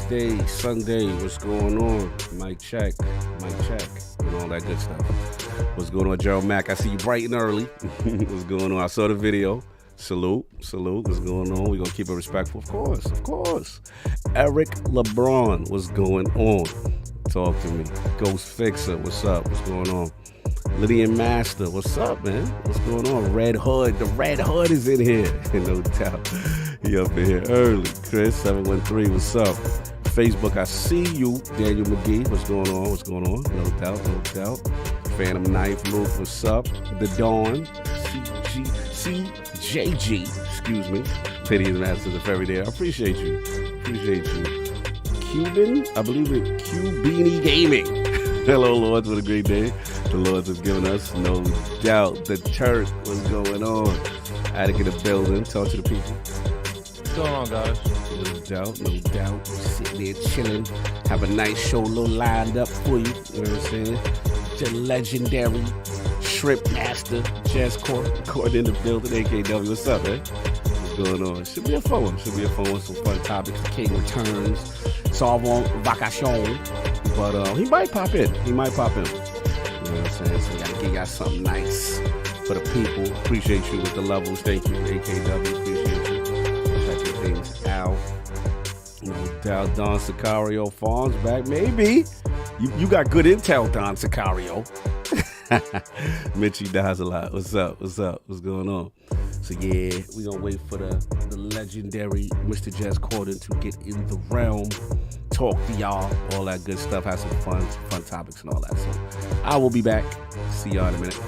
Day, Sunday, what's going on? Mic check, and all that good stuff. What's going on, Gerald Mack? I see you bright and early. What's going on? I saw the video. Salute. What's going on? We're going to keep it respectful. Of course. Eric LeBron, what's going on? Talk to me. Ghost Fixer, what's up? What's going on? Lydian Master, what's up, man? What's going on? Red Hood, the Red Hood is in here. No doubt. He up in here early. Chris 713, what's up? Facebook, I see you. Daniel McGee, what's going on? No doubt. Phantom Knife, Luke, what's up? The Dawn, CJG, excuse me. Pity his masters of every day. I appreciate you. Cuban, I believe it, Cubini Gaming. Hello, Lords, what a great day. The Lords have given us, no doubt. The Turk, what's going on? Attic in the building, talk to the people. What's going on, guys? No doubt. Sitting there chilling. Have a nice show, a little lined up for you. You know what I'm saying? The legendary Shrimp Master, Jez Corden in the building. AKW, what's up, man? What's going on? Should be a fun one. Some fun topics. The King returns. Salvon vacation. But he might pop in. You know what I'm saying? So we gotta give y'all something nice for the people. Appreciate you with the levels. Thank you, AKW. Appreciate you. Checking things out. No doubt. Don Sicario, Fonz back. Maybe. You got good intel, Don Sicario. Mitchie dies a lot. What's up? What's going on? So yeah, we gonna wait for the legendary Mr. Jez Corden to get in the realm, talk to y'all, all that good stuff, have some fun topics and all that. So I will be back. See y'all in a minute.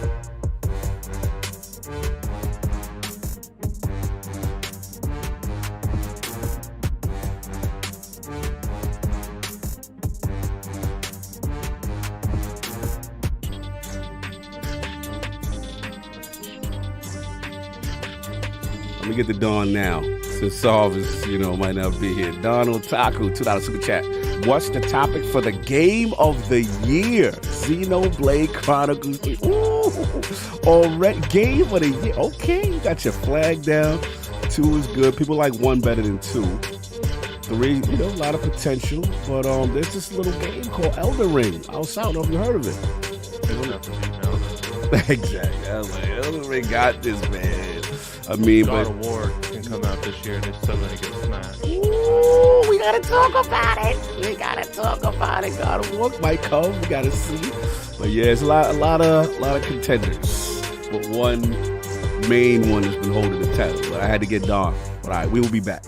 Let me get the Dawn now, since Solve is, might not be here. Don Otaku, $2 super chat. What's the topic for the game of the year? Xenoblade Chronicles 3. Ooh, already game of the year. Okay, you got your flag down. 2 is good. People like 1 better than 2. 3, a lot of potential. But there's this little game called Elden Ring. I don't know if you heard of it. Exactly. Elden Ring got this, man. I mean, God of War can come out this year and it's still gonna get smashed. Ooh, we gotta talk about it. God of War might come. We gotta see. But yeah, it's a lot of contenders. But one main one has been holding the title. But I had to get Dawn. But all right, we will be back.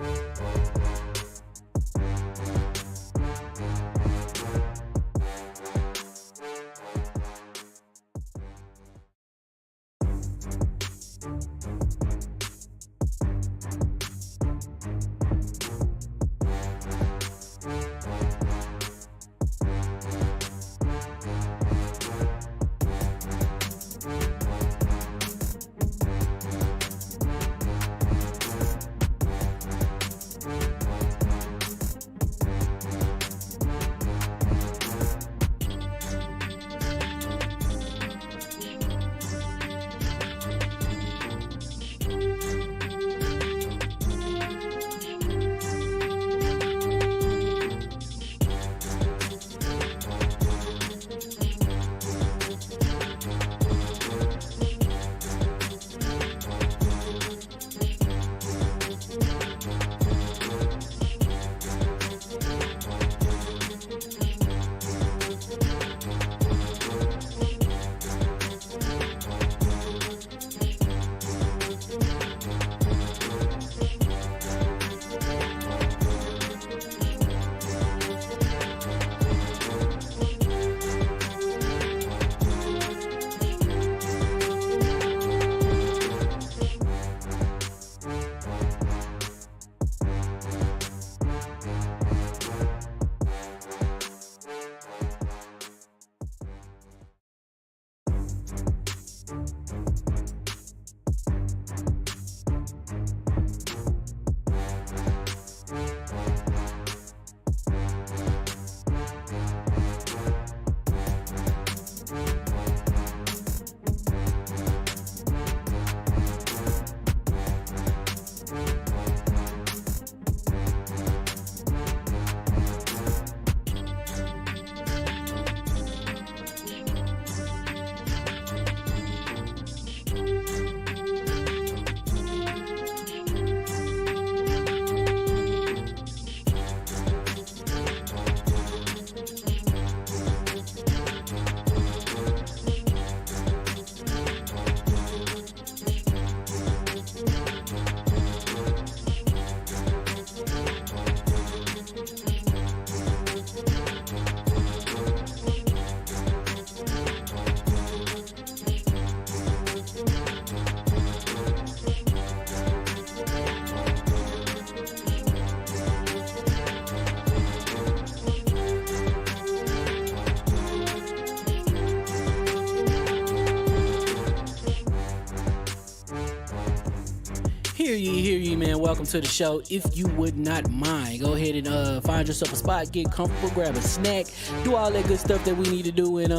Hear ye, man. Welcome to the show. If you would not mind, go ahead and find yourself a spot, get comfortable, grab a snack, do all that good stuff that we need to do, and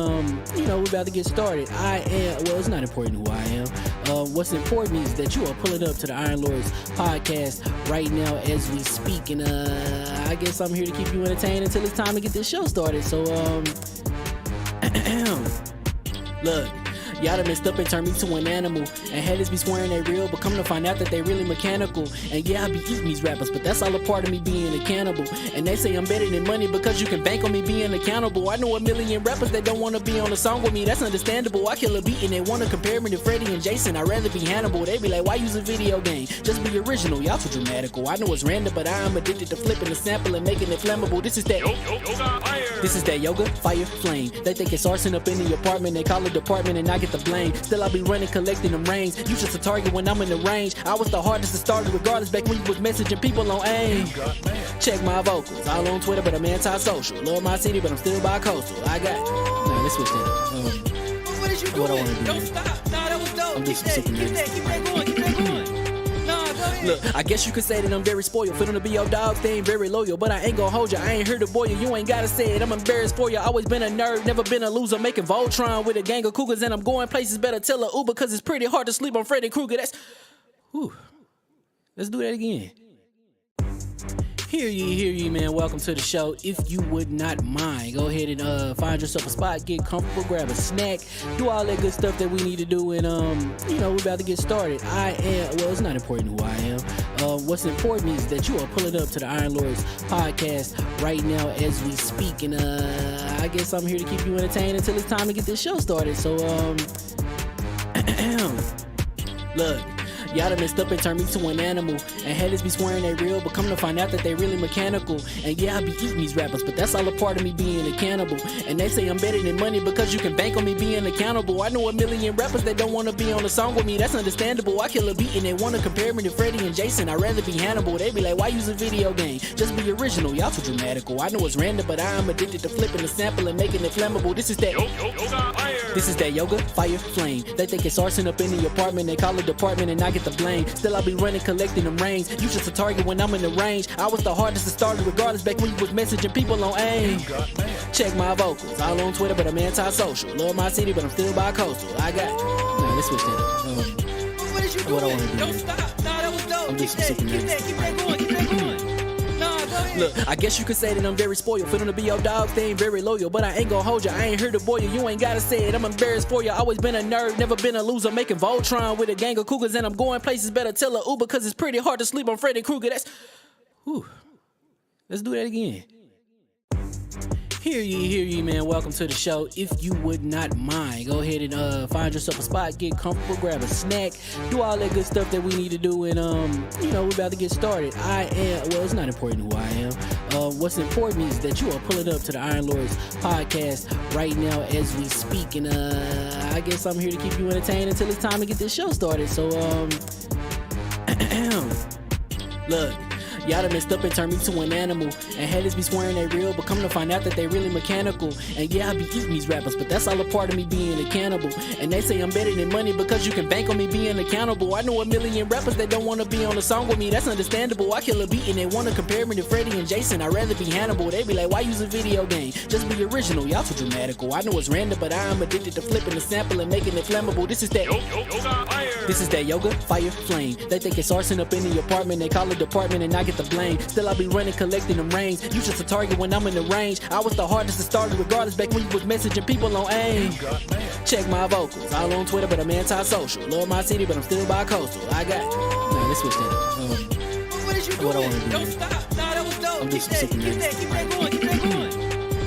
we're about to get started. It's not important who I am. What's important is that you are pulling up to the Iron Lords podcast right now as we speak, and I guess I'm here to keep you entertained until it's time to get this show started. So look. Y'all done messed up and turned me to an animal. And haters be swearing they real, but come to find out that they really mechanical. And yeah, I be eating these rappers, but that's all a part of me being a cannibal. And they say I'm better than money because you can bank on me being accountable. I know a million rappers that don't want to be on a song with me, that's understandable. I kill a beat and they want to compare me to Freddie and Jason. I'd rather be Hannibal. They be like, why use a video game? Just be original, y'all too dramatical. I know it's random, but I am addicted to flipping the sample and making it flammable. This is that yoga, fire, flame. They think it's arson up in the apartment, they call it department and I get the blame. Still I be running, collecting them rings. You just a target when I'm in the range. I was the hardest to start regardless back when you was messaging people on AIM. Check my vocals, all on Twitter but I'm anti-social. Love my city but I'm still bi-coastal. I got let's switch that up. What is you doing? What I wanna do, Don't stop. Nah, that was dope. I'm just Keep that going. Nah, go ahead. Look, I guess you could say that I'm very spoiled. For them to be your dogs, they ain't very loyal. But I ain't gon' hold ya, I ain't here to boil you. You ain't gotta say it, I'm embarrassed for ya. Always been a nerd, never been a loser. Making Voltron with a gang of cougars. And I'm going places, better tell a Uber. Cause it's pretty hard to sleep on Freddy Krueger. Let's do that again. Hear ye, man. Welcome to the show. If you would not mind, go ahead and find yourself a spot, get comfortable, grab a snack, do all that good stuff that we need to do, and we're about to get started. It's not important who I am. What's important is that you are pulling up to the Iron Lords podcast right now as we speak, and I guess I'm here to keep you entertained until it's time to get this show started. So look. Y'all done messed up and turned me to an animal. And haters be swearing they real, but come to find out that they really mechanical. And yeah, I be eating these rappers, but that's all a part of me being a cannibal. And they say I'm better than money because you can bank on me being accountable. I know a million rappers that don't want to be on a song with me, that's understandable. I kill a beat and they want to compare me to Freddie and Jason. I'd rather be Hannibal. They be like, why use a video game? Just be original, y'all too dramatical. I know it's random, but I am addicted to flipping the sample and making it flammable. This is that yoga, fire, flame. They think it's arson up in the apartment, they call it department and I get the blame. Still I be running, collecting them rings. You just a target when I'm in the range. I was the hardest to start regardless back when you was messaging people on AIM. Check my vocals, all on Twitter but I'm anti-social. Love my city but I'm still bi-coastal. Let's switch that up. What is you doing? What I wanna do, Don't stop. Nah, that was dope. I'm just Keep that going. Nah, go ahead. Look, I guess you could say that I'm very spoiled. For them to be your dogs, they ain't very loyal. But I ain't gon' hold ya, I ain't here to boil you. You ain't gotta say it, I'm embarrassed for ya. Always been a nerd, never been a loser. Making Voltron with a gang of cougars. And I'm going places, better tell a Uber. Cause it's pretty hard to sleep on Freddy Krueger. Let's do that again. Hear ye, man. Welcome to the show. If you would not mind, go ahead and find yourself a spot, get comfortable, grab a snack, do all that good stuff that we need to do, and we're about to get started. It's not important who I am. What's important is that you are pulling up to the Iron Lords podcast right now as we speak, and I guess I'm here to keep you entertained until it's time to get this show started. So look. Y'all done messed up and turned me to an animal. And haters be swearing they real, but come to find out that they really mechanical. And yeah, I be eating these rappers, but that's all a part of me being a cannibal. And they say I'm better than money because you can bank on me being accountable. I know a million rappers that don't want to be on a song with me, that's understandable. I kill a beat and they want to compare me to Freddie and Jason. I'd rather be Hannibal. They be like, why use a video game? Just be original, y'all too dramatical. I know it's random, but I am addicted to flipping the sample and making it flammable. This is that yoga, fire, flame. They think it's arson up in the apartment, they call it department and I get the blame. Still I be running, collecting them rings. You just a target when I'm in the range. I was the hardest to start regardless back when you was messaging people on AIM. Check my vocals, all on Twitter but I'm anti-social. Love my city but I'm still bi-coastal. Let's switch that up. What is you doing? What I wanna do, Don't stop. Nah, that was dope. I'm just Keep that going.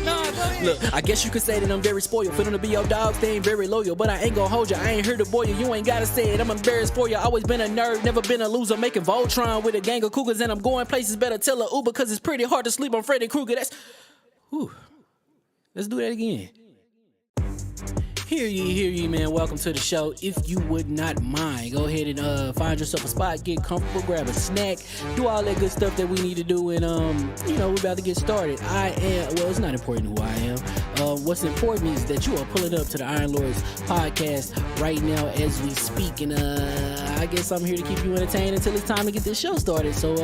Nah, go ahead. Look, I guess you could say that I'm very spoiled. For them to be your dogs, they ain't very loyal. But I ain't gon' hold ya, I ain't here to boil you. You ain't gotta say it, I'm embarrassed for ya. Always been a nerd, never been a loser. Making Voltron with a gang of cougars. And I'm going places, better tell a Uber. Cause it's pretty hard to sleep on Freddy Krueger. Let's do that again. Hear ye, man. Welcome to the show. If you would not mind, go ahead and find yourself a spot, get comfortable, grab a snack, do all that good stuff that we need to do, and we're about to get started. It's not important who I am. What's important is that you are pulling up to the Iron Lords podcast right now as we speak, and I guess I'm here to keep you entertained until it's time to get this show started. So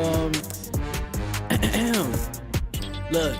look.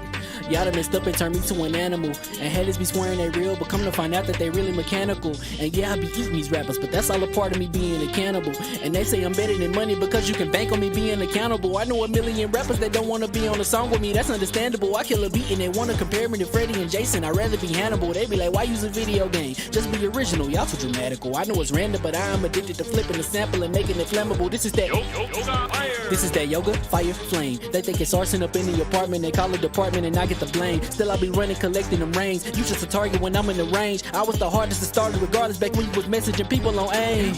Y'all done messed up and turned me to an animal. And haters be swearing they real, but come to find out that they really mechanical. And yeah, I be eating these rappers, but that's all a part of me being a cannibal. And they say I'm better than money because you can bank on me being accountable. I know a million rappers that don't wanna be on a song with me, that's understandable. I kill a beat and they wanna compare me to Freddie and Jason. I'd rather be Hannibal. They be like, why use a video game? Just be original, y'all too dramatical. I know it's random, but I'm addicted to flipping the sample and making it flammable. This is that yoga, fire, flame. They think it's arson up in the apartment, they call it department and I get the blame. Still I be running, collecting them rings. You just a target when I'm in the range. I was the hardest to start regardless back when you was messaging people on AIM.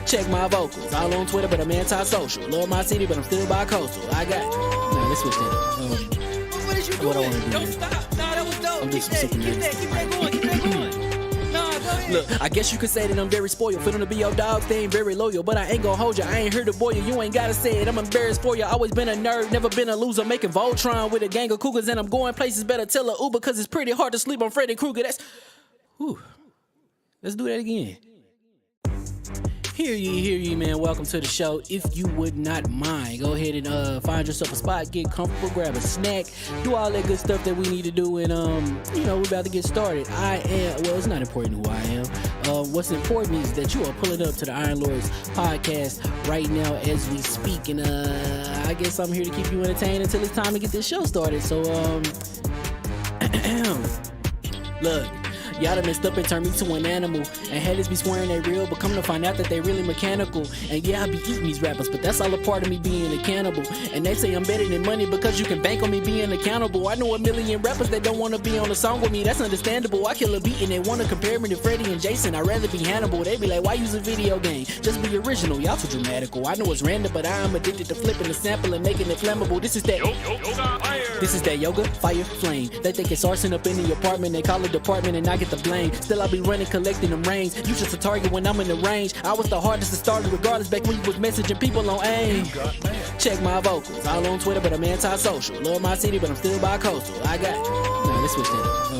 Check my vocals, all on Twitter, but I'm anti-social. Love my city, but I'm still bi-coastal. Let's switch that up. What is you doing? What I wanna do? Don't stop. Nah, that was dope. I'm Keep just super that going. Keep that going. Nah, go ahead. Look, I guess you could say that I'm very spoiled. Feeling to be your dog, they ain't very loyal. But I ain't gon' hold you, I ain't here to boil you. You ain't gotta say it, I'm embarrassed for you. Always been a nerd, never been a loser. Making Voltron with a gang of cougars. And I'm going places, better tell a Uber. Cause it's pretty hard to sleep on Freddy Krueger. Let's do that again. Hear ye, man. Welcome to the show. If you would not mind, go ahead and find yourself a spot, get comfortable, grab a snack, do all that good stuff that we need to do, and we're about to get started. It's not important who I am. What's important is that you are pulling up to the Iron Lords podcast right now as we speak, and I guess I'm here to keep you entertained until it's time to get this show started. So look. Y'all done messed up and turned me to an animal. And haters be swearing they real, but come to find out that they really mechanical. And yeah, I be eating these rappers, but that's all a part of me being a cannibal. And they say I'm better than money because you can bank on me being accountable. I know a million rappers that don't wanna be on a song with me, that's understandable. I kill a beat and they wanna compare me to Freddie and Jason. I'd rather be Hannibal. They be like, why use a video game? Just be original, y'all too dramatical. I know it's random, but I'm addicted to flipping the sample and making it flammable. This is that yoga, fire, flame. They think it's arson up in the apartment, they call it department and I get the blame. Still I be running, collecting them rings. You just a target when I'm in the range. I was the hardest to start regardless back when you was messaging people on AIM. Check my vocals, all on Twitter, but I'm anti-social. Love my city, but I'm still bi-coastal. Let's switch that up.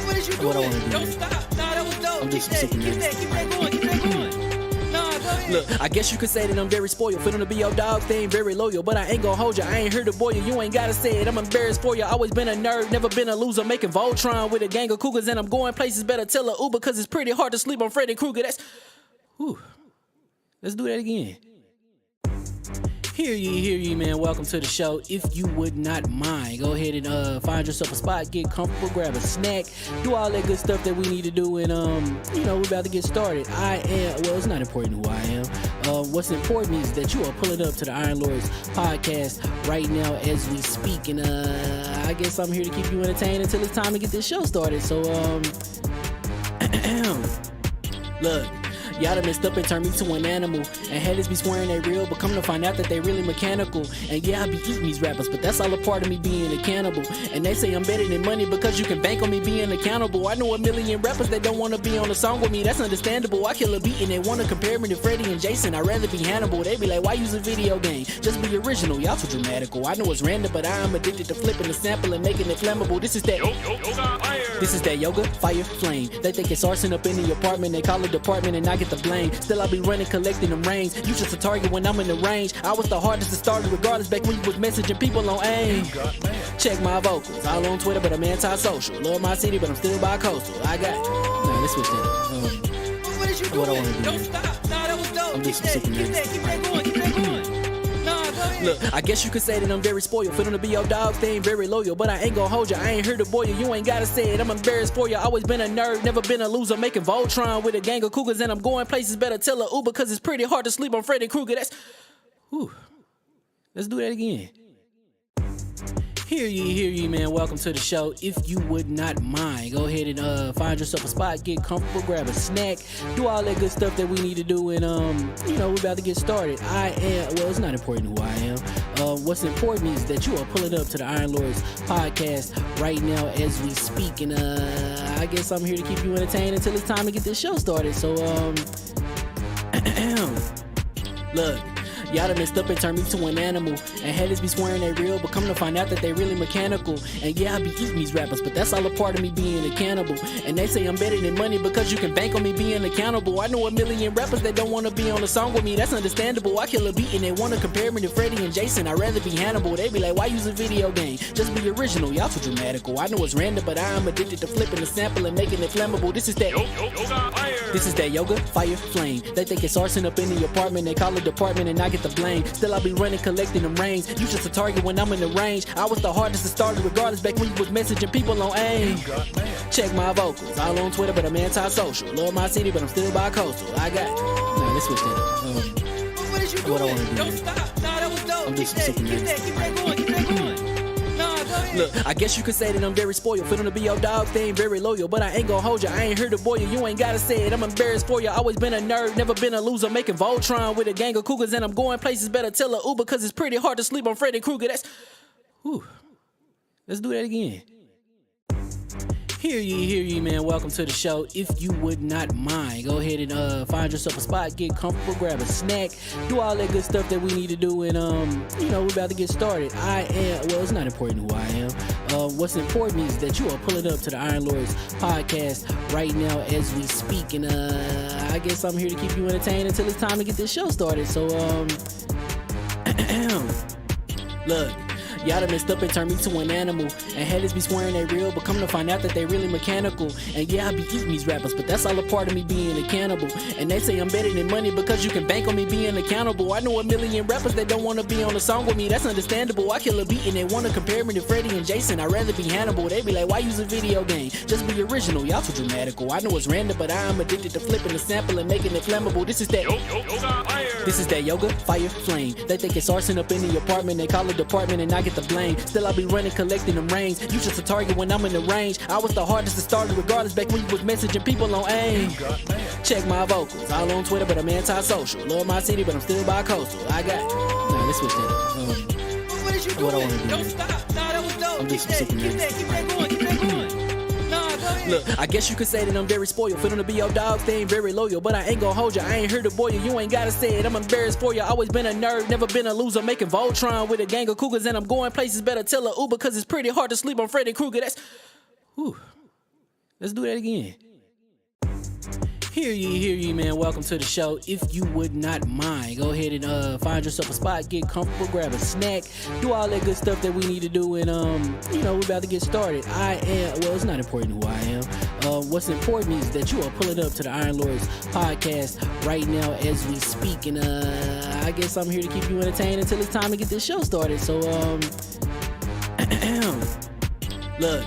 What is you doing? What I wanna do? Don't stop. Nah, that was dope. I'm just Keep super that going. Keep that going. Nah, go ahead. Look, I guess you could say that I'm very spoiled. Feeling to be your dog, they ain't very loyal. But I ain't gon' hold you, I ain't here to boil you. You ain't gotta say it, I'm embarrassed for you. Always been a nerd, never been a loser. Making Voltron with a gang of cougars. And I'm going places, better tell a Uber. Cause it's pretty hard to sleep on Freddy Krueger. Let's do that again. Hear ye, man. Welcome to the show. If you would not mind, go ahead and find yourself a spot, get comfortable, grab a snack, do all that good stuff that we need to do, and we're about to get started. It's not important who I am. What's important is that you are pulling up to the Iron Lords podcast right now as we speak, and I guess I'm here to keep you entertained until it's time to get this show started. So look. Y'all done messed up and turned me to an animal. And haters be swearing they real, but come to find out that they really mechanical. And yeah, I be eating these rappers, but that's all a part of me being a cannibal. And they say I'm better than money because you can bank on me being accountable. I know a million rappers that don't wanna be on a song with me, that's understandable. I kill a beat and they wanna compare me to Freddie and Jason. I'd rather be Hannibal. They be like, why use a video game? Just be original, y'all too dramatical. I know it's random, but I'm addicted to flipping the sample and making it flammable. This is that yoga, fire, flame. They think it's arson up in the apartment, they call it department and I get the blame. Still I be running, collecting them rings. You just a target when I'm in the range. I was the hardest to start regardless back when you was messaging people on AIM. Check my vocals, all on Twitter, but I'm anti-social. Love my city, but I'm still bi-coastal. Let's switch that up. What is you doing? What I wanna do? Don't stop. Nah, that was dope. I'm Keep just that super going. Keep that going. Nah, go ahead. Look, I guess you could say that I'm very spoiled. Feeling to be your dog, they ain't very loyal. But I ain't gon' hold you, I ain't here to boil you. You ain't gotta say it, I'm embarrassed for you. Always been a nerd, never been a loser. Making Voltron with a gang of cougars. And I'm going places, better tell a Uber. Cause it's pretty hard to sleep on Freddy Krueger. Let's do that again. Hear ye, man. Welcome to the show. If you would not mind, go ahead and find yourself a spot, get comfortable, grab a snack, do all that good stuff that we need to do, and we're about to get started. It's not important who I am. What's important is that you are pulling up to the Iron Lords podcast right now as we speak, and I guess I'm here to keep you entertained until it's time to get this show started. So, look. Y'all done messed up and turned me to an animal. And haters be swearing they real, but come to find out that they really mechanical. And yeah, I be eating these rappers, but that's all a part of me being a cannibal. And they say I'm better than money because you can bank on me being accountable. I know a million rappers that don't want to be on a song with me, that's understandable. I kill a beat and they want to compare me to Freddie and Jason. I'd rather be Hannibal. They be like, why use a video game? Just be original, y'all too dramatical. I know it's random, but I am addicted to flipping the sample and making it flammable. This is that yoga, fire, flame. They think it's arson up in the apartment, they call it department and I get the blame. Still I be running, collecting them rains. You just a target when I'm in the range. I was the hardest to start regardless back when you was messaging people on AIM. Check my vocals, all on Twitter, but I'm anti-social. Love my city, but I'm still bi-coastal. I got let's switch that up. What is you doing? What I wanna do? Don't stop. Nah, that was dope. I'm just Keep that going. Nah, go ahead. Look, I guess you could say that I'm very spoiled. For them to be your dogs, they ain't very loyal. But I ain't gonna hold you, I ain't here to boil you. You ain't gotta say it, I'm embarrassed for you. Always been a nerd, never been a loser. Making Voltron with a gang of cougars. And I'm going places, better tell a Uber. Cause it's pretty hard to sleep on Freddy Krueger. Let's do that again. Hear ye, man. Welcome to the show. If you would not mind, go ahead and find yourself a spot, get comfortable, grab a snack, do all that good stuff that we need to do, and we're about to get started. It's not important who I am. What's important is that you are pulling up to the Iron Lords podcast right now as we speak, and I guess I'm here to keep you entertained until it's time to get this show started. So, look. Y'all done messed up and turned me to an animal. And haters be swearing they real, but come to find out that they really mechanical. And yeah, I be eating these rappers, but that's all a part of me being a cannibal. And they say I'm better than money because you can bank on me being accountable. I know a million rappers that don't want to be on a song with me, that's understandable. I kill a beat and they want to compare me to Freddie and Jason. I'd rather be Hannibal. They be like, why use a video game? Just be original, y'all too dramatical. I know it's random, but I am addicted to flipping the sample and making it flammable. This is that yoga, fire, flame. They think it's arson up in the apartment, they call it department and I get the blame. Still I be running, collecting them rains. You just a target when I'm in the range. I was the hardest to start regardless back when you was messaging people on AIM. Check my vocals, all on Twitter, but I'm anti-social. Love my city, but I'm still bi-coastal. I got let's switch that up. What is you doing? What I wanna do? Don't stop. Nah, that was dope. I'm just Keep super that going. Nah, go ahead. Look, I guess you could say that I'm very spoiled. For them to be your dogs, they ain't very loyal. But I ain't gonna hold you, I ain't here to boil you. You ain't gotta say it, I'm embarrassed for you. Always been a nerd, never been a loser. Making Voltron with a gang of cougars. And I'm going places, better tell a Uber. Cause it's pretty hard to sleep on Freddy Krueger. Let's do that again. Hear ye, man. Welcome to the show. If you would not mind, go ahead and find yourself a spot, get comfortable, grab a snack, do all that good stuff that we need to do, and we're about to get started. It's not important who I am. What's important is that you are pulling up to the Iron Lords podcast right now as we speak, and I guess I'm here to keep you entertained until it's time to get this show started. So, look.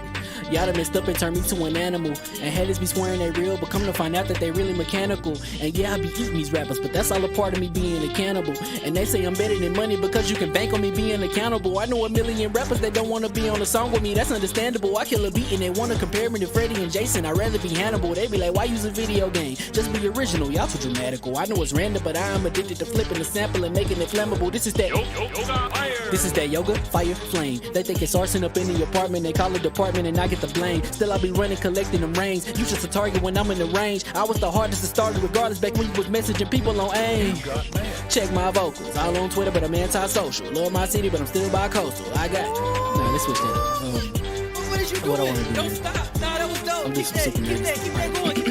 Y'all done messed up and turned me to an animal. And haters be swearing they real, but come to find out that they really mechanical. And yeah, I be eating these rappers, but that's all a part of me being a cannibal. And they say I'm better than money because you can bank on me being accountable. I know a million rappers that don't want to be on a song with me, that's understandable. I kill a beat and they want to compare me to Freddie and Jason. I'd rather be Hannibal. They be like, why use a video game? Just be original, y'all too dramatical. I know it's random, but I am addicted to flipping the sample and making it flammable. This is that yoga, fire, flame. They think it's arson up in the apartment, they call it department and I get the blame. Still I be running, collecting them rains. You just a target when I'm in the range. I was the hardest to start regardless back when you was messaging people on AIM. Check my vocals, all on Twitter, but I'm anti-social. Love my city, but I'm still bi-coastal. I got let's switch that up. What is you doing? What I wanna do? Don't stop. Nah, that was dope. I'm just Keep that going.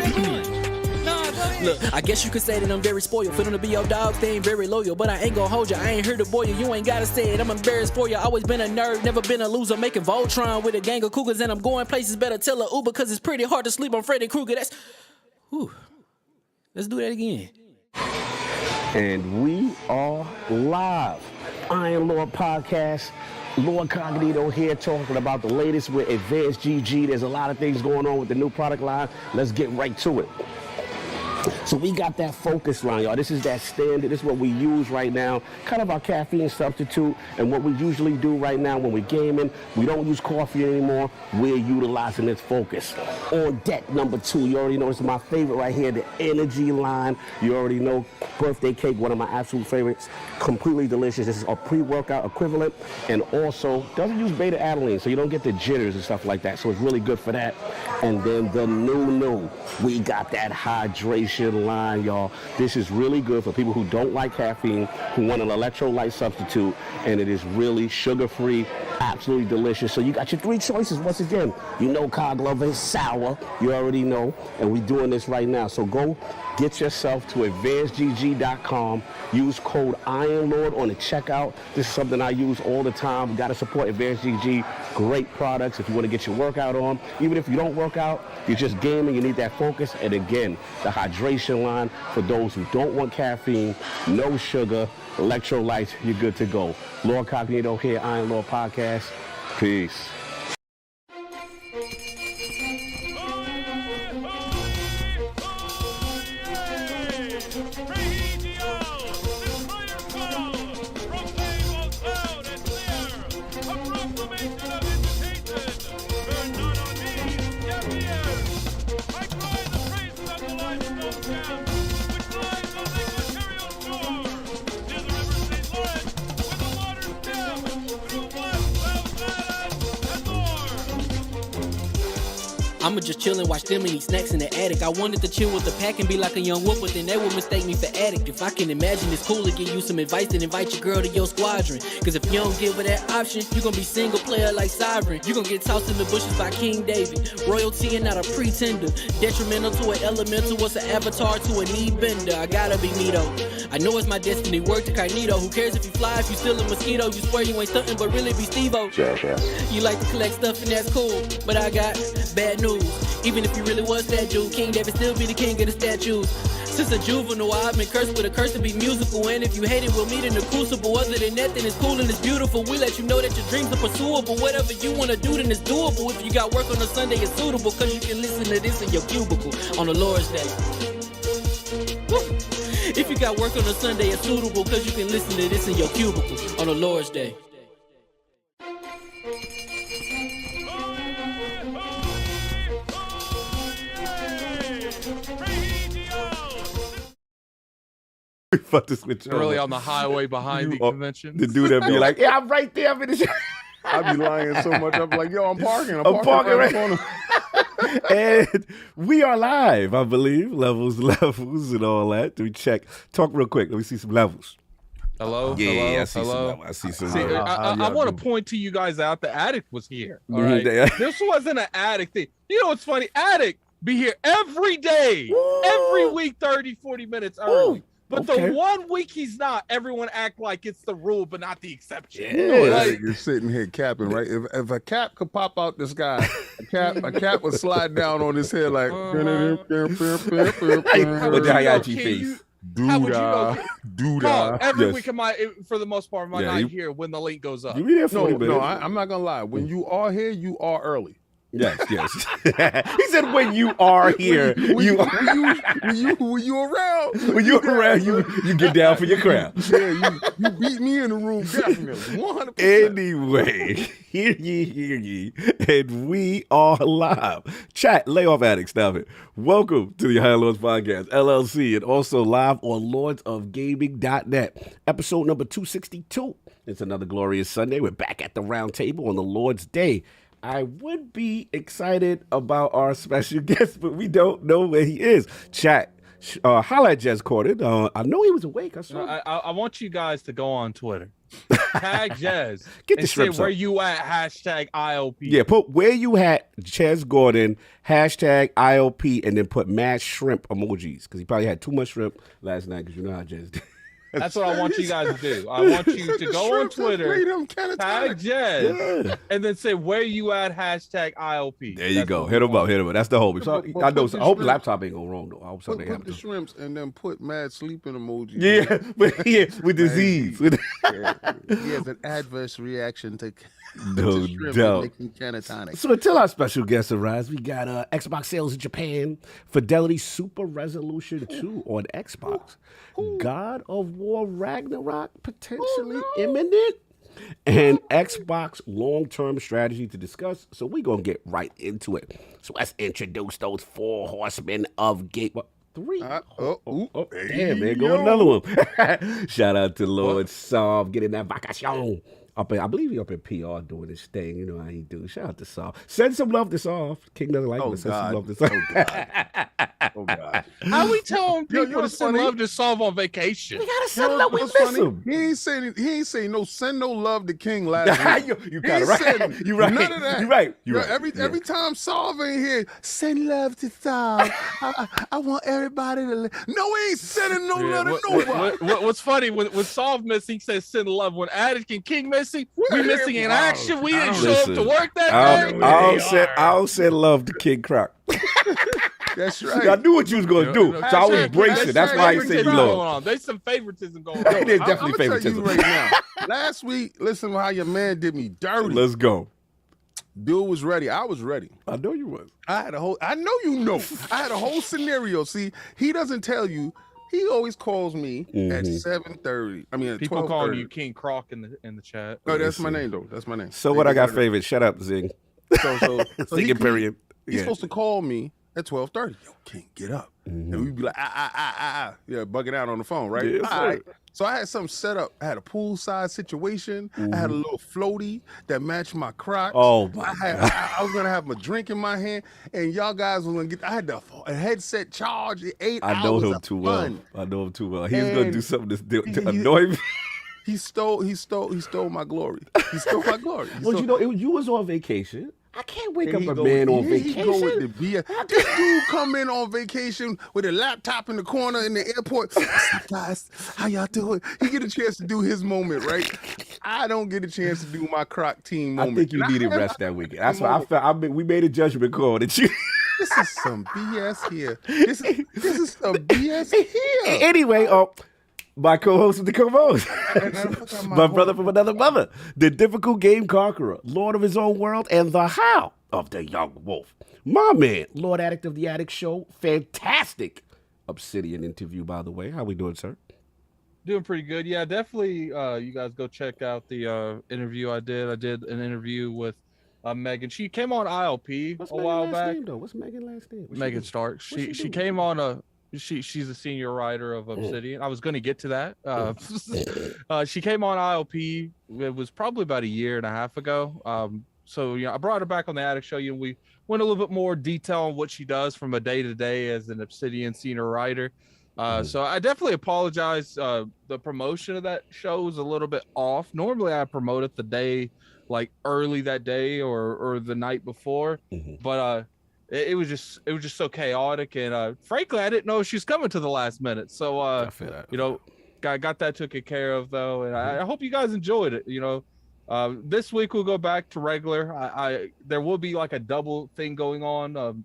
Nah, go ahead. Look, I guess you could say that I'm very spoiled. For them to be your dogs, they ain't very loyal. But I ain't gonna hold you, I ain't here to boil you. You ain't gotta say it, I'm embarrassed for you. Always been a nerd, never been a loser. Making Voltron with a gang of cougars. And I'm going places, better tell a Uber. Cause it's pretty hard to sleep on Freddy Krueger. Let's do that again. And we are live. Iron Lord Podcast. LordCognito here talking about the latest with Advanced GG. There's a lot of things going on with the new product line. Let's get right to it. So we got that focus line, y'all. This is that standard. This is what we use right now. Kind of our caffeine substitute. And what we usually do right now when we're gaming, we don't use coffee anymore. We're utilizing this focus. On deck number 2, you already know this is my favorite right here, the energy line. You already know, birthday cake, one of my absolute favorites. Completely delicious. This is a pre-workout equivalent, and also doesn't use beta-alanine, so you don't get the jitters and stuff like that. So it's really good for that. And then the new, we got that hydration line, y'all. This is really good for people who don't like caffeine, who want an electrolyte substitute, and it is really sugar-free, absolutely delicious. So you got your 3 choices. Once again, you know Cog Lover is sour. You already know, and we're doing this right now. So go get yourself to advancedgg.com. Use code IronLord on the checkout. This is something I use all the time. We got to support AdvancedGG. Great products if you want to get your workout on. Even if you don't work out, you're just gaming, you need that focus. And again, the hydration line for those who don't want caffeine, no sugar, electrolytes, you're good to go. LordCognito here, Iron Lord Podcast. Peace. I'ma just chill and watch them and eat snacks in the attic. I wanted to chill with the pack and be like a young wolf, but then they would mistake me for addict. If I can imagine, it's cool to give you some advice, then invite your girl to your squadron. Cause if you don't give her that option, you gon' be single player like Sovereign. You gon' get tossed in the bushes by King David. Royalty and not a pretender. Detrimental to an elemental, what's an avatar to a knee bender? I gotta be me though. I know it's my destiny, word to Cognito. Who cares if you fly, if you still a mosquito? You swear you ain't stunting, but really be Steve-O. You like to collect stuff and that's cool, but I got bad news. Even if you really was that dude, King David still be the king of the statues. Since a juvenile, I've been cursed with a curse to be musical. And if you hate it, we'll meet in the crucible. Other than that, then it's cool and it's beautiful. We let you know that your dreams are pursuable. Whatever you wanna do, then it's doable. If you got work on a Sunday, it's suitable. Cause you can listen to this in your cubicle on the Lord's Day. Woo. If you got work on a Sunday, it's suitable. Cause you can listen to this in your cubicle on the Lord's Day. Fuck this with you. Really on the highway behind the convention. The dude that be like, yeah, I'm right there. I'm in the I be lying so much. I'm like, yo, I'm parking. I'm parking right on And we are live, I believe. Levels and all that. Do we check? Talk real quick. Let me see some levels. Hello? Yeah, Hello? I see some. I want to point to you guys out. The addict was here. All right. Mhm. This wasn't an addict thing. You know what's funny? Addict be here every day, every week, 30, 40 minutes early. But the 1 week he's not, everyone act like it's the rule, but not the exception. You know what you're sitting here capping, right? If a cap could pop out the sky, a cap would slide down on his head like. With the Hayachi face. Doodah. Every week, for the most part, am I not here when the link goes up? You be there 40 minutes. No, I'm not gonna lie. When you are here, you are early. Yes. He said, "When you are here, when you around, when you're around, you get down for your crowd." Yeah, you beat me in the room, definitely, 100%. Anyway, hear ye, and we are live. Chat, lay off addicts, stop it. Welcome to the High Lords Podcast, LLC, and also live on lordsofgaming.net, episode number 262. It's another glorious Sunday. We're back at the round table on the Lord's Day. I would be excited about our special guest, but we don't know where he is. Chat, holla at Jez Corden. I know he was awake. I saw. I want you guys to go on Twitter, tag Jez, Get the and say strips where up. you at, hashtag ILP. Yeah, put where you at, Jez Corden, hashtag ILP, and then put mad shrimp emojis, because he probably had too much shrimp last night, because you know how Jez did. That's what I want you guys to do. I want you to go on Twitter, tag Jez, and then say where you at #ILP. There you go. Hit him up. That's the hope. So, I know. I hope the laptop ain't going wrong though. I hope something put happens. The shrimps and then put mad sleeping emoji. Yeah, with disease. He has an adverse reaction to no doubt. Catatonic. So until our special guest arrives, we got Xbox sales in Japan, Fidelity Super Resolution 2 on Xbox, God of War Ragnarok potentially imminent, and Xbox long-term strategy to discuss. So we're going to get right into it. So let's introduce those 4 horsemen of game. What? 3? Damn, there go another one. Shout out to Lord Solve getting that vacation. I believe he up in PR doing his thing. You know how he do. Shout out to Solve. Send some love to Solve. King doesn't like him. Send some love to Solve. Oh God. How we telling people to send love to Solve on vacation? We gotta send love. We miss him. He ain't saying no send no love to King last week. You kind of right. You right. None of that. You right. Every time Solve ain't here, send love to Solve. I want everybody to. No, he ain't sending no love to nobody. What's funny when Solve missing, he says send love. When Attic and King missing, we missing in action. We didn't show up to work that day. I'll send love to King Croc. That's right. I knew what you was gonna do, so I was bracing. That's why he said you love. There's some favoritism going on. There's definitely favoritism. Tell you right now. Last week, listen to how your man did me dirty. Let's go. Dude was ready. I was ready. I know you was. I know you know. I had a whole scenario. See, he doesn't tell you. He always calls me at 7:30. I mean, at people 12:30. calling you King Croc in the chat. Oh, that's my name though. That's my name. So what I got favorite? Shut up, Zing. So Zing period. He's supposed to call me at 12:30. Yo, King, get up. And we'd be like, yeah, bugging out on the phone, right? Yes, all right. So I had something set up. I had a poolside situation. I had a little floaty that matched my Crocs. Oh my God. I was gonna have my drink in my hand, and y'all guys were gonna get. I had a headset charge. 8 hours. I know him too well. He was gonna do something to annoy me. He stole my glory. He stole my glory. You was on vacation. I can't wake up a man on vacation. Go with the BS. This dude come in on vacation with a laptop in the corner in the airport. What's up, guys? How y'all doing? He get a chance to do his moment, right? I don't get a chance to do my Croc team moment. I think you needed rest that weekend. That's why I felt. We made a judgment call that you. This is some BS here. This is some BS here. Anyway, my co-host with the co-host, my brother from another mother, the difficult game conqueror, Lord of his own world, and the how of the young wolf. My man, Lord Addict of the Attic Show, fantastic Obsidian interview, by the way. How we doing, sir? Doing pretty good. Yeah, definitely. You guys go check out the interview I did. I did an interview with Megan. She came on ILP a while back. What's Megan's last name? Megan Stark. She came on She's a senior writer of Obsidian. I was going to get to that. She came on ILP. It was probably about a year and a half ago. So I brought her back on the Attic Show. And we went a little bit more detail on what she does from a day to day as an Obsidian senior writer. So I definitely apologize. The promotion of that show was a little bit off. Normally I promote it the day, like early that day or the night before, but it was just so chaotic, and frankly, I didn't know she was coming to the last minute. So got that taken care of though, and I hope you guys enjoyed it. This week we'll go back to regular. There will be like a double thing going on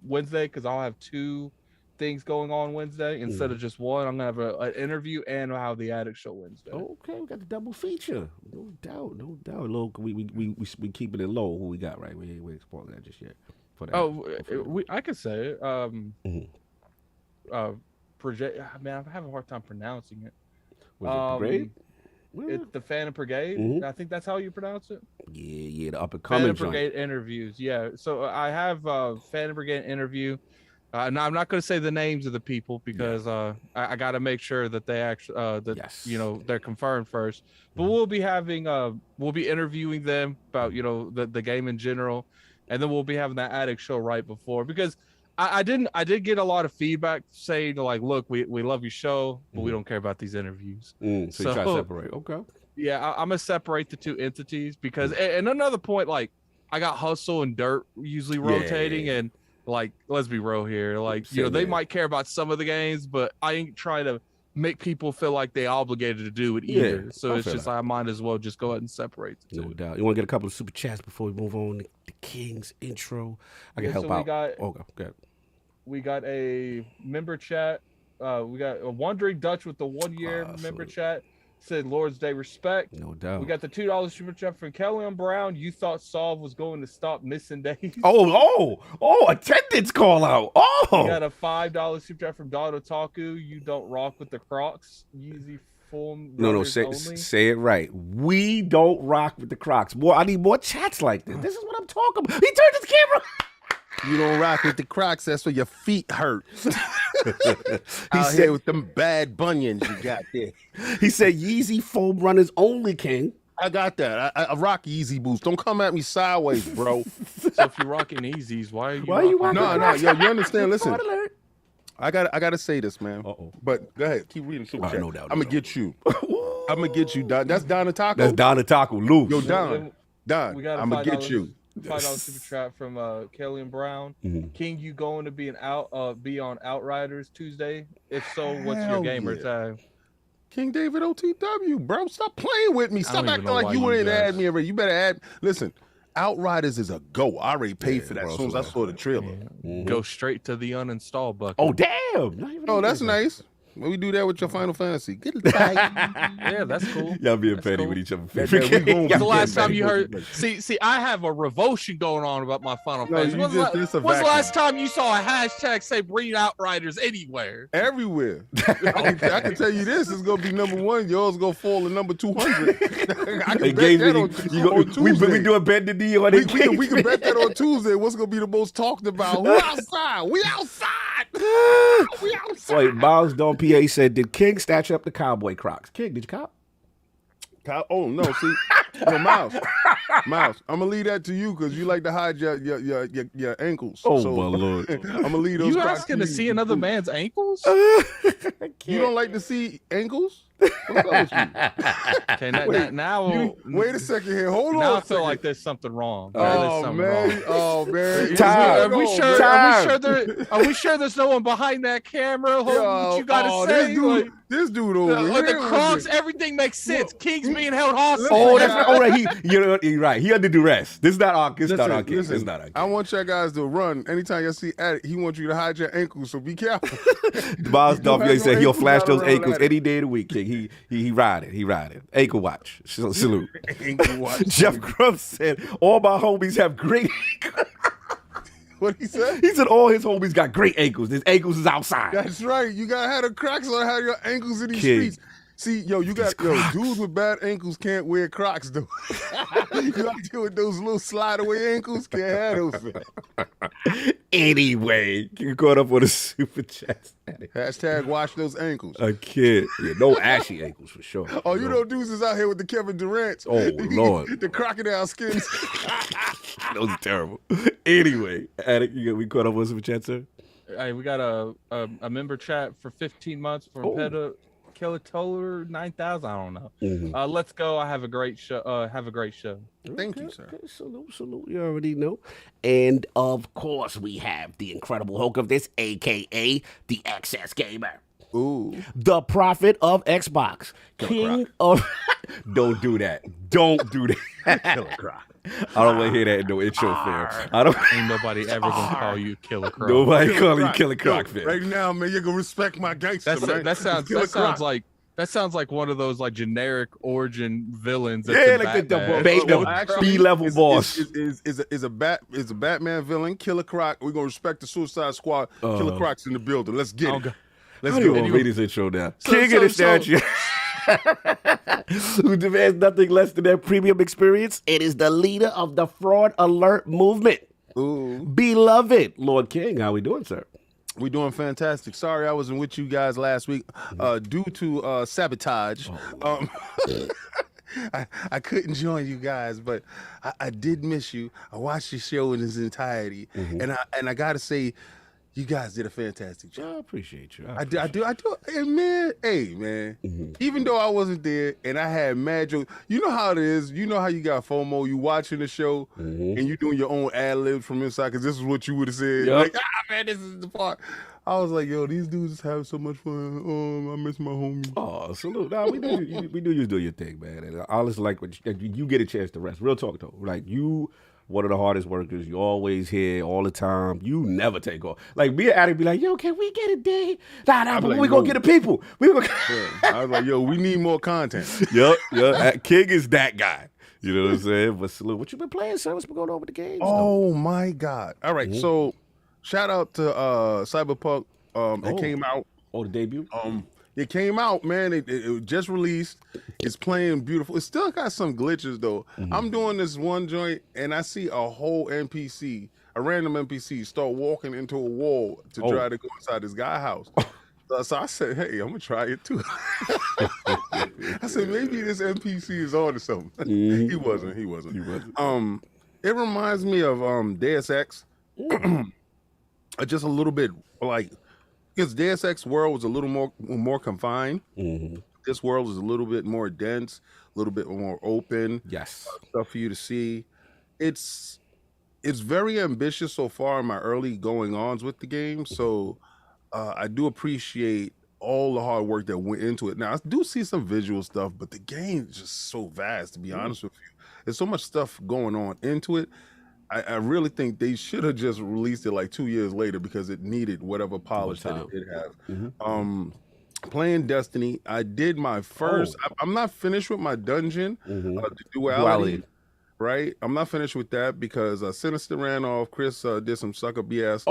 Wednesday because I'll have 2 things going on Wednesday instead of just one. I'm gonna have an interview and I'll have the Attic Show Wednesday. Okay, we got the double feature. No doubt. Look, we keeping it low. Who we got, right? We ain't spoiling that just yet. I could say it. Project. Man, I'm having a hard time pronouncing it. Was it Brigade? It's the Phantom Brigade. I think that's how you pronounce it. Yeah, the up and coming Phantom Brigade interviews. Yeah, so I have Phantom Brigade interview. Now I'm not going to say the names of the people because I got to make sure that they actually they're confirmed first. But we'll be interviewing them about the game in general. And then we'll be having that Attic Show right before, because I did get a lot of feedback saying like, look, we love your show, but we don't care about these interviews. So you try to separate. Okay. Yeah, I'm gonna separate the 2 entities because, and another point, like I got Hustle and Dirt usually rotating, and like let's be real here, like they might care about some of the games, but I ain't trying to make people feel like they obligated to do it either. Yeah, So I it's feel just that. I might as well just go ahead and separate the two. No doubt. You want to get a couple of super chats before we move on to the King's intro? I can Yeah, help so we out. got- Okay. We got a member chat. We got a Wandering Dutch with the 1 year member salute. chat. Said Lord's Day respect. No doubt. We got the $2 super chat from Kellyanne Brown. You thought Solve was going to stop missing days. Attendance call out. We got a $5 super chat from Dot Otaku. You don't rock with the Crocs. Yeezy form. No, say it right. We don't rock with the Crocs. Boy, I need more chats like this. This is what I'm talking about. He turned his camera. You don't rock with the Crocs, that's where your feet hurt. Out said- here with them bad bunions you got there. He said Yeezy foam runners only, King. I got that. I rock Easy Boost. Don't come at me sideways, bro. So if you're rocking Yeezys, why are you? Why are you rocking- rocking- No, yo, you understand? Listen, Fraud alert. I gotta say this, man. Uh-oh. But go ahead, keep reading super chat. No doubt, I'm no gonna get you. I'm gonna get you, Don. That's Don the Taco. That's Don the Taco loose. Yo, Don. We got a I'm gonna get $5 you. $5 super chat from Kellyanne Brown. Mhm. King, you going to be be on Outriders Tuesday? If so, what's your Hell gamer yeah. tag? King David OTW, bro. Stop playing with me. Stop even acting know like why you you ain't guys- add me already. You better add. Listen, Outriders is a go. I already paid for that bro, as soon as I saw the trailer. Go straight to the uninstall bucket. Oh, damn. Not even Oh, that's nice. Well, we do that with your Final Fantasy. Goodbye. Yeah, that's cool. Y'all being That's petty cool. with each other. Yeah, we going- Y'all When's the last getting time you petty. heard? See, I have a revulsion going on about my Final No, Fantasy. you When's just- the it's a when's the vacuum. last time you saw a hashtag say "Bring Outriders" anywhere? Everywhere. I can tell you this. It's going to be number one. Yours going to fall to number 200. I can Hey, bet Gabe, that on Tuesday. we doing bend the knee on We it. can bet that on Tuesday. What's going to be the most talked about? We outside. We outside. We outside. Wait, Miles Don PA said, did King stature up the cowboy Crocs? King, did you cop? Oh no! See, yo, Miles, I'm gonna leave that to you because you like to hide your ankles. Oh, so, my Lord. I'm gonna leave those. You Crocs asking to you. see another man's ankles? You don't like to see ankles? What's up with you? Okay, now Wait a second here. Hold on. now a I feel second. like there's something wrong. Oh man! Oh man! Time. Are we sure? Time. Are we sure there's no one behind that camera? What you gotta say? This dude over Like, here. the Crocs, everything makes sense. King's being held hostage. Oh, that's right. Oh, right. You're right. He under duress. This is not our King. This is not our King. I want y'all guys to run. Anytime you see Addict, he wants you to hide your ankles, so be careful. Miles Duffy said he'll flash those around ankles that. any day of the week, King. He riding. He riding. Ankle watch. Salute. Ankle watch. Jeff Grubb said all my homies have great ankles. What he said? He said all his homies got great ankles. His ankles is outside. That's right. You gotta have the Crocs on how your ankles in these Kid. streets. See, you got dudes with bad ankles can't wear Crocs though. You gotta deal with those little slide away ankles. Can't have those. Anyway, you caught up on the super chat. Hashtag wash those ankles. A kid. Yeah, no ashy ankles for sure. Oh, you know dudes is out here with the Kevin Durant's. Oh, Lord. The crocodile skins. Those are terrible. Anyway, Attic, we caught up on super chat, sir? Hey, we got a member chat for 15 months from Peta Kelatoler 9000. I don't know. Mm-hmm. Let's go. I have a great show. Have a great show. Thank you, sir. Okay, salute. You already know. And of course, we have the incredible Hulk of this, aka the XS Gamer. Ooh. The prophet of Xbox. King of. Don't do that. Don't do that. Killer Croc. I don't want to hear that in no intro fair. I don't. Ain't nobody ever gonna call you Killer Croc. Nobody call you Killer Croc Yo, fair. Right now, man, you're gonna respect my gangster, man. That Killer Croc. sounds like one of those like generic origin villains. That's Yeah, in like the Batman. Actually, B-level boss. is a Batman villain. Killer Croc. We're gonna respect the Suicide Squad. Killer Croc's in the building. Let's get it. Let's I don't go. even want to read his intro now. So- King so- of the so- statue. Who demands nothing less than their premium experience. It is the leader of the fraud alert movement. Ooh. Beloved Lord King. How we doing, sir? We doing fantastic. Sorry I wasn't with you guys last week due to sabotage. I couldn't join you guys, but I did miss you. I watched your show in its entirety, and I gotta say, you guys did a fantastic job. I appreciate you. I do. Hey man. Even though I wasn't there and I had mad jokes, you know how it is. You know how you got FOMO. You watching the show and you doing your own ad libs from inside because this is what you would have said. Yep. Like, man, this is the part. I was like, yo, these dudes have so much fun. I miss my homies. Oh, salute. Nah, we do you do your thing, man. And I honestly like when you get a chance to rest. Real talk though. Like you one of the hardest workers. You always here all the time. You never take off. Like me and Addy be like, yo, can we get a day? Nah, but like, we gonna get the people. We gonna I was like, yo, we need more content. Yep. King is that guy. You know what I'm saying? But salute. What you been playing, sir? What's been going on with the games? Oh my God. All right. So shout out to Cyberpunk. It came out. Oh, the debut? It came out, man. It just released. It's playing beautiful. It still got some glitches though. I'm doing this one joint and I see a whole NPC, a random NPC, start walking into a wall to try to go inside this guy's house. So I said, hey, I'm gonna try it too. I said, maybe this NPC is on to something. He wasn't. It reminds me of Deus Ex. Just a little bit like, because Deus Ex world was a little more confined. This world is a little bit more dense, a little bit more open. Yes. Stuff for you to see. It's very ambitious so far in my early going-ons with the game. So I do appreciate all the hard work that went into it. Now, I do see some visual stuff, but the game is just so vast, to be honest with you. There's so much stuff going on into it. I really think they should have just released it like 2 years later because it needed whatever polish that it did have. Playing Destiny, I did my first. I'm not finished with my dungeon, the duality. Right, I'm not finished with that because Sinister ran off. Chris did some sucker BS.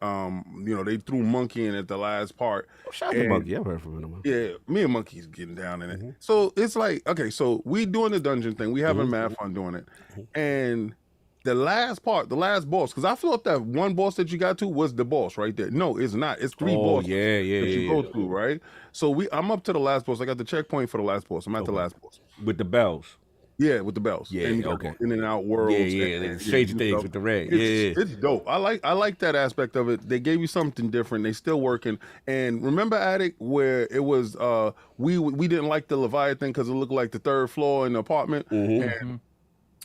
And they threw Monkey in at the last part. Shout out to Monkey. I've heard from him. Yeah, me and Monkey's getting down in it. So it's like, okay, so we doing the dungeon thing. We having mad fun doing it, and the last part, the last boss, because I thought that one boss that you got to was the boss right there. No, it's not. It's 3 bosses that you go through, right? So I'm up to the last boss. I got the checkpoint for the last boss. I'm at the last boss. With the bells. Yeah, with the bells. Yeah, and in and out worlds. And Stranger Things with the red. It's dope. I like that aspect of it. They gave you something different. They still working. And remember Attic where it was we didn't like the Leviathan because it looked like the 3rd floor in the apartment.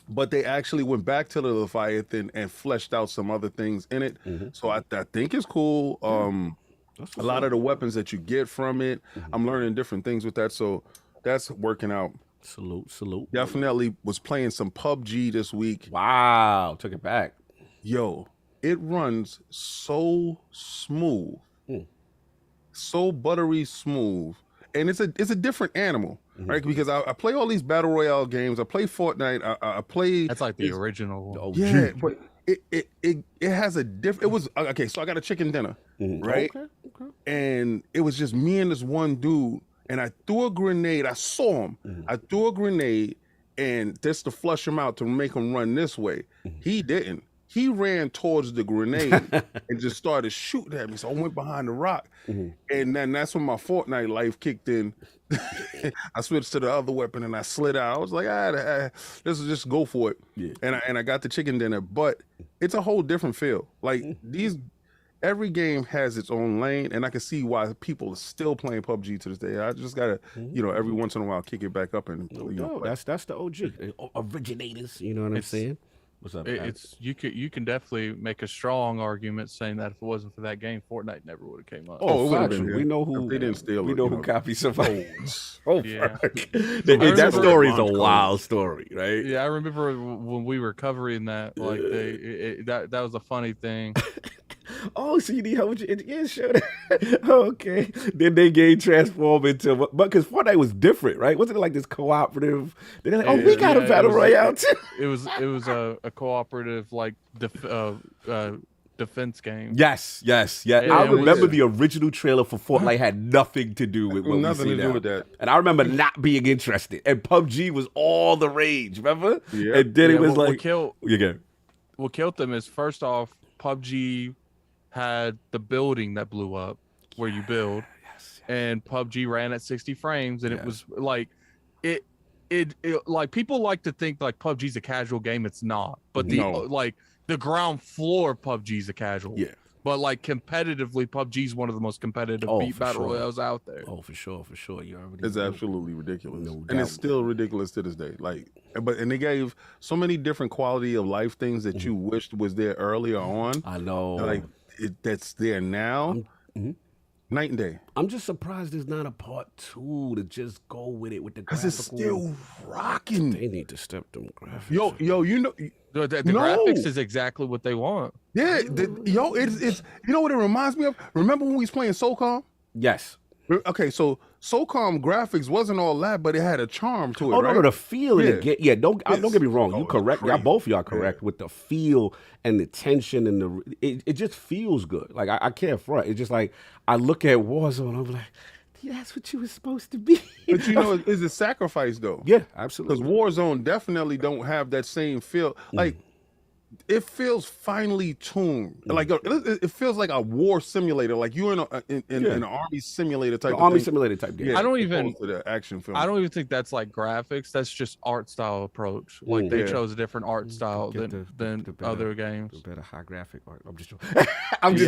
But they actually went back to the Leviathan and fleshed out some other things in it. So I think it's cool. A lot of the weapons that you get from it, I'm learning different things with that. So that's working out. Salute. Definitely was playing some PUBG this week. Wow, took it back. Yo, it runs so smooth. So buttery smooth. And it's a different animal, right? Because I play all these battle royale games. I play Fortnite. I play. That's like the original. Yeah, but it has a different. It was okay. So I got a chicken dinner, right? Okay. And it was just me and this one dude. And I threw a grenade. I saw him. I threw a grenade, and just to flush him out to make him run this way. He didn't. He ran towards the grenade and just started shooting at me. So I went behind the rock. And then that's when my Fortnite life kicked in. I switched to the other weapon and I slid out. I was like, let's just go for it. Yeah. And I got the chicken dinner. But it's a whole different feel. Like every game has its own lane, and I can see why people are still playing PUBG to this day. I just gotta, every once in a while kick it back up and that's the OG originators. You know what I'm saying? What's up? It's you can definitely make a strong argument saying that if it wasn't for that game, Fortnite never would have came up. We know who they didn't steal. We know who copied somebody. Yeah. That story is a wild story, right? Yeah, I remember when we were covering that. Like that was a funny thing. Oh, so you need help with your yeah, sure. Okay. Then they game transform into but because Fortnite was different, right? Wasn't it like this cooperative? They're like, we got a battle royale too. It was a cooperative like defense game. Yes. I remember the original trailer for Fortnite had nothing to do with what nothing we see to now. do with that. And I remember not being interested. And PUBG was all the rage, remember? Yeah. And then it was like what killed them is first off, PUBG had the building that blew up where you build, and PUBG ran at 60 frames, and it was like it like people like to think like PUBG's a casual game. It's not, but the ground floor of PUBG is a casual. Yeah. But like competitively, PUBG is one of the most competitive battle royales out there. Oh, for sure. It's absolutely ridiculous, and it's still ridiculous to this day. Like, and they gave so many different quality of life things that you wished was there earlier on. I know. Like, that's there now, night and day. I'm just surprised there's not a part 2 to just go with it with the graphical. Because it's still rocking. They need to step them graphics. Yo, you know. The graphics is exactly what they want. Yeah, it's you know what it reminds me of? Remember when we was playing SOCOM? Yes. Okay, so SOCOM graphics wasn't all that, but it had a charm to it. Oh, right? no, the feel in the game. Yeah, don't get me wrong. Oh, You correct. Y'all both y'all correct with the feel and the tension and it just feels good. Like I can't front. It's just like I look at Warzone, I'm like, that's what you were supposed to be. But you know, it's a sacrifice though. Yeah, absolutely. Because Warzone definitely don't have that same feel. Like it feels finely tuned. Like it feels like a war simulator. Like you're in an army simulator type. Simulator type game. Yeah, I don't even to the action film. I don't even think that's like graphics. That's just art style approach. Like they chose a different art style than the better, other games. The better high graphic art. I'm just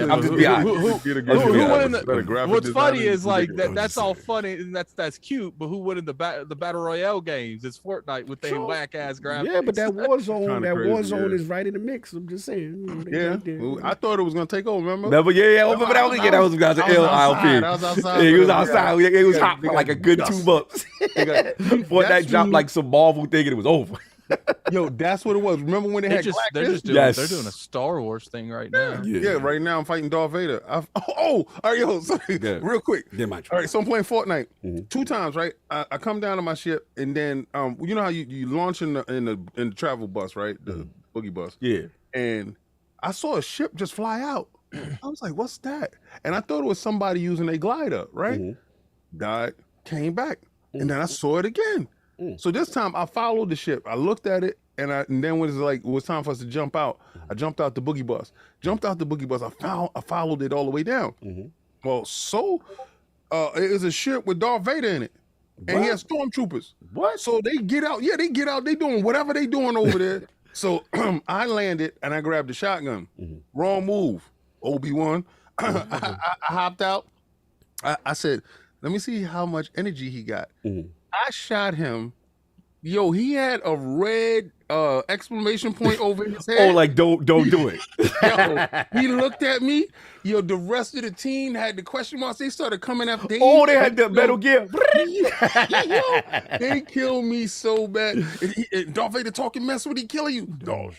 being honest. What's funny is like that's all funny and that's cute. But who would in the battle royale games? It's Fortnite with their whack ass graphics. Yeah, but that Warzone, Warzone is right in the mix. I'm just saying. Yeah, I thought it was gonna take over. Remember? Never, that was guys an ILP. I was outside. He was outside. It was hot for like a good 2 months. Before that dropped like some Marvel thing and it was over. Yo, that's what it was. Remember when they're just doing they're doing a Star Wars thing right now. Yeah, right now I'm fighting Darth Vader. All right, yo, sorry, real quick. All right, so I'm playing Fortnite 2 times. Right, I come down to my ship and then you know how you launch in the travel bus, right? The boogie bus. Yeah. And I saw a ship just fly out. I was like, what's that? And I thought it was somebody using a glider, right? Died, came back, and then I saw it again. So this time I followed the ship. I looked at it, and then when it was time for us to jump out, I jumped out the boogie bus. I followed it all the way down. Well, it is a ship with Darth Vader in it. And he has stormtroopers. What? So they get out. Yeah, they get out. They doing whatever they doing over there. So I landed and I grabbed the shotgun. Wrong move, Obi-Wan. I hopped out. I said, let me see how much energy he got. I shot him. Yo, he had a red exclamation point over his head. Oh, like don't do it. Yo, he looked at me. Yo, the rest of the team had the question marks. They started coming after. They had the Metal Gear. Yo, they killed me so bad. And Darth Vader talking mess with he killing you. No.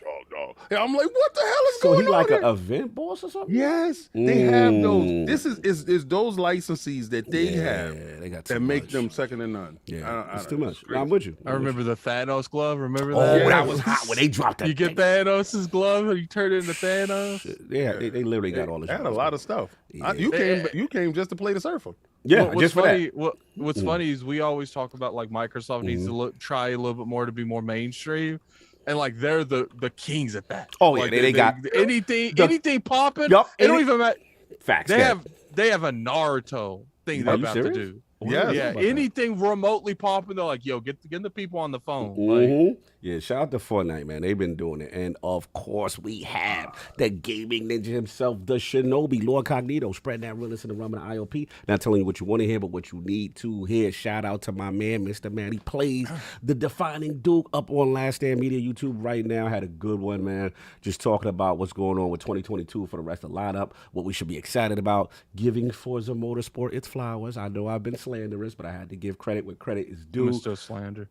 And I'm like, what the hell is going on? So he like an event boss or something? Yes, they have those. This is those licenses that they have they got that make them second to none. Yeah, it's too much. I'm with you. I remember the Thanos glove. Remember that? Oh, that was hot when they dropped that. You get Thanos' glove and you turn it into Thanos. Yeah, they literally got all this. They had a lot of stuff. You came just to play the surfer. Yeah, just for that. What's funny is we always talk about like Microsoft needs to try a little bit more to be more mainstream. And like they're the kings at that. Oh yeah, like, they got anything popping. Yup, it don't even matter. Facts. They have a Naruto thing they're about to do. Yeah. Anything remotely popping, they're like, yo, get the people on the phone. Like, yeah, shout out to Fortnite, man. They've been doing it. And of course, we have the gaming ninja himself, the Shinobi, LordCognito, spreading that realness in the realm of the ILP. Not telling you what you want to hear, but what you need to hear. Shout out to my man, Mr. Man. He plays the Defining Duke up on Last Stand Media YouTube right now. Had a good one, man. Just talking about what's going on with 2022 for the rest of the lineup, what we should be excited about, giving Forza Motorsport its flowers. I know I've been slanderous, but I had to give credit where credit is due. Mr. Slander.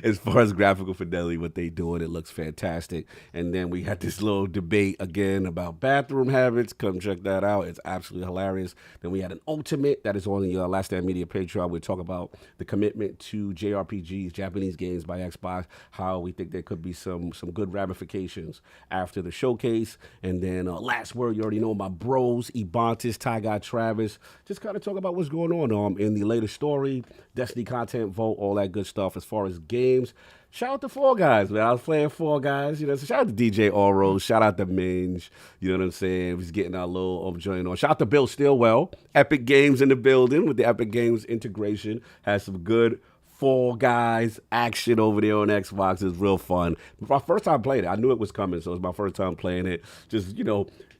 As far as graphical fidelity, what they doing, it looks fantastic. And then we had this little debate again about bathroom habits. Come check that out. It's absolutely hilarious. Then we had an ultimate that is on the Last Stand Media Patreon. We'll talk about the commitment to JRPGs, Japanese games by Xbox, how we think there could be some good ramifications after the showcase. And then last word, you already know my bros, Ebontis, Ty Guy Travis. Just kind of talk about what's going on in the latest story, Destiny content vote, all that good stuff. As far as games, shout out to Fall Guys, man. I was playing Fall Guys, so shout out to DJ Oro, shout out to Minge, you know what I'm saying? He's getting our little joint on. Shout out to Bill Stillwell, Epic Games in the building with the Epic Games integration. Has some good Fall Guys action over there on Xbox. It's real fun. My first time playing it, I knew it was coming, so it was my first time playing it. Just,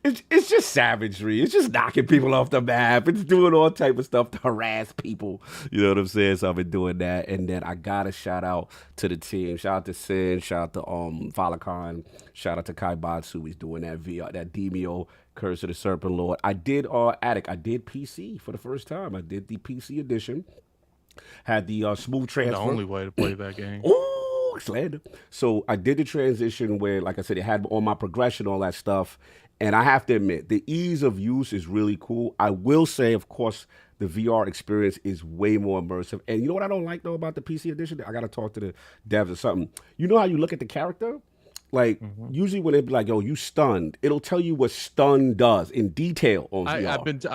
it's just savagery. It's just knocking people off the map. It's doing all type of stuff to harass people. You know what I'm saying? So I've been doing that. And then I got to shout out to the team. Shout out to Sin. Shout out to Falacon. Shout out to Kai Batsu. He's doing that VR, that Demio Curse of the Serpent Lord. I did Attic. I did PC for the first time. I did the PC edition. Had the smooth transfer. The only way to play that game. Ooh, slander. So I did the transition where, like I said, it had all my progression, all that stuff. And I have to admit, the ease of use is really cool. I will say, of course, the VR experience is way more immersive. And you know what I don't like, though, about the PC edition? I got to talk to the devs or something. You know how you look at the character? Like, usually when they be like, yo, you stunned, it'll tell you what stun does in detail on VR.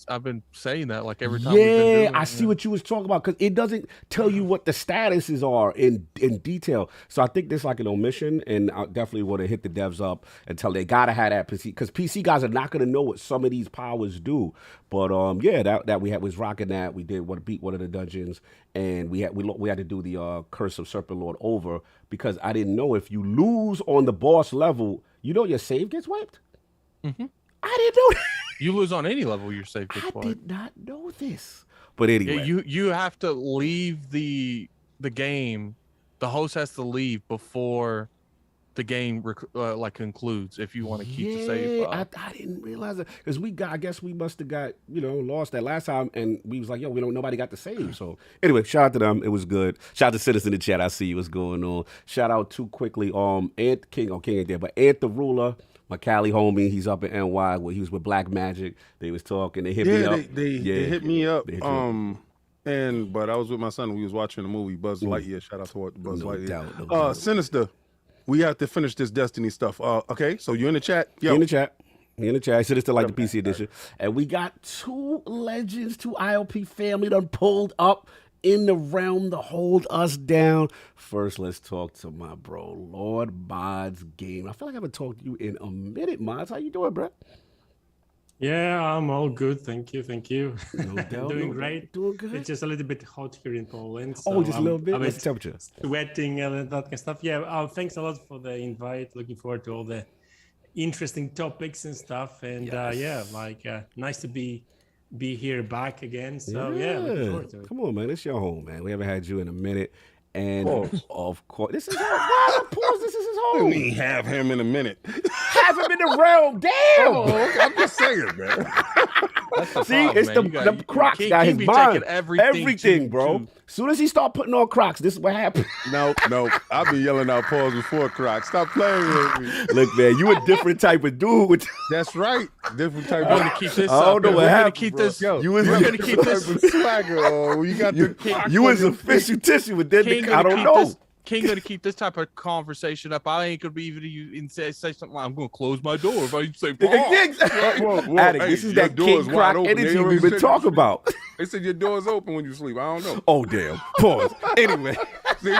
I've been saying that like every time we've been doing it. I see what you was talking about, because it doesn't tell you what the statuses are in detail. So I think there's like an omission, and I definitely want to hit the devs up and tell they gotta have that PC, because PC guys are not gonna know what some of these powers do. But yeah, that we was rocking that. We did beat one of the dungeons, and we had to do the Curse of Serpent Lord over, because I didn't know if you lose on the boss level, your save gets wiped. I didn't know that. You lose on any level, your save gets wiped. I did not know this. But anyway, yeah, you have to leave the game. The host has to leave before the game concludes if you want to keep the save. I didn't realize it, because I guess we must have got lost that last time, and we was like, yo, nobody got the save. So anyway, shout out to them. It was good. Shout out to Citizen in the chat. I see what's going on. Shout out too quickly, Ant King ain't there, but Ant the Ruler, my Cali homie, he's up in NY where he was with Black Magic. They was talking. They hit me up. They hit me up. But I was with my son. We was watching the movie Buzz Lightyear. Shout out to Buzz Lightyear. No doubt. Sinister. We have to finish this Destiny stuff. Okay, so you're in the chat. Yo. In the chat. I should have still like the PC edition. And we got 2 legends, 2 ILP family done pulled up in the realm to hold us down. First, let's talk to my bro, Lord Madz Game. I feel like I haven't talked to you in a minute, Madz. How you doing, bro? Yeah, I'm all good. Thank you. No doubt. Doing great. Doing good. It's just a little bit hot here in Poland. So just a little bit? What's the temperature? Sweating and that kind of stuff. Yeah, thanks a lot for the invite. Looking forward to all the interesting topics and stuff. And nice to be here back again. So looking forward to it. Come on, man. It's your home, man. We haven't had you in a minute. And of course, this is home. This is his home. We have him in a minute. Have him in the realm. Damn. Oh, okay. I'm just saying, man. See, it's the Crocs got his mind. Everything, bro. As soon as he start putting on Crocs, this is what happened. No. I'll be yelling out pause before Crocs. Stop playing with me. Look, man, you a different type of dude. That's right. Different type of. We're gonna keep this. I don't know what happened. Keep this. You was gonna keep this swagger. Oh, you got the. You was official tissue, but then I don't know. King gonna keep this type of conversation up. I ain't gonna be even you say something like, I'm gonna close my door if I say whoa. Attic, this is that King Croc energy we've been talking about. They said your door's open when you sleep. I don't know. Oh damn. Pause. Anyway. See?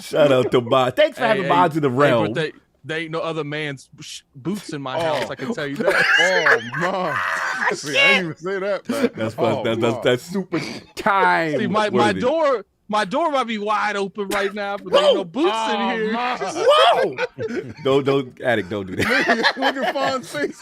Shout out to Madz. Thanks for having Madz in the realm. But they ain't no other man's boots in my house. I can tell you that. Oh man. See, I didn't even say that, man. That's super time. See, my door might be wide open right now, but there ain't no boots in here. Whoa! Don't, Attic, don't do that. Look at Fonz's face.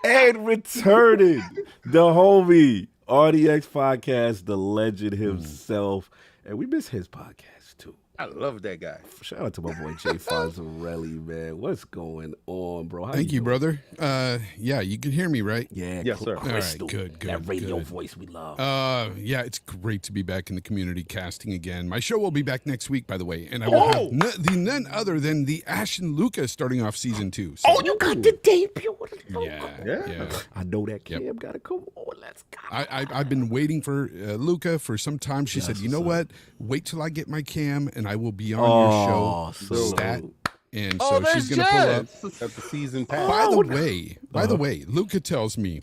And returning the homie, RDX Podcast, the legend himself. And we miss his podcast, too. I love that guy. Shout out to my boy Jay Fonzarelli, man. What's going on, bro? Thank you, brother. Yeah, you can hear me, right? Yeah, yes, sir. Crystal. All right, good. That radio voice we love. Yeah, it's great to be back in the community casting again. My show will be back next week, by the way, and I will have none other than the Ash and Luca starting off season 2. So. You got the debut. Yeah. I know that Cam got to come on. Let's go. I've been waiting for Luca for some time. She said, you know what? Wait till I get my cam, and I will be on your show. Stat. And so she's going to pull up. At the season pass. By the way, Luca tells me,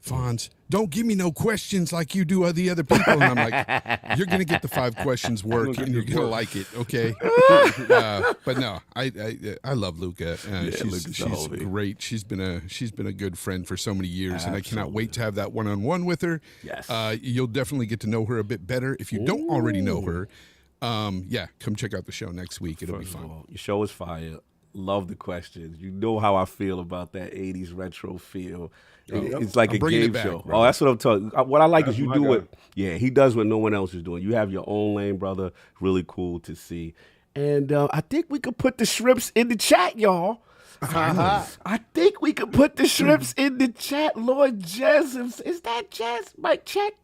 Fonz, don't give me no questions like you do the other people. And I'm like, you're going to get the 5 questions work, and you're going to like it, okay? But no, I love Luca. She's great. She's been a good friend for so many years, and I cannot wait to have that one-on-one with her. Yes. You'll definitely get to know her a bit better if you don't already know her. Come check out the show next week. It'll be fun. Your show is fire. Love the questions. You know how I feel about that 80s retro feel. It's like a game show. Bro. That's what I'm talking. What I like is you do it. Yeah, he does what no one else is doing. You have your own lane, brother. Really cool to see. And I think we could put the shrimps in the chat, y'all. I think we could put the shrimps in the chat, Lord Jez. Is that Jez? Mike, check.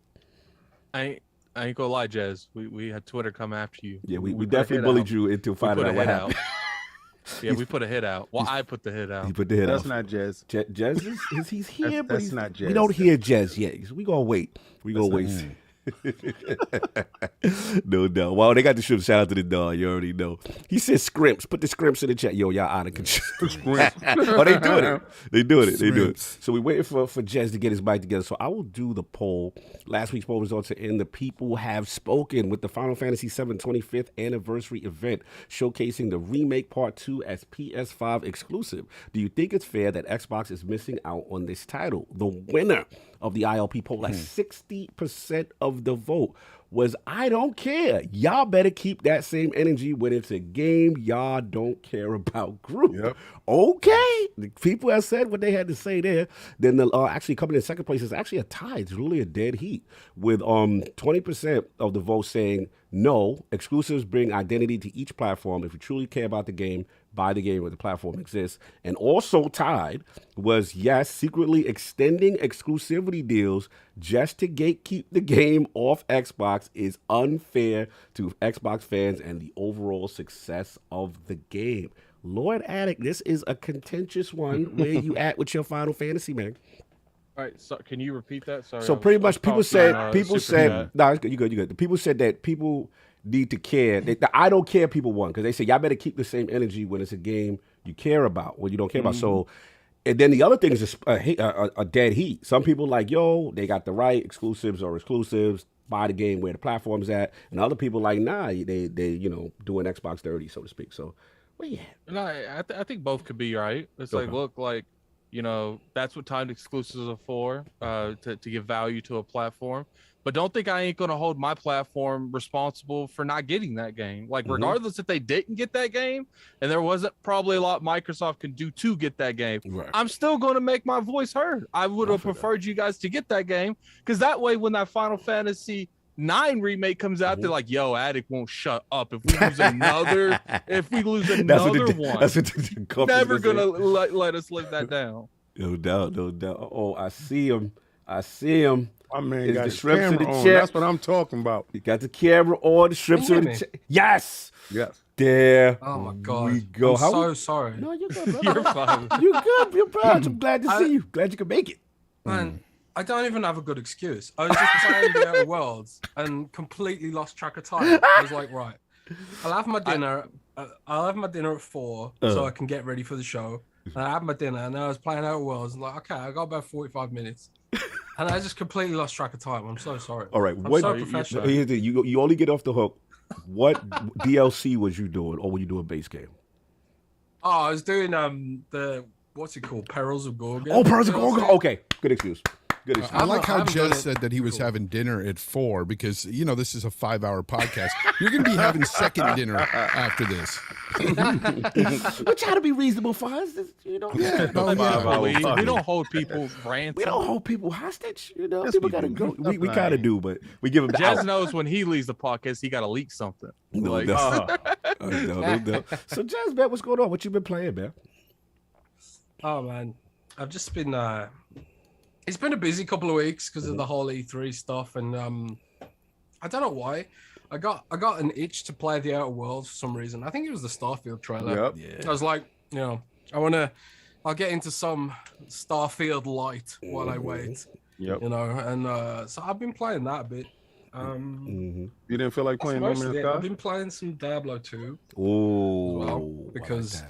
I ain't gonna lie, Jez. We had Twitter come after you. Yeah, we definitely bullied you into finding out what happened. Yeah, we put a hit out. Well, I put the hit out. He put the hit That's out. not Jez. Jez he's here, but that's not Jez. We don't hear Jez yet. So we gonna wait. We gonna wait. No doubt. Wow, they got the shrimp. Shout out to the dog. You already know. He said scrimps. Put the scrimps in the chat. Yo, y'all out of control. Oh, they doing it. They doing it. They do it. So we waiting for Jez to get his bike together. So I will do the poll. Last week's poll results are in. The people have spoken with the Final Fantasy VII 25th anniversary event showcasing the remake part 2 as PS5 exclusive. Do you think it's fair that Xbox is missing out on this title? The winner of the ILP poll at 60% of the vote was I don't care. Y'all better keep that same energy when it's a game y'all don't care about group. Yep. Okay. The people have said what they had to say there. Then the actually coming in second place is actually a tie. It's really a dead heat with 20% of the vote saying no, exclusives bring identity to each platform. If you truly care about the game, buy the game where the platform exists. And also tied was yes, secretly extending exclusivity deals just to gatekeep the game off Xbox is unfair to Xbox fans and the overall success of the game. Lord Attic, this is a contentious one. Where you at with your Final Fantasy, man? All right, so can you repeat that? Sorry. So pretty much people said, no, you good. The people said that people need to care. The I don't care people won because they say y'all better keep the same energy when it's a game you care about, when you don't care about. So, and then the other thing is a dead heat. Some people like, yo, they got the right, exclusives or exclusives, buy the game where the platform's at. And other people like, nah, they doing Xbox dirty, so to speak. So, well, yeah. No, I think both could be right. It's like, look, like, that's what timed exclusives are for, to give value to a platform. But don't think I ain't going to hold my platform responsible for not getting that game. Like, regardless if they didn't get that game, and there wasn't probably a lot Microsoft can do to get that game, right, I'm still going to make my voice heard. I would have preferred you guys to get that game, because that way when that Final Fantasy 9 remake comes out, they're like, yo, Addict won't shut up. If we lose another, one, never gonna let us live that down. No doubt. Oh, I see him. My man Is got the the shrimps in camera the on. chat? That's what I'm talking about. You got the camera on, the shrimps in the chat. Yes. There. Oh my God. We go. I'm so sorry. No, you're good, brother. You're fine. You're good. You're proud. I'm glad to see you. Glad you could make it. Man, I don't even have a good excuse. I was just playing the Outer Worlds and completely lost track of time. I was like, right, I'll have my dinner. I'll have my dinner at 4 so I can get ready for the show. And I had my dinner and then I was playing Outer Worlds. And like, okay, I got about 45 minutes. And I just completely lost track of time. I'm so sorry. All right. I'm so professional. You only get off the hook. What DLC was you doing, or were you doing base game? Oh, I was doing the what's it called? Perils of Gorgon. Oh, Perils of Gorgon. Okay, good excuse. Good excuse. I like how Jez said that he was having dinner at 4 because this is a 5-hour podcast. You're going to be having second dinner after this. We're trying to be reasonable, Fonz. Yeah, we don't hold people ransom. We don't hold people hostage. People got to go. We kind of do, but we give them. Jez knows when he leaves the podcast, he got to leak something. No. So Jez, man, what's going on? What you been playing, man? Oh man, I've just been. It's been a busy couple of weeks because of the whole E3 stuff, and I don't know why. I got an itch to play the Outer Worlds for some reason. I think it was the Starfield trailer. Yep. I was like, I'll get into some Starfield light while I wait. Yep. And so I've been playing that a bit. You didn't feel like playing No Man's Sky? I've been playing some Diablo 2. Oh, well, because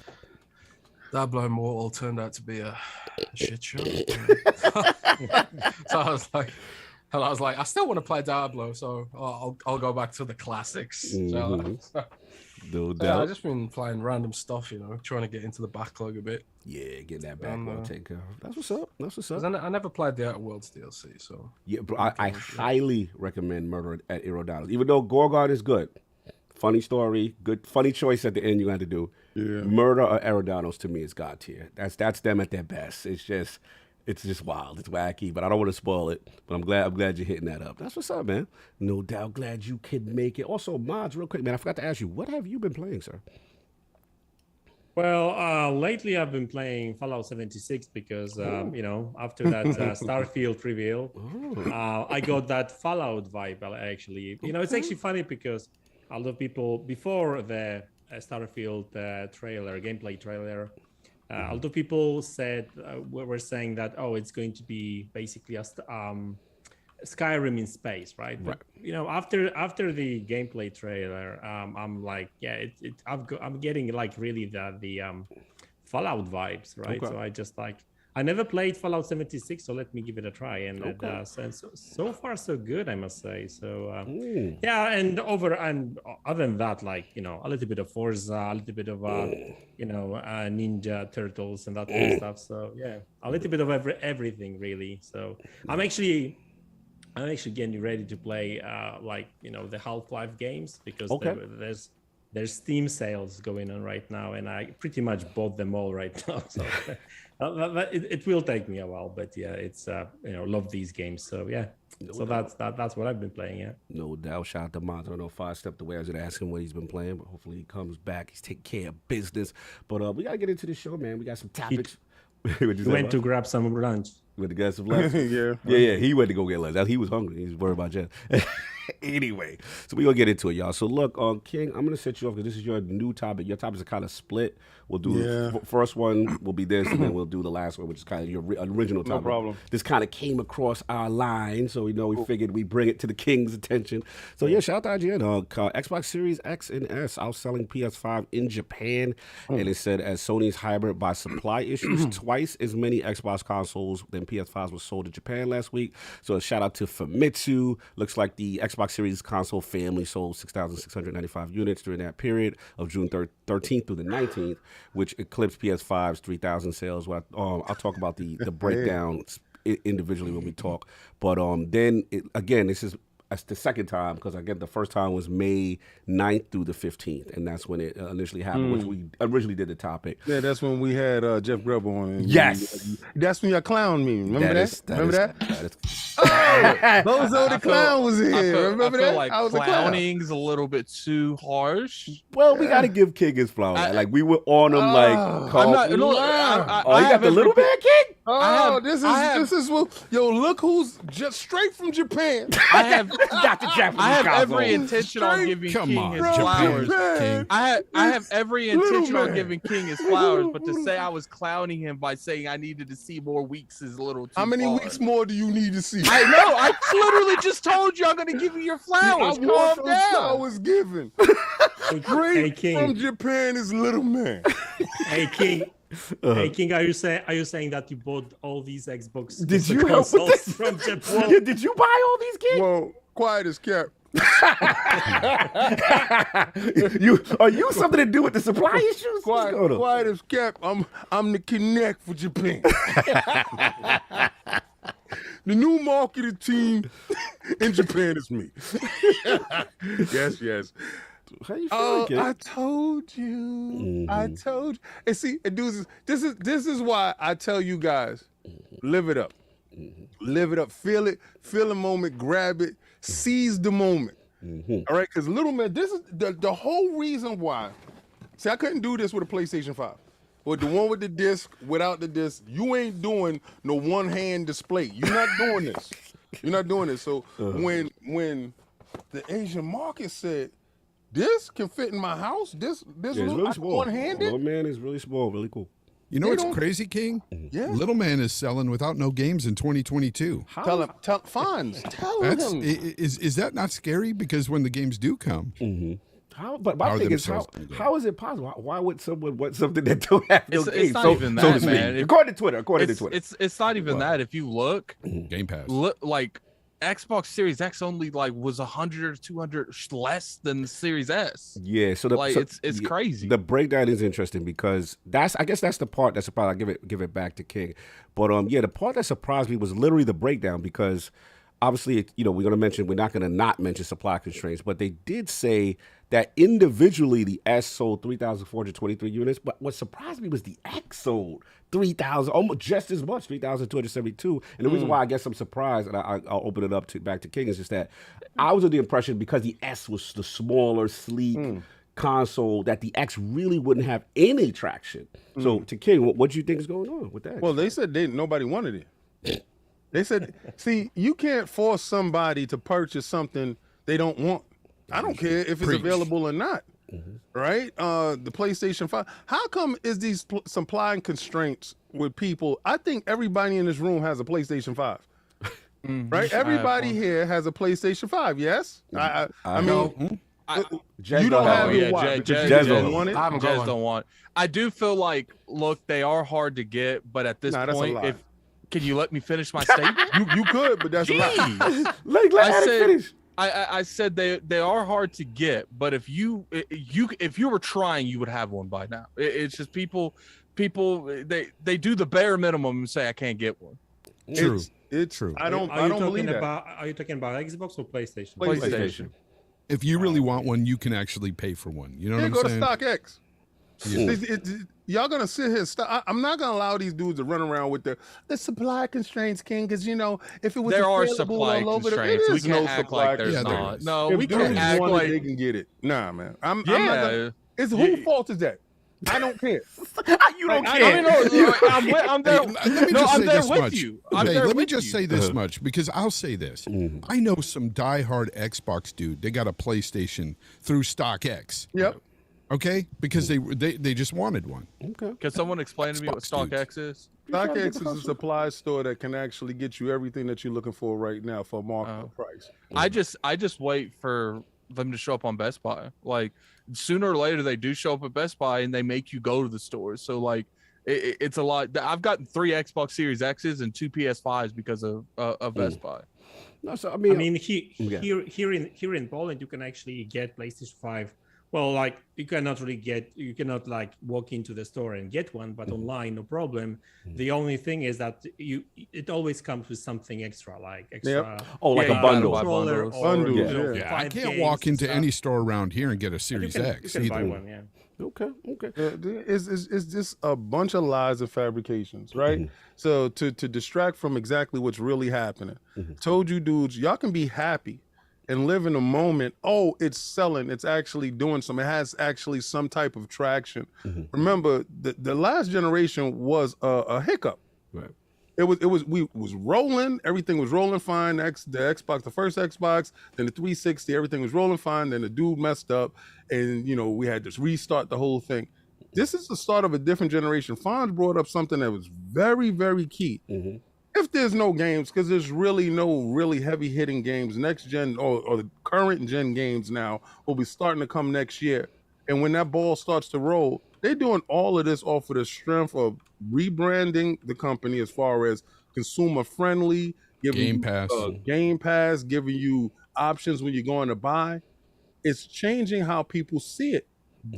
Diablo Immortal turned out to be a shit show. So I was like, I still want to play Diablo, so I'll go back to the classics. No doubt. I've just been playing random stuff, trying to get into the backlog a bit. Yeah, get that backlog taken care of. That's what's up. I never played the Outer Worlds DLC, so yeah, bro, I highly recommend Murder at $0. Even though Gorgon is good, funny story, good, funny choice at the end you got to do. Yeah. Murder or Eridanos to me is God tier. That's them at their best. It's just wild. It's wacky, but I don't want to spoil it. But I'm glad you're hitting that up. That's what's up, man. No doubt. Glad you could make it. Also, Madz, real quick, man. I forgot to ask you, what have you been playing, sir? Well, lately I've been playing Fallout 76 because, after that Starfield reveal, I got that Fallout vibe, actually. It's actually funny because a lot of people, before the Starfield gameplay trailer, a lot of people were saying that, it's going to be basically a Skyrim in space, right? But after the gameplay trailer, I'm like, I'm getting like really the Fallout vibes, right? Okay. So I just I never played Fallout 76, so let me give it a try. And so far so good, I must say. So and other than that, a little bit of Forza, a little bit of Ninja Turtles and that kind of stuff. So yeah, a little bit of everything really. So I'm actually getting ready to play the Half-Life games because there's Steam sales going on right now, and I pretty much bought them all right now. So it will take me a while, but yeah, it's love these games. So yeah, that's what I've been playing. Yeah, no doubt. Shout out to Madz. I don't know if I stepped away. I was gonna ask him what he's been playing, but hopefully he comes back. He's taking care of business. But we gotta get into the show, man. We got some topics. He went to grab some lunch. With the guys of lunch. Yeah. He went to go get lunch. He was hungry. He was worried about Jez. Anyway, so we're going to get into it, y'all. So look, King, I'm going to set you off because this is your new topic. Your topics are kind of split. We'll do first one will be this, and then we'll do the last one, which is kind of your original topic. No problem. This kind of came across our line, so we figured we'd bring it to the King's attention. So yeah, shout out to IGN. Xbox Series X and S outselling PS5 in Japan, and it said as Sony's hybrid by supply issues, twice as many Xbox consoles than PS5s were sold in Japan last week. So a shout out to Famitsu. Looks like the Xbox Series console family sold 6,695 units during that period of June 13th through the 19th, which eclipsed PS5's 3,000 sales. I'll talk about the breakdown individually when we talk. But then, this is the second time, because again, the first time was May 9th through the 15th, and that's when it initially happened, which we originally did the topic. Yeah, that's when we had Jeff Grubb on. And yes. That's when your clown me. Remember that? Remember that? Bozo the clown was here. Remember that? I feel like clowning's a little bit too harsh. Well, we got to give King his flowers. We were on him you got the little man, King? This is what look who's just straight from Japan. I have every intention on giving King his flowers. I have every intention on giving King his flowers, but to say I was clowning him by saying I needed to see more weeks is a little too How many weeks more do you need to see? I know. I literally just told you I'm going to give you your flowers. Calm down. Flowers given. Straight from Japan is little man. Hey, King. Hey King, are you saying that you bought all these Xbox consoles from Japan? Yeah, did you buy all these, King? Well, quiet as kept. Are you something to do with the supply issues? Quiet as kept. I'm the Kinect for Japan. The new marketing team in Japan is me. Yes. How you feeling, Kid? I told you. I told you. And see, dudes, this is why I tell you guys, live it up. Live it up. Feel it. Feel the moment. Grab it. Seize the moment. All right? Because little man, this is the whole reason why. See, I couldn't do this with a PlayStation 5. But the one with the disc, without the disc, you ain't doing no one-hand display. You're not doing this. You're not doing this. So when the Asian market said, this can fit in my house. This is really small. One-handed. Little man is really small, really cool. You know what's crazy, King? Yeah. Little man is selling without no games in 2022. Tell Fonz. Tell him. Is that not scary? Because when the games do come, But my thing is, how is it possible? Why would someone want something that don't have no games? It's not even that, man. According to Twitter. It's not even that. If you look, Game Pass. Xbox Series X only was 100 or 200 less than the Series S. Yeah, so it's crazy. The breakdown is interesting because I guess that's the part that surprised. I give it back to King, but the part that surprised me was literally the breakdown because obviously we're not going to not mention supply constraints, but they did say that individually the S sold 3,423 units, but what surprised me was the X sold 3,000, almost just as much, 3,272. And the reason why I guess I'm surprised, and I'll open it up back to King, is just that I was under the impression because the S was the smaller, sleek, console that the X really wouldn't have any traction. So to King, what do you think is going on with that? Well, they said nobody wanted it. They said, see, you can't force somebody to purchase something they don't want. I don't care if it's available or not. Right? The PlayStation 5. How come is these supply constraints with people? I think everybody in this room has a PlayStation 5. Right? Everybody here has a PlayStation 5, yes? I mean, you don't have it. Jez don't want it. Jez don't want it. I do feel like, look, they are hard to get, but at this point, can you let me finish my statement? you could, but that's a lie. Let Attic finish. I said they are hard to get, but if you were trying, you would have one by now. It's just people they do the bare minimum and say I can't get one. True. It's true. I don't believe that. Are you talking about Xbox or PlayStation? PlayStation. If you really want one, you can actually pay for one. You know what I'm go saying? to StockX. Y'all gonna sit here. I'm not gonna allow these dudes to run around with the supply constraints, King. Because if it was there are supply constraints, we can't act like there's not. No, we can't act like they can get it. Nah, man. I'm not gonna, it's whose fault is that? I don't care. You don't care. I'm there. Let me just say this much, because I'll say this. I know some diehard Xbox dude. They got a PlayStation through StockX. Yep. Okay, because they just wanted one. Okay. Can someone explain to me what StockX is? StockX is a supply store that can actually get you everything that you're looking for right now for a market price. I just wait for them to show up on Best Buy. Like sooner or later they do show up at Best Buy and they make you go to the stores. So like it's a lot. I've gotten 3 Xbox Series X's and 2 PS5s because of Best Buy. No, so I mean here in Poland you can actually get PlayStation 5. Well, like you cannot like walk into the store and get one, but online, no problem. The only thing is that it always comes with something extra, like like a bundle. I can't walk into any store around here and get a Series X. You can buy one, Okay. It's just a bunch of lies and fabrications, right? So to distract from exactly what's really happening, told you dudes, y'all can be happy and live in a moment. Oh, it's selling. It's actually doing something. It has actually some type of traction. Remember, the last generation was a hiccup. Right. It was rolling. Everything was rolling fine. The Xbox, the first Xbox, then the 360, everything was rolling fine. Then the dude messed up, and we had to restart the whole thing. This is the start of a different generation. Fonz brought up something that was very, very key. If there's no games, because there's really no really heavy-hitting games, next gen or the current gen games now will be starting to come next year. And when that ball starts to roll, they're doing all of this off of the strength of rebranding the company as far as consumer-friendly, giving Game Pass, giving you options when you're going to buy. It's changing how people see it.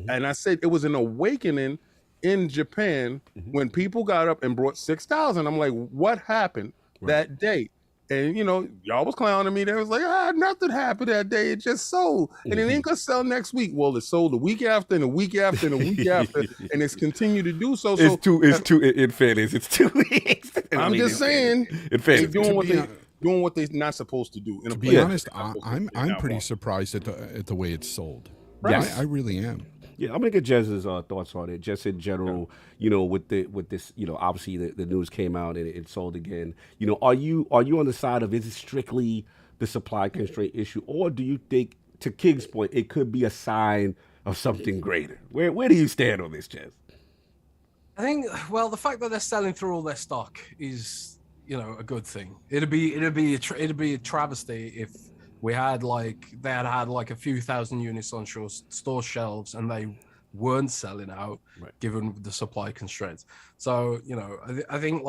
And I said it was an awakening in Japan when people got up and brought 6,000. I'm like, what happened that day? And y'all was clowning me. They was like, nothing happened that day. It just sold, and it ain't gonna sell next week. Well, it sold the week after, and the week after, and the week after, and it's continued to do so. It's two. In fairness, it's 2 weeks. I'm just saying, they're doing what they're not supposed to do. To be honest, I'm pretty surprised at the way it's sold. Right. I really am. Yeah, I'm gonna get Jez's thoughts on it. Just in general, with this, obviously the news came out and it sold again. Are you on the side of, is it strictly the supply constraint issue, or do you think, to King's point, it could be a sign of something greater? Where do you stand on this, Jez? I think, well, the fact that they're selling through all their stock is, a good thing. It'd be a travesty if they had like a few thousand units on store shelves and they weren't selling out, given the supply constraints. So, I think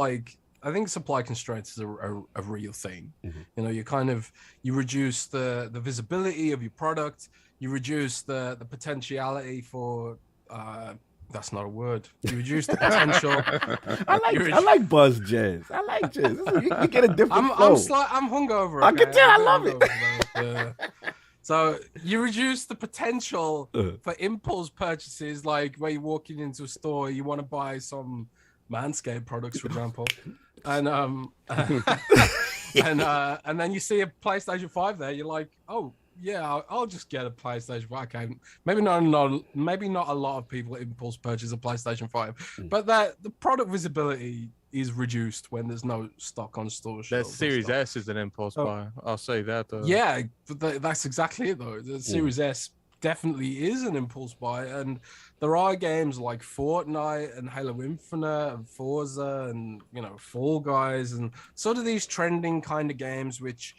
supply constraints is a real thing. You reduce the visibility of your product, you reduce the potentiality for that's not a word. You reduce the potential. I like Buzz Jez. I like Jez. You get a different flow. I'm hungover. I can tell. I love it. So you reduce the potential for impulse purchases, like where you're walking into a store, you want to buy some Manscaped products, for example, and then you see a PlayStation 5 there, you're like, oh, yeah, I'll just get a PlayStation 5. Okay, maybe not a lot of people impulse purchase a PlayStation 5, but that the product visibility is reduced when there's no stock on store. That Series S is an impulse buy. I'll say that though. Yeah, but that's exactly it though. The Series S definitely is an impulse buy, and there are games like Fortnite and Halo Infinite and Forza and Fall Guys and sort of these trending kind of games which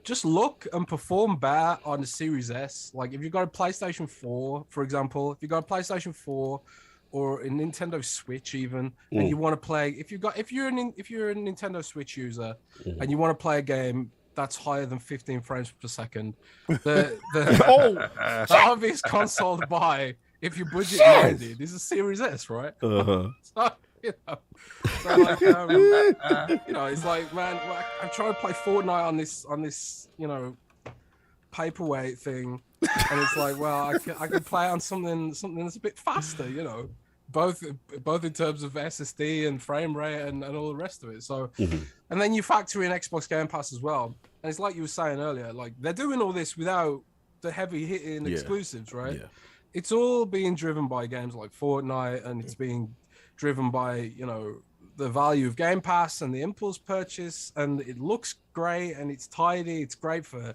just look and perform better on the Series S. Like if you've got a PlayStation 4, for example, if you've got a PlayStation 4 or a Nintendo Switch even, and you want to play, if you're a Nintendo Switch user and you want to play a game that's higher than 15 frames per second, the obvious console to buy if your budget minded is a Series S, right? So, it's like, man, I'm trying to play Fortnite on this paperweight thing, and it's like, well, I can play on something that's a bit faster, both in terms of SSD and frame rate and all the rest of it. So, and then you factor in Xbox Game Pass as well, and it's like you were saying earlier, like they're doing all this without the heavy hitting exclusives, right? Yeah. It's all being driven by games like Fortnite, and it's being driven by the value of Game Pass and the impulse purchase, and it looks great and it's tidy. It's great for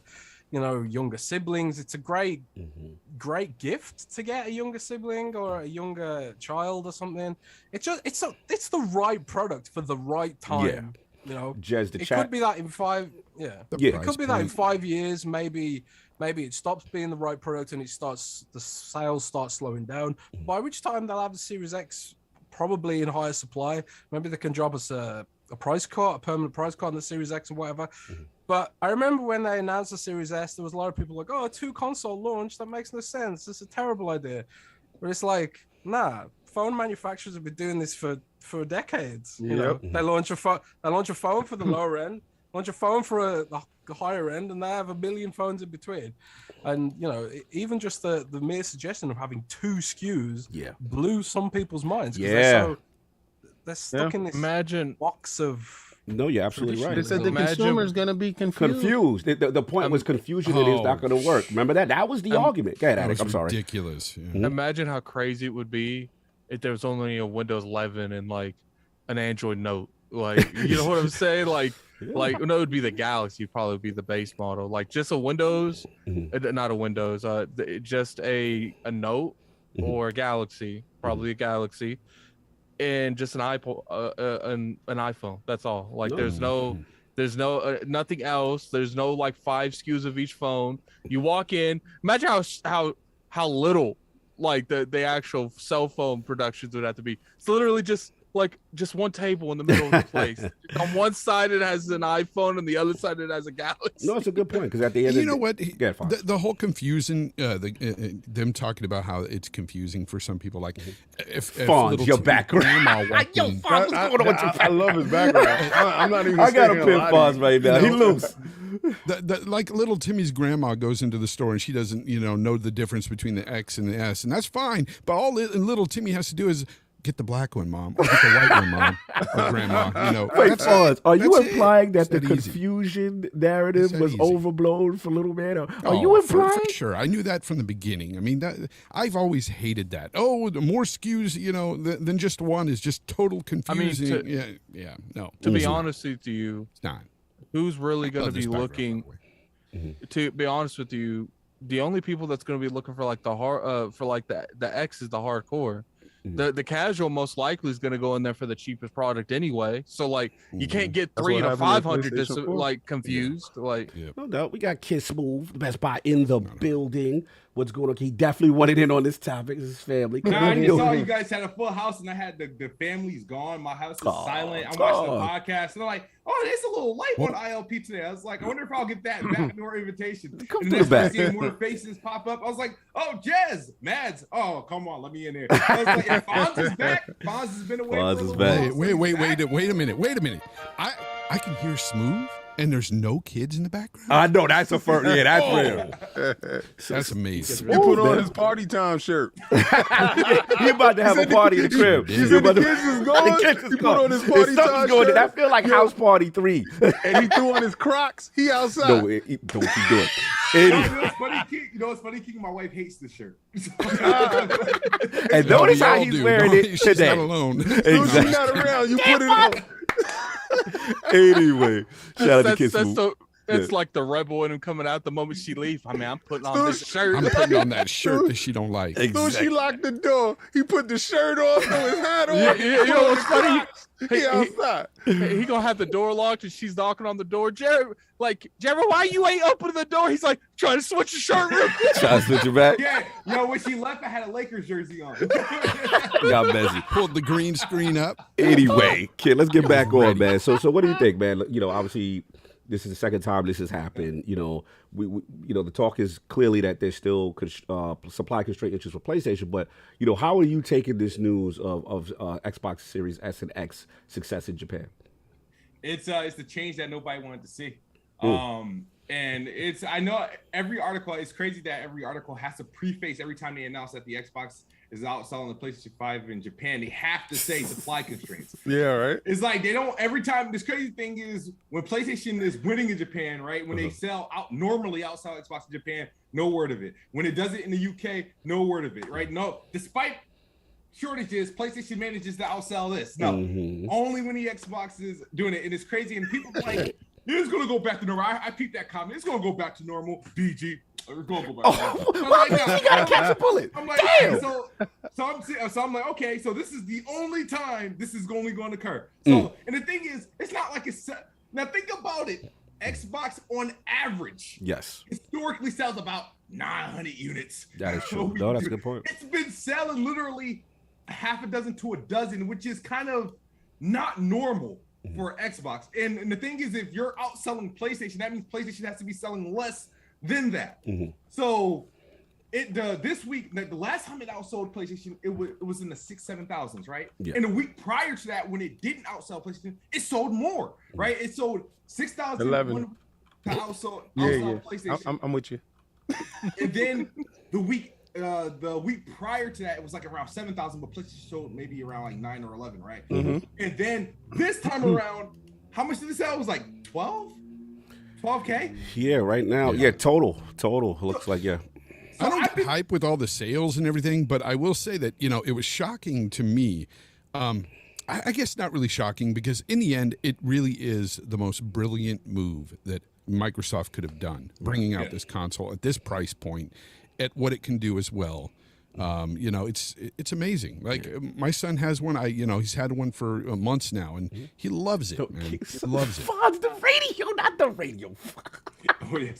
younger siblings. It's a great gift to get a younger sibling or a younger child or something. It's the right product for the right time. Jez, it could be that in 5 it could be that in 5 years maybe it stops being the right product and the sales start slowing down, by which time they'll have the Series X probably in higher supply. Maybe they can drop us a price cut, a permanent price cut on the Series X and whatever. But I remember when they announced the Series S, there was a lot of people like, oh, a 2-console launch, that makes no sense. It's a terrible idea. But it's like, nah, phone manufacturers have been doing this for decades. They launch a phone for the lower end, launch a phone for the higher end, and they have a million phones in between. And even just the mere suggestion of having 2 SKUs blew some people's minds. They're stuck in this box of. No, you're absolutely right. They said the consumer's going to be confused. The point was confusion and it's not going to work. Remember that? That was the argument. Go ahead, Alex. I'm sorry. Ridiculous. Imagine how crazy it would be if there was only a Windows 11 and like an Android Note. Like, you know what I'm saying? Like it would be the Galaxy, probably be the base model. Like just a Windows, not a Windows, just a Note or a Galaxy, probably a Galaxy. And just an iPhone. That's all. Like there's no nothing else. There's no like 5 SKUs of each phone. You walk in. Imagine how little like the actual cell phone productions would have to be. It's literally just one table in the middle of the place. On one side it has an iPhone, and the other side it has a Galaxy. No, it's a good point, because at the end, the whole confusion, them talking about how it's confusing for some people. Like, if Fonz, your background. Yo, Fonz, what's going on with your background? I love his background. I'm not even. I got to pin Fonz right now. He loose. Like little Timmy's grandma goes into the store and she doesn't, know the difference between the X and the S, and that's fine. But all little Timmy has to do is get the black one, Mom, or get the white one, Mom, or Grandma. Wait, pause. Are you implying that the confusion narrative was overblown for little man? Are you implying? For sure. I knew that from the beginning. I mean, I've always hated that. Oh, the more SKUs, than just one is just total confusing. I mean, no. To be honest with you, it's not. Who's really going to be looking? To be honest with you, the only people that's going to be looking for like the the X is the hardcore. The casual most likely is going to go in there for the cheapest product anyway. So like you can't get 300 to 500 just like confused. Like no doubt, we got KidSmove, the best buy in the building. What's going on? He definitely wanted in on this topic. This is family. I just saw you guys had a full house, and I had the family's gone. My house is silent. I'm watching the podcast, and I'm like, oh, there's a little light on ILP today. I was like, I wonder if I'll get that backdoor invitation. Come through the back. Seeing more faces pop up. I was like, oh, Jez, Madz. Oh, come on, let me in there. I was like, if Fonz is back. Fonz has been away. Fonz is back. Wait a minute. I can hear Smooth. And there's no kids in the background? I know, that's a first. Yeah, that's real. That's amazing. He put on his party time shirt. He about to have a party in the crib. He said the kids is gone. He put on his party time shirt. That feel like House Party 3. And he threw on his Crocs. He outside. No, don't you do it. You know what's funny, King? My wife hates the shirt. And notice how he's wearing it She's today. not alone. She's not around. You put it on. Anyway, shout out to KidSmove. It's like the rebel in him coming out the moment she leaves. I mean, I'm putting on this shirt. I'm putting on that shirt that she don't like. So she locked the door. He put the shirt on, threw his hat on. You know what's funny? He outside. He gonna have the door locked and she's knocking on the door. Jerry, why you ain't opening the door? He's like trying to switch the shirt real quick. Trying to switch it back. Yeah, when she left, I had a Lakers jersey on. Got messy. Pulled the green screen up. Anyway, kid, let's get back on, man. So what do you think, man? You know, obviously, this is the second time this has happened. You know, we the talk is clearly that there's still supply constraint issues for PlayStation. But you know, how are you taking this news of Xbox Series S and X success in Japan? It's the change that nobody wanted to see. And I know every article, it's crazy that every article has to preface every time they announce that the Xbox is outselling the PlayStation 5 in Japan. They have to say supply constraints. Yeah, right. It's like they don't every time. This crazy thing is when PlayStation is winning in Japan, right? When they normally outsell Xbox in Japan, no word of it. When it does it in the UK, no word of it, right? No, despite shortages, PlayStation manages to outsell this. No, only when the Xbox is doing it. And it's crazy. And people are like, it's going to go back to normal. I peeped that comment. It's going to go back to normal. BG. It's going to go back to normal. You got to catch a bullet. I'm like, damn. So I'm like, okay, so this is the only time this is only going to occur. So, and the thing is, it's not like it's set. Now think about it. Xbox on average, historically sells about 900 units. That is true. No, that's a good point. It's been selling literally half a dozen to a dozen, which is kind of not normal for Xbox. And the thing is, if you're outselling PlayStation, that means PlayStation has to be selling less than that. So this week, the last time it outsold PlayStation, it was in the 6,000-7,000s, right? Yeah. And the week prior to that, when it didn't outsell PlayStation, it sold more, right? It sold 6,000 to outsell PlayStation. I'm with you. And then the week prior to that, it was like around 7,000, but PlayStation sold maybe around like 9 or 11, right? And then this time around, how much did it sell? It was like 12K? Yeah, right now. Yeah, total. Looks like, yeah. So I don't get hype with all the sales and everything, but I will say that, you know, it was shocking to me. I guess not really shocking because in the end, it really is the most brilliant move that Microsoft could have done, bringing out this console at this price point, at what it can do as well. You know, it's amazing. Like my son has one. He's had one for months now, and he loves it, man. He loves it. Fonz, the radio, not the radio.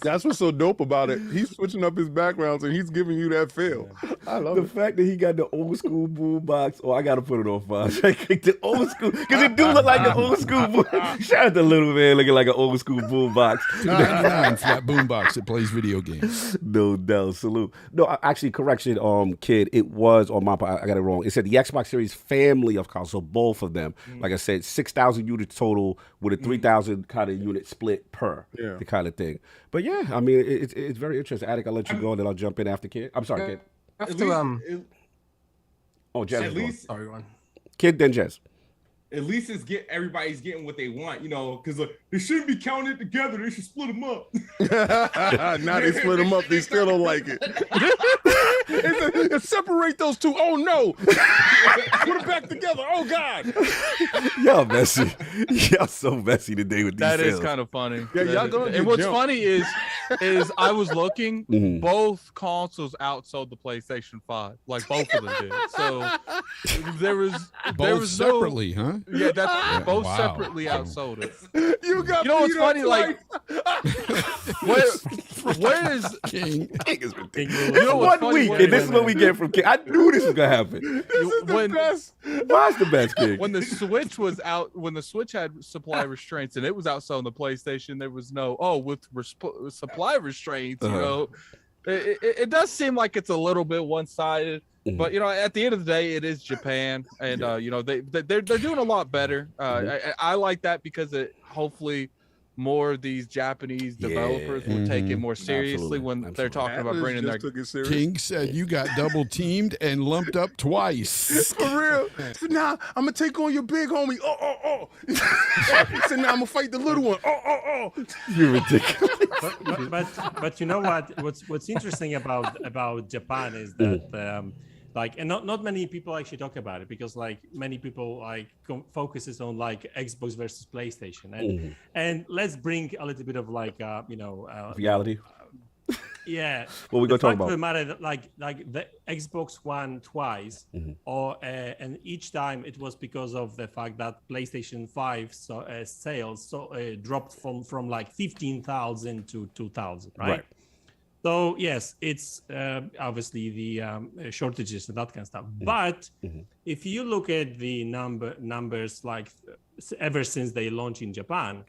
That's what's so dope about it. He's switching up his backgrounds and he's giving you that feel. I love the fact that he got the old school boom box. Oh, I gotta put it on Fonz. The old school, because it do look like an old school boom. Shout out to little man looking like an old school boom box. $2.99 for that boom box that plays video games. No doubt. Salute. No, actually, correction, kid. It was on my part. I got it wrong. It said the Xbox Series family of consoles, both of them. Like I said, 6,000 units total with a 3,000 kind of unit split per the kind of thing. But yeah, I mean, it's very interesting. Attic, I'll let you go and then I'll jump in after Kid. I'm sorry, Kid. Jez. At least, sorry, one. Kid, then Jez. At least everybody's getting what they want, you know, because they shouldn't be counted together. They should split them up. Now they split them up. They still don't like it. Separate those two. Oh, no. Put them back together. Oh, God. Y'all messy. Y'all so messy today with these That sales. is kind of funny. Yeah, y'all gonna and what's funny is I was looking, both consoles outsold the PlayStation 5. Like, both of them did. So there was separately, huh? Yeah, that's both separately outsold it. You know what's funny? Like, where is King? King is ridiculous. You know what's One funny? week, and this is what we get from King. I knew this was gonna happen. This is the best. Why's the best, King? When the Switch was out, when the Switch had supply restraints and it was outselling the PlayStation, there was no with supply restraints. You know, it does seem like it's a little bit one-sided. But you know, at the end of the day, it is Japan, and you know they're doing a lot better. I like that because hopefully more of these Japanese developers will take it more seriously when they're talking about bringing their. King said you got double teamed and lumped up twice. For real. So now I'm gonna take on your big homie. So now I'm gonna fight the little one. You're ridiculous. but you know what? What's interesting about Japan is that and not many people actually talk about it, because like many people like focuses on like Xbox versus PlayStation, and let's bring a little bit of like reality. Yeah. What we gonna talk about? The matter that like the Xbox One twice, and each time it was because of the fact that PlayStation 5 sales dropped from like 15,000 to 2,000, right? So yes, it's obviously the shortages and that kind of stuff. But if you look at the numbers like ever since they launched in Japan,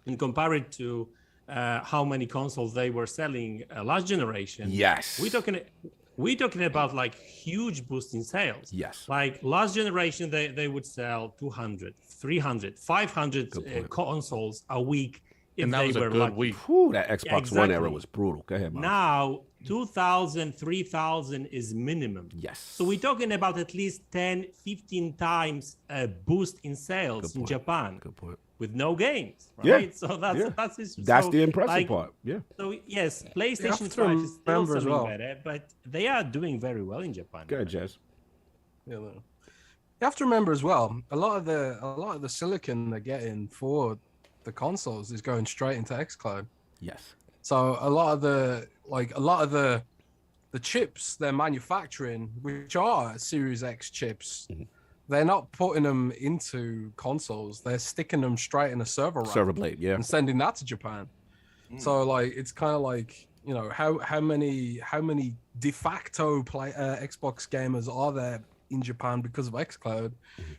and compare it to how many consoles they were selling last generation. Yes. We're talking about like huge boost in sales. Yes. Like last generation, they would sell 200, 300, 500 consoles a week. And that was a good week. Whew, that Xbox One era was brutal. Go ahead, Madz. Now, 2,000, 3,000 is minimum. Yes. So we're talking about at least 10, 15 times a boost in sales in Japan. Good point. With no games, right? Yeah. So that's the impressive part. Yeah. So yes, PlayStation 5 is still something better, but they are doing very well in Japan. Go ahead, Jez. Yeah. You have to remember as well, a lot of the silicon they're getting for the consoles is going straight into XCloud. Yes. So a lot of the chips they're manufacturing, which are Series X chips, they're not putting them into consoles. They're sticking them straight in a server blade, and sending that to Japan. So like it's kind of like, you know, how many de facto Xbox gamers are there in Japan because of XCloud,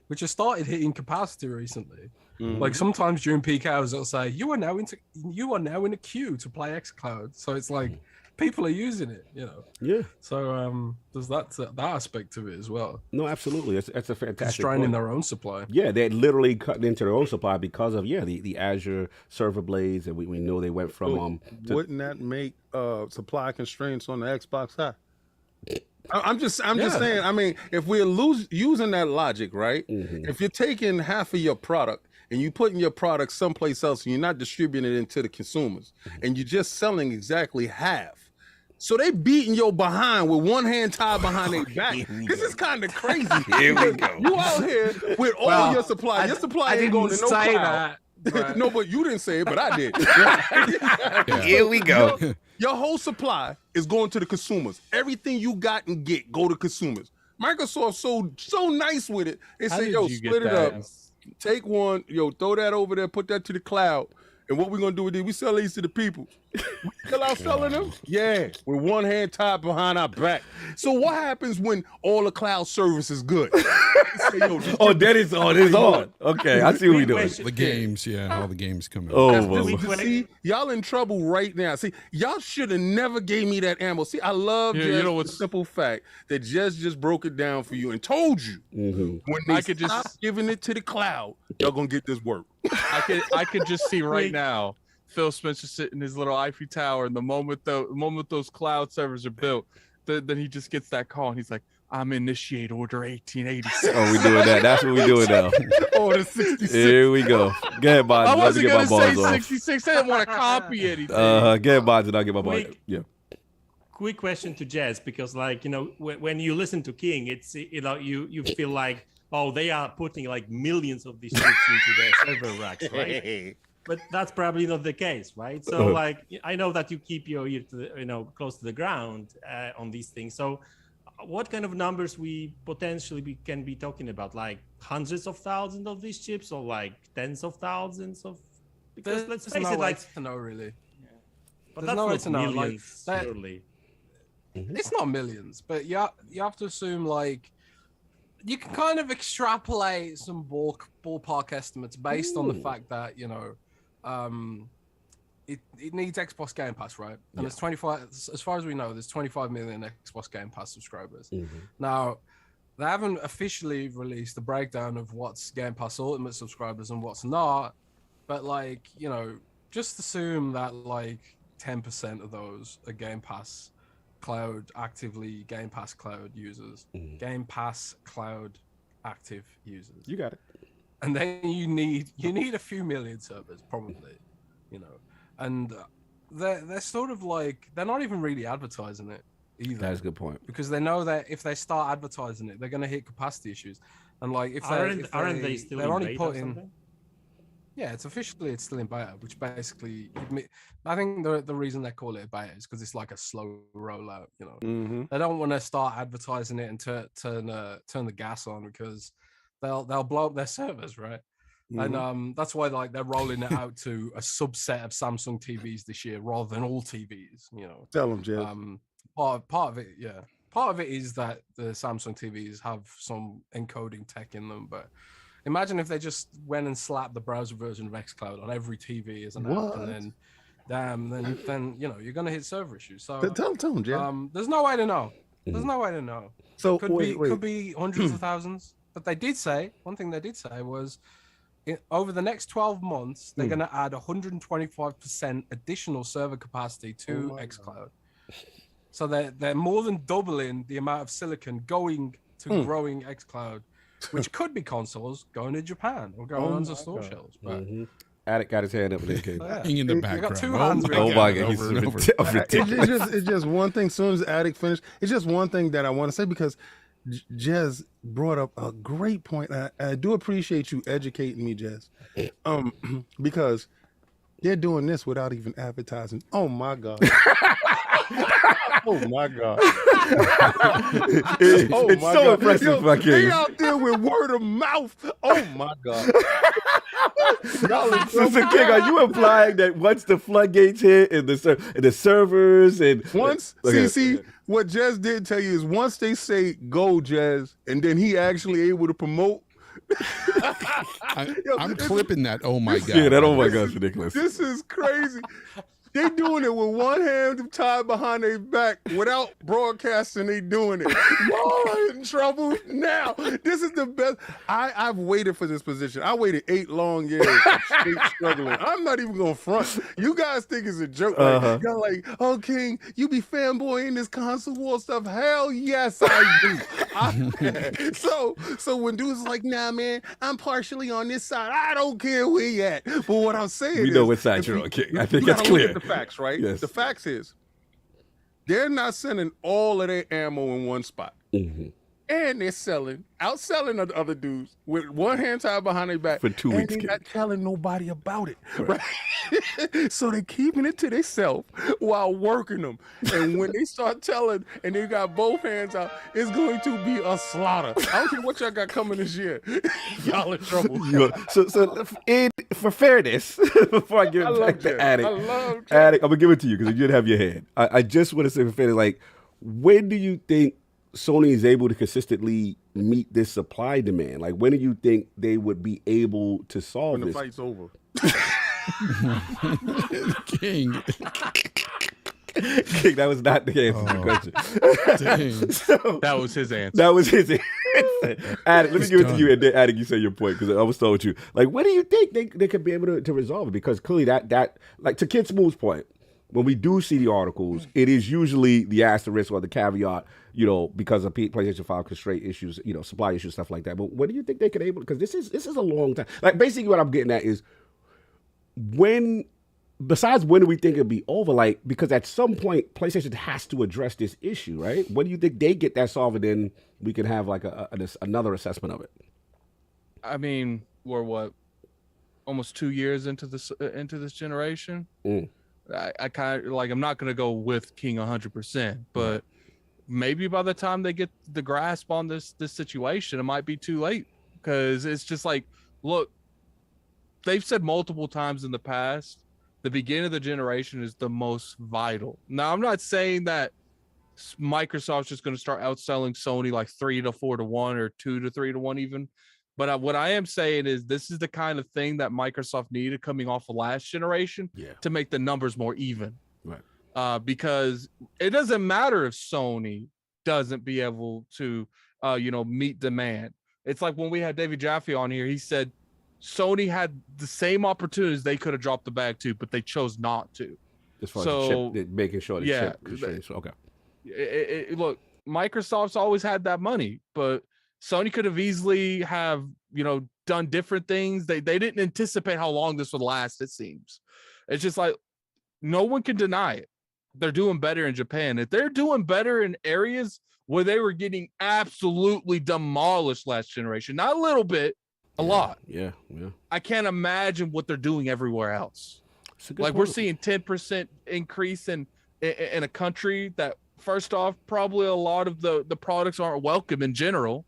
which has started hitting capacity recently. Like sometimes during peak hours it'll say you are now in a queue to play XCloud. So it's like people are using it, you know. Yeah. So there's that aspect of it as well. No, absolutely. It's a fantastic constraining their own supply. Yeah, they're literally cutting into their own supply because of the Azure server blades, and we know they went from wouldn't that make supply constraints on the Xbox high? I'm just saying. I mean, if we're using that logic, right? If you're taking half of your product and you putting your product someplace else and you're not distributing it into the consumers, and you're just selling exactly half. So they beating your behind with one hand tied behind their back. This is kind of crazy. Here we go. You out here with all your supply. Your supply ain't going to no cloud. That. No, but you didn't say it, but I did. Here we go. Your whole supply is going to the consumers. Everything you got and get go to consumers. Microsoft so nice with it. They say, yo, split it up. Take one, throw that over there, put that to the cloud. And what we're gonna do with it, we sell these to the people. We still out selling them? Yeah, with one hand tied behind our back. So what happens when all the cloud service is good? That is on. Okay, I see what we're doing. The games, all the games come out. Oh, well. See, y'all in trouble right now. See, y'all should have never gave me that ammo. See, I love the simple fact that Jez just broke it down for you and told you when they stop giving it to the cloud, y'all gonna get this work. I could just see right now Phil Spencer sitting in his little Eiffel Tower, and the moment those cloud servers are built, then he just gets that call and he's like, I'm initiate order 1886. Oh, we doing that. That's what we doing now. Order 66. Here we go. Go ahead, Madz. I wasn't going to say off. 66. I didn't want to copy anything. Go ahead, Madz, and I'll get my balls. Yeah. Quick question to Jez, because like, when you listen to King, it's, you feel like, oh, they are putting like millions of these chips into their server racks, right? But that's probably not the case, right? So like, I know that you keep your ear to the, close to the ground on these things. So what kind of numbers we potentially can be talking about? Like hundreds of thousands of these chips, or like tens of thousands of? Because let's face it, like to know really. Yeah. But that's not to know. Millions, surely. It's not millions, but you have to assume like you can kind of extrapolate some ballpark estimates based on the fact that it needs Xbox Game Pass, right? And there's 25, as far as we know, there's 25 million Xbox Game Pass subscribers. Now, they haven't officially released the breakdown of what's Game Pass Ultimate subscribers and what's not, but like, just assume that like 10% of those are Game Pass Cloud actively Game Pass Cloud users. Game Pass Cloud active users. You got it. And then you need a few million servers probably, and they're sort of like they're not even really advertising it either. That's a good point. Because they know that if they start advertising it, they're going to hit capacity issues. And like if aren't they still they're in only beta or putting something? yeah, it's still in beta, which basically I think the reason they call it a beta is because it's like a slow rollout. You know, they don't want to start advertising it and turn the gas on because they'll blow up their servers, right? And that's why like they're rolling it out to a subset of Samsung TVs this year rather than all TVs. You know, Tell them, Jez. Part of it, yeah. Part of it is that the Samsung TVs have some encoding tech in them, but imagine if they just went and slapped the browser version of XCloud on every TV as an app, and then you know you're gonna hit server issues. So tell them, Jez. there's no way to know. There's no way to know. So could be hundreds of thousands. But they did say one thing. They did say was over the next 12 months they're gonna add 125% additional server capacity to XCloud. So they're more than doubling the amount of silicon going to growing XCloud, which could be consoles going to Japan or going onto store shelves. But Attic got his hand up in the case. In the background. You got two hands. Oh my God, it's just one thing. As soon as Attic finished, it's just one thing that I want to say because Jez brought up a great point. I do appreciate you educating me, Jez, because they're doing this without even advertising. Oh my God. Oh my God. It's so impressive, my king. They out there with word of mouth. Oh my God. So King, are you implying that once the floodgates hit and the servers and once see what Jez did tell you is once they say go Jez and then he actually able to promote. I'm clipping that. Oh my God. Yeah, that oh my God is ridiculous. This is crazy. They doing it with one hand tied behind their back without broadcasting. They doing it. Y'all in trouble now. This is the best. I've waited for this position. I waited 8 long years of straight struggling. I'm not even gonna front. You guys think it's a joke. Like, y'all like, oh King, you be fanboying this console war stuff. Hell yes, I do. So when dudes like, nah, man, I'm partially on this side. I don't care where you at. But what I'm saying we know what side you're on, King. I think that's clear. The facts, right? Yes. The facts is they're not sending all of their ammo in one spot. And they're outselling the other dudes with one hand tied behind their back for 2 weeks. And they're not telling nobody about it, right? So they're keeping it to themselves while working them. And when they start telling and they got both hands out, it's going to be a slaughter. I don't care what y'all got coming this year. Y'all in trouble. For fairness, before I give it back to Attic, I'm gonna give it to you because you did have your hand. I just want to say for fairness, like, when do you think Sony is able to consistently meet this supply demand? Like, when do you think they would be able to solve this? When the fight's over. King, that was not the answer to the question. That was his answer. That was his answer. Attic, let me give it to you, and then Attic, you say your point because I was told you. Like, when do you think they could be able to resolve it? Because clearly that like to KidSmove's point, when we do see the articles, it is usually the asterisk or the caveat, you know, because of PlayStation 5 constraint issues, you know, supply issues, stuff like that. But when do you think they could able? Because this is a long time. Like, basically, what I'm getting at is when. Besides, when do we think it'll be over? Like, because at some point, PlayStation has to address this issue, right? When do you think they get that solved, and then we can have like another assessment of it? I mean, we're what, almost 2 years into this generation. I kind of like. I'm not gonna go with King 100%, but maybe by the time they get the grasp on this situation, it might be too late. Because it's just like, look, they've said multiple times in the past, the beginning of the generation is the most vital. Now, I'm not saying that Microsoft's just going to start outselling Sony like 3 to 4 to 1 or 2 to 3 to 1 even. But what I am saying is this is the kind of thing that Microsoft needed coming off of last generation to make the numbers more even. Right. Because it doesn't matter if Sony doesn't be able to, meet demand. It's like when we had David Jaffe on here, he said, Sony had the same opportunities they could have dropped the bag to, but they chose not to. As far as the chip, making sure the chip constraints. Okay. Look, Microsoft's always had that money, but Sony could have easily have, done different things. They didn't anticipate how long this would last, it seems. It's just like no one can deny it. They're doing better in Japan. If they're doing better in areas where they were getting absolutely demolished last generation, not a little bit, a lot. Yeah. I can't imagine what they're doing everywhere else. Like we're seeing 10% increase in a country that, first off, probably a lot of the products aren't welcome in general.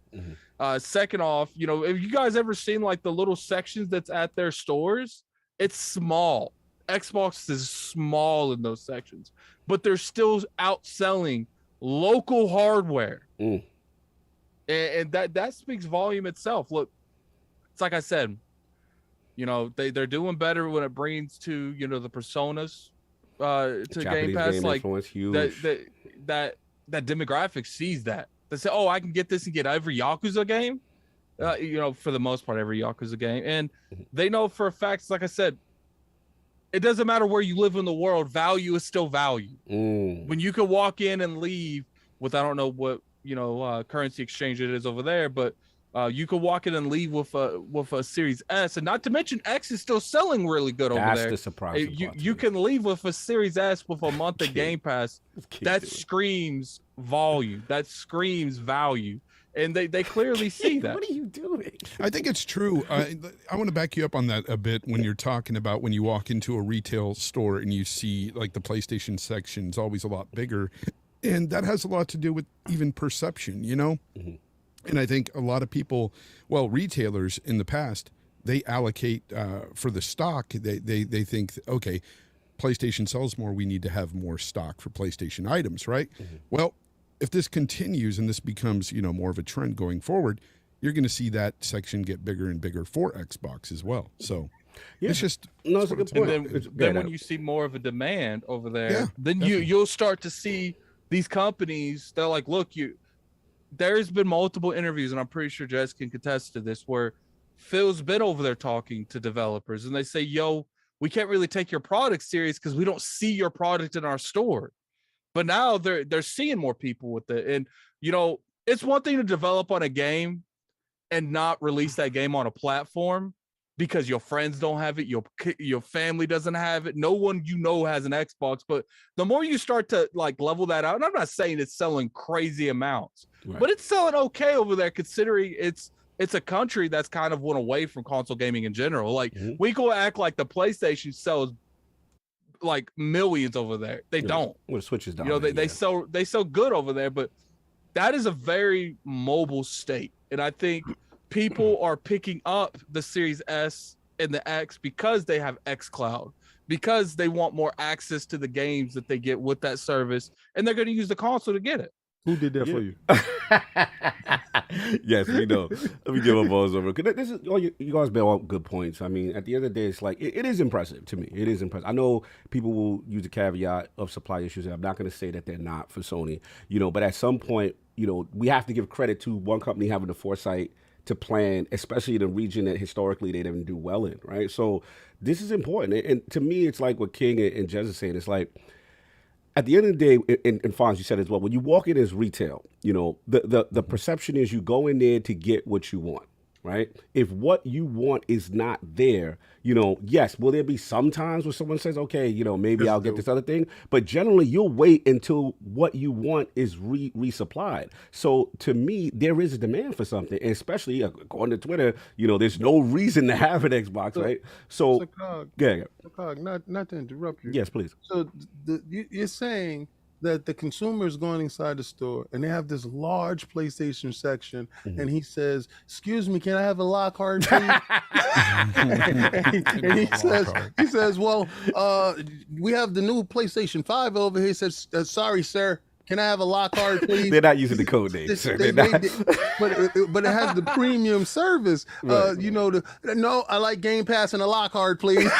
Second off, you know, have you guys ever seen like the little sections that's at their stores? It's small. Xbox is small in those sections, but they're still outselling local hardware. And that speaks volume itself. Look, it's like I said, you know, they're doing better when it brings to, you know, the personas to Game Pass. Like that demographic sees that. They say, oh, I can get this and get every Yakuza game. You know, for the most part, every Yakuza game. And they know for a fact, like I said, it doesn't matter where you live in the world, value is still value. When you can walk in and leave with, I don't know what, you know, currency exchange it is over there, but you can walk in and leave with a Series S, and not to mention X is still selling really good over there. That's the surprise. You can leave with a Series S with a month of Game Pass. That screams volume. That screams value. And they clearly see that. What are you doing? I think it's true. I want to back you up on that a bit when you're talking about when you walk into a retail store and you see like the PlayStation section is always a lot bigger. And that has a lot to do with even perception, you know? And I think a lot of people, well, retailers in the past, they allocate for the stock. They think, okay, PlayStation sells more. We need to have more stock for PlayStation items, right? Well, if this continues and this becomes, you know, more of a trend going forward, you're going to see that section get bigger and bigger for Xbox as well. So it's just it's a good point. And then when you see more of a demand over there, then you'll start to see these companies. They're like, look, there's been multiple interviews, and I'm pretty sure Jez can contest to this, where Phil's been over there talking to developers, and they say, yo, we can't really take your product serious because we don't see your product in our store. But now they're seeing more people with it. And, you know, it's one thing to develop on a game and not release that game on a platform because your friends don't have it, your family doesn't have it, no one you know has an Xbox. But the more you start to like level that out, and I'm not saying it's selling crazy amounts, but it's selling okay over there considering it's a country that's kind of went away from console gaming in general. Like we go act like the PlayStation sells like millions over there. They don't. Well, the Switch is down. You know, they sell good over there, but that is a very mobile state. And I think people are picking up the Series S and the X because they have XCloud, because they want more access to the games that they get with that service, and they're going to use the console to get it. Who did that for you? Yes, we know. Let me give a buzz over. This is all you guys made all good points. I mean, at the end of the day, it's like it is impressive to me. It is impressive. I know people will use the caveat of supply issues, and I'm not going to say that they're not for Sony. You know, but at some point, you know, we have to give credit to one company having the foresight to plan, especially in a region that historically they didn't do well in, right? So this is important. And to me, it's like what King and Jez are saying. It's like, at the end of the day, and Fonz, you said as well, when you walk in as retail, you know, the perception is you go in there to get what you want, right? If what you want is not there, you know, yes, will there be some times where someone says, okay, you know, maybe I'll get this other thing, but generally you'll wait until what you want is resupplied. So to me, there is a demand for something, and especially according to Twitter, you know, there's no reason to have an Xbox, right? So, not to interrupt you. Yes, please. So you're saying that the consumer is going inside the store and they have this large PlayStation section, and he says, "Excuse me, can I have a Lockhart, please?" and he says, "Well, we have the new PlayStation 5 over here." He says, "Sorry, sir. Can I have a Lockhart, please?" They're not using the code name, sir. But it has the premium service. Right. You know, no, I like Game Pass and a Lockhart, please.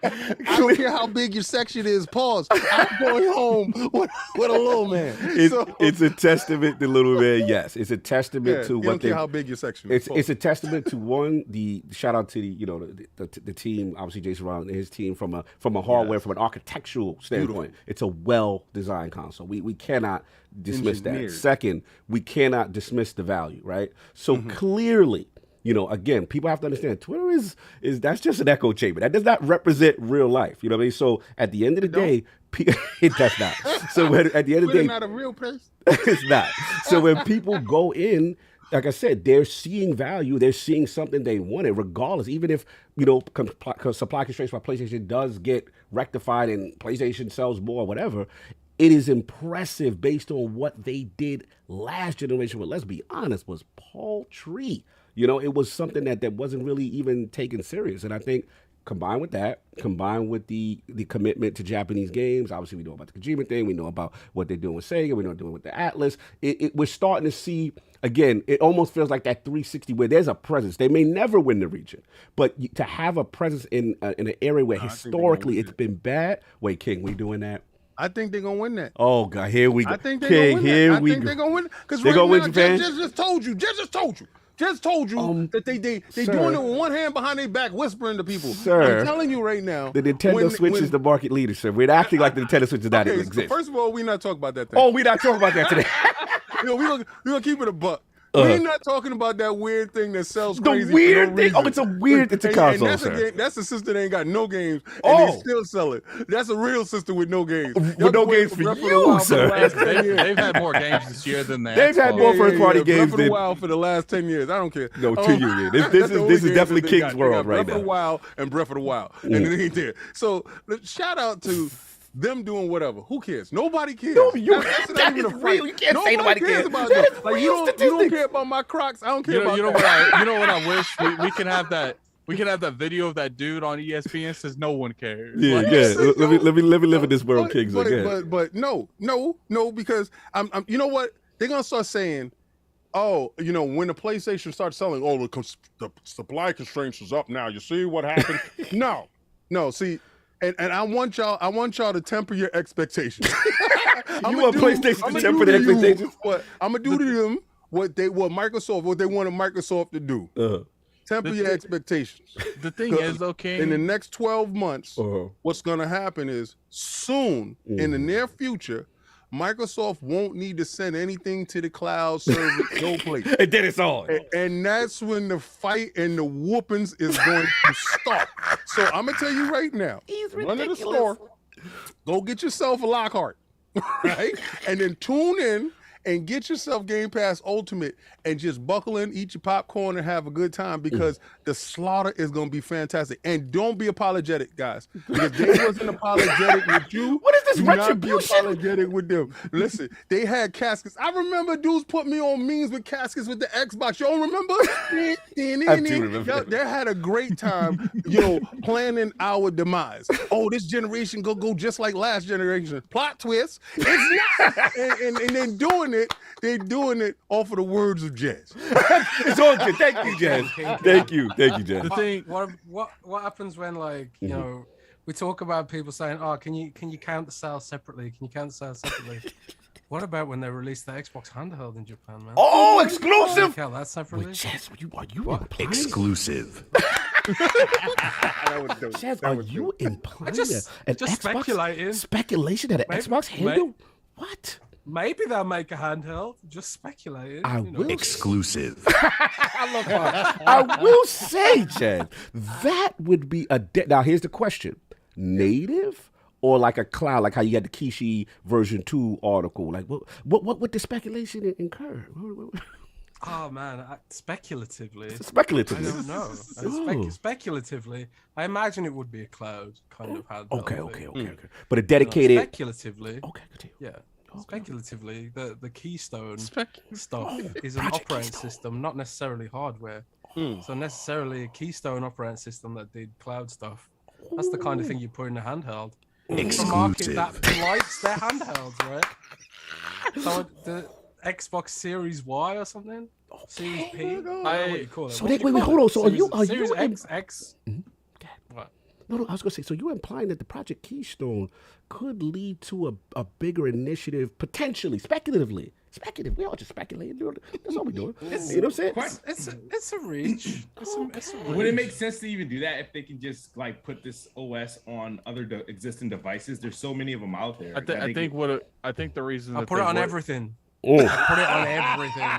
I don't care how big your section is. Pause. I'm going home with a little man. It's a testament to little man. Yes, it's a testament to what don't care how big your section is. It's a testament to one. The shout out to the team. Obviously, Jason Ron and his team from a hardware, from an architectural standpoint. Beautiful. It's a well designed console. We cannot dismiss that. Second, we cannot dismiss the value. Right. So clearly, You know, again, people have to understand Twitter is that's just an echo chamber. That does not represent real life. You know what I mean? So at the end of the day, it does not. So at the end of the day, not a real place. It's not. So when people go in, like I said, they're seeing value. They're seeing something they wanted, regardless. Even if, you know, supply constraints by PlayStation does get rectified and PlayStation sells more or whatever, it is impressive based on what they did last generation. But let's be honest, was paltry. You know, it was something that wasn't really even taken serious. And I think combined with that, combined with the commitment to Japanese games, obviously we know about the Kojima thing, we know about what they're doing with Sega, we know what they're doing with the Atlas. We're starting to see, again, it almost feels like that 360 where there's a presence. They may never win the region, but to have a presence in an area where historically it's been bad. Wait, King, we doing that? I think they're gonna win that. Oh God, here we go. I think they're gonna win that. I think they're gonna win because right now, Jez just told you. Just told you that they doing it with one hand behind their back, whispering to people. Sir, I'm telling you right now. The Nintendo Switch is the market leader, sir. We're acting like the Nintendo Switch does not even exist. First of all, we're not talking about that thing. Oh, we're not talking about that today. We're gonna keep it a buck. We're not talking about that weird thing that sells crazy. The weird thing? Oh, it's a weird, it's a console, and sir. That's a system that ain't got no games, and they still sell it. That's a real system with no games. With no games for you, sir. They've had more games this year than that. They've had more first-party games than Breath of the Wild for the last 10 years. I don't care. No, 2 years. This is definitely King's World right now. Breath of the Wild and Breath of the Wild, and it ain't there. So shout out to them doing whatever. Who cares? Nobody cares. No, that is real. You can't say nobody cares about that. That. Like, you don't care about my Crocs. I don't care about that. You know what I wish we can have that. We can have that video of that dude on ESPN says no one cares. Yeah, like, yeah. Let me live in this world, Kings. But no, because I'm you know what? They're gonna start saying, oh, you know, when the PlayStation starts selling, oh, the supply constraints is up now. You see what happened? No, see. And I want y'all to temper your expectations. You want PlayStation to temper their expectations? I'm gonna do to them what they wanted Microsoft to do. Temper your expectations. The thing is, though, King, in the next 12 months, what's gonna happen is soon, in the near future, Microsoft won't need to send anything to the cloud service, no place. And then it's on. And that's when the fight and the whoopings is going to start. So I'm going to tell you right now, run to the store, go get yourself a Lockhart, right? And then tune in and get yourself Game Pass Ultimate and just buckle in, eat your popcorn, and have a good time because the slaughter is going to be fantastic. And don't be apologetic, guys. Because they wasn't apologetic with you. What is this retribution? Be apologetic with them. Listen, they had caskets. I remember dudes put me on memes with caskets with the Xbox. You don't remember? I do remember. They had a great time, planning our demise. Oh, this generation go just like last generation. Plot twist. It's not. And then they're doing it off of the words of Jez. It's all good. Thank you, Jez. Thank you, Jez. The thing, what happens when, like, you know, we talk about people saying, "Oh, can you count the sales separately? Can you count the sales separately?" What about when they released the Xbox handheld in Japan, man? Oh, exclusive! Count that separately. Wait, Jez, are you exclusive? Jez, are you implying just speculating? Speculation that an Xbox handle? What? Maybe they'll make a handheld. Just speculating. I will. Exclusive. I will say, Jez, that would be now, here's the question. Native or like a cloud, like how you had the Kishi version 2 article? Like, what would the speculation incur? Oh, man. Speculatively. Speculatively. I don't know. Speculatively, I imagine it would be a cloud kind of handheld. Okay. But a dedicated... Speculatively. Okay, continue. Yeah. Speculatively, the Keystone stuff is an operating system, not necessarily hardware. So necessarily a Keystone operating system that did cloud stuff. That's the kind of thing you put in a handheld. Exclusive. A market that likes their handhelds, right? So the Xbox Series Y or something? Series P? I don't know what you call it. So wait, hold on. So Series X? What? No, I was going to say, so you're implying that the Project Keystone could lead to a bigger initiative, potentially, speculatively. Speculative. We all just speculating. That's all we're doing. You know what I'm saying? It's a reach. It's a reach. Would it make sense to even do that if they can just like put this OS on other existing devices? There's so many of them out there. I think the reason I put it on everything. Oh. I put it on everything.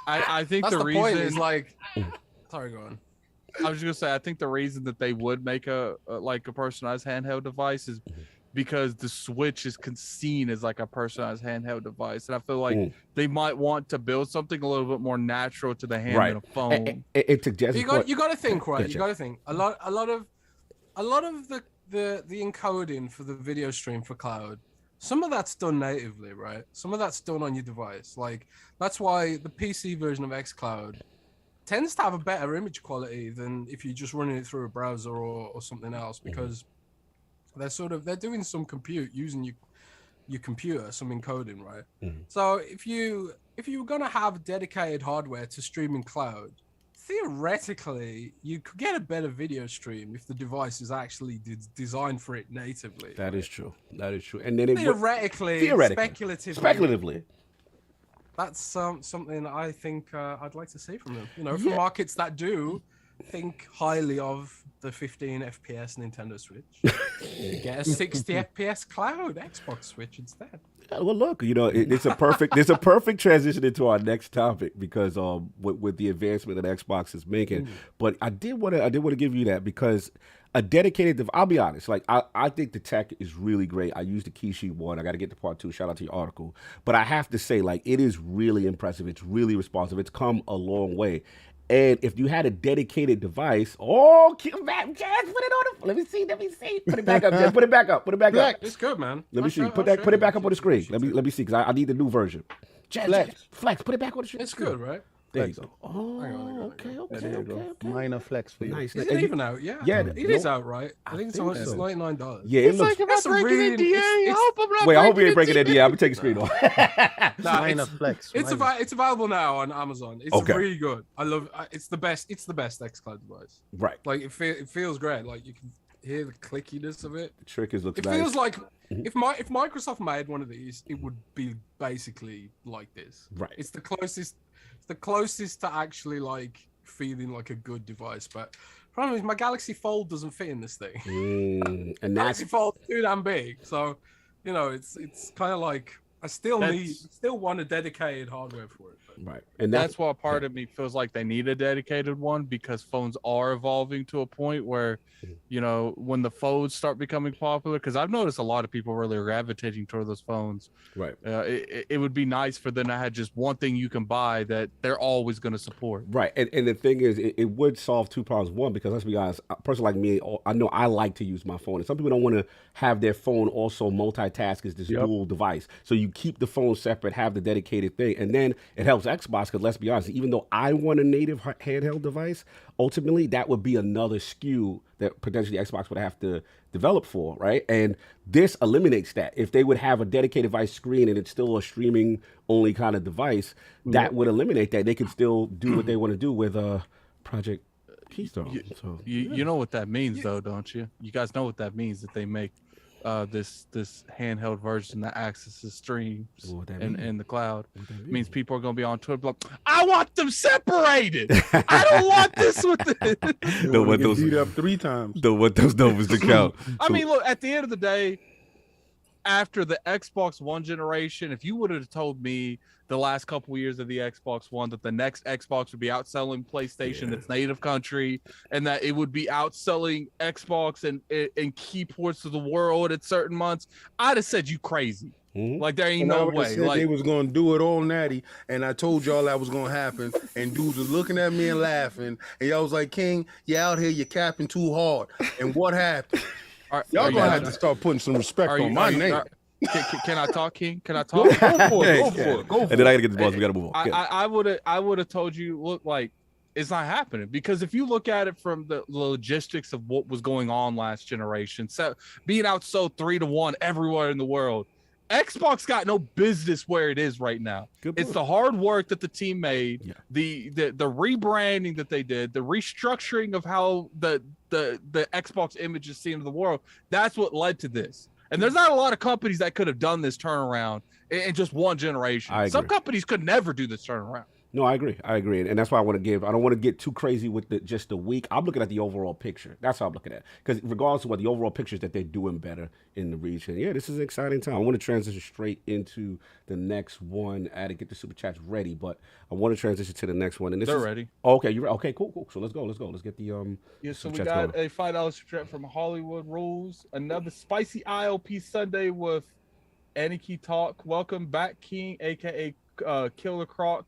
I think that's the the point reason is like. Sorry, go on. I was just gonna say, I think the reason that they would make a personalized handheld device is because the Switch is seen as like a personalized handheld device, and I feel like they might want to build something a little bit more natural to the hand than a phone. You got to think, right? You got to think. A lot of the encoding for the video stream for cloud. Some of that's done natively, right? Some of that's done on your device. Like that's why the PC version of XCloud tends to have a better image quality than if you're just running it through a browser or something else, because they're doing some compute using your computer, some encoding, right? So if you were gonna have dedicated hardware to streaming cloud, theoretically you could get a better video stream if the device is actually designed for it natively. That is true. That is true. And then it theoretically, speculatively. That's something I think I'd like to see from them. You know, for markets that do think highly of the 15 FPS Nintendo Switch, get a 60 FPS cloud Xbox Switch instead. Well, look, you know, it's a perfect transition into our next topic because with the advancement that Xbox is making. But I did want to give you that because a dedicated, I'll be honest, like I think the tech is really great. I used the Kishi 1. I got to get to part 2. Shout out to your article. But I have to say, like, it is really impressive. It's really responsive. It's come a long way. And if you had a dedicated device, Jez, put it on the. Let me see. Put it back up, Jez. Put it back up. It's good, man. Let me see. Put it back up on the screen. Let me see, because I need the new version. Jez, flex. Put it back on the screen. It's good, right? There you go. Oh, okay. Minor flex for you. Nice. Is it even out? Yeah. It is out, right? I think it's $99. Yeah, it looks. Like, that's really. Wait, I hope you ain't breaking NDA. I'm gonna take a screen off. Minor flex. It's available now on Amazon. It's really good. I love. It's the best. It's the best XCloud device. Right. Like it feels great. Like you can hear the clickiness of it. The trick is looks It nice. feels like if Microsoft made one of these, it would be basically like this. Right. It's the closest to actually like feeling like a good device. But the problem is my Galaxy Fold doesn't fit in this thing. And Galaxy Fold's too damn big. So, you know, it's kind of like I still want a dedicated hardware for it. But. Right. And that's why part of me feels like they need a dedicated one, because phones are evolving to a point where, you know, when the phones start becoming popular, because I've noticed a lot of people really gravitating toward those phones. Right. It would be nice for them to have just one thing you can buy that they're always going to support. Right. And the thing is, it would solve two problems. One, because let's be honest, a person like me, I know I like to use my phone. And some people don't want to have their phone also multitask as this dual device. So you keep the phone separate, have the dedicated thing. And then it helps Xbox, because let's be honest, even though I want a native handheld device, ultimately that would be another SKU that potentially Xbox would have to develop for, right? And this eliminates that. If they would have a dedicated device screen and it's still a streaming only kind of device, that would eliminate that. They could still do what they want to do with Project Keystone. You know what that means, though, don't you? You guys know what that means, that they make this handheld version that accesses streams in the cloud. Means people are going to be on Twitter like, I want them separated. I don't want this with this. Don't want those beat up 3 times. Don't want those numbers to count. I mean, look, at the end of the day, after the Xbox One generation, if you would have told me the last couple of years of the Xbox One that the next Xbox would be outselling PlayStation, its native country, and that it would be outselling Xbox in key ports of the world at certain months, I'd have said you crazy. Like there ain't no way. Like they was gonna do it all natty, and I told y'all that was gonna happen. And dudes was looking at me and laughing, and y'all was like, "King, you out here, you're capping too hard." And what happened? Y'all gonna have to start putting some respect on my name. Can I talk, King? Can I talk? Go for it. And then I gotta get the balls. We gotta move on. I would have told you, look, like it's not happening, because if you look at it from the logistics of what was going on last generation, so being outsold 3-1 everywhere in the world, Xbox got no business where it is right now. It's the hard work that the team made, the rebranding that they did, the restructuring of how the Xbox image is seen in the world. That's what led to this. And there's not a lot of companies that could have done this turnaround in just one generation. Some companies could never do this turnaround. No, I agree. And that's why I want to give. I don't want to get too crazy with just the week. I'm looking at the overall picture. That's how I'm looking at it. Because regardless of what the overall picture is, that they're doing better in the region. Yeah, this is an exciting time. I want to transition straight into the next one. I had to get the super chats ready, but I want to transition to the next one. And this They're is ready. Oh, okay, you're okay. Cool. So let's go. Let's get the Yeah, so we super got chats going. a $5 super chat from Hollywood Rules. Another spicy ILP Sunday with Aniki Talk. Welcome back, King, aka Killer Croc.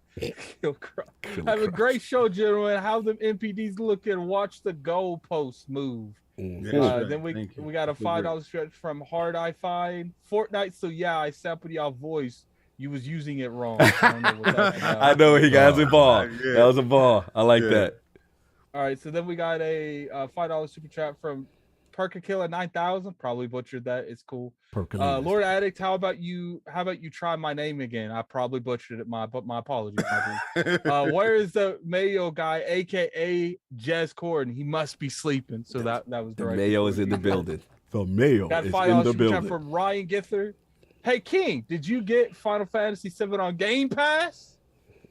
Have a great show, gentlemen. How them MPDs looking? Watch the goalposts move. Then we got a $5 stretch from Hard Eye Fine. Fortnite. So yeah, I sampled y'all voice. You was using it wrong. I don't know what that's about. I know he got a ball. That was a ball. I like that. All right, so then we got a $5 super chat from Perkakiller 9000. Probably butchered that. It's cool. Lord Addict, how about you try my name again? I probably butchered it, but my apologies. Where is the Mayo guy, aka Jez Corden? He must be sleeping. So that was the right. Mayo is in the building. The Mayo got is $5 in the super chat building. from Ryan Gither. Hey King, did you get Final Fantasy 7 on Game Pass?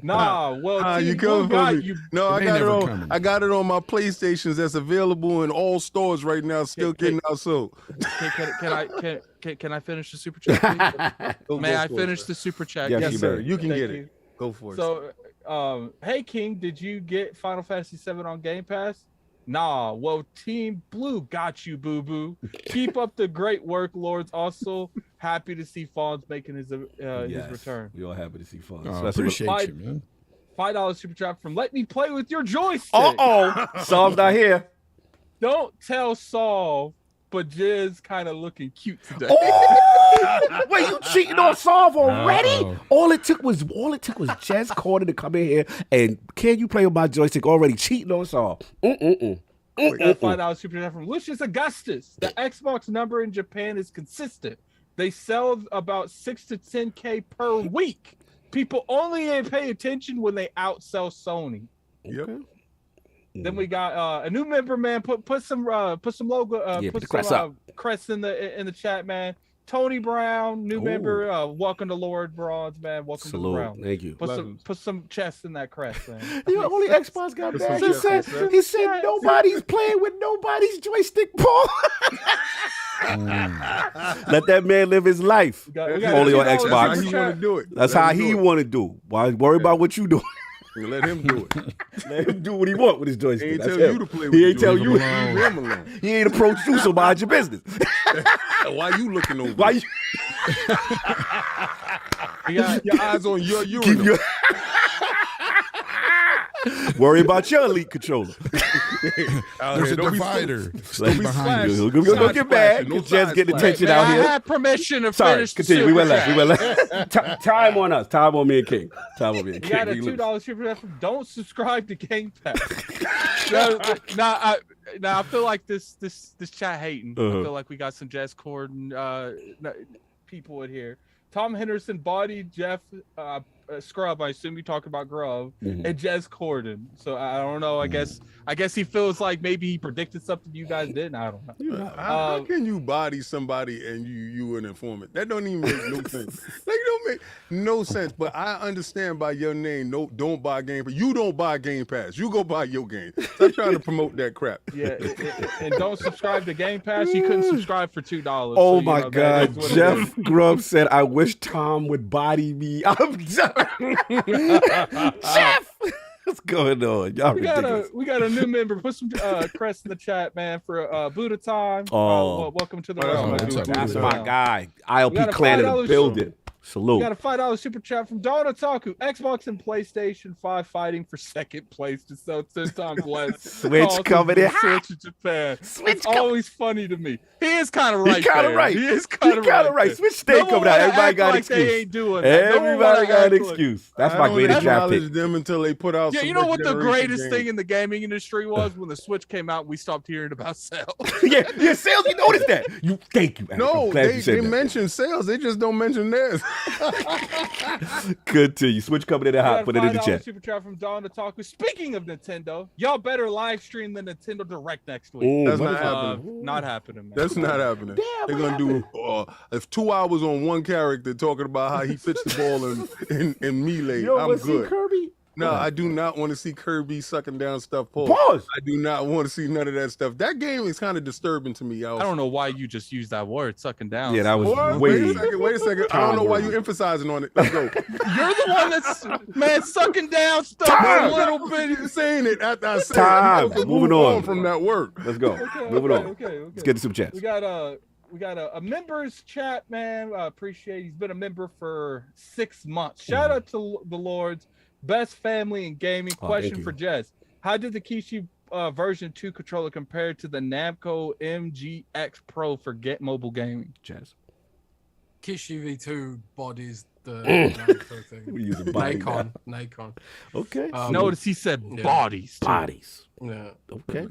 Nah, well, you Blue got me. you. No, I They got it never on. coming. I got it on my PlayStations. That's available in all stores right now. Still getting out sold. Can I finish the super chat? May I finish the super chat? Yes, sir. You can Thank get you. it. Go for it. So, hey King, did you get Final Fantasy 7 on Game Pass? Nah, well, Team Blue got you, boo boo. Keep up the great work, Lords. Also, happy to see Fonz making his return. We all happy to see Fonz. Oh, Especially with- appreciate you, man. $5 super chat from Let Me Play With Your Joystick. Saul's not here. Don't tell Saul, but Jez kind of looking cute today. Wait, you cheating on Saul already? Uh-oh. All it took was Jez Corden to come in here and can you play with my joystick already? Cheating on Saul. We got $5 super chat from Lucius Augustus. The Xbox number in Japan is consistent. They sell about 6 to 10K per week. People only pay attention when they outsell Sony. Yep. Then we got a new member, man. Put some logo, put the crest up. crest in the chat, man. Tony Brown, new member. Welcome to Lord Bronze, man. Welcome to the Brown. Thank you. Put some chest in that crest, man. You know, only Xbox got Put back. some He said nobody's playing with nobody's joystick, Paul. Let that man live his life. We got Only on $2 Xbox. That's how super he chat. want to do it. That's how he want to do. Why worry about what you do? Let him do it. Let him do what he want with his He joystick. ain't That's tell him. you to play with He the ain't tell joystick. you. Leave him alone. He ain't approached you, so mind your business. Why you looking over? Why you We got Your eyes on your keep urinal. your worry about your elite controller? There's a divider. Stay Be behind you. Go get mad. No Just side getting splash. attention May out I here. have permission to Sorry, finish the continue. We went super left. chat? We went left. Time on us. Time on me and King. Time on me and We King. got a We lose. $2 super chat from Don't Subscribe to Game Pass. I feel like this chat hating. I feel like we got some Jez Corden people in here. Tom Henderson, Body, Jeff, Scrub. I assume you talk about Grub and Jez Corden. So I don't know. I guess he feels like maybe he predicted something you guys didn't. I don't know. How can you body somebody and you an informant? That don't even make no sense. Like, don't make no sense. But I understand by your name. No, don't buy Game Pass. You don't buy Game Pass. You go buy your game. Stop trying to promote that crap. Yeah, and don't subscribe to Game Pass. You couldn't subscribe for $2. Oh so, my that God. is what it Jeff Grubb said, I wish Tom would body me. I'm done. Jeff! What's going on? Y'all ridiculous. We got a new member. Put some crest in the chat, man, for Buddha time. Oh. Welcome to the Oh, realm. that's man. my That's dude. my guy. We got ILP a clan in the $5 building. We Salute. got a $5 super chat from Don Otaku. Xbox and PlayStation 5 fighting for second place to sell 10 times less. Switch cost coming than in hot. Switch in Japan. Switch It's always funny to me. He is kind of right. He kind of there. right. He is kind of right. there. Switch stay coming out. wanna Everybody act got an like they excuse. ain't doing that. No one Everybody wanna got an act like- excuse. That's I my don't greatest draft acknowledge pick. them until they put out. Yeah, some you know what the next-generation greatest games. thing in the gaming industry was when the Switch came out. We stopped hearing about sales. yeah, sales. You noticed that? Thank you. Alex. No, I'm glad they you said that. mention sales. They just don't mention theirs. Good to you. Switch coming in the hot. We Put got it a in the $5 chat. super chat from Don Otaku. Speaking of Nintendo, y'all better live stream the Nintendo Direct next week. Ooh, That's what not is- happening. Not happening, man. That's not happening. Damn, They're what gonna do if 2 hours on one character talking about how he pitched the ball in melee. You don't I'm want to see good. Kirby? No, I do not want to see Kirby sucking down stuff. Pause. I do not want to see none of that stuff. That game is kind of disturbing to me, y'all. I don't know why you just used that word, sucking down. Yeah, that was Wait a second. I don't know why you emphasizing on it. Let's go. You're the one that's sucking down stuff a little bit. You're saying it after I said Time. it. Moving on from that word. Let's go. Moving on. Okay. Let's get to some chats. We got a members chat, man. I appreciate. He's been a member for 6 months. Shout out to the Lord's best family in gaming. Question for Jez: how did the Kishi version 2 controller compare to the Namco MGX Pro for mobile gaming? Jez. Kishi V2 bodies the Namco thing. We use a body Nacon. Okay. Notice he said bodies. Bodies. Yeah. Okay.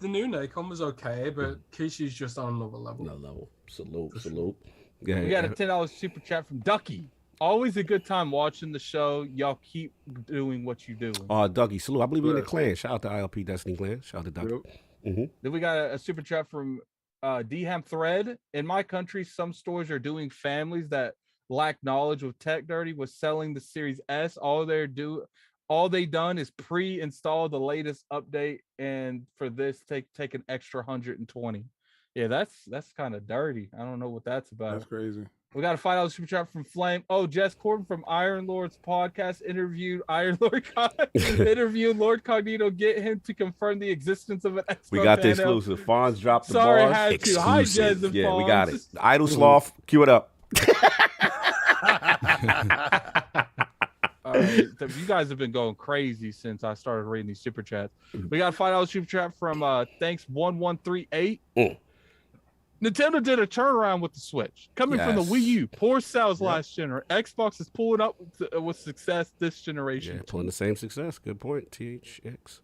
The new Nacon was okay, but Kishi's just on another level. Another level. Salute. We got a $10 super chat from Ducky. Always a good time watching the show. Y'all keep doing what you do. Ducky, salute. I believe you're in the clan. Shout out to ILP Destiny clan. Shout out to Ducky. Then we got a super chat from Dham Thread. In my country, some stores are doing families that lack knowledge with tech dirty with selling the Series S. All they done is pre-install the latest update, and for this take an extra 120. Yeah, that's kind of dirty. I don't know what that's about. That's crazy. We got a $5 super chat from Flame. Oh, Jez Corden from Iron Lord's podcast interviewed LordCognito. Get him to confirm the existence of an Xbox. We got the exclusive. Fonz dropped the Sorry, bars. had to. Hi, Jez and Yeah, Fonz. we got it. Idle Sloth, cue it up. All right, you guys have been going crazy since I started reading these super chats. We got a $5 super chat from Thanks1138. Nintendo did a turnaround with the Switch, coming from the Wii U. Poor sales last generation. Xbox is pulling up with success this generation. Yeah, pulling the same success. Good point. THX.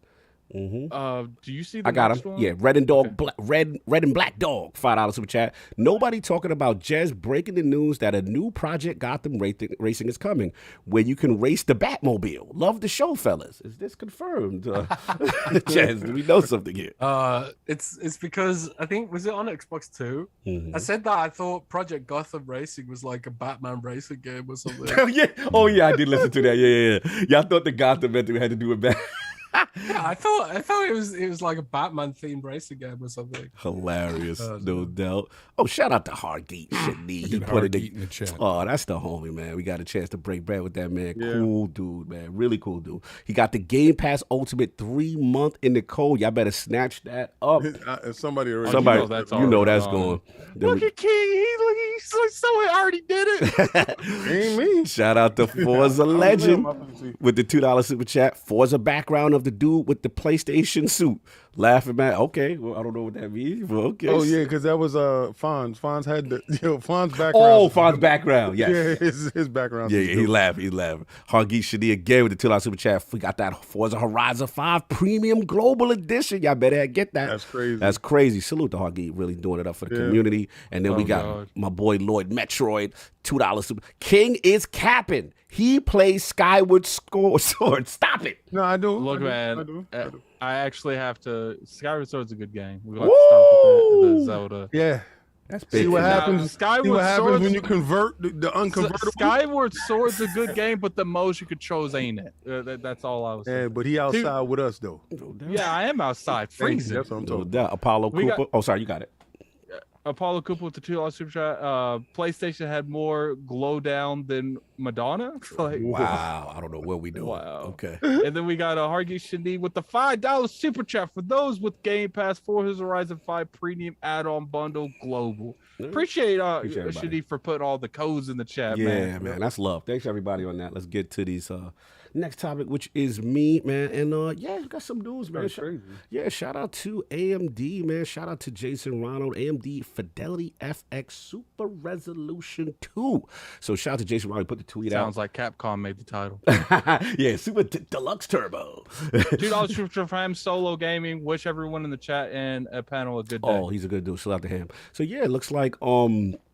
Do you see? I got him. Yeah, red and black dog. $5 super chat. Nobody talking about Jez breaking the news that a new Project Gotham racing is coming, where you can race the Batmobile. Love the show, fellas. Is this confirmed? Jez, do we know something here? It's because I think was it on Xbox 2? I said that I thought Project Gotham Racing was like a Batman racing game or something. Oh yeah, I did listen to that. Yeah. I thought the Gotham meant we had to do it back. Yeah, I thought it was like a Batman themed racing game or something. Hilarious, no doubt. Oh, shout out to Hardgate Shitney. He put it in the chat. Oh, that's the homie, man. We got a chance to break bread with that man. Yeah. Cool dude, man. Really cool dude. He got the Game Pass Ultimate 3-month in the code. Y'all better snatch that up. Somebody already. You know that's going. Look at King. He's so already did it. Ain't me. Shout out to Forza Legend with the $2 super chat. Forza background of the dude with the PlayStation suit. Laughing at. Okay, well, I don't know what that means. But okay. Oh yeah, because that was Fonz. Fonz had the Fonz background. Oh, Fonz background. Yes. Yeah, his background. Yeah, he laughed. Hargeet Shadi again with the $2 super chat. We got that Forza Horizon 5 Premium Global Edition. Y'all better get that. That's crazy. Salute to Hargeet, really doing it up for the community. And then we got my boy Lloyd Metroid, $2 super. King is capping. He plays Skyward Sword. Stop it. No, I do. Look, man. I actually have to. Skyward Sword's a good game. We like to start with the Zelda. Yeah. That's big. See what happens. See what happens when you convert the unconvertible. Skyward Sword's a good game, but the motion controls ain't it. That's all I was saying. Yeah, but he outside with us though. Yeah, I am outside freezing. That's what I'm talking about. Apollo Cooper. Sorry, you got it. Apollo Cooper with the $2 super chat. PlayStation had more glow down than Madonna. Wow, I don't know what we do. Wow. Okay. And then we got a Hargeet Shandi with the $5 super chat for those with Game Pass for his Horizon 5 Premium add-on bundle global. Appreciate Shandi for putting all the codes in the chat. Yeah, man, that's love. Thanks everybody on that. Let's get to these next topic, which is me, man. And we got some news, man. Shout out to AMD, man. Shout out to Jason Ronald, AMD Fidelity FX Super Resolution 2. So shout out to Jason Ronald, put the tweet out. Sounds like Capcom made the title. Yeah, Super Deluxe Turbo. $2 super for him, Solo Gaming. Wish everyone in the chat and a panel a good day. Oh, he's a good dude. Shout out to him. So yeah, it looks like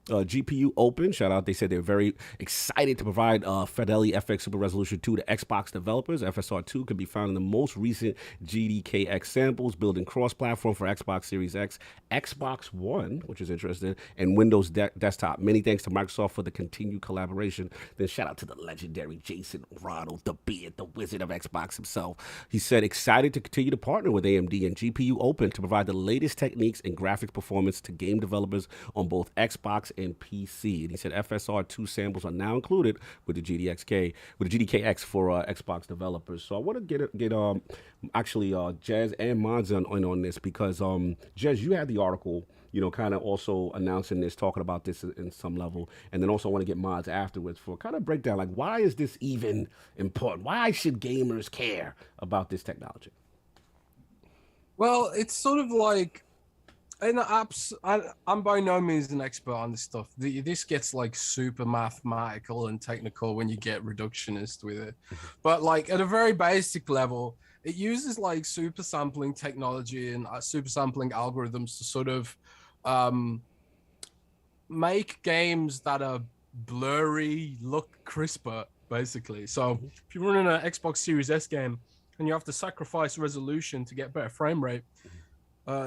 GPU Open, shout out. They said they're very excited to provide Fidelity FX Super Resolution 2 to Xbox developers. FSR 2 can be found in the most recent GDKX samples, building cross-platform for Xbox Series X, Xbox One, which is interesting, and Windows Desktop. Many thanks to Microsoft for the continued collaboration. Then shout out to the legendary Jason Ronald, the beard, the wizard of Xbox himself. He said, excited to continue to partner with AMD and GPU Open to provide the latest techniques and graphics performance to game developers on both Xbox and PC. And he said FSR 2 samples are now included with the GDKX for Xbox developers. So I want to get actually Jez and Madz on this because Jez, you had the article, you know, kind of also announcing this, talking about this in some level, and then also want to get Madz afterwards for kind of breakdown, like why is this even important? Why should gamers care about this technology? Well, it's sort of like in the apps, I'm by no means an expert on this stuff. This gets like super mathematical and technical when you get reductionist with it. But like at a very basic level, it uses like super sampling technology and super sampling algorithms to sort of make games that are blurry look crisper, basically. So if you're running an Xbox Series S game and you have to sacrifice resolution to get better frame rate,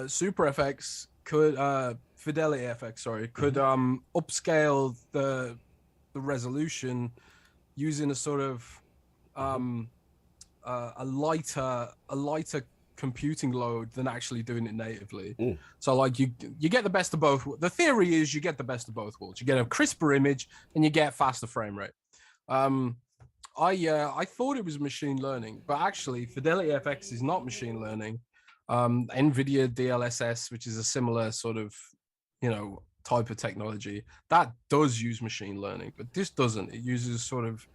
Super FX could Fidelity FX, sorry, could upscale the resolution using a sort of a lighter computing load than actually doing it natively. So like you get the best of both. The theory is you get the best of both worlds. You get a crisper image and you get faster frame rate. I thought it was machine learning, but actually Fidelity FX is not machine learning. NVIDIA DLSS, which is a similar sort of, you know, type of technology, that does use machine learning, but this doesn't. It uses sort of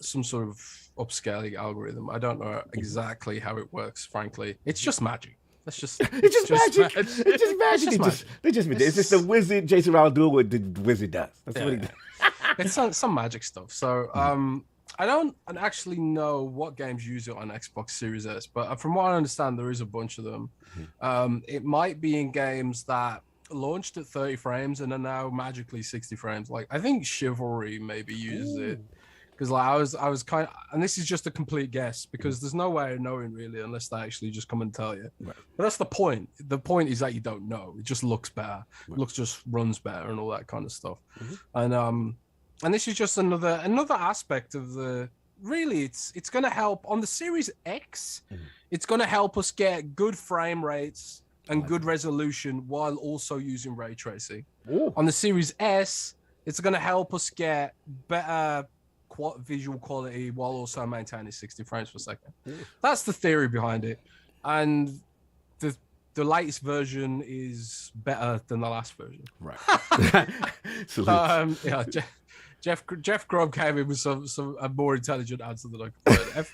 some sort of upscaling algorithm. I don't know exactly how it works, frankly. It's just magic. It's just magic. It's just magic. It's just a wizard, Jason Ronald doing what the wizard does. That's what he does. It's some magic stuff. So I don't actually know what games use it on Xbox Series S, but from what I understand, there is a bunch of them. It might be in games that launched at 30 frames and are now magically 60 frames. Like I think Chivalry maybe uses it, because like I was kind of, and this is just a complete guess because there's no way of knowing really unless they actually just come and tell you. Right. But that's the point. The point is that you don't know. It just looks better. Right. It just runs better and all that kind of stuff. And this is just another aspect of the, really it's going to help on the Series X. It's going to help us get good frame rates and good resolution while also using ray tracing. On the Series S, it's going to help us get better visual quality while also maintaining 60 frames per second. That's the theory behind it. And the latest version is better than the last version. Right. Jeff Grubb came in with a more intelligent answer than I could put.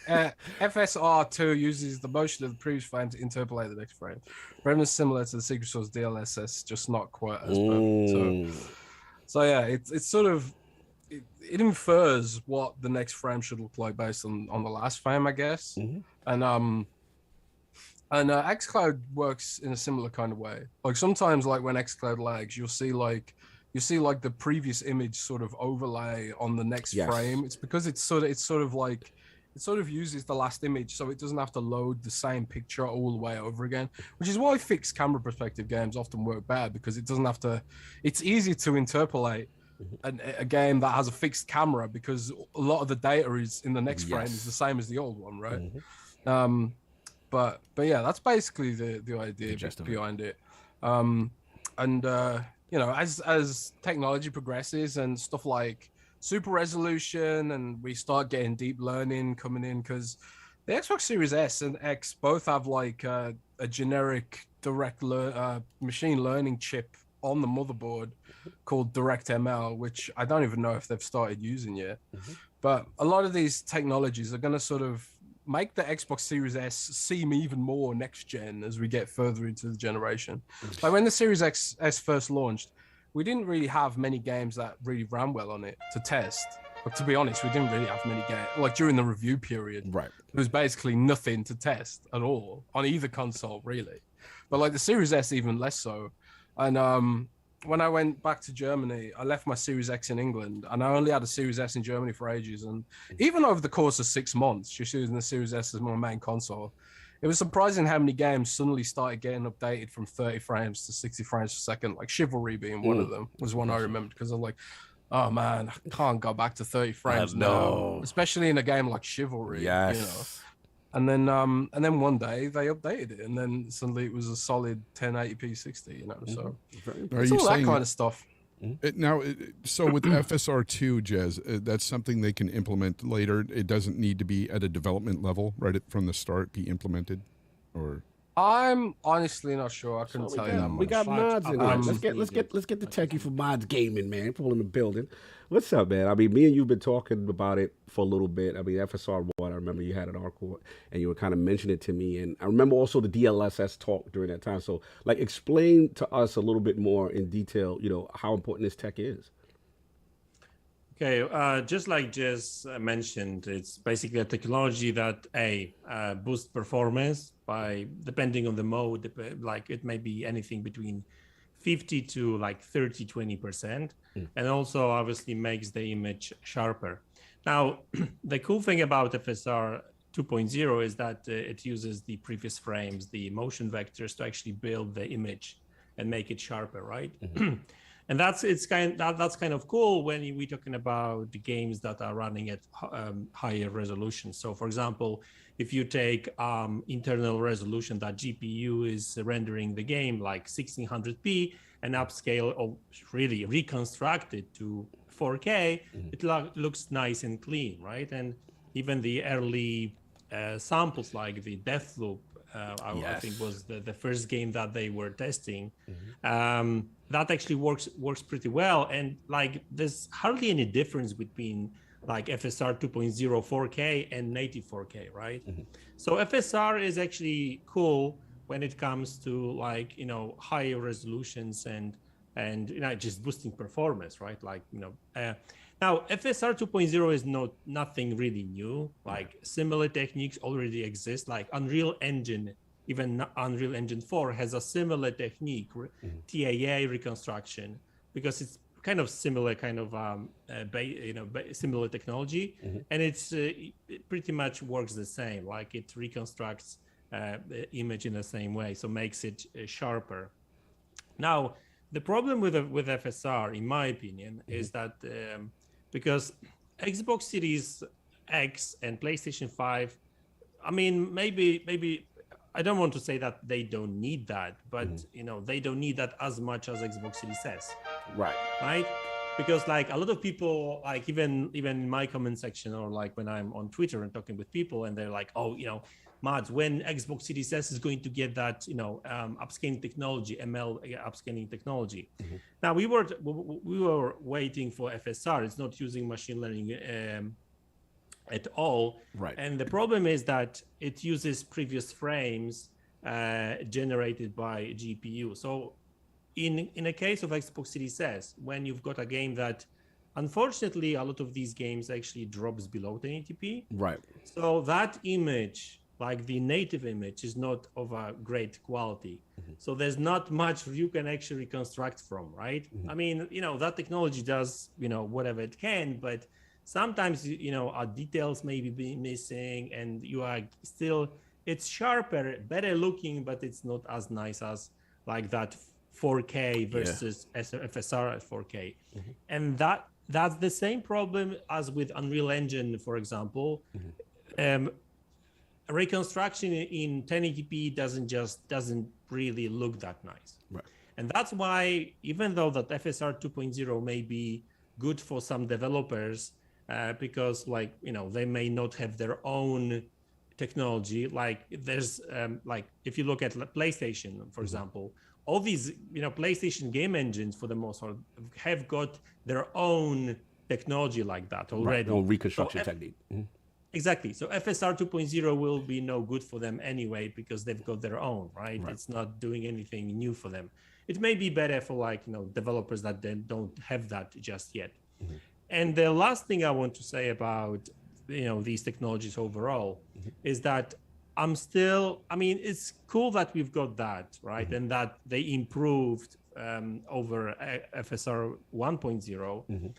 FSR 2 uses the motion of the previous frame to interpolate the next frame. Very similar to the Secret Source DLSS, just not quite as perfect. So yeah, it's sort of, it infers what the next frame should look like based on the last frame, I guess. And XCloud works in a similar kind of way. Like sometimes, like when XCloud lags, you'll see like the previous image sort of overlay on the next frame. It's because it sort of uses the last image, so it doesn't have to load the same picture all the way over again, which is why fixed camera perspective games often work bad, because it doesn't have to, it's easy to interpolate a game that has a fixed camera because a lot of the data is in the next frame is the same as the old one, right? But yeah, that's basically the idea behind it. You know, as technology progresses and stuff like super resolution and we start getting deep learning coming in, because the Xbox Series S and X both have like a generic direct machine learning chip on the motherboard called DirectML, which I don't even know if they've started using yet. But a lot of these technologies are going to sort of make the Xbox Series S seem even more next gen as we get further into the generation. Like when the Series S first launched, we didn't really have many games that really ran well on it to test. But to be honest, we didn't really have many games. Like during the review period, there was basically nothing to test at all on either console, really. But like the Series S, even less so. And when I went back to Germany, I left my Series X in England, and I only had a Series S in Germany for ages. And even over the course of 6 months, just using the Series S as my main console, it was surprising how many games suddenly started getting updated from 30 frames to 60 frames per second, like Chivalry being one of them was one I remembered, because I'm like, oh man, I can't go back to 30 frames now, especially in a game like Chivalry. Yes. You know? And then one day they updated it, and then suddenly it was a solid 1080p 60, you know. So Are it's you all saying that kind of stuff. So with FSR 2, Jez, that's something they can implement later. It doesn't need to be at a development level right from the start, be implemented, or. I'm honestly not sure. I couldn't tell you that much. We got Madz in here. Let's get the techie for Madz Gaming, man. People in the building. What's up, man? I mean, me and you've been talking about it for a little bit. I mean, FSR 1, I remember you had an Arcourt, and you were kind of mentioning it to me. And I remember also the DLSS talk during that time. So, like, explain to us a little bit more in detail, you know, how important this tech is. Okay, just like Jez mentioned, it's basically a technology that boosts performance by, depending on the mode, like it may be anything between 50 to like 30-20%, and also obviously makes the image sharper. Now, the cool thing about FSR 2.0 is that it uses the previous frames, the motion vectors, to actually build the image and make it sharper, right? And that's kind of cool when we're talking about the games that are running at higher resolution. So, for example, if you take internal resolution that GPU is rendering the game like 1600p and upscale or really reconstruct it to 4K, it looks nice and clean, right? And even the early samples like the Deathloop, I think was the first game that they were testing. That actually works pretty well, and like there's hardly any difference between like FSR 2.0 4K and native 4K, right? So FSR is actually cool when it comes to like, you know, higher resolutions and you know, just boosting performance, right? Like, you know, now FSR 2.0 is nothing really new. Like similar techniques already exist, like Unreal Engine. Even Unreal Engine 4 has a similar technique, TAA reconstruction, because it's kind of similar, similar technology, and it pretty much works the same. Like it reconstructs the image in the same way, so makes it sharper. Now, the problem with FSR, in my opinion, is that because Xbox Series X and PlayStation 5, I mean, maybe. I don't want to say that they don't need that, but you know, they don't need that as much as Xbox Series S. Right? Because like a lot of people, like even in my comment section, or like when I'm on Twitter and talking with people, and they're like, oh, you know, Madz, when Xbox Series S is going to get that, you know, upscaling technology, ML upscaling technology. Now we were waiting for FSR. It's not using machine learning at all, right? And the problem is that it uses previous frames generated by GPU. So in a case of Xbox Series S, when you've got a game that, unfortunately, a lot of these games actually drops below 1080p, right? So that image, like the native image, is not of a great quality. So there's not much you can actually reconstruct from, right? I mean, you know, that technology does, you know, whatever it can, but sometimes, you know, details may be missing, and you are still, it's sharper, better looking, but it's not as nice as like that 4K versus FSR at 4K. And that's the same problem as with Unreal Engine, for example. Reconstruction in 1080p doesn't really look that nice. Right. And that's why, even though that FSR 2.0 may be good for some developers, because, like, you know, they may not have their own technology. Like there's like if you look at PlayStation, for example, all these, you know, PlayStation game engines for the most part have got their own technology like that already. No reconstruction technique. Exactly. So FSR 2.0 will be no good for them anyway, because they've got their own, right? It's not doing anything new for them. It may be better for, like, you know, developers that then don't have that just yet. And the last thing I want to say about, you know, these technologies overall is that I mean, it's cool that we've got that, right? And that they improved over FSR 1.0.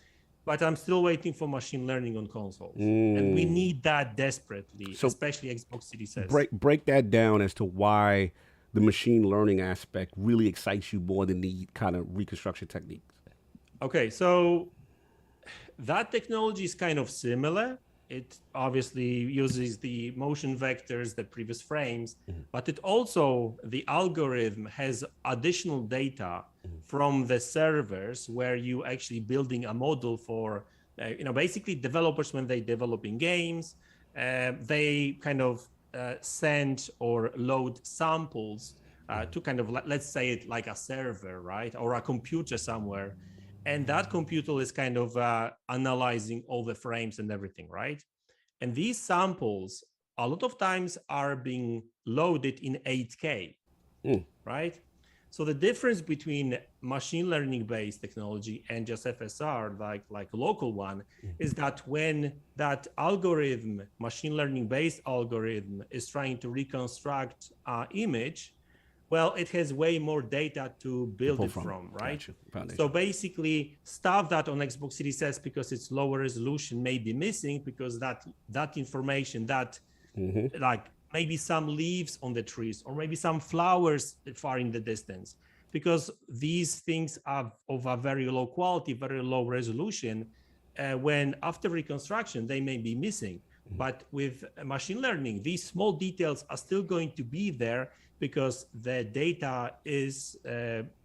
But I'm still waiting for machine learning on consoles, and we need that desperately, especially Xbox Series S. Break that down as to why the machine learning aspect really excites you more than the kind of reconstruction techniques. Okay, so that technology is kind of similar. It obviously uses the motion vectors, the previous frames, but it also, the algorithm has additional data from the servers where you actually building a model for, basically developers, when they developing games, they kind of send or load samples to kind of, let's say it like a server, right? Or a computer somewhere. And that computer is kind of analyzing all the frames and everything, right? And these samples, a lot of times, are being loaded in 8K, right? So the difference between machine learning-based technology and just FSR, like a local one, is that when that algorithm, machine learning-based algorithm, is trying to reconstruct an image, well, it has way more data to build it from, right? Gotcha. So basically, stuff that on Xbox Series S, because it's lower resolution, may be missing, because that information, that like maybe some leaves on the trees, or maybe some flowers far in the distance, because these things are of a very low quality, very low resolution. When after reconstruction, they may be missing. But with machine learning, these small details are still going to be there, because the data is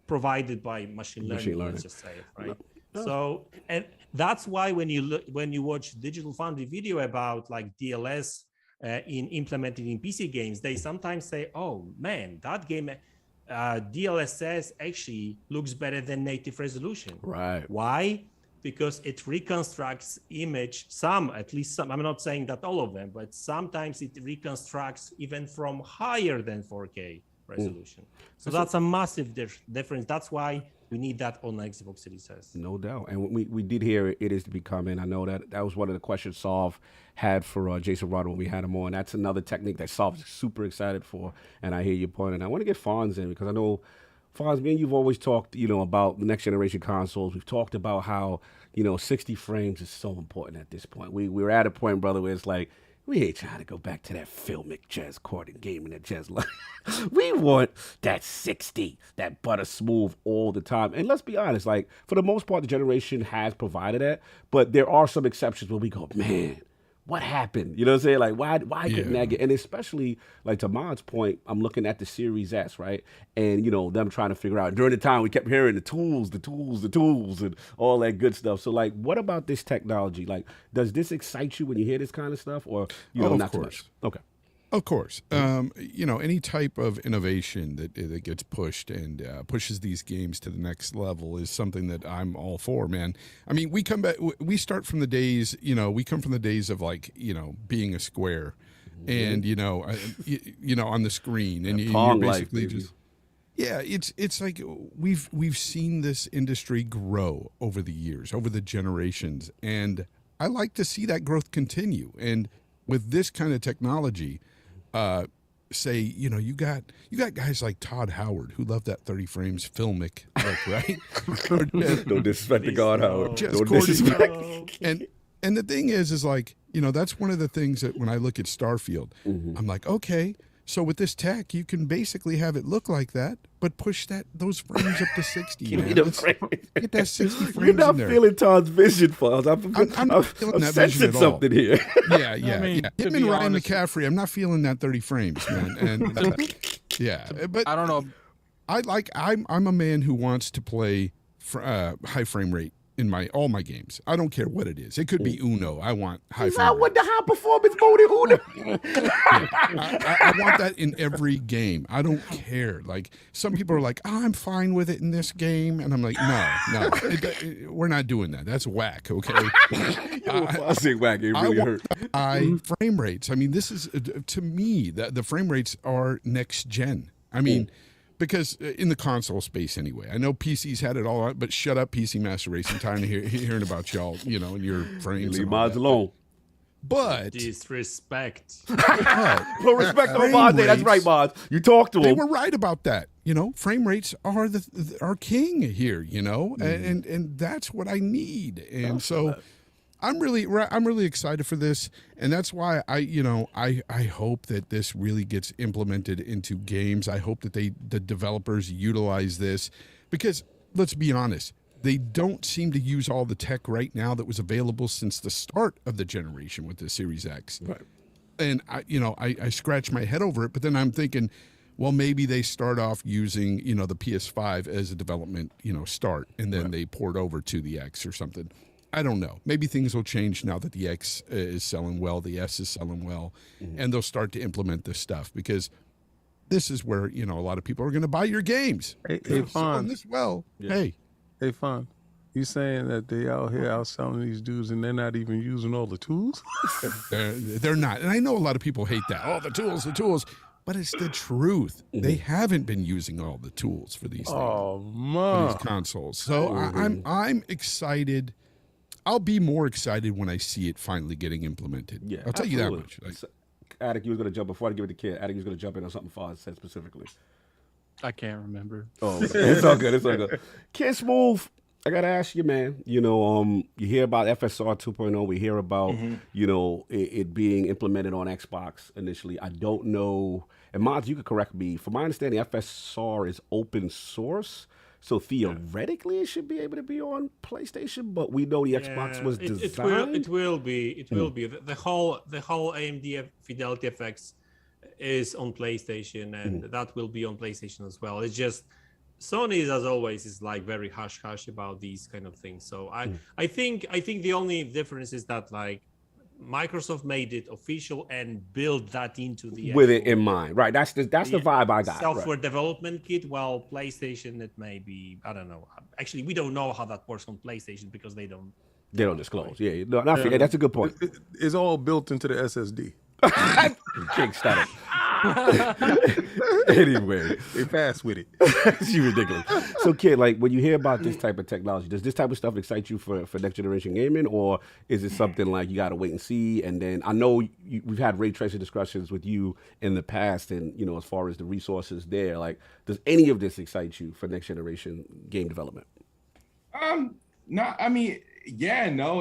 provided by machine learning. Let's just say it, right? So, and that's why when you watch Digital Foundry video about like DLS implemented in PC games, they sometimes say, "Oh man, that game DLSS actually looks better than native resolution." Right? Why? Because it reconstructs image, at least some, I'm not saying that all of them, but sometimes it reconstructs even from higher than 4K resolution. So that's a massive difference. That's why we need that on Xbox Series S. No doubt. And we did hear it is to be coming. I know that was one of the questions Solve had for Jason Rodder when we had him on. That's another technique that Solve's super excited for. And I hear your point. And I want to get Fonz in, because I know, Fonz, me and you've always talked, about the next generation consoles. We've talked about how, 60 frames is so important at this point. We're at a point, brother, where it's like, we ain't trying to go back to that filmic Jez Corden gaming that Jez like. We want that 60, that butter smooth all the time. And let's be honest, like, for the most part, the generation has provided that, but there are some exceptions where we go, man, what happened? You know what I'm saying? Like, why couldn't that get? And especially, like, to Mad's point, I'm looking at the Series S, right? And, them trying to figure out, during the time we kept hearing the tools, and all that good stuff. So, like, what about this technology? Like, does this excite you when you hear this kind of stuff, or, not too much? Okay. Of course. Any type of innovation that gets pushed and pushes these games to the next level is something that I'm all for, man. I mean, we start from the days, we come from the days of, like, being a square and, on the screen, and you're basically just, it's like we've seen this industry grow over the years, over the generations. And I like to see that growth continue. And with this kind of technology, you got guys like Todd Howard who love that 30 frames filmic, like, right? No disrespect to God, Howard. Jez Corden. And the thing is like, that's one of the things that when I look at Starfield, I'm like, okay, so with this tech, you can basically have it look like that, but push those frames up to 60. Get that 60 frames You're not in there. feeling Todd's vision, Fonz. I'm feeling that sensing vision at all. something here. Yeah. To Him be and Ryan honest, McCaffrey, I'm not feeling that 30 frames, man. And but I don't know. I'm a man who wants to play high frame rate in all my games. I don't care what it is. It could be Uno. I want high frame rate. What the high performance mode in Uno? I want that in every game. I don't care. Like, some people are like, I'm fine with it in this game, and I'm like, no, we're not doing that. That's whack. Okay. I say whack. It really hurt. High frame rates. I mean, this is to me the frame rates are next gen. I mean. Because in the console space anyway, I know PCs had it all out, but shut up, PC Master Race. I'm tired of hearing about y'all, and your frames. Leave mods alone. But disrespect. Well, respect on Mods. That's right, Mods. You talked to him. They were right about that. frame rates are king here, and that's what I need. And so I'm really excited for this, and that's why I hope that this really gets implemented into games. I hope that the developers utilize this, because let's be honest, they don't seem to use all the tech right now that was available since the start of the generation with the Series X. Right. And I scratch my head over it, but then I'm thinking, well, maybe they start off using, the PS5 as a development, start, and then they port over to the X or something. I don't know. Maybe things will change now that the X is selling well, the S is selling well, and they'll start to implement this stuff, because this is where, a lot of people are going to buy your games. Hey, Fonz. This well. Yeah. Hey, Fonz. You saying that they out here outselling these dudes and they're not even using all the tools? They're not. And I know a lot of people hate that. Oh, the tools. But it's the truth. They haven't been using all the tools for these things, for these consoles. So I'm excited. I'll be more excited when I see it finally getting implemented. Yeah, I'll tell you that much. Attic, you was going to jump, before I give it to Kid, Attic, you was going to jump in on something Fonz said specifically. I can't remember. Oh, it's all good. KidSmove, I got to ask you, man. You hear about FSR 2.0. We hear about, it being implemented on Xbox initially. I don't know. And Madz, you could correct me. From my understanding, FSR is open source. So theoretically, it should be able to be on PlayStation, but we know the Xbox was designed. It will be. The whole AMD Fidelity FX is on PlayStation, and that will be on PlayStation as well. It's just Sony, as always, is like very hush about these kind of things. So I think the only difference is that like Microsoft made it official and built that into the with it in mind, right? That's the vibe I got. Software development kit. While PlayStation, it may be, I don't know. Actually, we don't know how that works on PlayStation because they don't disclose. Yeah, no, that's a good point. It's all built into the SSD. King static. Anyway, they fast with it. She ridiculous. So, Kid, like when you hear about this type of technology, does this type of stuff excite you for next generation gaming, or is it something like you got to wait and see? And then I know we've had ray tracing discussions with you in the past, and as far as the resources there, like does any of this excite you for next generation game development?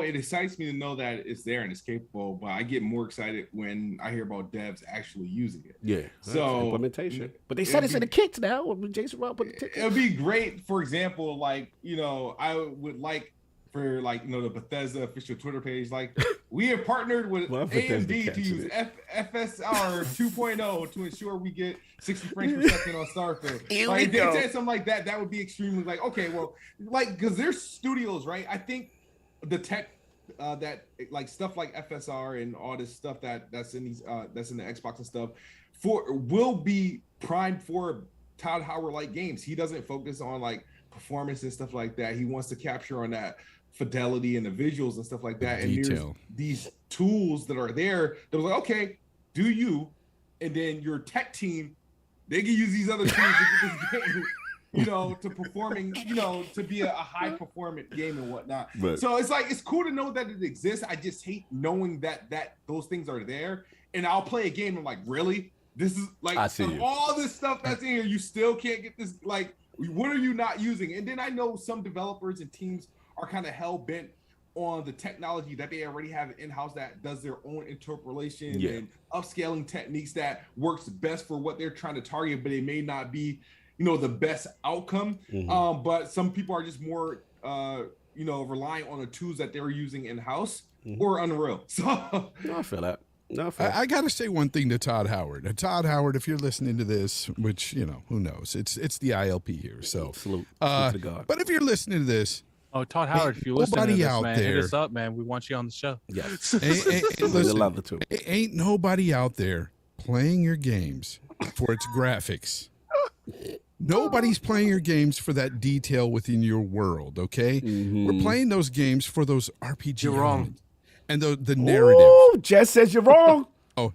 It excites me to know that it's there and it's capable, but I get more excited when I hear about devs actually using it. Yeah, so implementation. But they said it's in the kits now. Jason Robb put the tickets. It'd be great, for example, like, I would like for the Bethesda official Twitter page, like we have partnered with AMD to use FSR 2.0 to ensure we get 60 frames per second on Starfield. Like if they said something like that, that would be extremely like, okay, well, like because there's studios, right? I think the tech that like stuff like FSR and all this stuff that's in these that's in the Xbox and stuff will be primed for Todd Howard like games. He doesn't focus on like performance and stuff like that. He wants to capture on that fidelity and the visuals and stuff like that. And there's these tools that are there that was like, okay, do you, and then your tech team, they can use these other tools to get this game to performing, to be a high performant game and whatnot. But, so it's like, it's cool to know that it exists. I just hate knowing that those things are there. And I'll play a game and I'm like, really? This is like all this stuff that's in here. You still can't get this. Like, what are you not using? And then I know some developers and teams are kind of hell bent on the technology that they already have in-house that does their own interpolation and upscaling techniques that works best for what they're trying to target, but it may not be the best outcome. But some people are just more, relying on the tools that they're using in-house or Unreal. So I feel that. I got to say one thing to Todd Howard. Todd Howard, if you're listening to this, which, who knows? It's the ILP here. So salute to God. But if you're listening to this, Todd Howard, if you're listening to this, man, hit us up, man. We want you on the show. Yes. Listen, ain't nobody out there playing your games for its graphics. Nobody's playing your games for that detail within your world, okay? We're playing those games for those RPG You're wrong. And the narrative. Ooh, Jez says you're wrong.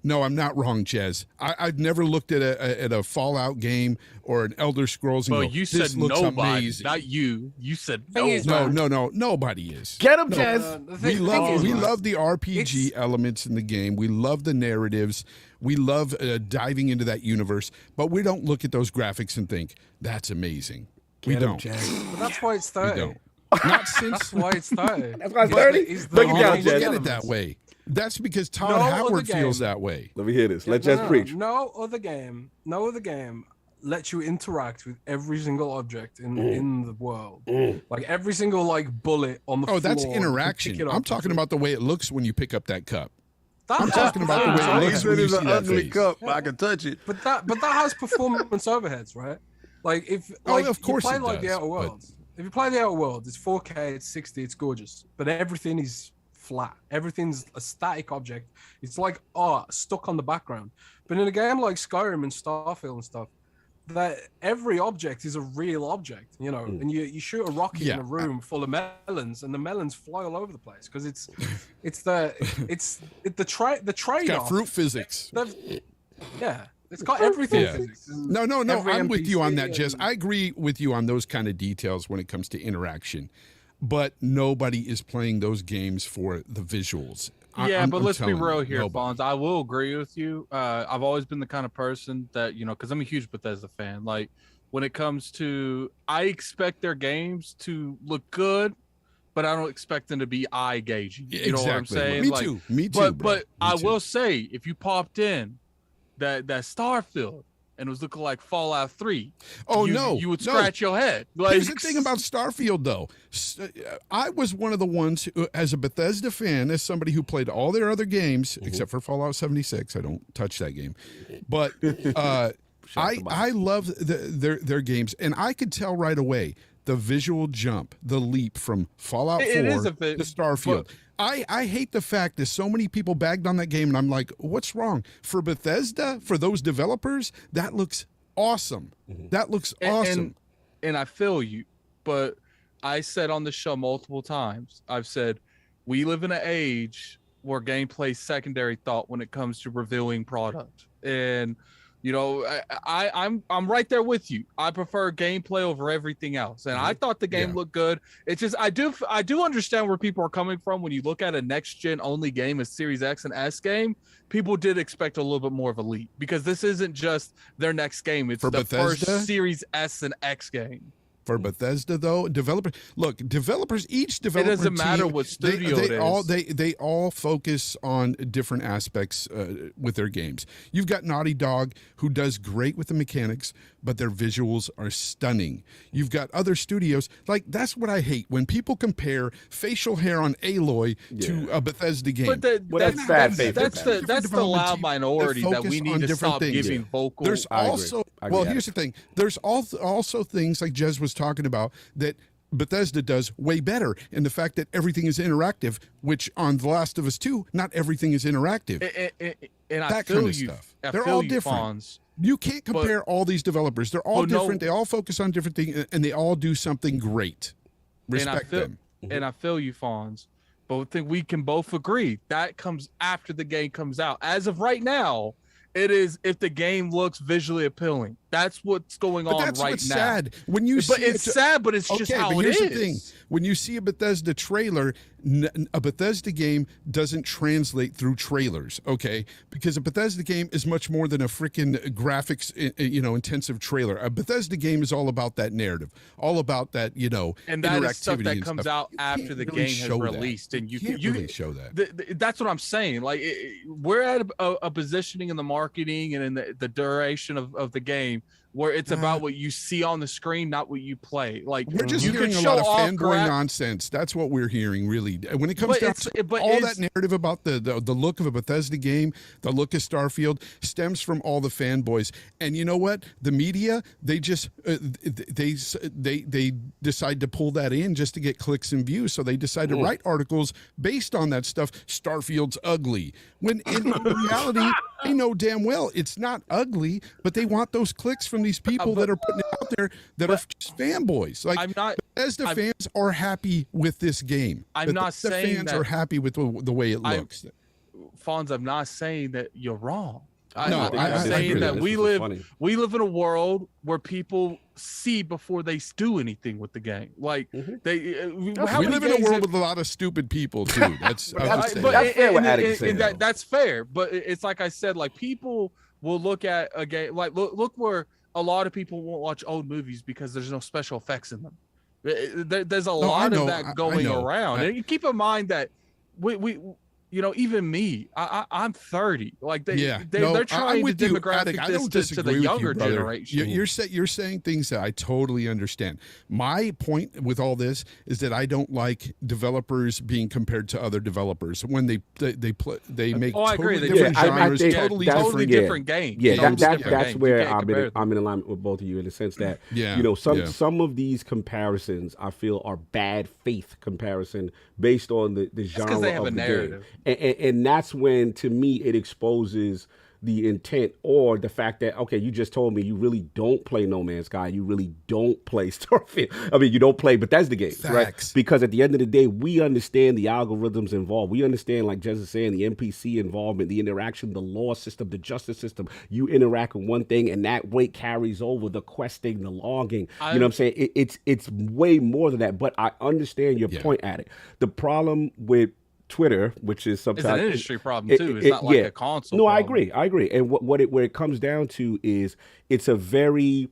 No, I'm not wrong, Jez. I've never looked at a Fallout game or an Elder Scrolls and Well, go, you this said looks nobody, amazing. not you. You said No, nobody is. Get him, Jez. We love the RPG elements in the game. We love the narratives. We love diving into that universe, but we don't look at those graphics and think, that's amazing. We don't. But that's why it's 30. We don't. Not since. That's why it's 30. That's why it's 30? Look it down, Look Jez. at it that way. That's because Todd No other Howard game. feels that way. Let me hear this. Let Jez preach. No other game lets you interact with every single object in the world. Like every single bullet on the floor. Oh, that's interaction. Pick it up. I'm talking about the way it looks when you pick up that cup. I'm talking about the way it looks when you see that ugly face. cup. I can touch it. But that has performance overheads, right? Like if of course you play it like does, the Outer Worlds. If you play the Outer Worlds, it's 4K, it's 60, it's gorgeous, but everything is flat. Everything's a static object. It's like art stuck on the background. But in a game like Skyrim and Starfield and stuff, that every object is a real object, and you shoot a rocket in a room full of melons, and the melons fly all over the place because it's the trade-off. It's got fruit physics. Yeah. It's got everything. Yeah. No, I'm with you on that, Jez. I agree with you on those kind of details when it comes to interaction, but nobody is playing those games for the visuals. Yeah, but let's be real here, nobody. Fonz. I will agree with you. I've always been the kind of person that, because I'm a huge Bethesda fan. Like, when it comes to, I expect their games to look good, but I don't expect them to be eye-gauging. You know what I'm saying? Me too. But I will say, if you popped in that Starfield and it was looking like Fallout 3, you would scratch your head. Like, here's the thing about Starfield, though. I was one of the ones who, as a Bethesda fan, as somebody who played all their other games, except for Fallout 76, I don't touch that game. But I love their games, and I could tell right away the visual jump, the leap from Fallout 4 to Starfield. I hate the fact that so many people bagged on that game, and I'm like, what's wrong? For Bethesda, for those developers, that looks awesome. That looks awesome. And I feel you, but I said on the show multiple times, I've said, we live in an age where gameplay is secondary thought when it comes to revealing product. And I'm right there with you. I prefer gameplay over everything else, and I thought the game looked good. It's just I do understand where people are coming from when you look at a next gen only game, a Series X and S game. People did expect a little bit more of a leap because this isn't just their next game; it's the first Series S and X game. For Bethesda, though, each developer it doesn't matter what studio they all focus on different aspects with their games. You've got Naughty Dog, who does great with the mechanics, but their visuals are stunning. You've got other studios, that's what I hate, when people compare facial hair on Aloy to a Bethesda game. But that's the loud minority that we need to stop giving vocal. There's also, here's the thing. There's also things like Jez was talking about that Bethesda does way better, and the fact that everything is interactive, which on The Last of Us 2, not everything is interactive. And that kind of stuff. They're all different. Fonz. You can't compare all these developers. They're all different. They all focus on different things, and they all do something great. Respect them. And I feel you, Fonz. But I think we can both agree that comes after the game comes out. As of right now, it is if the game looks visually appealing. That's what's going on right now. Sad. When you see it's sad, but it's just how it is. Here's the thing. When you see a Bethesda trailer, a Bethesda game doesn't translate through trailers, okay? Because a Bethesda game is much more than a freaking graphics, intensive trailer. A Bethesda game is all about that narrative, all about that, and that is stuff that and comes stuff. out after the game has released, and you can't really show that. That's what I'm saying. Like we're at a positioning in the marketing and in the duration of the game where it's about what you see on the screen, not what you play. Like we're just hearing a lot of fanboy nonsense. That's what we're hearing, really. When it comes down to all that narrative about the look of a Bethesda game, the look of Starfield stems from all the fanboys. And you know what? The media, they just they decide to pull that in just to get clicks and views. So they decide to write articles based on that stuff. Starfield's ugly. When in reality, they know damn well it's not ugly, but they want those clicks from these people that are putting it out there that are just fanboys. Like Bethesda fans are happy with this game. I'm not saying fans are happy with the way it looks. Fonz, I'm not saying that you're wrong. No, I'm saying that we live in a world where people see before they do anything with the game. Like they, we live in a world with a lot of stupid people too. That's that's fair. But it's like I said, like people will look at a game, like look where a lot of people won't watch old movies because there's no special effects in them. There's a lot of that going around. And keep in mind that we you know, even me, I'm 30. Like they're trying to demographic this to the younger generation. You're saying things that I totally understand. My point with all this is that I don't like developers being compared to other developers when they make totally different genres, totally different games. Yeah, that's where I'm in alignment with both of you in the sense that you know some of these comparisons I feel are bad faith comparison based on the genre of the game. And that's when, to me, it exposes the intent or the fact that, okay, you just told me you really don't play No Man's Sky. You really don't play Starfield. I mean, you don't play Bethesda games, right? Because at the end of the day, we understand the algorithms involved. We understand, like Jez is saying, the NPC involvement, the interaction, the law system, the justice system. You interact with one thing and that weight carries over the questing, the logging. You know what I'm saying? It's way more than that. But I understand your point at it. The problem with Twitter, which is sometimes it's an industry problem too. It's not like a console. No, problem. I agree. And where it comes down to is it's a very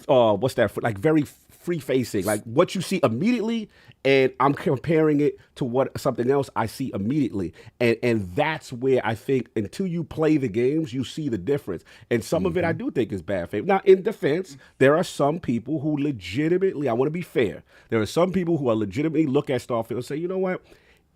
very free facing, like what you see immediately, and I'm comparing it to what something else I see immediately, and that's where I think until you play the games, you see the difference. And some of it I do think is bad faith. Now, in defense, there are some people who legitimately, I want to be fair, there are some people who are legitimately look at Starfield and say, you know what?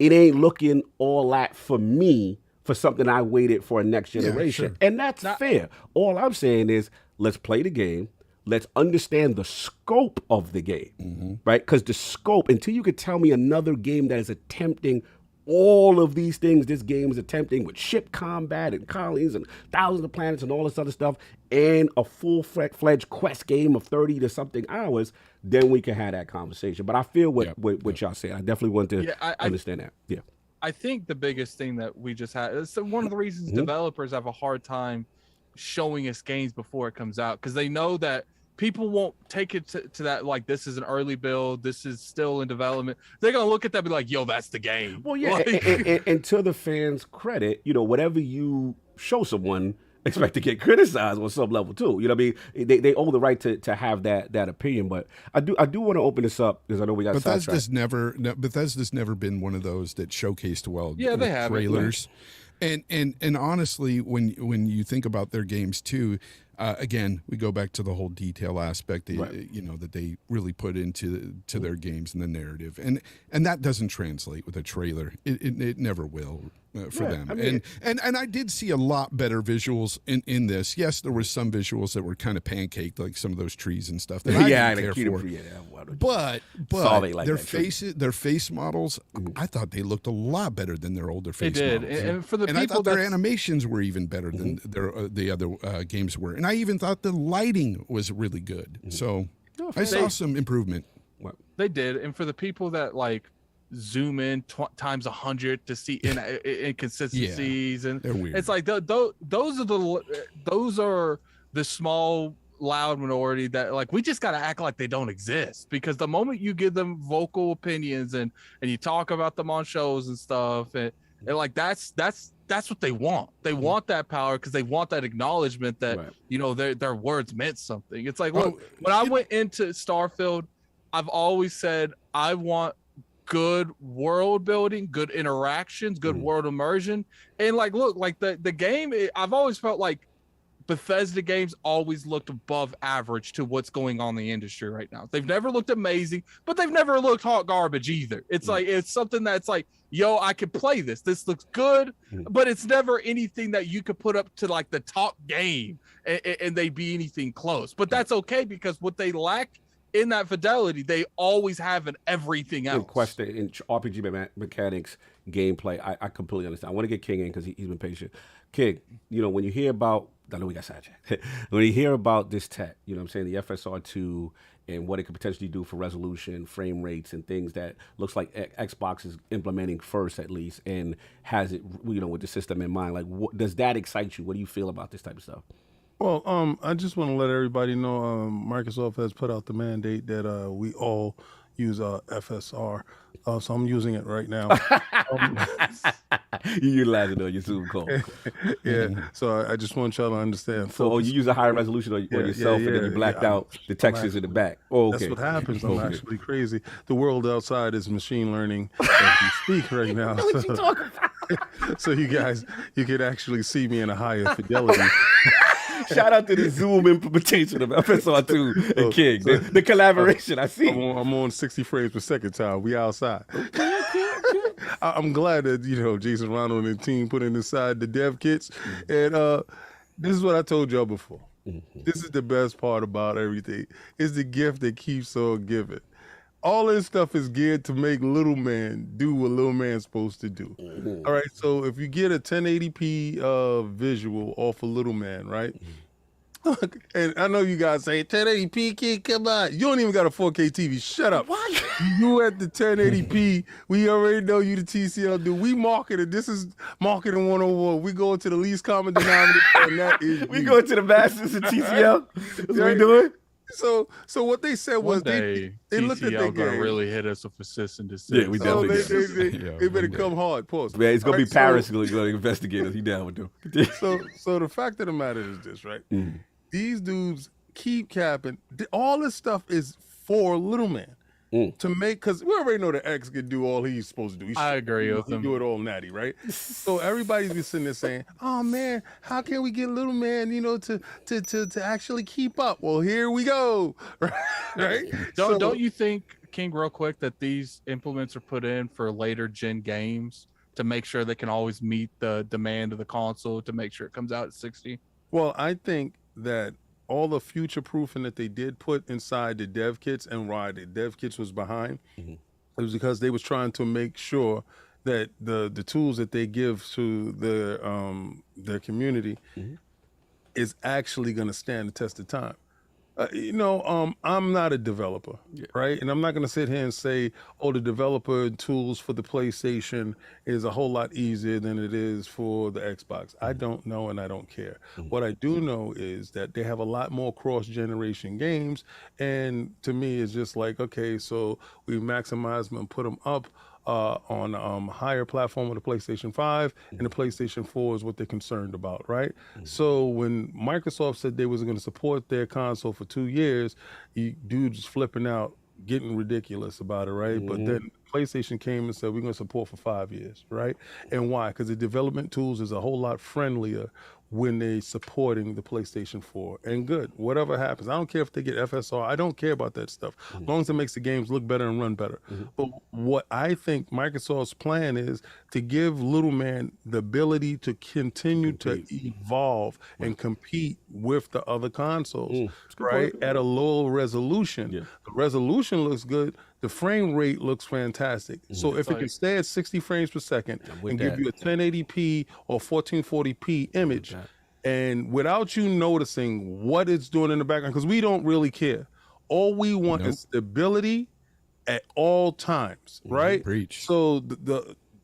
It ain't looking all that for me for something I waited for a next generation. Yeah, sure. And that's fair. All I'm saying is let's play the game. Let's understand the scope of the game, right? Because the scope, until you could tell me another game that is attempting all of these things this game is attempting with ship combat and colonies and thousands of planets and all this other stuff and a full-fledged quest game of 30 to something hours, then we can have that conversation. But I feel what y'all say. I definitely want to understand that. Yeah. I think the biggest thing that we just had is one of the reasons developers have a hard time showing us games before it comes out, because they know that people won't take it to that, like, this is an early build, this is still in development. They're going to look at that and be like, yo, that's the game. Well, yeah, and to the fans' credit, you know, whatever you show someone, expect to get criticized on some level too. You know what I mean? They own the right to have that opinion. But I do want to open this up because I know we got Bethesda's never been one of those that showcased well. Yeah, they have trailers. And honestly, when you think about their games too, again, we go back to the whole detail aspect, you know, that they really put into their games and the narrative, and that doesn't translate with a trailer. It never will for them. I mean, and I did see a lot better visuals in this. Yes, there were some visuals that were kind of pancaked, like some of those trees and stuff. That I didn't care for. But their face models, I thought they looked a lot better than their older face models. They did, and for the people, I thought their animations were even better than the other games were. And I even thought the lighting was really good. So I saw some improvement. They did. And for the people that like zoom in times 100 to see inconsistencies, and they're weird. It's like those are the small loud minority that, like, we just got to act like they don't exist, because the moment you give them vocal opinions and you talk about them on shows and stuff, and like that's what they want. They want that power because they want that acknowledgement that you know their words meant something. It's like, look, when I went into Starfield, I've always said I want good world building, good interactions, good world immersion, and like, look, like the game, I've always felt like Bethesda games always looked above average to what's going on in the industry right now. They've never looked amazing, but they've never looked hot garbage either. It's like, it's something that's like, yo, I could play this. This looks good, but it's never anything that you could put up to like the top game and they be anything close. But that's okay, because what they lack in that fidelity, they always have in everything else. In RPG mechanics, gameplay, I completely understand. I want to get King in because he's been patient. King, you know, when you hear about I know we got sidetracked. When you hear about this tech, you know what I'm saying, the FSR 2 and what it could potentially do for resolution, frame rates, and things that looks like Xbox is implementing first at least, and has it, you know, with the system in mind. Like, does that excite you? What do you feel about this type of stuff? Well, I just want to let everybody know Microsoft has put out the mandate that we all use FSR. So I'm using it right now. You utilize it on your Zoom call. Yeah. So I just want y'all to understand. So you use a higher resolution on yourself, and then you blacked out the textures in the back. Oh, okay. That's what happens. I'm actually crazy. The world outside is machine learning as we speak right now. What you talking about? So you guys, you could actually see me in a higher fidelity. Shout out to the Zoom implementation of FSR 2 and King. The collaboration, I see. I'm on 60 frames per second, Tom. We outside. I'm glad that, you know, Jason Ronald and the team put inside the dev kits. And this is what I told y'all before. This is the best part about everything. It's the gift that keeps on giving. All this stuff is geared to make little man do what little man's supposed to do. All right, so if you get a 1080p visual off of little man, right? And I know you guys say 1080p, kid, come on. You don't even got a 4K TV. Shut up. What? You at the 1080p. We already know you the TCL dude. We marketed. This is marketing 101. We go to the least common denominator, and that is we go to the masters of TCL. That's what we doing. So what they said was they looked at their gonna game. really hit us with a cease and desist. Yeah, we definitely they better come hard. Pause. Man, it's gonna be Paris going to investigate us. He down with them. So the fact of the matter is this, right? These dudes keep capping. All this stuff is for little man to make, because we already know that X can do all he's supposed to do. I agree with him. Do it all natty, right? So everybody's been sitting there saying, "Oh man, how can we get little man, you know, to actually keep up?" Well, here we go, right? Don't you think, King, real quick, that these implements are put in for later gen games to make sure they can always meet the demand of the console, to make sure it comes out at 60? Well, I think that all the future proofing that they did put inside the dev kits, and why the dev kits was behind, it was because they was trying to make sure that the tools that they give to their community is actually going to stand the test of time. I'm not a developer, right? And I'm not going to sit here and say, oh, the developer tools for the PlayStation is a whole lot easier than it is for the Xbox. I don't know, and I don't care. What I do know is that they have a lot more cross-generation games, and to me, it's just like, okay, so we maximize them and put them up on higher platform of the PlayStation 5, and the PlayStation 4 is what they're concerned about, right? So when Microsoft said they was going to support their console for 2 years, dudes flipping out, getting ridiculous about it, right? But then PlayStation came and said, we're going to support for 5 years, right? And why? Because the development tools is a whole lot friendlier when they supporting the PlayStation 4. And good, whatever happens. I don't care if they get FSR. I don't care about that stuff. As long as it makes the games look better and run better. But what I think Microsoft's plan is to give little man the ability to continue to evolve and compete with the other consoles, right? At a low resolution. The resolution looks good. The frame rate looks fantastic. So if it can stay at 60 frames per second and give you a 1080p or 1440p image, and without you noticing what it's doing in the background, because we don't really care. All we want is stability at all times, right? Preach. So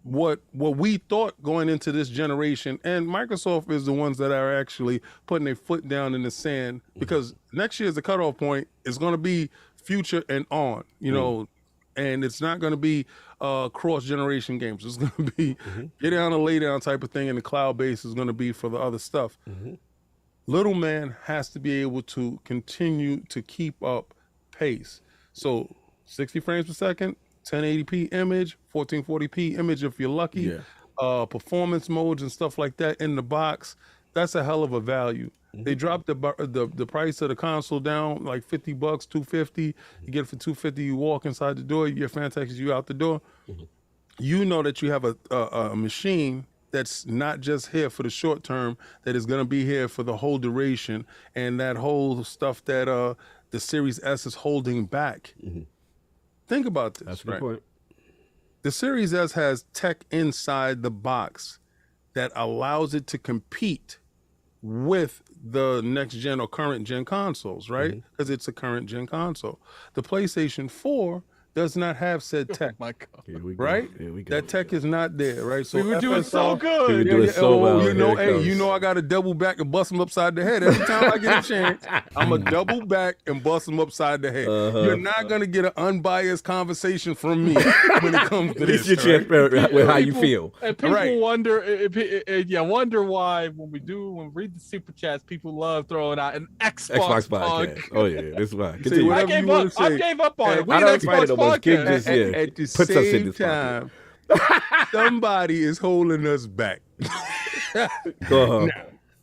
what we thought going into this generation, and Microsoft is the ones that are actually putting their foot down in the sand, because next year is the cutoff point. It's going to be future and on, you know, and it's not going to be cross-generation games. It's going to be get down and lay down type of thing, and the cloud base is going to be for the other stuff. Little man has to be able to continue to keep up pace. So 60 frames per second, 1080p image, 1440p image if you're lucky, performance modes and stuff like that in the box. That's a hell of a value. They dropped the price of the console down like $50, $250. You get it for $250. You walk inside the door. You're fantastic. You out the door. You know that you have a machine that's not just here for the short term, that is going to be here for the whole duration, and that whole stuff that the Series S is holding back. Think about this. That's a good point. The Series S has tech inside the box that allows it to compete with the next gen or current gen consoles, right? Because it's a current gen console. The PlayStation 4 does not have said tech. My God. Here we go. Right? Here we go. That tech is not there, right? So We were doing so We good. were doing so well. You know, Here it hey, comes. you know I got to double back and bust them upside the head every time I get a chance. I'm a double back and bust them upside the head. You're not gonna get an unbiased conversation from me when it comes to At least this. you're right? transparent with how you feel. And people Right. wonder, wonder why when we read the super chats, people love throwing out an Xbox podcast. podcast. Oh yeah, this is why. Say Continue. whatever I you gave wanna up. I say. gave up on it. We I an don't fight Xbox it no more. King podcast. just yeah, At the puts us in same this time, somebody is holding us back. Uh-huh. Now,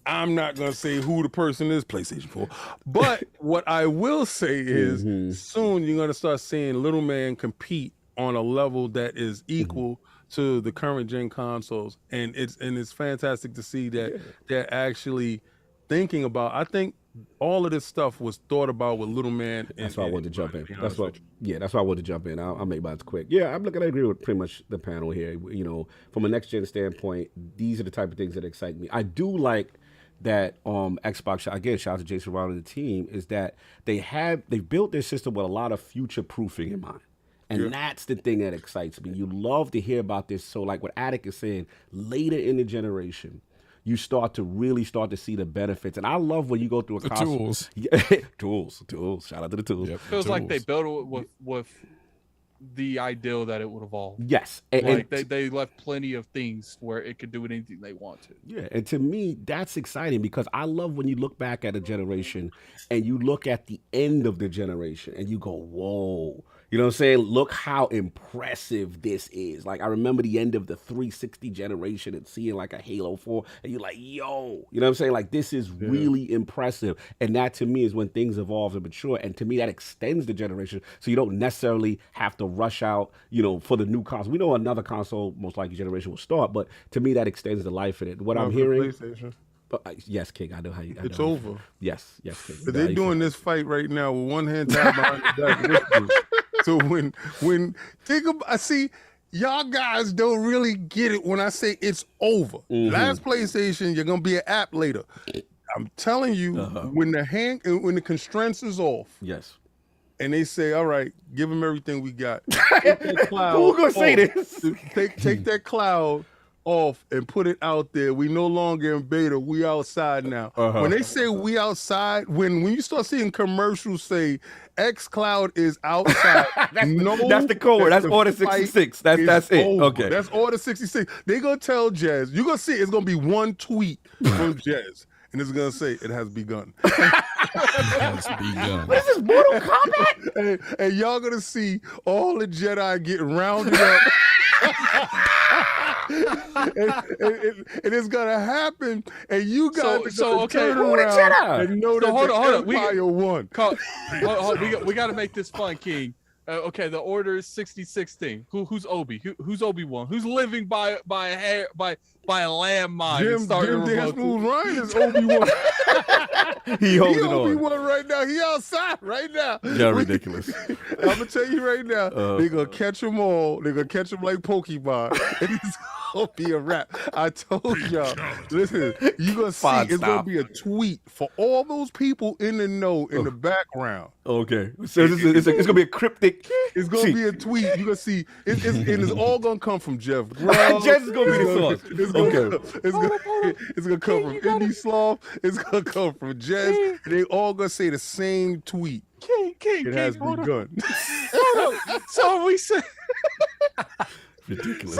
I'm not gonna say who the person is, PlayStation 4. But what I will say is soon you're gonna start seeing little man compete on a level that is equal to the current gen consoles. And it's fantastic to see that they're actually thinking about. I think all of this stuff was thought about with little man. That's why I wanted to jump in. be That's honest what. with Yeah, that's why I wanted to jump in. I'll make mine quick. Yeah, I'm looking. I agree with pretty much the panel here. You know, from a next gen standpoint, these are the type of things that excite me. I do like that Xbox. Again, shout out to Jason Brown and the team. Is that they built their system with a lot of future proofing in mind. And that's the thing that excites me. You love to hear about this. So like what Attic is saying, later in the generation, you start to see the benefits. And I love when you go through a console. Tools. Yeah, tools. Shout out to the tools. Yep, Feels like they tools. built it with the ideal that it would evolve. Yes. Like they left plenty of things where it could do anything they want to. Yeah, and to me, that's exciting because I love when you look back at a generation and you look at the end of the generation and you go, whoa. You know what I'm saying? Look how impressive this is. Like, I remember the end of the 360 generation and seeing like a Halo 4, and you're like, yo. You know what I'm saying? Like, this is really impressive. And that, to me, is when things evolve and mature. And to me, that extends the generation, so you don't necessarily have to rush out, you know, for the new console. We know another console, most likely generation, will start, but to me, that extends the life of it. What I'm hearing... PlayStation. Yes, King, I know how you... It's over. Yes, King. But they're doing this fight right now with one hand tied behind the back. So when think about, I see y'all guys don't really get it when I say it's over. Last PlayStation, you're gonna be an app later. I'm telling you, when the constraints is off, yes, and they say, all right, give them everything we got. Take that cloud Who gonna say this? Take that cloud off and put it out there. We no longer in beta. We outside now. When they say we outside, when you start seeing commercials say XCloud is outside, that's the code. That's Order 66. That's it. Over. Okay. That's Order 66. They gonna tell Jez. You're gonna see it's gonna be one tweet from Jez. And it's gonna say it has begun. Has begun. This is Mortal Kombat. and y'all gonna see all the Jedi getting rounded up. and it's gonna happen, and you got to turn around and know that hold on. Empire won. We got to make this fun, King. Okay, the order is 60-16. Who's Obi? Who's Obi-Wan? Who's living by a landmine? Jim Dance Moves Ryan is Obi-Wan. He holds it on. Obi-Wan right now. He outside right now. Yeah, ridiculous. I'm gonna tell you right now, they're gonna catch them all. They're gonna catch them like Pokemon. And it's gonna be a wrap. I told y'all. Listen, you gonna see it's gonna be a tweet for all those people in the know in the background. Okay, so it's gonna be a cryptic. It's gonna be a tweet. You gonna see it's all gonna come from Jeff. Jez is gonna be the source. It's gonna come from Indie Sloth. It's gonna come from Jez. And they all gonna say the same tweet. King, it has begun. So are we saying? Ridiculous.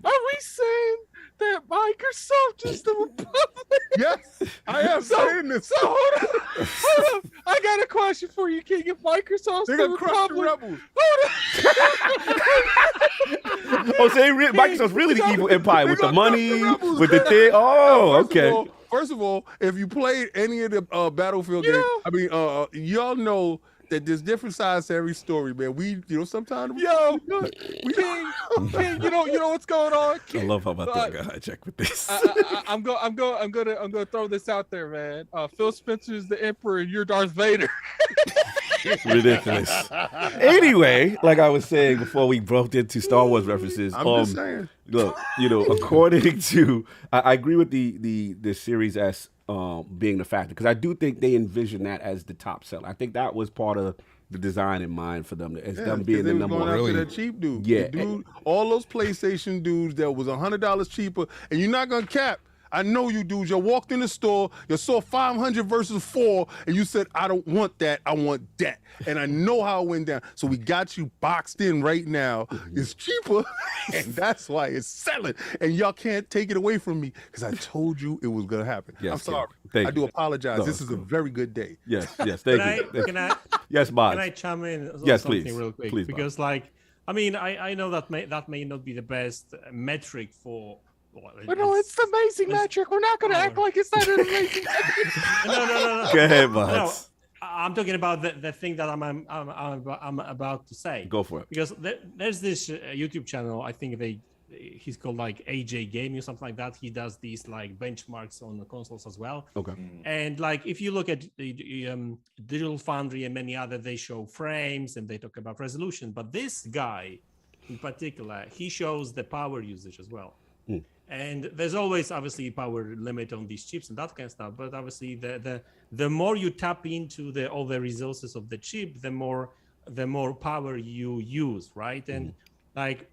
Are we saying that Microsoft is the Republic? Yes, I am saying this. So hold up. I got a question for you, King. If Microsoft's They're the gonna crush the Republic, Oh, so Microsoft's really the evil empire with the money, with the thing. Oh, okay. First of all, if you played any of the Battlefield games, I mean, y'all know that there's different sides to every story, man. Sometimes King, you know what's going on? King? I love how my thing got hijacked with this. I'm gonna throw this out there, man. Phil Spencer's the Emperor, and you're Darth Vader. Ridiculous. Anyway, like I was saying before we broke into Star Wars references, I'm just saying. Look, according to, I agree with the Series S being the factor, because I do think they envision that as the top seller. I think that was part of the design in mind for them, as them being the number one. After that cheap dude. Yeah, dude, all those PlayStation dudes that was $100 cheaper, and you're not gonna cap. I know you dudes. You walked in the store, you saw 500 versus 4, and you said, I don't want that, I want that. And I know how it went down. So we got you boxed in right now. It's cheaper, and that's why it's selling. And y'all can't take it away from me, because I told you it was going to happen. Yes, I'm sorry. I do apologize. This is a very good day. Yes, thank you. Yes, Madz. Can I chime in on yes, something please. real quick? Please, because, like, I mean, I know that may not be the best metric for... But no, it's the amazing metric. We're not going to act like it's not an amazing metric. No. Go ahead, Madz. No, I'm talking about the thing that I'm about to say. Go for it. Because there's this YouTube channel. I think he's called like AJ Gaming or something like that. He does these like benchmarks on the consoles as well. Okay. And like if you look at the Digital Foundry and many other, they show frames and they talk about resolution. But this guy in particular, he shows the power usage as well. And there's always obviously power limit on these chips and that kind of stuff. But obviously the more you tap into all the resources of the chip, the more power you use, right? And like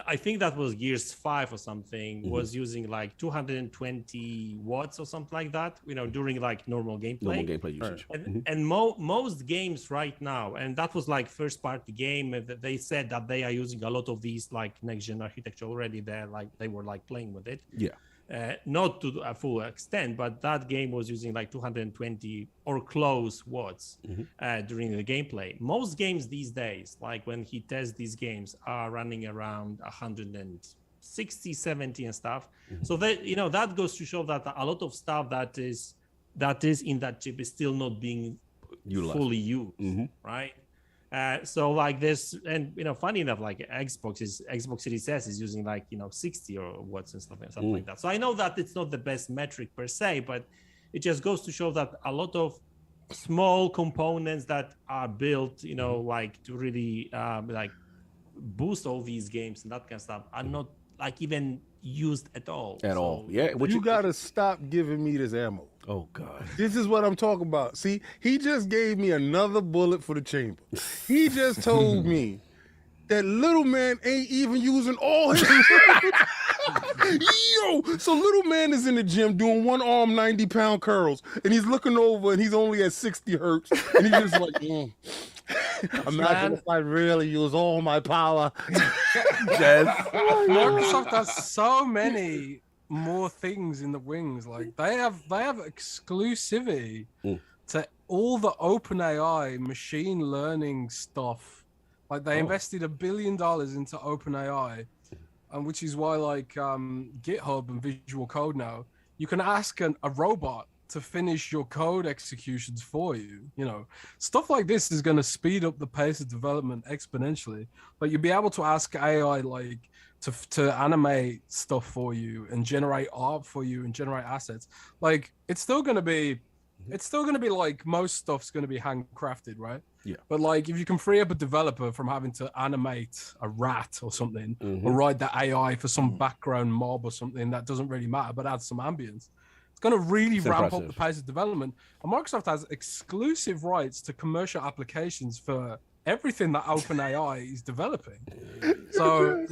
I think that was Gears 5 or something, was using like 220 watts or something like that, during like normal gameplay. Normal gameplay usage. And most games right now, and that was like first party game, they said that they are using a lot of these like next gen architecture already there, like they were like playing with it. Yeah. Not to a full extent, but that game was using like 220 or close watts during the gameplay. Most games these days, like when he tests these games, are running around 160, 70 and stuff. So that that goes to show that a lot of stuff that is in that chip is still not being fully used, right? So like this, and funny enough, like Xbox Series S is using like 60 or watts and something like that. So I know that it's not the best metric per se, but it just goes to show that a lot of small components that are built, like to really like boost all these games and that kind of stuff are not like even used at all. Yeah. You gotta stop giving me this ammo. Oh God. This is what I'm talking about. See, he just gave me another bullet for the chamber. He just told me that little man ain't even using all his Yo, so little man is in the gym doing one arm 90-pound curls, and he's looking over and he's only at 60 hertz, and he's just like, imagine if I really use all my power. Microsoft has so many more things in the wings. Like they have exclusivity to all the OpenAI machine learning stuff. Like they invested $1 billion into OpenAI, and which is why like GitHub and Visual Code now, you can ask a robot to finish your code executions for you. Stuff like this is going to speed up the pace of development exponentially. Like you'll be able to ask AI like to animate stuff for you and generate art for you and generate assets. Like it's still going to be like most stuff's going to be handcrafted, right? Yeah. But like if you can free up a developer from having to animate a rat or something, or write the AI for some background mob or something that doesn't really matter, but adds some ambience, it's going to really ramp up the pace of development. And Microsoft has exclusive rights to commercial applications for everything that OpenAI is developing. So,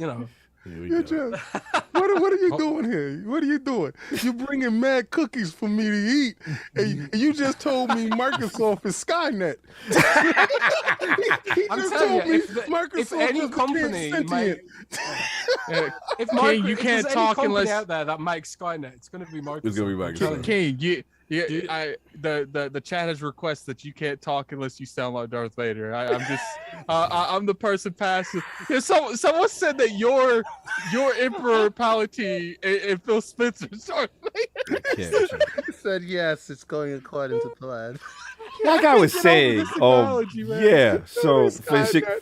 What are you doing here? What are you doing? You're bringing mad cookies for me to eat, and you just told me Microsoft is Skynet. I'm telling you, if any company you can't talk unless out there that makes Skynet, it's going to be Microsoft. It's going to be Microsoft. King, the chat has requested that you can't talk unless you sound like Darth Vader. I'm the person passing. Someone said that your Emperor Palpatine and Phil Spencer Darth Vader. Said yes, it's going according to plan. Like I was saying, so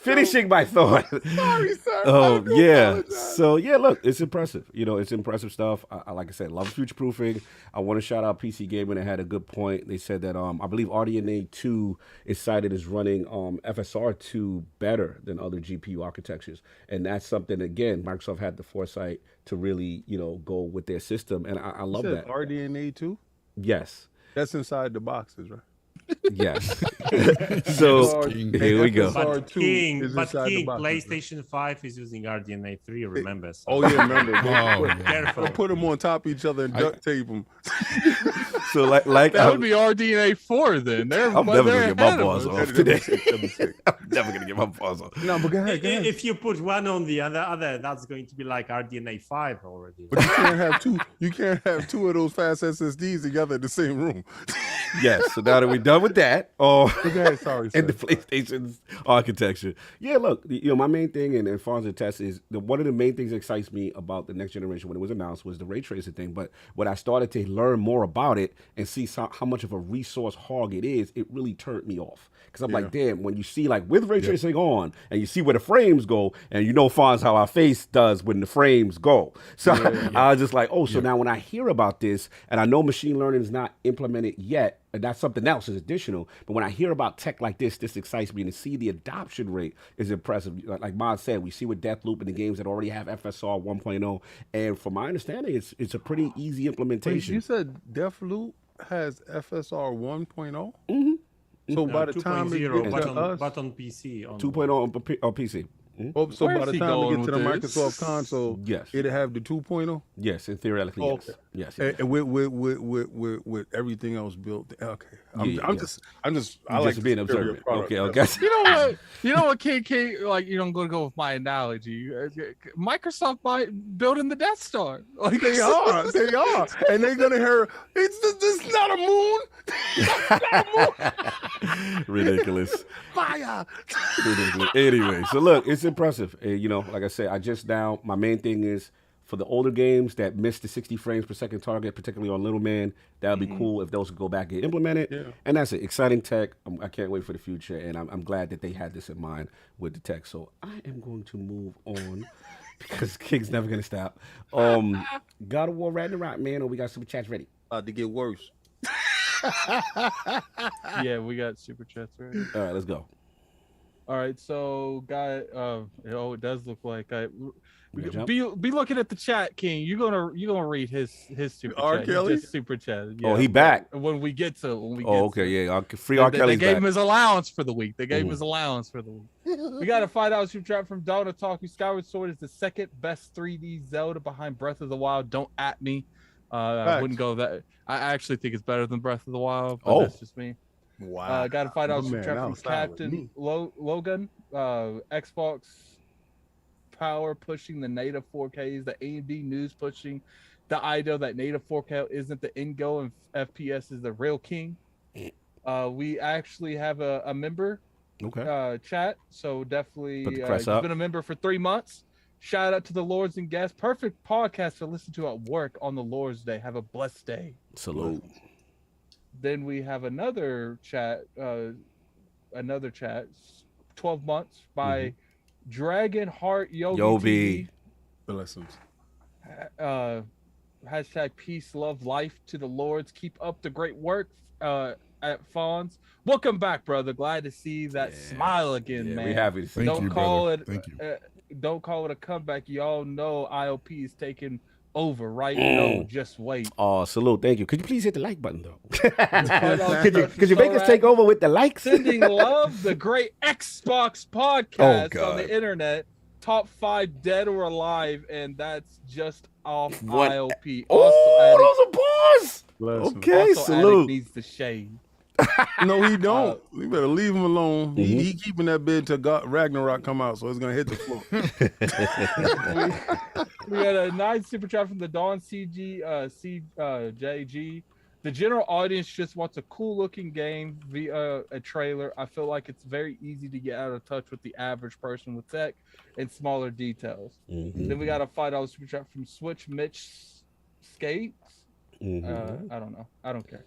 finishing my thought. Sorry, sir. So look, it's impressive. It's impressive stuff. I like I said, love future proofing. I want to shout out PC Gamer that had a good point. They said that I believe RDNA 2 is cited as running FSR 2 better than other GPU architectures, and that's something again Microsoft had the foresight to really go with their system, and I love that. RDNA 2. Yes. That's inside the boxes, right? Yes. So here we go. But King, PlayStation 5 is using RDNA 3. Remember? So. Oh yeah, remember. Careful. Put them on top of each other and duct tape them. So like that would be RDNA 4 then. I'm never gonna get my balls off today. I'm never gonna get my balls off. No, but go ahead. If you put one on the other, that's going to be like RDNA 5 already. But you can't have two. You can't have two of those fast SSDs together in the same room. Yes. So now that we're done with that, sorry. And the PlayStation's architecture. Yeah, look, my main thing, and Fonz attest, is one of the main things that excites me about the next generation when it was announced was the ray tracing thing. But when I started to learn more about it and see how much of a resource hog it is, it really turned me off. Because I'm like, damn, when you see like with ray tracing on and you see where the frames go, and Fonz, how our face does when the frames go. So I was just like, so now when I hear about this, and I know machine learning is not implemented yet, and that's something else is additional. But when I hear about tech like this excites me, and to see the adoption rate is impressive. Like Madz said, we see with Deathloop in the games that already have FSR 1.0, and from my understanding, it's a pretty easy implementation. Wait, you said Deathloop has FSR 1.0? Mm-hmm. So by the time it gets to us, but on PC, on 2.0 on PC. So by the time we get to the Microsoft console, yes, it'll have the 2.0. Yes, and theoretically, yes. And with everything else built. Okay, I'm just I like being observant. Okay. You know what, King, like I'm gonna go with my analogy. Microsoft building the Death Star. Like they are, and they're gonna hear it's not a moon. Ridiculous. Fire. Ridiculous. Anyway, so look, it's impressive. Like I said, my main thing is for the older games that miss the 60 frames per second target, particularly on Little Man, that would be cool if those could go back and get implemented. Yeah. And that's it. Exciting tech. I can't wait for the future, and I'm glad that they had this in mind with the tech. So I am going to move on because King's never going to stop. God of War Ragnarok, man, or we got super chats ready? To get worse. Yeah, we got super chats ready. All right, let's go. All right, so it does look like be looking at the chat, King. You're gonna read his super chat. Kelly? His super chat. Yeah, he back. When we get to free R. Kelly's They gave back. him his allowance for the week. We got a $5 super chat from Dawn Otaku. Skyward Sword is the second best 3D Zelda behind Breath of the Wild. Don't at me. I wouldn't go that. I actually think it's better than Breath of the Wild. But that's just me. Wow. Got a $5 super chat from Captain Logan. Xbox Power pushing the native 4Ks. The AMD news pushing the idea that native 4K isn't the end goal and FPS is the real king. We actually have a member chat, so definitely he's been a member for 3 months. Shout out to the Lords and guests. Perfect podcast to listen to at work on the Lord's Day. Have a blessed day. Salute. Then we have another chat, 12 months by Dragon Heart Yobi. Blessings. Hashtag peace, love, life to the Lords. Keep up the great work at Fonz. Welcome back, brother. Glad to see that smile again, man. We happy to see you, brother. Thank you. Don't call it a comeback. Y'all know ILP is taking over, right? No, just wait. Oh, salute. Thank you. Could you please hit the like button, though? could you make us take over with the likes? Sending love, the great Xbox podcast on the internet. Top 5 dead or alive, and that's just off ILP. Those are bars. Okay, salute. Needs the shade. No, he don't. We better leave him alone. He keeping that bed till Ragnarok come out, so it's gonna hit the floor. we got a nice super chat from the Dawn CJG. The general audience just wants a cool looking game via a trailer. I feel like it's very easy to get out of touch with the average person with tech and smaller details. Then we got a $5 super chat from Switch Mitch Skates. I don't know. I don't care.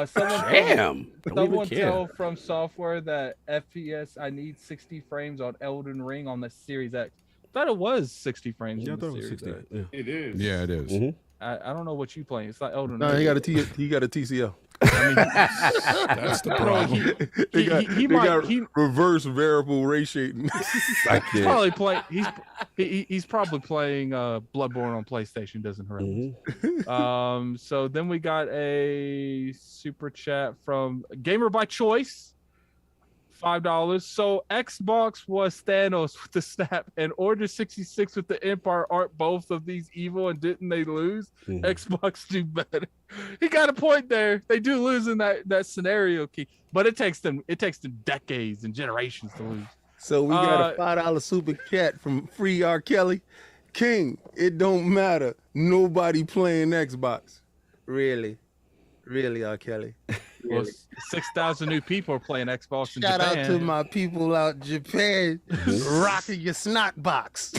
Someone tell From Software that FPS I need 60 frames on Elden Ring on the Series X. I thought it was 60 frames on the Series X. It is. Yeah, it is. I don't know what you playing. It's like Elden Ring. No, he got a TCL. I mean, That's the problem. They got reverse variable ratio. I He's can't. probably playing. He's probably playing Bloodborne on PlayStation. Doesn't hurt. So then we got a super chat from Gamer by Choice, $5. So Xbox was Thanos with the snap, and Order 66 with the Empire. Aren't both of these evil, and didn't they lose? Xbox do better. He got a point there. They do lose in that scenario, Key, but it takes them decades and generations to lose. So we got a $5 super chat from Free R. Kelly. King, it don't matter. Nobody playing Xbox. Really, R. Kelly. Well, 6,000 new people are playing Xbox in Shout Japan. out to my people out in Japan rocking your snot box.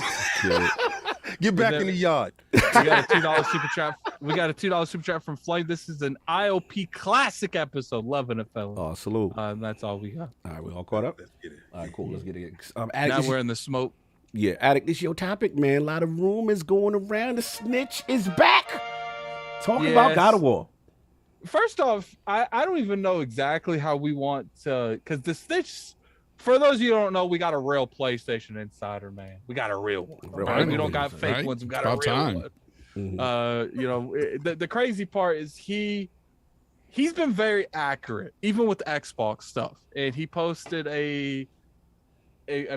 Get back in the yard. We got a $2 super chat. We got a $2 super chat from Flame. This is an ILP classic episode. Loving it, fellas. Oh, salute. That's all we got. All right, we all caught up. Let's get it. All right, cool. Let's get it. Addict, Now we're in the smoke. Yeah, Addict, this is your topic, man. A lot of rumors going around. The snitch is back. Talk about God of War. First off, I don't even know exactly how we want to, because the snitch, for those of you who don't know, we got a real PlayStation Insider, man. We got a real one. Right? We don't got fake ones. We got a real one. You know, the crazy part is he's been very accurate, even with the Xbox stuff. And he posted a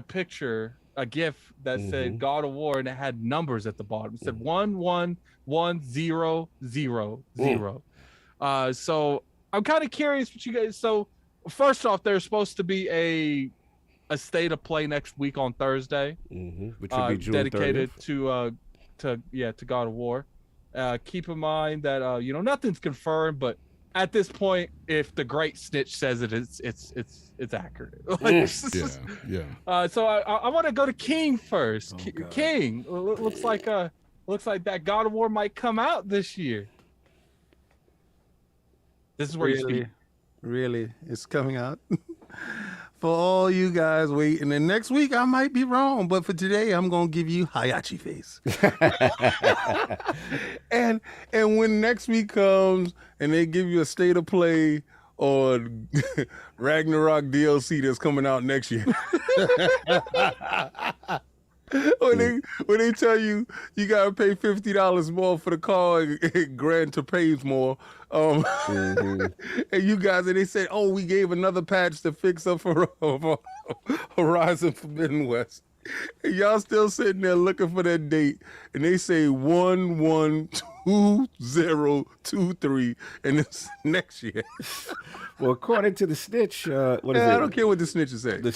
picture, a GIF that said God of War, and it had numbers at the bottom. It said 111000. So I'm kind of curious what you guys. So first off, there's supposed to be a state of play next week on Thursday, which would be June dedicated 30th. to God of War. Keep in mind that nothing's confirmed, but at this point, if the great snitch says it, it's accurate. So I want to go to King first. King, looks like that God of War might come out this year. This is where you speak. Really, it's coming out. For all you guys waiting, and next week I might be wrong, but for today I'm gonna give you Hayachi face. and when next week comes and they give you a state of play on Ragnarok DLC that's coming out next year. When they tell you gotta pay $50 more for the car and Gran Turismo more, and you guys, and they say, oh, we gave another patch to fix up for Horizon Forbidden West. And y'all still sitting there looking for that date, and they say 112023, and it's next year. Well, according to the snitch, what is it? I don't care what the snitch is saying. The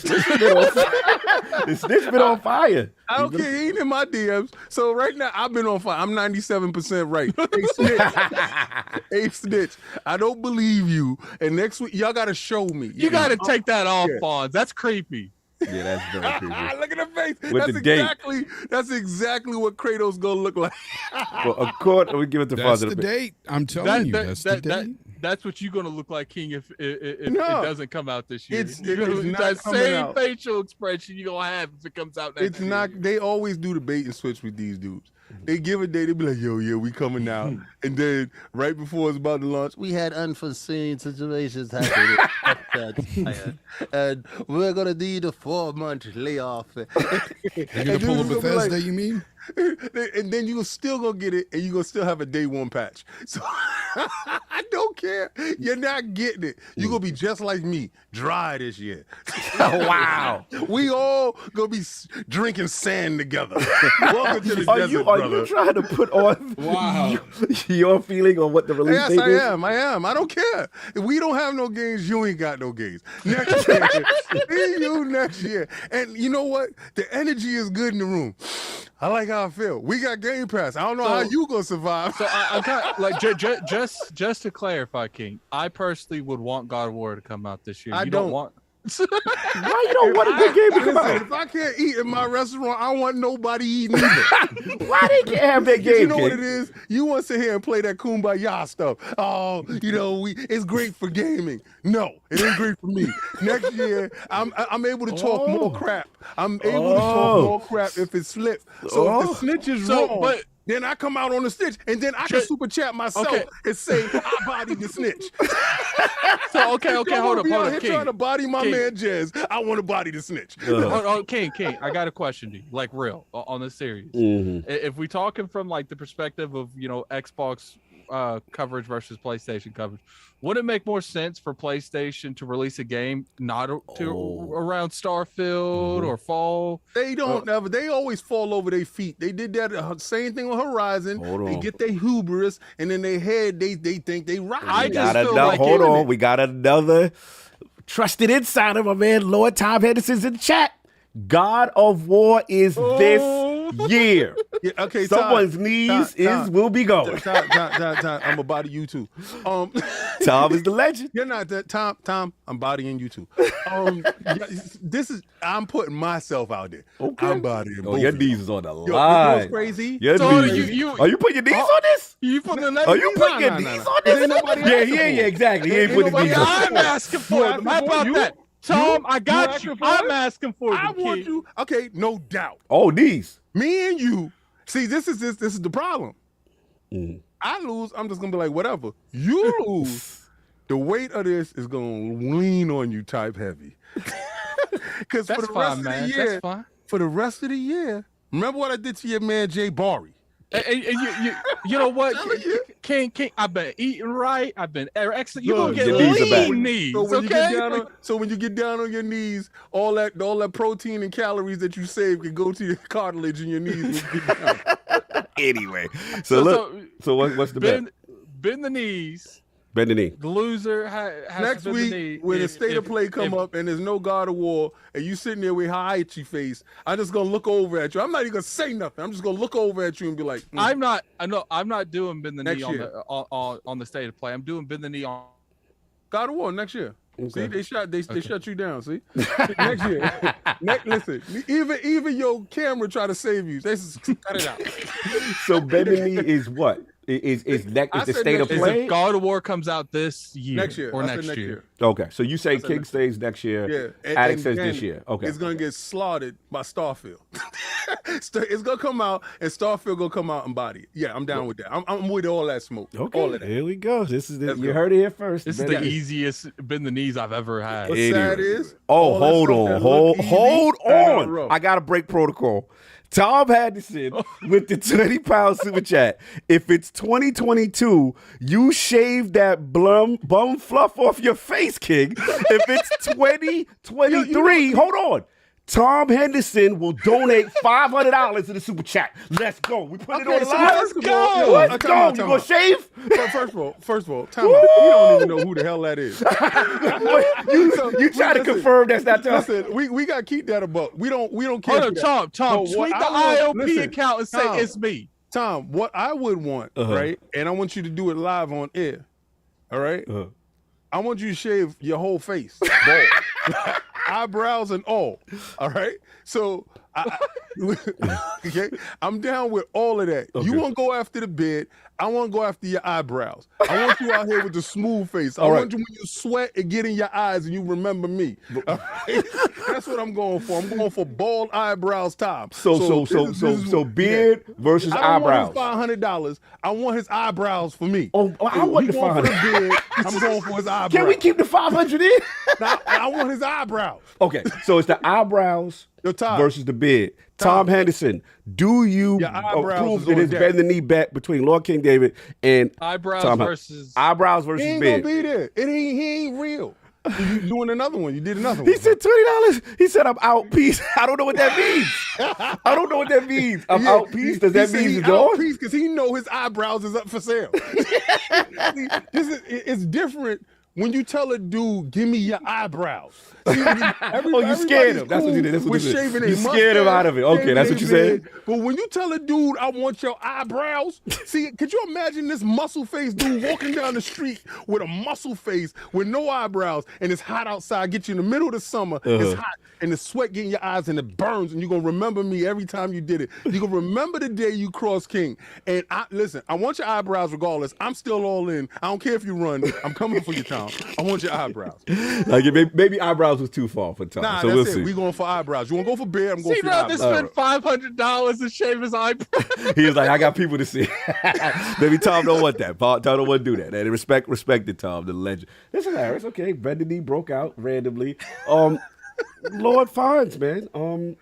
snitch been on fire. I don't care. He ain't in my DMs. So right now, I've been on fire. I'm 97% right. Hey, snitch. I don't believe you. And next week, y'all got to show me. You got to take that off, Fonz. That's creepy. Yeah, that's very creepy. Look at the face. With That's exactly what Kratos gonna look like. Well, we give it to That's Fonz. the date. I'm telling you, that's the date. That's what you're gonna look like, King, if it doesn't come out this year. It's not that same out. facial expression you're gonna have if it comes out next year. It's not. They always do the bait and switch with these dudes. They give a day, they be like, yo, yeah, we coming out. And then right before it's about to launch, we had unforeseen situations happen. And we're going to need a 4-month layoff. They're going to pull a Bethesda, you mean? And then you're still going to get it, and you're going to still have a day one patch. So I don't care. You're not getting it. You're going to be just like me, dry this year. Wow. We all going to be drinking sand together. Welcome to the desert, Are you trying to put on your feeling on what the release date is? Yes, I am. I don't care. If we don't have no games, you ain't got no games. Next year. See you next year. And you know what? The energy is good in the room. I like how I feel. We got Game Pass. I don't know how you gonna survive. So I'm kind of like just to clarify, King. I personally would want God of War to come out this year. I don't want. Why you don't want a good game to come out? If I can't eat in my restaurant, I want nobody eating either. Why they can't have that game? You know what it is? You want to sit here and play that Kumbaya stuff. Oh, it's great for gaming. No, it ain't great for me. Next year, I'm able to talk more crap. I'm able to talk more crap if it's flipped. So if the snitch is wrong. Then I come out on the snitch, and then I can super chat myself and say I bodied the snitch. So okay, hold up, King. King. Trying to body my King. man Jez. I want to body the snitch. King, I got a question to you, like real on this series. If we talking from like the perspective of Xbox coverage versus PlayStation coverage, would it make more sense for PlayStation to release a game not around Starfield or Fall? They don't ever. They always fall over their feet. They did that same thing with Horizon. They get their hubris, and then they think they rock. We got another trusted insider, my man Lord Tom Henderson's in the chat. God of War is this year. Yeah, okay, someone's knees will be going. Tom, I'm a body you too. Tom is the legend. You're not that Tom. I'm bodying you too. I'm putting myself out there. Okay. I'm bodying. Your knees is on the line. You know what's crazy? Are you putting your knees on this? You putting the Are you putting your knees on this? Yeah, exactly. He ain't putting his knees on. I'm asking for them. How about that? Tom, I got you. I'm asking for them. I want you. Okay, no doubt. Oh, these. Me and you. See, this is the problem. I lose. I'm just gonna be like, whatever. You lose. The weight of this is gonna lean on you, type heavy. Because for the rest of the year, that's fine. For the rest of the year, remember what I did to your man Jay Barry. You know what, King? I've been eating right. I've been excellent. You gonna get lean knees. So when you get down on your knees, all that protein and calories that you save can go to your cartilage and your knees. Anyway, so what's the bet? Bend the knees. Bend the knee. The loser has next to bend week the knee. when the state of play come up and there's no God of War and you sitting there with high itchy face, I'm just gonna look over at you. I'm not even gonna say nothing. I'm just gonna look over at you and be like, I'm not doing bend the knee on the state of play. I'm doing bend the knee on God of War next year. Okay. See, they shut you down. See, next year. Listen, even your camera try to save you. They just cut it out. So bend the knee is what? Is the state of play? If God of War comes out this year next year or next year. Okay, so you say King stays next year. Yeah, Alex says this year. Okay, it's gonna get slaughtered by Starfield. It's gonna come out and Starfield gonna come out and body it. Yeah, I'm down with that. I'm with all that smoke. Okay, all of that. Here we go. You heard it here first. This is the easiest bend the knees I've ever had. What's sad is? Oh, hold on. I gotta break protocol. Tom Henderson with the 20-pound super chat. If it's 2022, you shave that bum fluff off your face, King. If it's 2023, hold on. Tom Henderson will donate $500 to the super chat. Let's go. We put it on the line. Let's go. Let's go. You gonna shave? First of all, Tom, you don't even know who the hell that is. you try to confirm that's not Tom. Listen, we got to keep that above. We don't care. Hold on, Tom. Tweet the ILP account and say it's me. Tom, what I would want, right? And I want you to do it live on air. All right? I want you to shave your whole face. Bald. Eyebrows and all right? So, okay, I'm down with all of that. Okay. You want to go after the beard. I want to go after your eyebrows. I want you out here with the smooth face. I want you when you sweat and get in your eyes and you remember me. All right? That's what I'm going for. I'm going for bald eyebrows, Tom. So beard versus eyebrows. I want $500. I want his eyebrows for me. Oh, I want the $500. I'm going for his eyebrows. Can we keep the $500 in? Now, I want his eyebrows. Okay, so it's the eyebrows versus the beard. Tom Henderson, do you approve that it's bend the knee bet between Lord King David and eyebrows versus beard? He ain't gonna be there. He ain't real. You doing another one? You did another one. He said $20. He said I'm out piece. I don't know what that means. I'm out piece. Does that mean he's out piece because he know his eyebrows is up for sale? It's different. When you tell a dude, give me your eyebrows. See, you scared him. That's what you did. We're shaving you scared him out of it. Okay, that's what you said. But when you tell a dude, I want your eyebrows, see, could you imagine this muscle face dude walking down the street with a muscle face with no eyebrows and it's hot outside, get you in the middle of the summer, it's hot, and the sweat getting your eyes and it burns, and you're going to remember me every time you did it. You're going to remember the day you crossed King. And listen, I want your eyebrows regardless. I'm still all in. I don't care if you run. I'm coming for you, Tom. Tom. I want your eyebrows. Like maybe eyebrows was too far for Tom. Nah, so that's we'll it. see. We going for eyebrows. You want to go for beard? I'm going for your rather eyebrows. spend $500 to shave his eyebrows. He was like, I got people to see. Maybe Tom don't want that. Tom don't want to do that. And respect it, Tom, the legend. That's hilarious. Okay, Brendan D broke out randomly. Lord Fonz, man.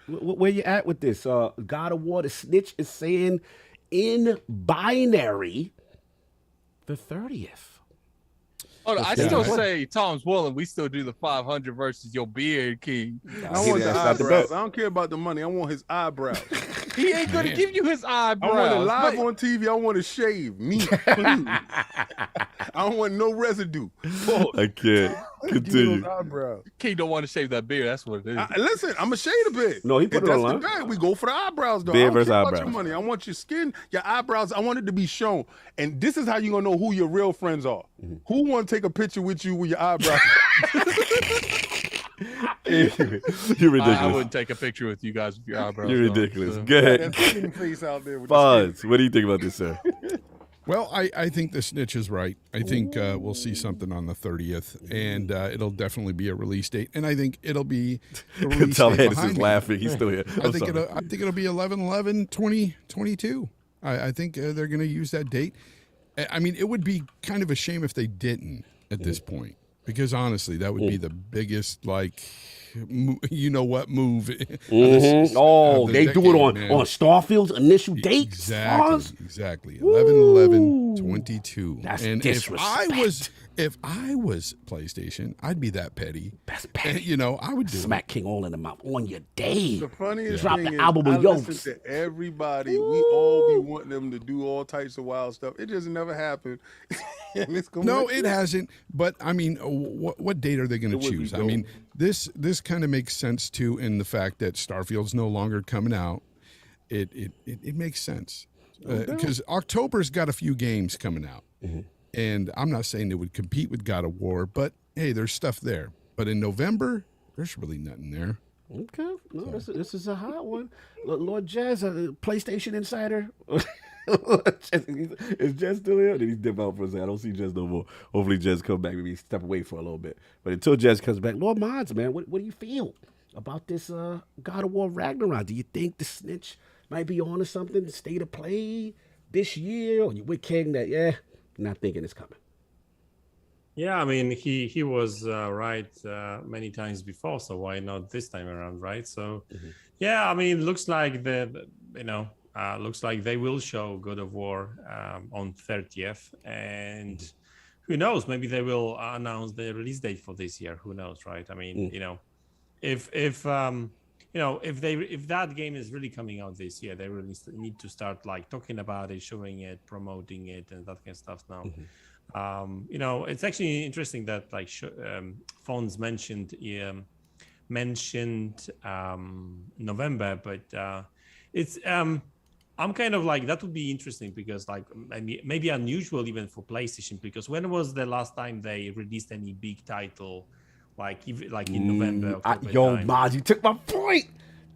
Where you at with this? God of War, the snitch is saying in binary the 30th. Hold on, I still say Tom's willing. We still do the 500 versus your beard king. I want the eyebrows. I don't care about the money. I want his eyebrows. He ain't gonna give you his eyebrows. I want it live on TV. I want to shave me. I don't want no residue. I can't. Continue. King don't want to shave that beard. That's what it is. Listen, I'm a shade a bit. No, he put it online. We go for the eyebrows, though. Beard I don't versus care about eyebrows. your money. I want your skin, your eyebrows. I want it to be shown. And this is how you're gonna know who your real friends are. Mm-hmm. Who want to take a picture with you with your eyebrows? You're ridiculous. I wouldn't take a picture with you guys with your eyebrows. You're ridiculous. So. Go ahead. That face out there with Fonz, what do you think about this, sir? Well, I think the snitch is right. I think we'll see something on the 30th, and it'll definitely be a release date. And I think it'll be a release Tom date Henderson's laughing. He's still here. I think it'll be 11/11/2022. I think they're going to use that date. I mean, it would be kind of a shame if they didn't at this point, because honestly, that would be the biggest move. They do it on Starfield's initial date. Exactly. 11/11/22. That's and disrespect. if I was PlayStation, I'd be that petty. That's petty. And, I would do Smack King all in the mouth on your day. The funniest Drop thing the is, album I of listen Yokes. to everybody. We all be wanting them to do all types of wild stuff. It just never happened. And it's gonna No, it hasn't. But I mean, what date are they going to choose? I mean, this kind of makes sense too in the fact that Starfield's no longer coming out. It makes sense because October's got a few games coming out, and I'm not saying it would compete with God of War, but hey, there's stuff there. But in November, there's really nothing there. Okay, no, this is a hot one. Lord Jez, a PlayStation insider. Is Jez still here? Did he dip out for a second? I don't see Jez no more. Hopefully Jez come back. Maybe step away for a little bit. But until Jez comes back, Lord Madz, man, what do you feel about this God of War Ragnarok? Do you think the snitch might be on to something, state of play this year? Or you with King that, not thinking it's coming? Yeah, I mean, he was right many times before, so why not this time around, right? So, yeah, I mean, looks like looks like they will show God of War on 30th, and who knows? Maybe they will announce the release date for this year. Who knows, right? I mean, if that game is really coming out this year, they really need to start talking about it, showing it, promoting it, and that kind of stuff now. It's actually interesting that Fonz mentioned November, but it's I'm kind of that would be interesting because maybe unusual even for PlayStation, because when was the last time they released any big title in November? Madz, you took my point.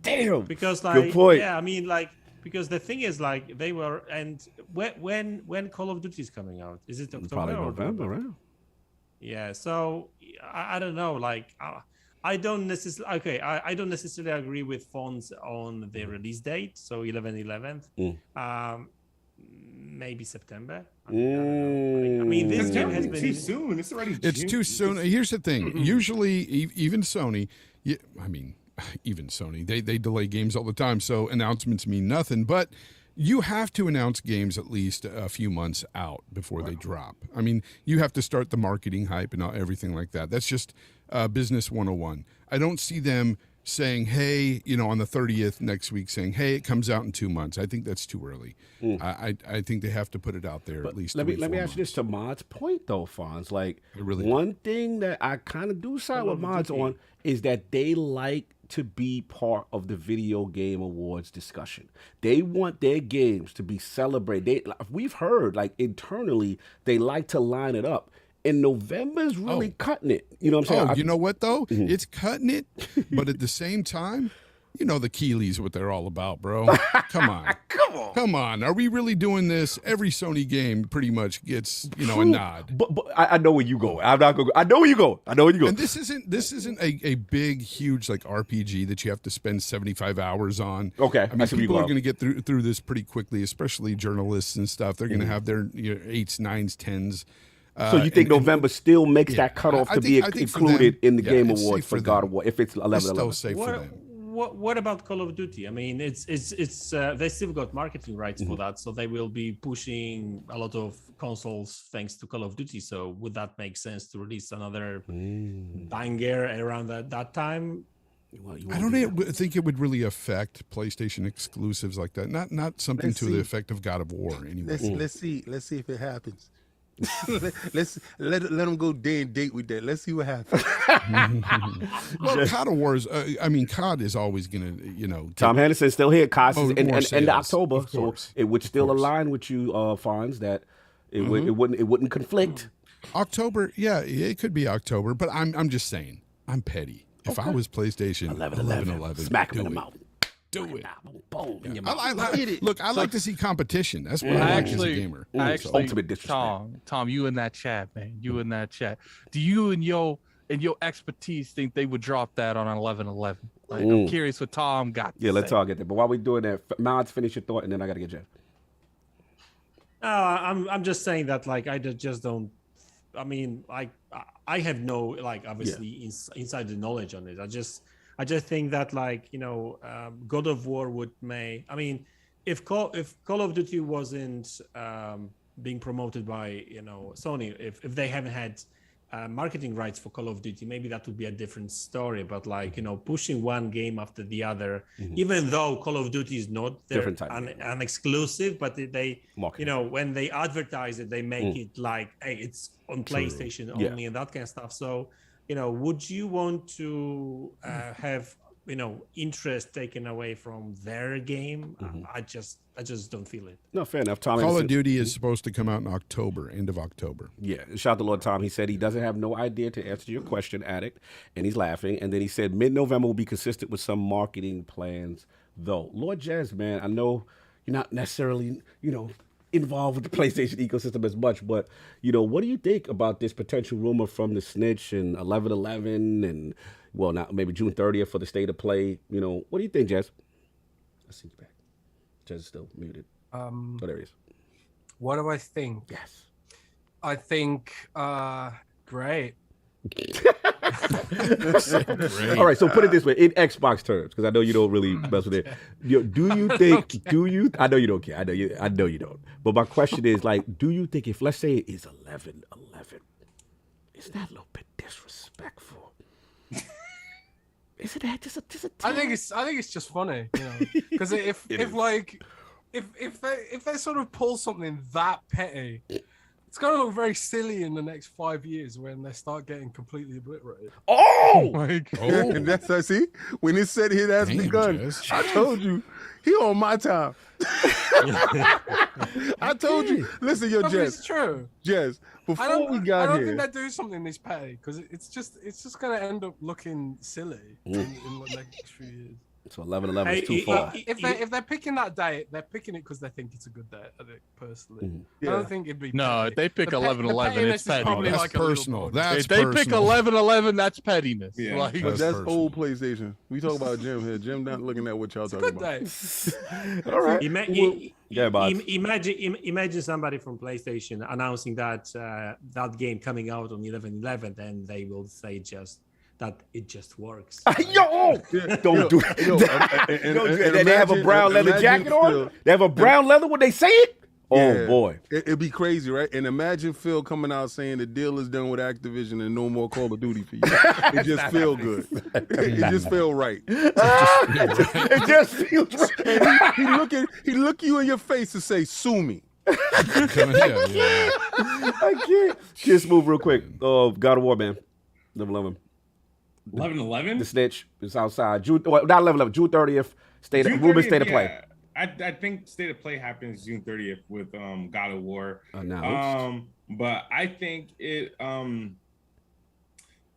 Damn. Because good point. Yeah, I mean because the thing is they were, and when Call of Duty is coming out, is it October Probably or November, right? Yeah, so I don't know. I don't necessarily I don't necessarily agree with Fonz on the release date. So 11/11, maybe September. I mean, this game has been too soon. It's already. It's too soon. Here's the thing. Usually, even Sony, they delay games all the time. So announcements mean nothing. But you have to announce games at least a few months out before they drop. I mean, you have to start the marketing hype and everything like that. That's just business 101. I don't see them saying, hey, on the 30th next week saying, hey, it comes out in 2 months. I think that's too early. I think they have to put it out there at least. Let me ask you this to Mad's point, though, Fonz. One thing that I kind of do side with Madz on is that they like to be part of the video game awards discussion. They want their games to be celebrated. We've heard internally they like to line it up. And November's really cutting it. You know what I'm saying? You know what though? It's cutting it, but at the same time, You know the Keeleys, what they're all about, bro. Come on. Come on. Are we really doing this? Every Sony game pretty much gets, a nod. But I know where you go. I'm not going. I know where you go. And this isn't a big, huge like RPG that you have to spend 75 hours on. Okay. I mean, people are going to get through this pretty quickly, especially journalists and stuff. They're going to have their 8s, 9s, 10s. So you think November still makes that cutoff to be included in the Game Awards for God of War if it's 11/11? It's still safe for them. What about Call of Duty? I mean, it's they still got marketing rights for that, so they will be pushing a lot of consoles thanks to Call of Duty. So would that make sense to release another banger around that time? I don't think it would really affect PlayStation exclusives like that. Not something to the effect of God of War anyway. Let's see if it happens. let them go day and date with that. Let's see what happens. Well, COD of War is, COD is always going to, Tom Henderson's still here. COD is in sales, October, so it would still align with you, Fonz, that it wouldn't conflict. October, yeah, it could be October, but I'm just saying, I'm petty. If I was PlayStation, 11/11, smack him in the mouth. Do it. Boom. Look, I like to see competition. That's what I like as a gamer. Ultimate disrespect. Tom, you in that chat, man. You in that chat. Do you and your expertise think they would drop that on 11/11? Like, I'm curious what Tom got. Yeah, let's all get that. But while we're doing that, Madz, finish your thought, and then I got to get Jeff. I'm just saying that, like, I just don't. I mean, like, I have no, like, obviously insider knowledge on it. I just think that, like, God of War would may. I mean, if Call of Duty wasn't being promoted by Sony, if they haven't had marketing rights for Call of Duty, maybe that would be a different story. But like pushing one game after the other, even though Call of Duty is not an exclusive, but they when they advertise it, they make it like, hey, it's on PlayStation only and that kind of stuff. So. Would you want to have interest taken away from their game? I just don't feel it. No, fair enough. Tom, Call of Duty is supposed to come out in October, end of October. Yeah, shout out to Lord Tom. He said he doesn't have no idea to answer your question, Addict, and he's laughing. And then he said mid-November will be consistent with some marketing plans, though. Lord Jez, man, I know you're not necessarily involved with the PlayStation ecosystem as much, but what do you think about this potential rumor from the snitch and 11/11 and not maybe June 30th for the state of play? What do you think, Jez? I see you back. Jez is still muted. There he is. What do I think? Yes, I think great. All right, so put it this way in Xbox terms, because I know you don't really mess with it. Do you think? I know you don't care. I know you don't. But my question is, like, do you think if let's say it is 11/11, is that a little bit disrespectful? Isn't that just a I think it's just funny, because if they sort of pull something that petty. It's going to look very silly in the next 5 years when they start getting completely obliterated. Oh! And that's I see. When it said it has begun, Jez. I told you, he on my time. I told you. Listen, Jez. It's true. Jez, before we got here. I don't think they do something this petty because it's just going to end up looking silly in the next few years. So 11/11 is too far. If they're picking that day, they're picking it because they think it's a good day. I think personally, I don't think it'd be. No, if they pick 11/11, it's petty. That's personal. If they pick 11/11, that's pettiness. Yeah, like, that's old PlayStation. We talk about Jim here. Jim not looking at what y'all talking about. All right. Imagine somebody from PlayStation announcing that that game coming out on 11/11, and they will say just. That it just works. Don't do it. They have a brown leather jacket on. They have a brown leather when they say it. Oh boy, it'd be crazy, right? And imagine Phil coming out saying the deal is done with Activision and no more Call of Duty for you. It just feel good. It just feel right. It just feels right. He look you in your face and say, "Sue me." I can't. KidSmove real quick. God of War, man. 11/11. 11/11? The snitch is outside. Not 11/11. June 30th. State of play. I think state of play happens June 30th with God of War. Announced. But I think it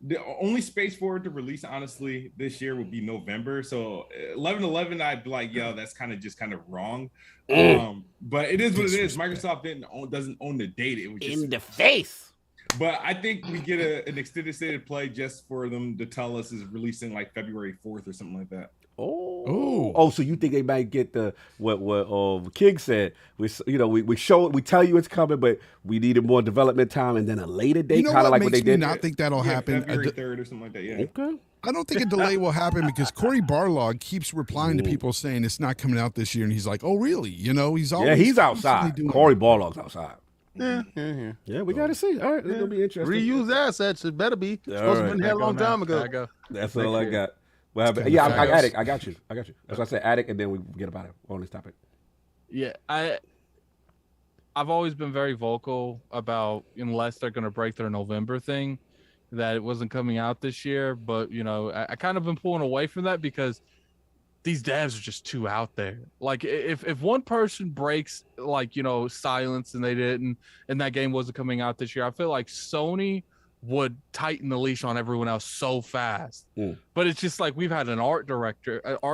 the only space for it to release, honestly, this year would be November. So 11/11, I'd be like, yo, that's kind of wrong. But it is what it is. Microsoft doesn't own the date. It was just in the face. But I think we get an extended state of play just for them to tell us is releasing like February 4th or something like that. Oh, so you think they might get the what King said? We tell you it's coming, but we needed more development time and then a later date, kind of like what they did. Not think that'll happen. February 3rd or something like that. Yeah. Okay. I don't think a delay will happen because Cory Barlog keeps replying to people saying it's not coming out this year, and he's like, "Oh, really?" He's always he's outside. Cory Barlog's outside. Yeah. We got to see. All right, it's gonna be interesting. Reuse assets. It better be. Supposed to have been here a long time ago. That's all I got. Well, yeah, Attic. I got you. That's why I said Attic, and then we get about it on this topic. Yeah, I've always been very vocal about, unless they're going to break their November thing, that it wasn't coming out this year. But I kind of been pulling away from that because these devs are just too out there. Like if one person breaks silence and they didn't, and that game wasn't coming out this year, I feel like Sony would tighten the leash on everyone else so fast. But it's just like we've had an art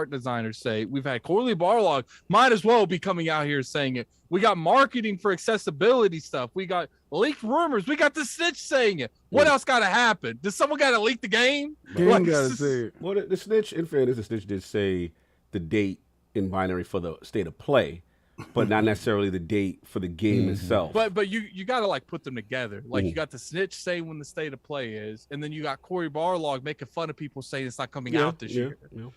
designer say, we've had Cory Barlog might as well be coming out here saying it. We got marketing for accessibility stuff. We got leaked rumors. We got the Snitch saying it. What else got to happen? Does someone got to leak the game? Got to say it. Well, the Snitch, in fairness, the Snitch did say the date in binary for the state of play, but not necessarily the date for the game itself. But you got to put them together. You got the Snitch saying when the state of play is, and then you got Cory Barlog making fun of people saying it's not coming out this year. Yeah.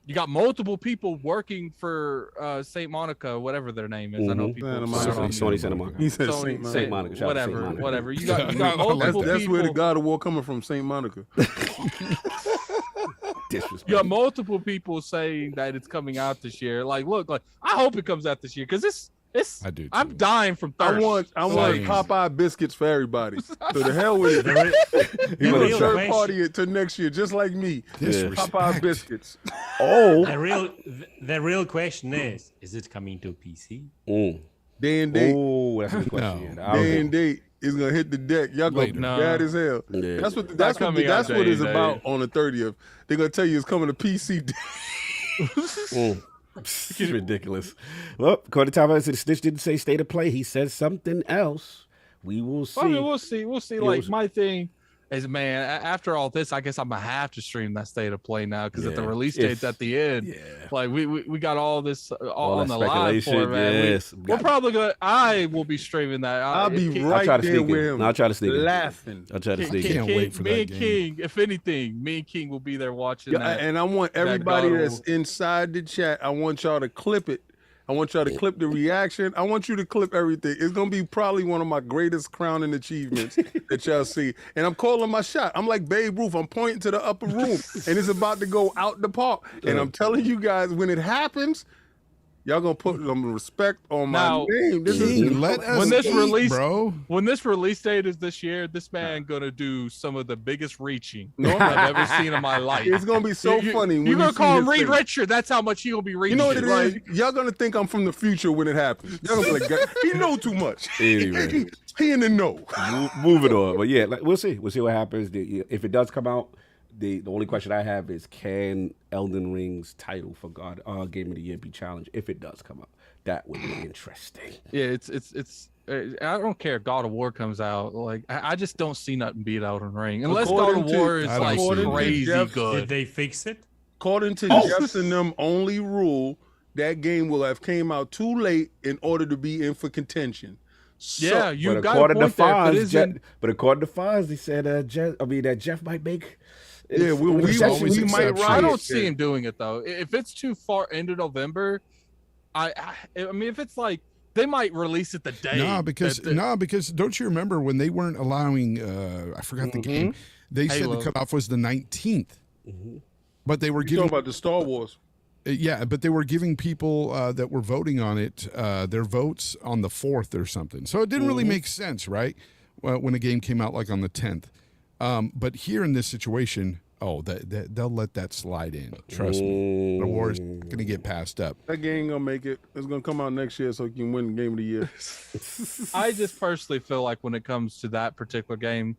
You got multiple people working for St. Monica, whatever their name is. I know people. Sony Santa Monica. He said St. Monica. Whatever. You got multiple That's people. where the God of War coming from, St. Monica. You got multiple people saying that it's coming out this year. Look, I hope it comes out this year because I do too. I'm dying from thirst. I want Popeye biscuits for everybody. So the hell with it. You want a third party it to next year, just like me. Popeye biscuits. The real question is it coming to PC? Day and date. Oh, that's a good question. Day and date is gonna hit the deck. Y'all gonna be bad as hell. Yeah. That's what it's about on the 30th. They're gonna tell you it's coming to PC day. It's ridiculous. Well, according to Tom, the Snitch didn't say state of play. He said something else. We will see. I mean, we'll see. My thing is, man, after all this, I guess I'm gonna have to stream that state of play now because if the release date's at the end, we got all this all on the live for it, man. Yes. We're probably gonna. I will be streaming that. I'll be right there with him. I'll try to sneak laughing. I'll try to sneak Can't wait for that game. King, if anything, me and King will be there watching that. And I want everybody that's inside the chat. I want y'all to clip it. I want y'all to clip the reaction. I want you to clip everything. It's going to be probably one of my greatest crowning achievements that y'all see. And I'm calling my shot. I'm like Babe Ruth. I'm pointing to the upper room, and it's about to go out the park. And I'm telling you guys, when it happens, y'all going to put some respect on my name. When this release date is this year, this man going to do some of the biggest reaching I've ever seen in my life. It's going to be so funny. You're going to call him Reed Richard. That's how much he going to be reaching. You know what it is? Y'all going to think I'm from the future when it happens. Y'all going to be like, he know too much. Anyway. He in the know. Moving on. But yeah, we'll see. We'll see what happens. If it does come out, the only question I have is, can Elden Ring's title for Game of the Year be challenged if it does come out? That would be interesting. Yeah, it's. I don't care if God of War comes out. I just don't see nothing beat Elden Ring unless God of War is crazy good. Did they fix it? According to Jeff's and them only rule, that game will have came out too late in order to be in for contention. Yeah, you got a point there. But according to Fonz, he said that Jeff might make. Yeah, we might. I don't see him doing it though. If it's too far into November, I mean, if it's they might release it the day. Because don't you remember when they weren't allowing? I forgot the game. They said the cutoff was the 19th, but they were giving. Talking about the Star Wars. Yeah, but they were giving people that were voting on it their votes on the 4th or something. So it didn't really make sense, right? When a game came out on the 10th. But here in this situation, they'll let that slide in. Trust me. The war is going to get passed up. That game ain't going to make it. It's going to come out next year so you can win the Game of the Year. I just personally feel like when it comes to that particular game,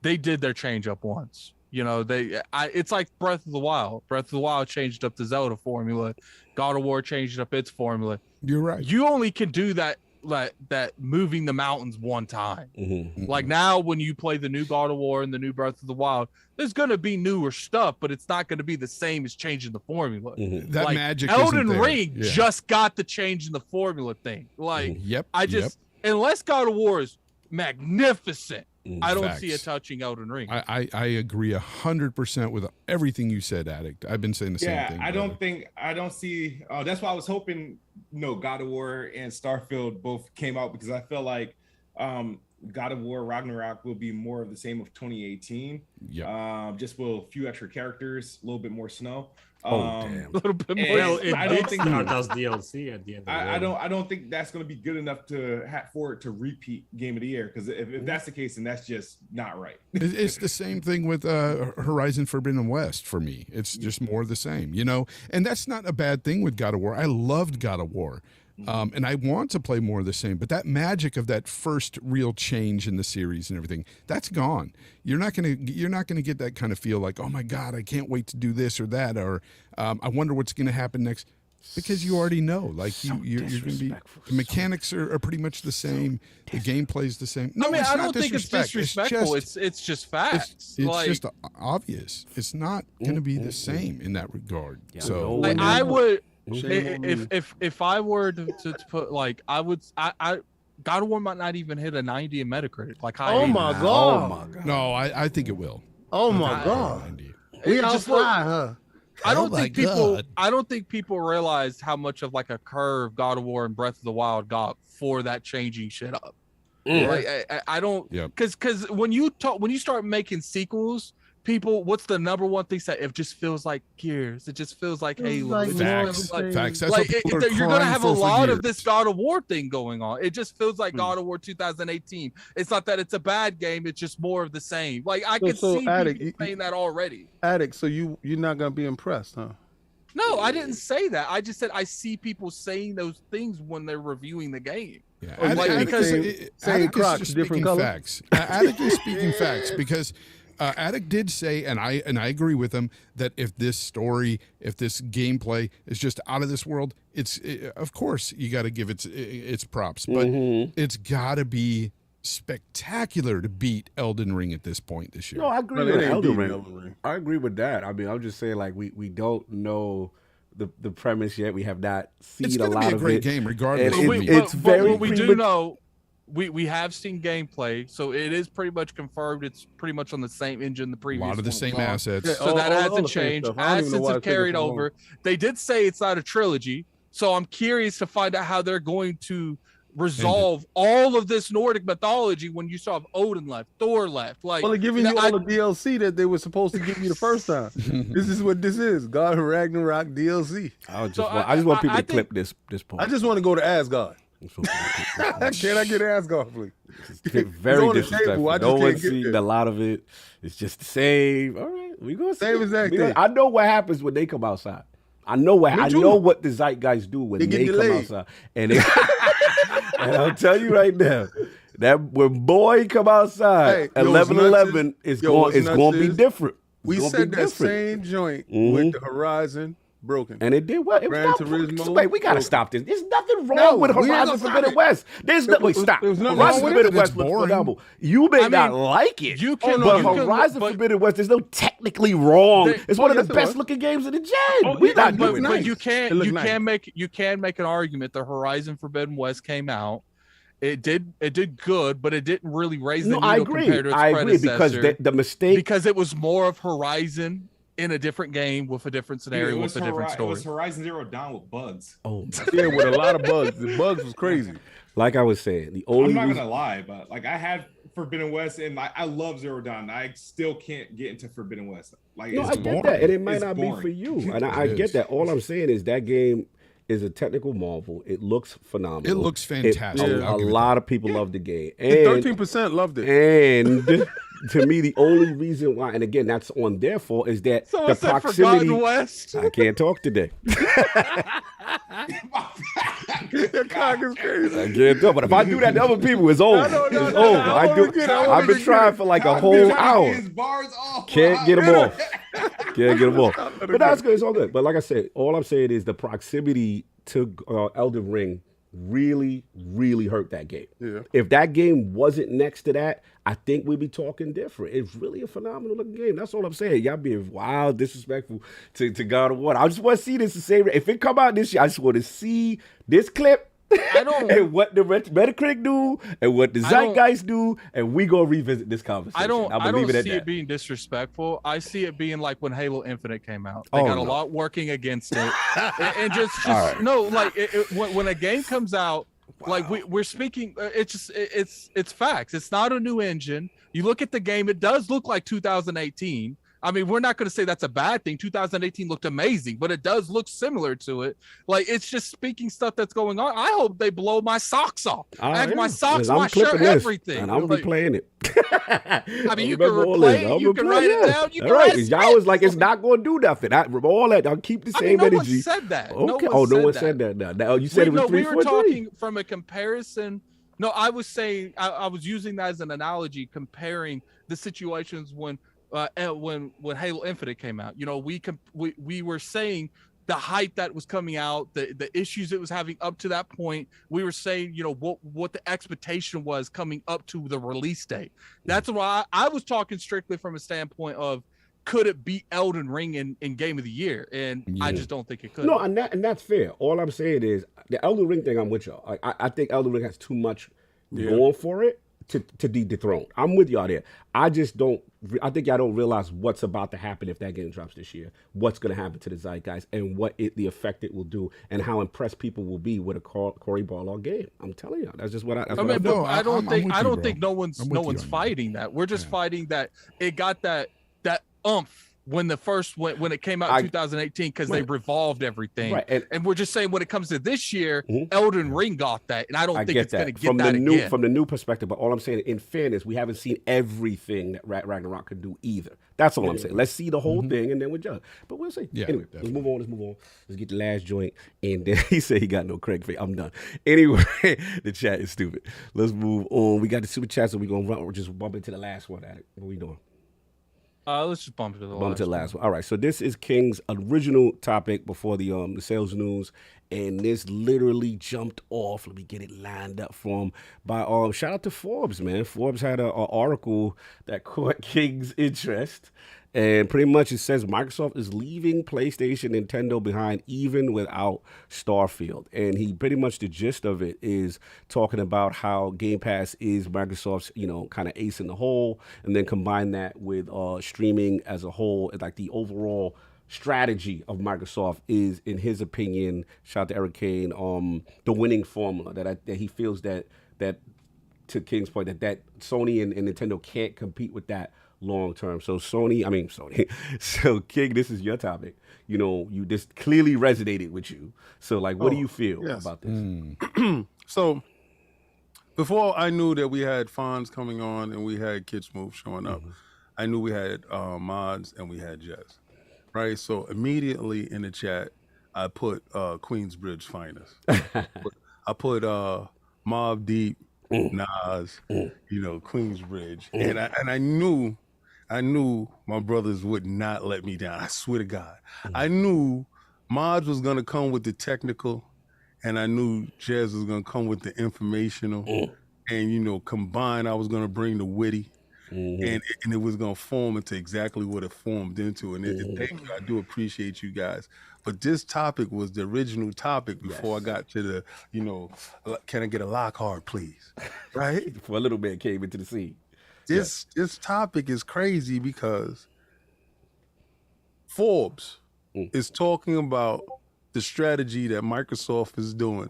they did their change up once. You know, it's like Breath of the Wild. Breath of the Wild changed up the Zelda formula. God of War changed up its formula. You're right. You only can do that moving the mountains one time. Like now, when you play the new God of War and the new Breath of the Wild, there's gonna be newer stuff, but it's not gonna be the same as changing the formula. That like, magic. Elden isn't Ring there. just got the change in the formula thing. Like, Yep. unless God of War is magnificent, I don't Facts. see it touching Elden Ring. I agree 100% with everything you said, Addict. I've been saying the same thing. I don't see. That's why I was hoping, God of War and Starfield both came out, because I feel like God of War Ragnarok will be more of the same of 2018. Just with a few extra characters, a little bit more snow. A little bit more. Well, I don't think it does DLC at the end. Of the day. I don't think that's going to be good enough for it to repeat Game of the Year. Because if that's the case, then that's just not right. It's the same thing with Horizon Forbidden West for me. It's just more of the same, and that's not a bad thing with God of War. I loved God of War. And I want to play more of the same, but that magic of that first real change in the series and everything, that's gone. You're not gonna get that kind of feel like, oh my God, I can't wait to do this or that, or I wonder what's gonna happen next, because you already know. Like you're gonna be. The mechanics are pretty much the same. The gameplay's the same. No, I don't think it's disrespectful. It's just facts. It's like, just obvious. It's not gonna be the same in that regard. So like, I would. If I were to put, like, God of War might not even hit a 90 in Metacritic. Like, oh my god! No, I think it will. Oh my god! We outside, huh? I don't think people realize how much of like a curve God of War and Breath of the Wild got for that changing shit up. Like, I don't, because when you start making sequels, people, what's the number one thing that it just feels like Gears? It just feels like Halo. Facts. That's like, what people are you're gonna have a lot of years. this God of War thing going on. It just feels like God of War 2018. It's not that it's a bad game. It's just more of the same. Like, I can see people saying that already. Addict. So you're not gonna be impressed, huh? No, I didn't say that. I just said I see people saying those things when they're reviewing the game. Yeah, Addict is speaking facts. Addict is speaking facts because. Addict did say, and I agree with him, that if this story, if this gameplay is just out of this world, of course you got to give its props, but it's got to be spectacular to beat Elden Ring at this point this year. No, I agree with Elden Ring. I agree with that. I mean, I'm just saying, like, we don't know the premise yet. We have not seen a lot of it. It's going to be a great game, regardless. But we do know. We have seen gameplay, so it is pretty much confirmed. It's pretty much on the same engine the previous. A lot of the same assets. Yeah, so that hasn't changed. Assets have carried over. They did say it's not a trilogy, so I'm curious to find out how they're going to resolve all of this Nordic mythology when you saw Odin left, Thor left. Like, well, they're giving you all the DLC that they were supposed to give you the first time. This is what this is: God of Ragnarok DLC. I just want people to clip this part. I just want to go to Asgard. Can I get Asgard, please? Very disrespectful. No one's seen a lot of it. It's just the same. All right, we gonna see. Same exact thing. I know what happens when they come outside. I know what the zeitgeist do when they come outside. And I'll tell you right now, that when boy come outside, 11/11 is going to be different. We said that same joint with the Horizon. Broken. And it did well. Wait, we gotta stop this. There's nothing wrong with Horizon Forbidden West. Stop. Horizon Forbidden West looks phenomenal. You may not like it, but Horizon Forbidden West, there's no technically wrong. It's one of the best looking games in the gen. We're not doing that. But you can make an argument that Horizon Forbidden West came out. It did good, but it didn't really raise the needle compared to its predecessor. Because the mistake, because it was more of Horizon in a different game with a different scenario, with a different story. It was Horizon Zero Dawn with bugs. Oh, yeah, with a lot of bugs. The bugs was crazy. Like I was saying, the only I'm not gonna lie, but like I had Forbidden West, and I love Zero Dawn. I still can't get into Forbidden West. Like, no, I get that, and it might not be for you, and I get that. All I'm saying is that game is a technical marvel. It looks phenomenal. It looks fantastic. A lot of people love the game, and 13% loved it. And to me, the only reason why, and again, that's on their fault, is that the proximity. West. I can't talk today. Your cock is crazy. I can't do it. But if I do that to other people, it's over. It's over. I've been trying for like a whole hour. His bars off. Can't get them off. Can't get them off. But that's good. It's all good. But like I said, all I'm saying is the proximity to Elden Ring really, really hurt that game. Yeah. If that game wasn't next to that, I think we'd be talking different. It's really a phenomenal looking game. That's all I'm saying. Y'all being wild, disrespectful to God of War. I just want to see this the same. If it come out this year, I just want to see this clip. And what the Metacritic do, and what the Zeitgeist do, and we go revisit this conversation. I don't see it being disrespectful. I see it being like when Halo Infinite came out. They got a lot working against it, and just right. No, like when a game comes out, like we're speaking, it's facts. It's not a new engine. You look at the game; it does look like 2018. I mean, we're not going to say that's a bad thing. 2018 looked amazing, but it does look similar to it. Like, it's just speaking stuff that's going on. I hope they blow my socks off. My socks, my shirt, everything. And I'm replaying it. I mean, you can replay it. You can write it down. You can write it. Y'all was like, it's not going to do nothing. All that. I'll keep the same energy. No one said that. Okay. No one said that. Now, you said it was 3-4-3. We were talking from a comparison. No, I was saying, I was using that as an analogy, comparing the situations when Halo Infinite came out. You know, we were saying the hype that was coming out, the issues it was having up to that point. We were saying, you know, what the expectation was coming up to the release date. That's why I was talking strictly from a standpoint of, could it beat Elden Ring in Game of the Year? And I just don't think it could. No, and that's fair. All I'm saying is the Elden Ring thing, I'm with y'all. I think Elden Ring has too much going for it to be dethroned. I'm with y'all there. I think y'all don't realize what's about to happen if that game drops this year. What's going to happen to the Zeitgeist and the effect it will do, and how impressed people will be with a Cory Barlog game. I'm telling you, that's just what I. I don't think no one's fighting that. We're just fighting that it got that oomph when it came out in 2018, because they revolved everything. Right. And we're just saying when it comes to this year, Elden Ring got that, and I don't think it's going to get that again. From the new perspective, but all I'm saying, in fairness, we haven't seen everything that Ragnarok could do either. That's all I'm saying. Let's see the whole thing, and then we'll judge. But we'll see. Yeah, anyway, let's move on. Let's get the last joint. And then he said he got no Craig face. I'm done. Anyway, the chat is stupid. Let's move on. We got the super chat, so we're going to just bump into the last one at it. What are we doing? Let's just bump to the last one. All right, so this is King's original topic before the sales news, and this literally jumped off. Let me get it lined up for him. By shout out to Forbes, man. Forbes had an article that caught King's interest, and pretty much it says Microsoft is leaving PlayStation, Nintendo behind even without Starfield. And he pretty much, the gist of it is talking about how Game Pass is Microsoft's, kind of ace in the hole, and then combine that with streaming as a whole. Like the overall strategy of Microsoft is, in his opinion, shout out to Eric Kane, the winning formula that he feels that to King's point, that Sony and Nintendo can't compete with that long term. So Sony. So King, this is your topic. This clearly resonated with you. So what do you feel about this? So before I knew that we had Fonz coming on and we had KidSmove showing up, I knew we had Madz and we had Jez. Right. So immediately in the chat, I put Queensbridge Finest. I put Mobb Deep, Nas, Queensbridge, and I knew my brothers would not let me down. I swear to God. I knew Madz was going to come with the technical, and I knew Jez was going to come with the informational, and, combined, I was going to bring the witty, and it was going to form into exactly what it formed into. And thank you. I do appreciate you guys. But this topic was the original topic before I got to the, can I get a lock hard, please? Right? Before a little man came into the scene. This topic is crazy because Forbes is talking about the strategy that Microsoft is doing,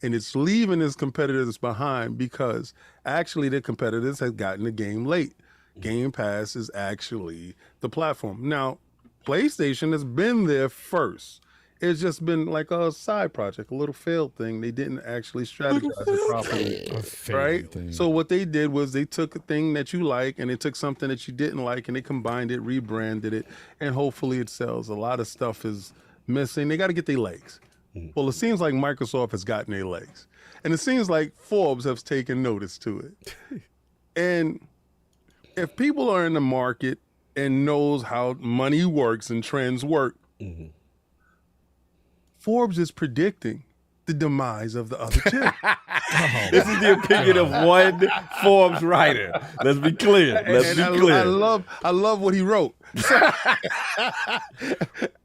and it's leaving its competitors behind because actually their competitors have gotten the game late. Game Pass is actually the platform. Now, PlayStation has been there first. It's just been like a side project, a little failed thing. They didn't actually strategize it properly, right? So what they did was they took a thing that you like and they took something that you didn't like and they combined it, rebranded it, and hopefully it sells. A lot of stuff is missing. They got to get their legs. Well, it seems like Microsoft has gotten their legs. And it seems like Forbes has taken notice to it. And if people are in the market and knows how money works and trends work, Forbes is predicting the demise of the other two. This is the opinion of one Forbes writer. Let's be clear. Let's be clear. I love what he wrote.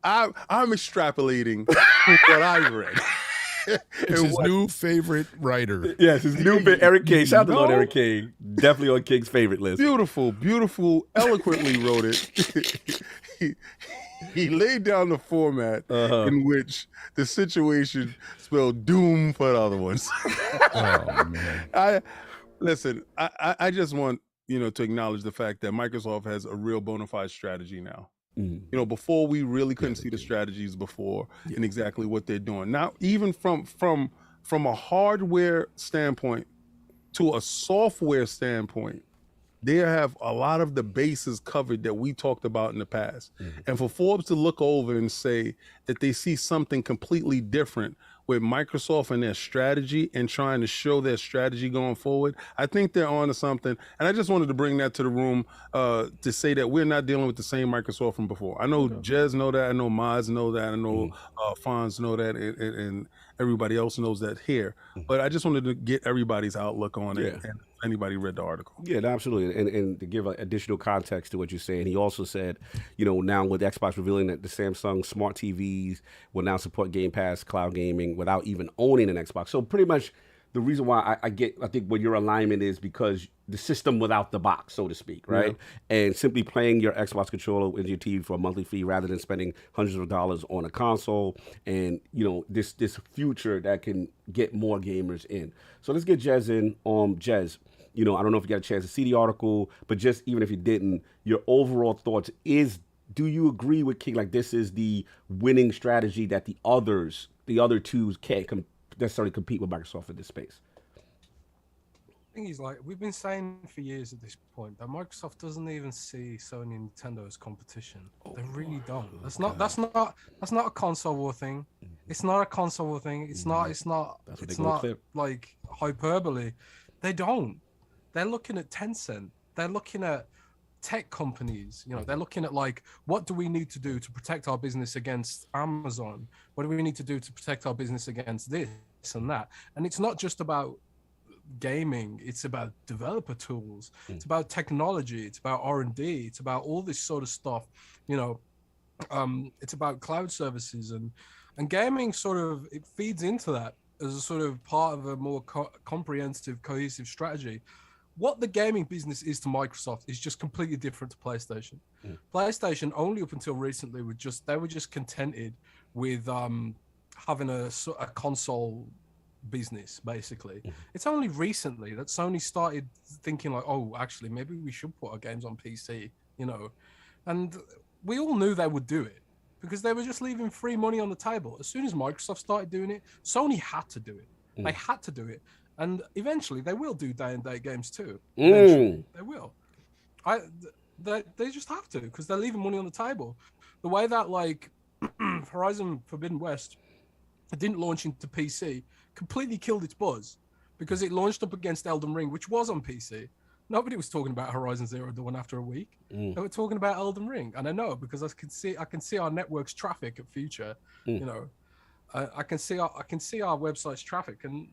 I'm extrapolating what I read. It's his new favorite writer. Yes, his new favorite, Eric King. Shout out to Lord Eric King. Definitely on King's favorite list. Beautiful, eloquently wrote it. He laid down the format in which the situation spelled doom for the other ones. Oh man! I just want to acknowledge the fact that Microsoft has a real bona fide strategy now. Before we really couldn't see the strategies before and exactly what they're doing. Now, even from a hardware standpoint to a software standpoint, they have a lot of the bases covered that we talked about in the past. And for Forbes to look over and say that they see something completely different with Microsoft and their strategy and trying to show their strategy going forward, I think they're on to something. And I just wanted to bring that to the room to say that we're not dealing with the same Microsoft from before. I know Jez know that. I know Madz know that. I know Fonz know that. And everybody else knows that here. But I just wanted to get everybody's outlook on it. And if anybody read the article. Yeah, absolutely. And to give additional context to what you're saying, he also said, now with Xbox revealing that the Samsung smart TVs will now support Game Pass, cloud gaming, without even owning an Xbox. So pretty much the reason why I think what your alignment is because the system without the box, so to speak, right? Yeah. And simply playing your Xbox controller with your TV for a monthly fee rather than spending hundreds of dollars on a console and, this future that can get more gamers in. So let's get Jez in. Jez, I don't know if you got a chance to see the article, but just even if you didn't, your overall thoughts do you agree with King? Like this is the winning strategy that the other two can't necessarily compete with Microsoft in this space? I think he's like, we've been saying for years at this point that Microsoft doesn't even see Sony and Nintendo as competition. They really don't. That's not a console war thing. It's not a console war thing. It's not like hyperbole. They don't. They're looking at Tencent. They're looking at tech companies. They're looking at like, what do we need to do to protect our business against Amazon? What do we need to do to protect our business against this and that? And it's not just about gaming. It's about developer tools. It's about technology. It's about R&D. It's about all this sort of stuff. It's about cloud services and gaming it feeds into that as a sort of part of a more comprehensive, cohesive strategy. What the gaming business is to Microsoft is just completely different to PlayStation. PlayStation, only up until recently, they were just contented with having a console business, basically. It's only recently that Sony started thinking like, oh, actually, maybe we should put our games on PC, and we all knew they would do it because they were just leaving free money on the table. As soon as Microsoft started doing it, Sony had to do it. They had to do it. And eventually they will do day-and-date games too. Eventually, they will. They just have to because they're leaving money on the table. The way that like Horizon Forbidden West didn't launch into PC completely killed its buzz because it launched up against Elden Ring, which was on PC. Nobody was talking about Horizon Zero Dawn after a week. They were talking about Elden Ring, and I know because I can see our network's traffic at Future. I can see our website's traffic, and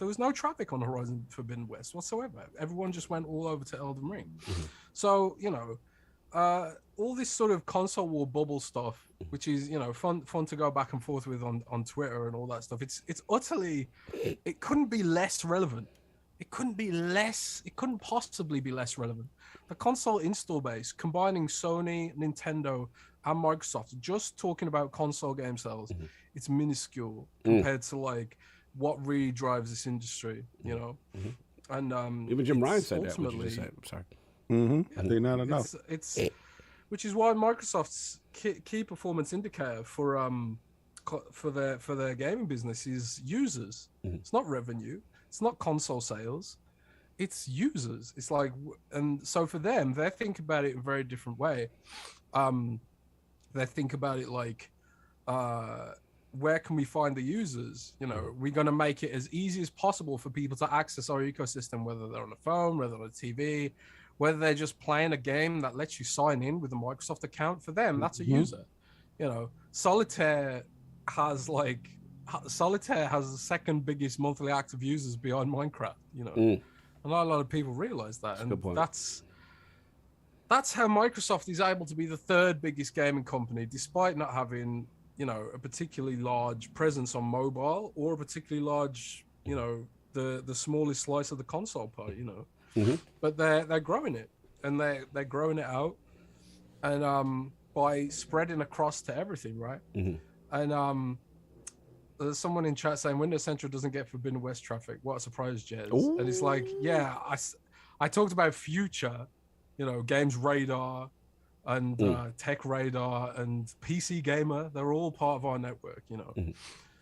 there was no traffic on Horizon Forbidden West whatsoever. Everyone just went all over to Elden Ring. So all this sort of console war bubble stuff, which is fun to go back and forth with on Twitter and all that stuff. It's utterly, it couldn't be less relevant. It couldn't possibly be less relevant. The console install base, combining Sony, Nintendo, and Microsoft, just talking about console game sales, it's minuscule compared to like what really drives this industry, And even Jim Ryan said that. What you just said. I'm sorry. I think not enough. It's which is why Microsoft's key performance indicator for their gaming business is users. It's not revenue. It's not console sales. It's users. It's like, and so for them, they think about it in a very different way. They think about it like where can we find the users? You know, we're going to make it as easy as possible for people to access our ecosystem, whether they're on a phone, whether on a TV, whether they're just playing a game that lets you sign in with a Microsoft account. For them, that's a user. You know, Solitaire has the second biggest monthly active users behind Minecraft, you know, and not a lot of people realize that. And that's how Microsoft is able to be the third biggest gaming company, despite not having, you know, a particularly large presence on mobile or a particularly large, you know, the smallest slice of the console pie, you know. But they're growing it, and they're growing it out, and by spreading across to everything, right? And there's someone in chat saying Windows Central doesn't get Forbidden West traffic. What a surprise, Jez. Ooh. And it's like, yeah, I talked about Future, you know, Games Radar and Tech Radar and PC Gamer. They're all part of our network, you know.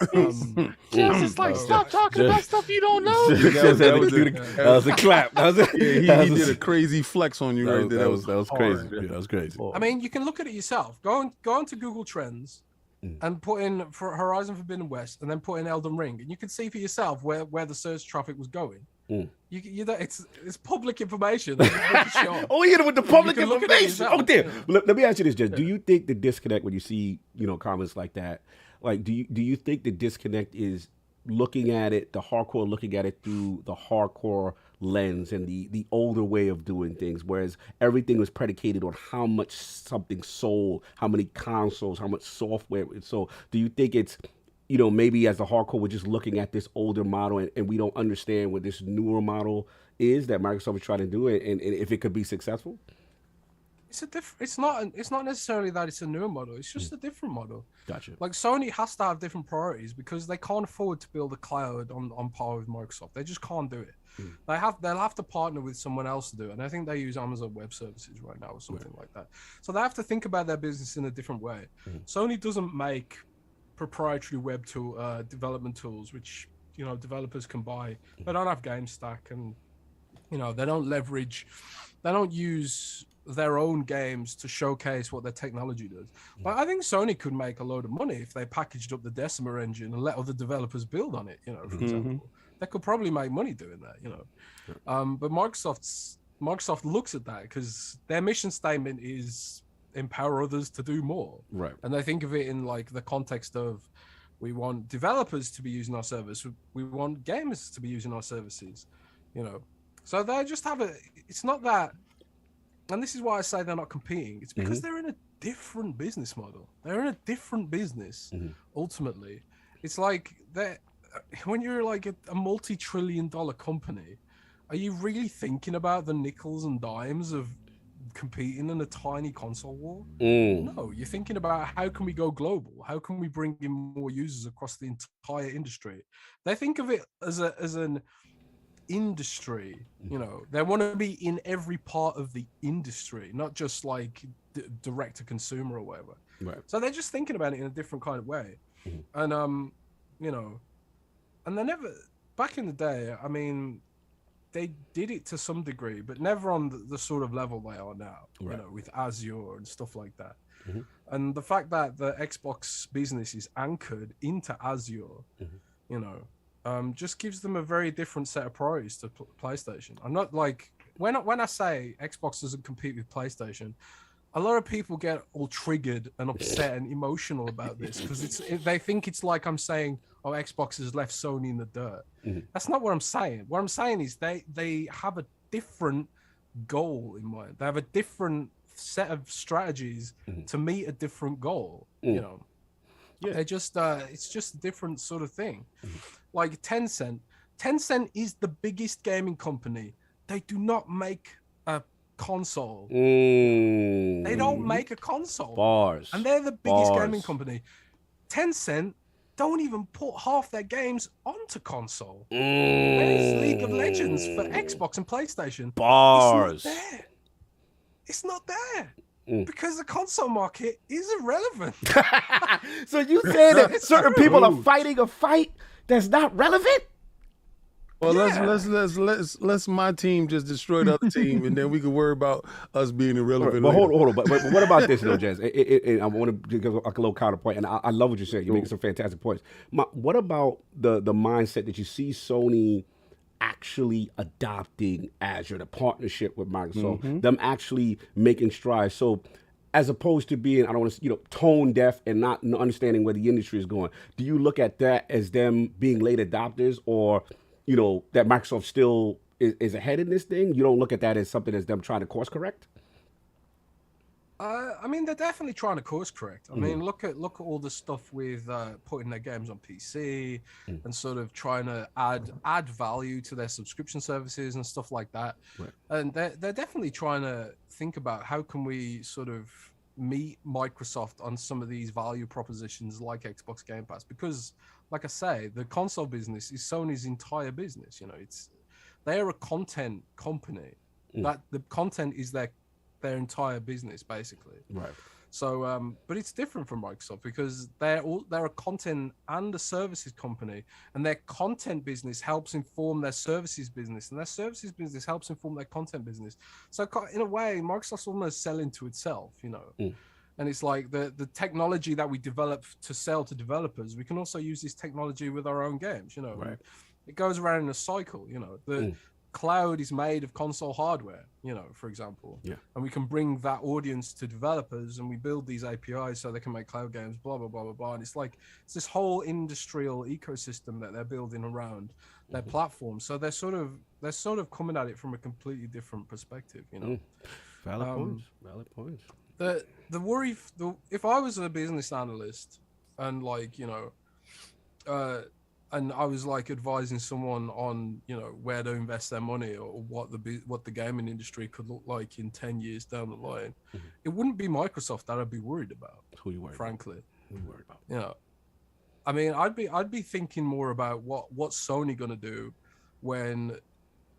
Jez is like, stop talking about stuff you don't know. That was a clap. He did a crazy flex on you right there. That was crazy. Yeah, that was crazy. I mean, you can look at it yourself. Go on to Google Trends and put in for Horizon Forbidden West, and then put in Elden Ring, and you can see for yourself where the search traffic was going. It's public information. Oh, you with the public information. Oh, damn. Let me ask you this, Jez. Do you think the disconnect when you see, you know, comments like that, like do you think the disconnect is looking at it, the hardcore looking at it through the hardcore lens and the older way of doing things, whereas everything was predicated on how much something sold, how many consoles, how much software? So do you think it's, you know, maybe as a hardcore, we're just looking at this older model and we don't understand what this newer model is that Microsoft is trying to do, and if it could be successful? It's not necessarily that it's a newer model. It's just a different model. Gotcha. Like Sony has to have different priorities because they can't afford to build a cloud on par with Microsoft. They just can't do it. They'll have to partner with someone else to do it. And I think they use Amazon Web Services right now or something like that. So they have to think about their business in a different way. Sony doesn't make proprietary web tool development tools, which, you know, developers can buy. They don't have GameStack, and, you know, they don't use their own games to showcase what their technology does. But I think Sony could make a load of money if they packaged up the Decima engine and let other developers build on it, you know, for example. They could probably make money doing that, you know. But Microsoft looks at that because their mission statement is empower others to do more. Right. And they think of it in like the context of, we want developers to be using our service, we want gamers to be using our services, you know. So they just have it's not that, and this is why I say they're not competing. It's because they're in a different business model. They're in a different business, ultimately. It's like when you're like a multi-trillion-dollar company, are you really thinking about the nickels and dimes of competing in a tiny console war? No, you're thinking about how can we go global? How can we bring in more users across the entire industry? They think of it as an industry, you know. They want to be in every part of the industry, not just like direct to consumer or whatever. Right. So they're just thinking about it in a different kind of way. And you know, and they never, back in the day, I mean, they did it to some degree, but never on the sort of level they are now, you know, with Azure and stuff like that. And the fact that the Xbox business is anchored into Azure, you know, just gives them a very different set of priorities to PlayStation. I'm not like, when I say Xbox doesn't compete with PlayStation, a lot of people get all triggered and upset and emotional about this because they think it's like I'm saying, oh, Xbox has left Sony in the dirt. That's not what I'm saying. What I'm saying is they have a different goal in mind. They have a different set of strategies to meet a different goal. You know, they just it's just a different sort of thing. Like Tencent is the biggest gaming company. They do not make a console. They don't make a console. Bars. And they're the biggest gaming company. Tencent don't even put half their games onto console. There's League of Legends for Xbox and PlayStation. Bars. It's not there. Because the console market is irrelevant. So you say that certain people are fighting a fight that's not relevant? Well, let's my team just destroy the other team, and then we can worry about us being irrelevant. But hold on. But what about this though, Jez? I want to give a little counterpoint, and I love what you're saying. You're making some fantastic points. What about the mindset that you see Sony actually adopting Azure, the partnership with Microsoft, them actually making strides? So, as opposed to being, I don't want to, tone deaf and not understanding where the industry is going, do you look at that as them being late adopters, or that Microsoft still is ahead in this thing? You don't look at that as something as them trying to course correct? I mean, they're definitely trying to course correct. I mean, look at all the stuff with putting their games on PC and sort of trying to add value to their subscription services and stuff like that. Right. And they're definitely trying to think about how can we sort of meet Microsoft on some of these value propositions like Xbox Game Pass, because like I say, the console business is Sony's entire business. They're a content company. That the content is their entire business, basically. Right. So, but it's different from Microsoft because they're a content and a services company, and their content business helps inform their services business, and their services business helps inform their content business. So, in a way, Microsoft's almost selling to itself, And it's like the technology that we develop to sell to developers, we can also use this technology with our own games, Right. It goes around in a cycle, The cloud is made of console hardware, for example. Yeah. And we can bring that audience to developers, and we build these APIs so they can make cloud games, blah, blah, blah, blah, blah. And it's this whole industrial ecosystem that they're building around their platform. So they're sort of coming at it from a completely different perspective, Valid points. The worry, if I was a business analyst and and I was advising someone on where to invest their money or what the gaming industry could look like in 10 years down the line, it wouldn't be Microsoft that I'd be worried about. Who you worried frankly about? Who you worried about? I mean, I'd be thinking more about what's Sony gonna do when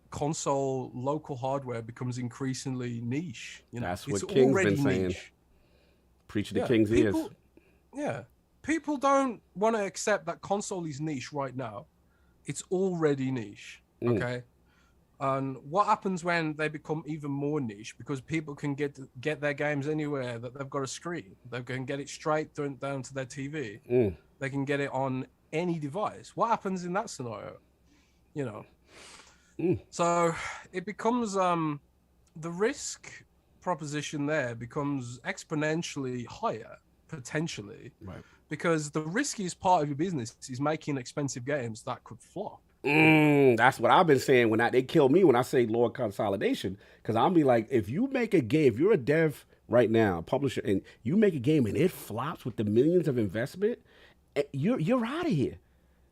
console local hardware becomes increasingly niche. That's what King's been saying. Niche. Preaching to King's ears. Yeah. People don't want to accept that console is niche right now. It's already niche, okay? And what happens when they become even more niche? Because people can get their games anywhere that they've got a screen. They can get it straight down to their TV. They can get it on any device. What happens in that scenario? So it becomes the risk proposition there becomes exponentially higher, potentially. Right. Because the riskiest part of your business is making expensive games that could flop. That's what I've been saying when they kill me when I say Lord Consolidation. Because I'll be like, if you make a game, if you're a dev right now, a publisher, and you make a game and it flops with the millions of investment, you're out of here.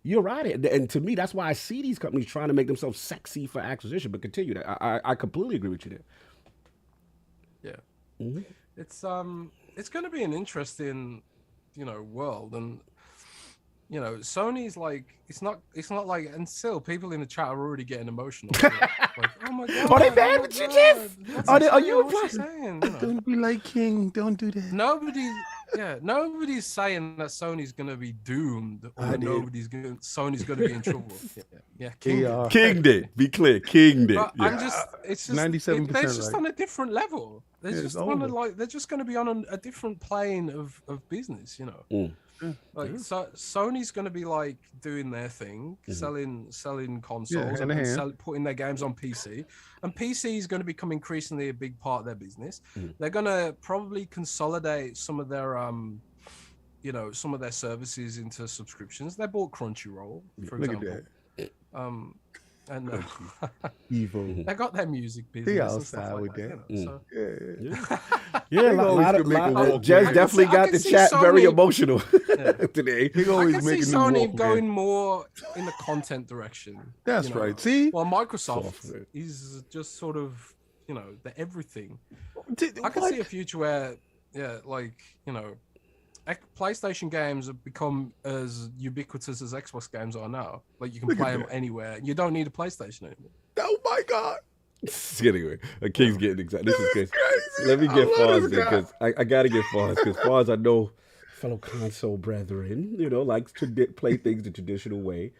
You're out of here. And to me, that's why I see these companies trying to make themselves sexy for acquisition. But continue that. I completely agree with you there. Yeah. It's going to be an interesting world, and Sony's it's not like, and still people in the chat are already getting emotional. Oh my god, are they bad with you, Jeff? Are you saying? Don't be like King, don't do that. Nobody's saying that Sony's gonna be doomed, or Sony's gonna be in trouble. King did. Be clear, King did. It's just 97%. They're just on a different level. They're just they're just going to be on a different plane of business, So Sony's going to be doing their thing, selling consoles, and putting their games on PC, and PC is going to become increasingly a big part of their business. They're going to probably consolidate some of their some of their services into subscriptions. They bought Crunchyroll, for example. And evil. They got their music business and stuff like that. Jez definitely got the chat very emotional today. I can see Sony going more in the content direction. That's right. See, well, Microsoft is just sort of the everything. I can see a future where PlayStation games have become as ubiquitous as Xbox games are now. You can play them anywhere. You don't need a PlayStation anymore. Oh my god! Anyway, King's getting excited. This is crazy. Let me get Fonz because I gotta get Fonz because Fonz, I know, fellow console brethren, likes to play things the traditional way,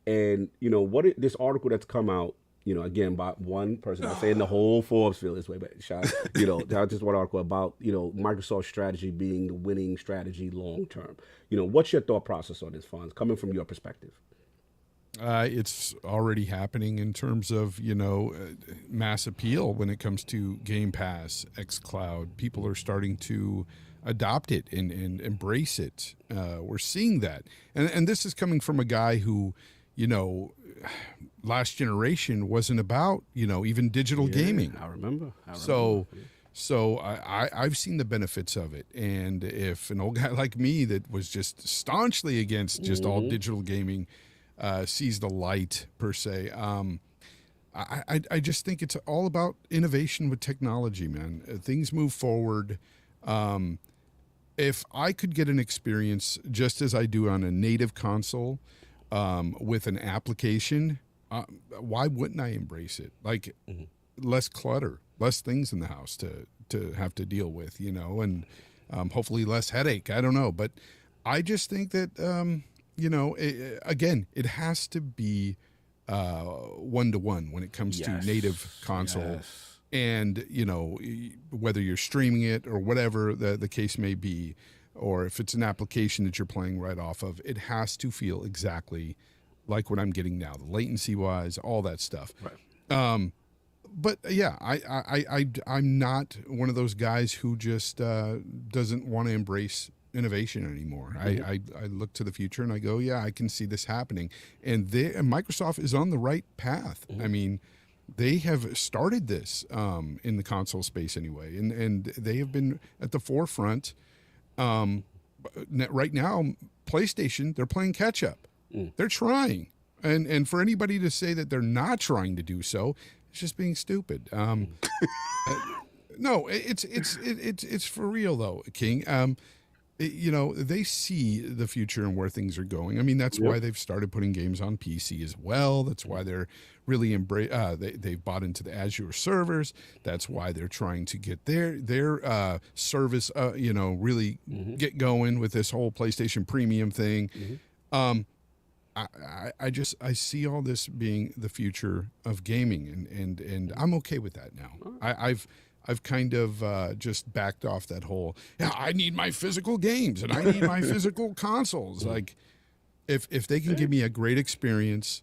And this article that's come out, again by one person. I'm saying the whole Forbes feel this way, but not just one article about Microsoft's strategy being the winning strategy long term. What's your thought process on this, Fonz, coming from your perspective? It's already happening in terms of, mass appeal when it comes to Game Pass, XCloud. People are starting to adopt it and embrace it. We're seeing that. And this is coming from a guy who, last generation wasn't about, even digital gaming. I remember. So I've seen the benefits of it. And if an old guy like me that was just staunchly against just all digital gaming sees the light, per se, I just think it's all about innovation with technology, man. Things move forward. If I could get an experience just as I do on a native console with an application, why wouldn't I embrace it? Like less clutter, less things in the house to have to deal with, and hopefully less headache. I don't know. But I just think that, again, it has to be one-to-one when it comes to native console. And, whether you're streaming it or whatever the case may be, or if it's an application that you're playing right off of, it has to feel exactly like what I'm getting now, the latency-wise, all that stuff. Right. But yeah, I'm not one of those guys who just doesn't want to embrace innovation anymore. I look to the future and I go, yeah, I can see this happening. And Microsoft is on the right path. I mean, they have started this in the console space anyway, and they have been at the forefront. Right now, PlayStation, they're playing catch up. They're trying, and for anybody to say that they're not trying to do so, it's just being stupid. No, it's for real though, King. They see the future and where things are going. I mean, that's why they've started putting games on PC as well. That's why they're really they've bought into the Azure servers. That's why they're trying to get their service, really get going with this whole PlayStation Premium thing. I see all this being the future of gaming, and I'm okay with that now. I've kind of just backed off that whole, I need my physical games and I need my physical consoles. Like, if they can give me a great experience,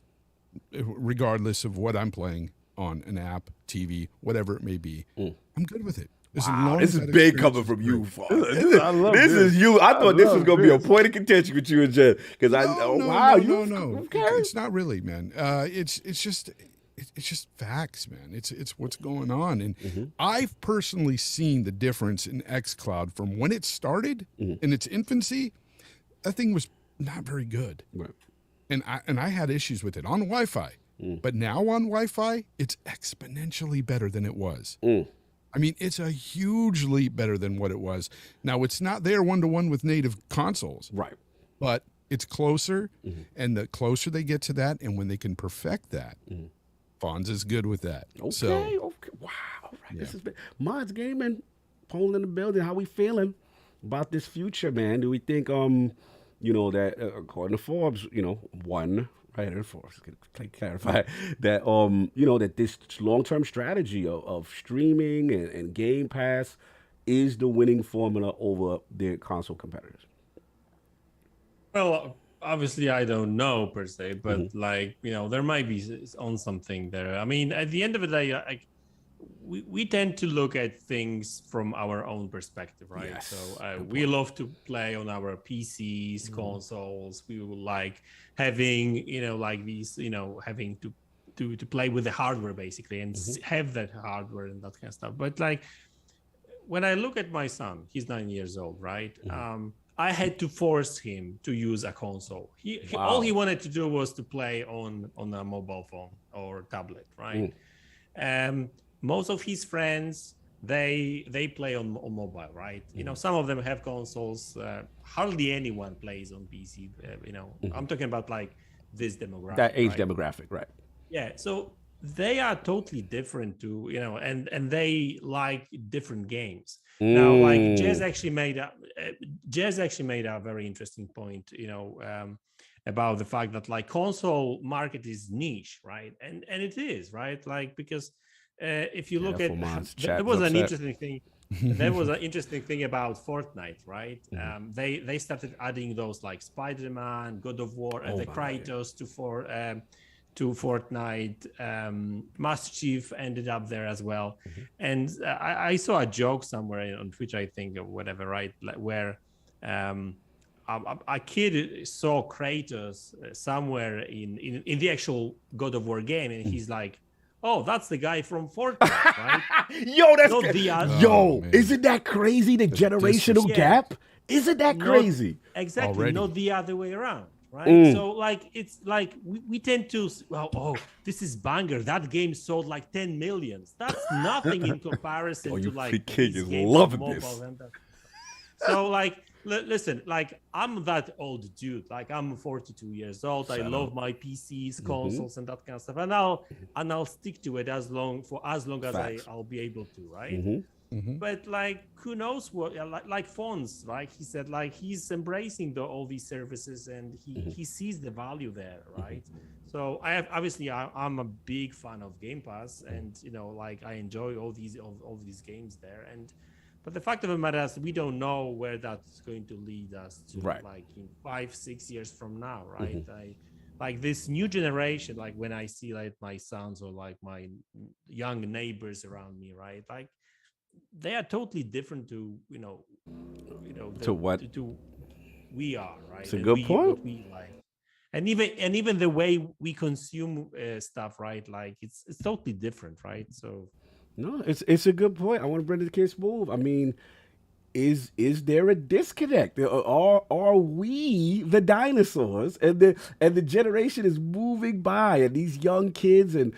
regardless of what I'm playing on an app, TV, whatever it may be, I'm good with it. Wow, this is big coming from you, Fonz. This is you. I thought this was going to be a point of contention with you and Jez. Because no. It's not really, man. It's just facts, man. It's what's going on. And I've personally seen the difference in XCloud from when it started in its infancy. That thing was not very good. Right. And I had issues with it on Wi-Fi. But now on Wi-Fi, it's exponentially better than it was. I mean, it's a huge leap better than what it was. Now, it's not there one-to-one with native consoles. Right. But it's closer, and the closer they get to that, and when they can perfect that, Fonz is good with that. Okay. Wow. All right. This has been Madz Gaming, Poll in the building. How we feeling about this future, man? Do we think, that according to Forbes, one writer, Forbes can clarify that, that this long-term strategy of streaming and Game Pass is the winning formula over their console competitors? Well, obviously, I don't know per se, but there might be on something there. I mean, at the end of the day, we tend to look at things from our own perspective, right? Yes. So we love to play on our PCs, consoles. We will like having, having to play with the hardware basically and have that hardware and that kind of stuff. But like when I look at my son, he's 9 years old, right? I had to force him to use a console. All he wanted to do was to play on a mobile phone or tablet, right? Most of his friends, they play on mobile, right? Some of them have consoles. Hardly anyone plays on PC. I'm talking about like this demographic. That age demographic, right? Yeah. So they are totally different to, and they like different games. Now, like Jez actually made a very interesting point. about the fact that like console market is niche, right? And it is, right? Like because if you look at there was an interesting thing. There was an interesting thing about Fortnite, right? They started adding those like Spider-Man, God of War, and the Kratos to Fortnite. Master Chief ended up there as well. And I saw a joke somewhere on Twitch, I think, or whatever, right? Where a kid saw Kratos somewhere in the actual God of War game, and he's like, "Oh, that's the guy from Fortnite, right?" Yo, isn't that crazy? The generational gap? Isn't that crazy? Exactly. Already. Not the other way around, right? So like it's like we tend to, well, this is banger. That game sold like 10 million. That's nothing in comparison to like kids loving this. So like listen, like I'm that old dude. Like I'm 42 years old. I love my PCs, consoles, and that kind of stuff. And I'll stick to it as long as I'll be able to, right? But like, who knows what? Like Fonz, right? He said like he's embracing all these services and he sees the value there, right? So I'm a big fan of Game Pass, and like I enjoy all these games there. But the fact of the matter is, we don't know where that's going to lead us to, like in 5-6 years from now, right? Like this new generation, like when I see like my sons or like my young neighbors around me, right? Like they are totally different to to we are, right? It's a good point. What we like. And even the way we consume stuff, right? Like it's totally different, right? So. No, it's a good point. I want to bring the KidSmove. I mean, is there a disconnect? Are we the dinosaurs, and the generation is moving by, and these young kids, and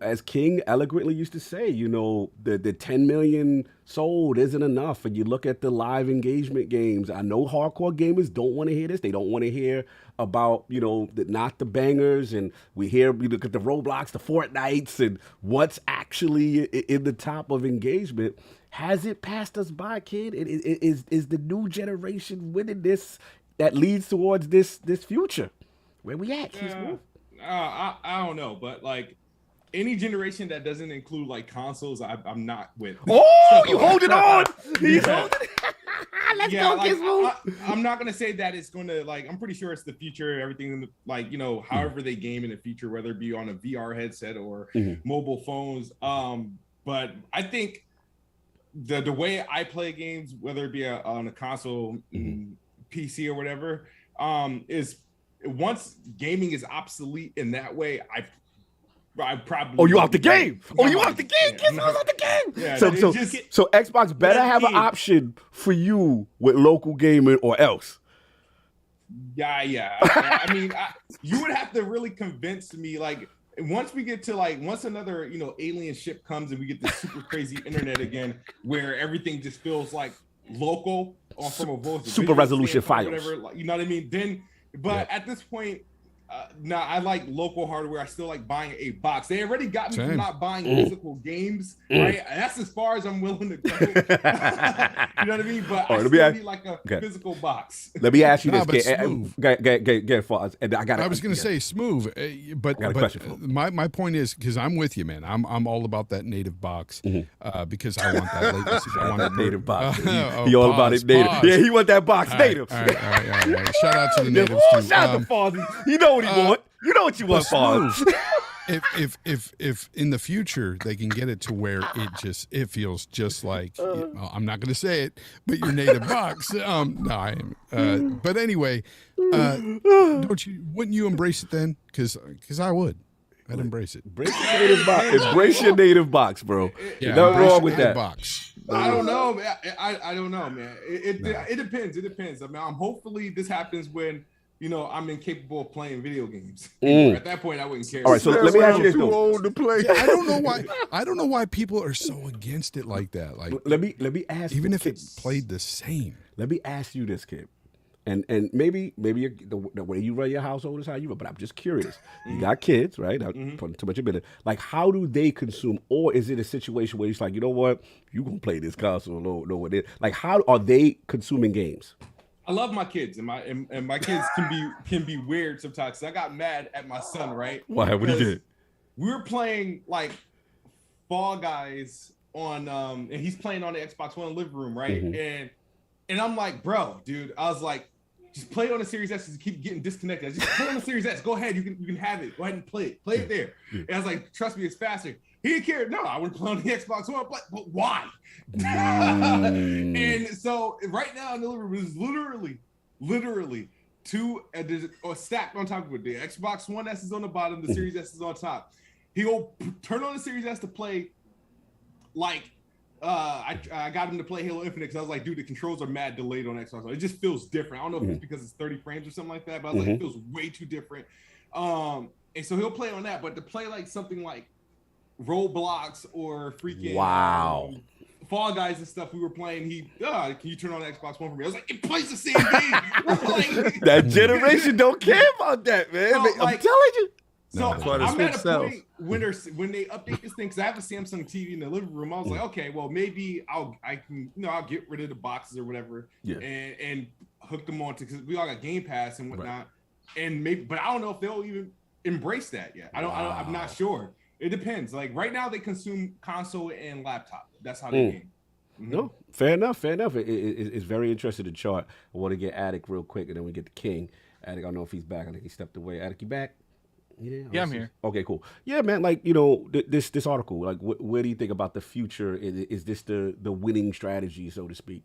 as King eloquently used to say, the 10 million sold isn't enough. And you look at the live engagement games. I know hardcore gamers don't want to hear this. They don't want to hear about not the bangers, and we look at the Roblox, the Fortnites, and what's actually in the top of engagement. Has it passed us by, kid? Is the new generation winning this that leads towards this future? Where we at? I don't know, but like any generation that doesn't include like consoles, I'm not with. Oh, you holding on? He's holding. Let's go, like, I'm not gonna say that it's gonna like. I'm pretty sure it's the future. Everything like however they game in the future, whether it be on a VR headset or mobile phones. But I think the way I play games, whether it be on a console, PC or whatever, is once gaming is obsolete in that way, I probably. Oh, you out the game? You out the game? KidSmove's out the game. Yeah, so Xbox better have an option for you with local gaming or else. Yeah. I mean, you would have to really convince me, like. Once we get to once another alien ship comes and we get this super crazy internet again, where everything just feels like local or from a voice, super resolution files, whatever, you know what I mean? Then, but at this point, I like local hardware. I still like buying a box. They already got me from not buying physical games, right? And that's as far as I'm willing to go. You know what I mean? But I still need like a physical box. Let me ask you this. Get Fonz. And I was going to say Smooth, but my point is, because I'm with you, man. I'm all about that native box because I want that latency. I want that native box. He all about it native. Yeah, he want that box native. All right. Shout out to the natives too. Shout out to Fonz. You know what he want. You know what you want, Fonz. If in the future they can get it to where it feels just like I'm not going to say it, but your native box. No, I am. But anyway, wouldn't you embrace it then? Because I would. I'd embrace it. Embrace your native box. Embrace your native box, bro. Yeah, nothing wrong with that. Box. I don't know, man. I don't know, man. It depends. It depends. I mean, hopefully this happens when. I'm incapable of playing video games. At that point, I wouldn't care. All right, so let me ask you this. Too old to play. I don't know why people are so against it like that. Like, let me ask. Even if it played the same. Let me ask you this, kid. And maybe the way you run your household is how you run. But I'm just curious. You got kids, right? Putting too much in it. Like, how do they consume? Or is it a situation where it's like, you know what? You gonna play this console? No, what it is. Like, how are they consuming games? I love my kids, and my kids can be weird sometimes. I got mad at my son, right? Why? What did you do? We were playing like Fall Guys on, and he's playing on the Xbox One living room, right? And I'm like, bro, dude, I was like, just play it on the Series S. Just keep getting disconnected. Just play on the Series S. Go ahead, you can have it. Go ahead and play it there. And I was like, trust me, it's faster. He didn't care. No, I would play on the Xbox One, but why? And so right now in the living room is literally two stacked on top of it. The Xbox One S is on the bottom, the Series S is on top. He'll turn on the Series S to play like I got him to play Halo Infinite because I was like, dude, the controls are mad delayed on Xbox One. It just feels different. I don't know if it's because it's 30 frames or something like that, but I was like, it feels way too different. And so he'll play on that, but to play like something like Roblox or freaking Fall Guys and stuff we were playing, can you turn on the Xbox One for me? I was like, it plays the same game. Like, that generation don't care about that, man. So, I'm telling you. So I'm at a point when they update this thing, because I have a Samsung TV in the living room. I was like, okay, well maybe I'll get rid of the boxes or whatever, and hook them on to, because we all got Game Pass and whatnot, and maybe, but I don't know if they'll even embrace that yet. I'm not sure. It depends. Like right now, they consume console and laptop. That's how they game. No, fair enough. It's very interesting to chart. I want to get Attic real quick, and then we get the King. Attic, I don't know if he's back. I think he stepped away. Attic, you back? Yeah, I'm here. Okay, cool. Yeah, man. Like, this article. Like, where do you think about the future? Is this the winning strategy, so to speak?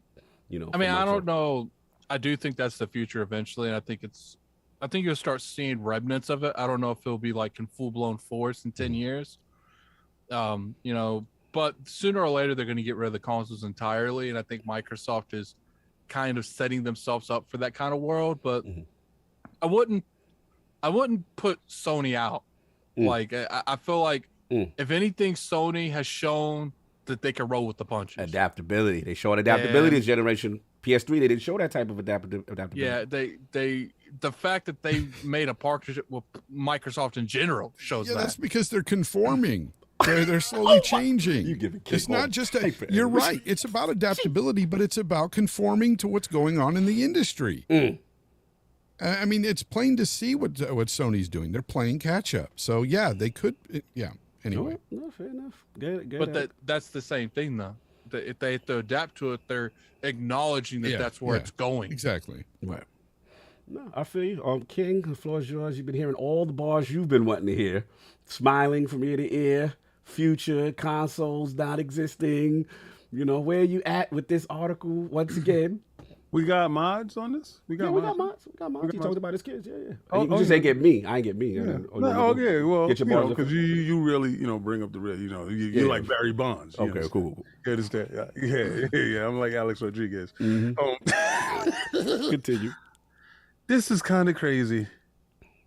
I mean, I don't know. I do think that's the future eventually, and I think you'll start seeing remnants of it. I don't know if it'll be like in full blown force in 10 years. But sooner or later they're going to get rid of the consoles entirely, and I think Microsoft is kind of setting themselves up for that kind of world. But I wouldn't put Sony out. Like I feel like if anything, Sony has shown that they can roll with the punches. Adaptability. They showed adaptability this generation. PS3, they didn't show that type of adaptability. Yeah, the fact that they made a partnership with Microsoft in general shows that. That's because they're conforming. They're slowly changing. It's not just you're right. It's about adaptability, but it's about conforming to what's going on in the industry. I mean, it's plain to see what Sony's doing. They're playing catch up. So yeah, they could. Anyway, no, fair enough. Good but that's the same thing, though. If they have to adapt to it, they're acknowledging that that's where it's going. Exactly. Right. No, I feel you. King, the floor is yours. You've been hearing all the bars you've been wanting to hear, smiling from ear to ear. Future consoles not existing. Where are you at with this article once again? We got mods on this? We got mods. He talked about his kids. Yeah. You just ain't get me. I ain't get me. Yeah. Well, get your because you really, bring up the real, you like Barry Bonds. Okay, cool. You understand? Yeah. I'm like Alex Rodriguez. Continue. This is kind of crazy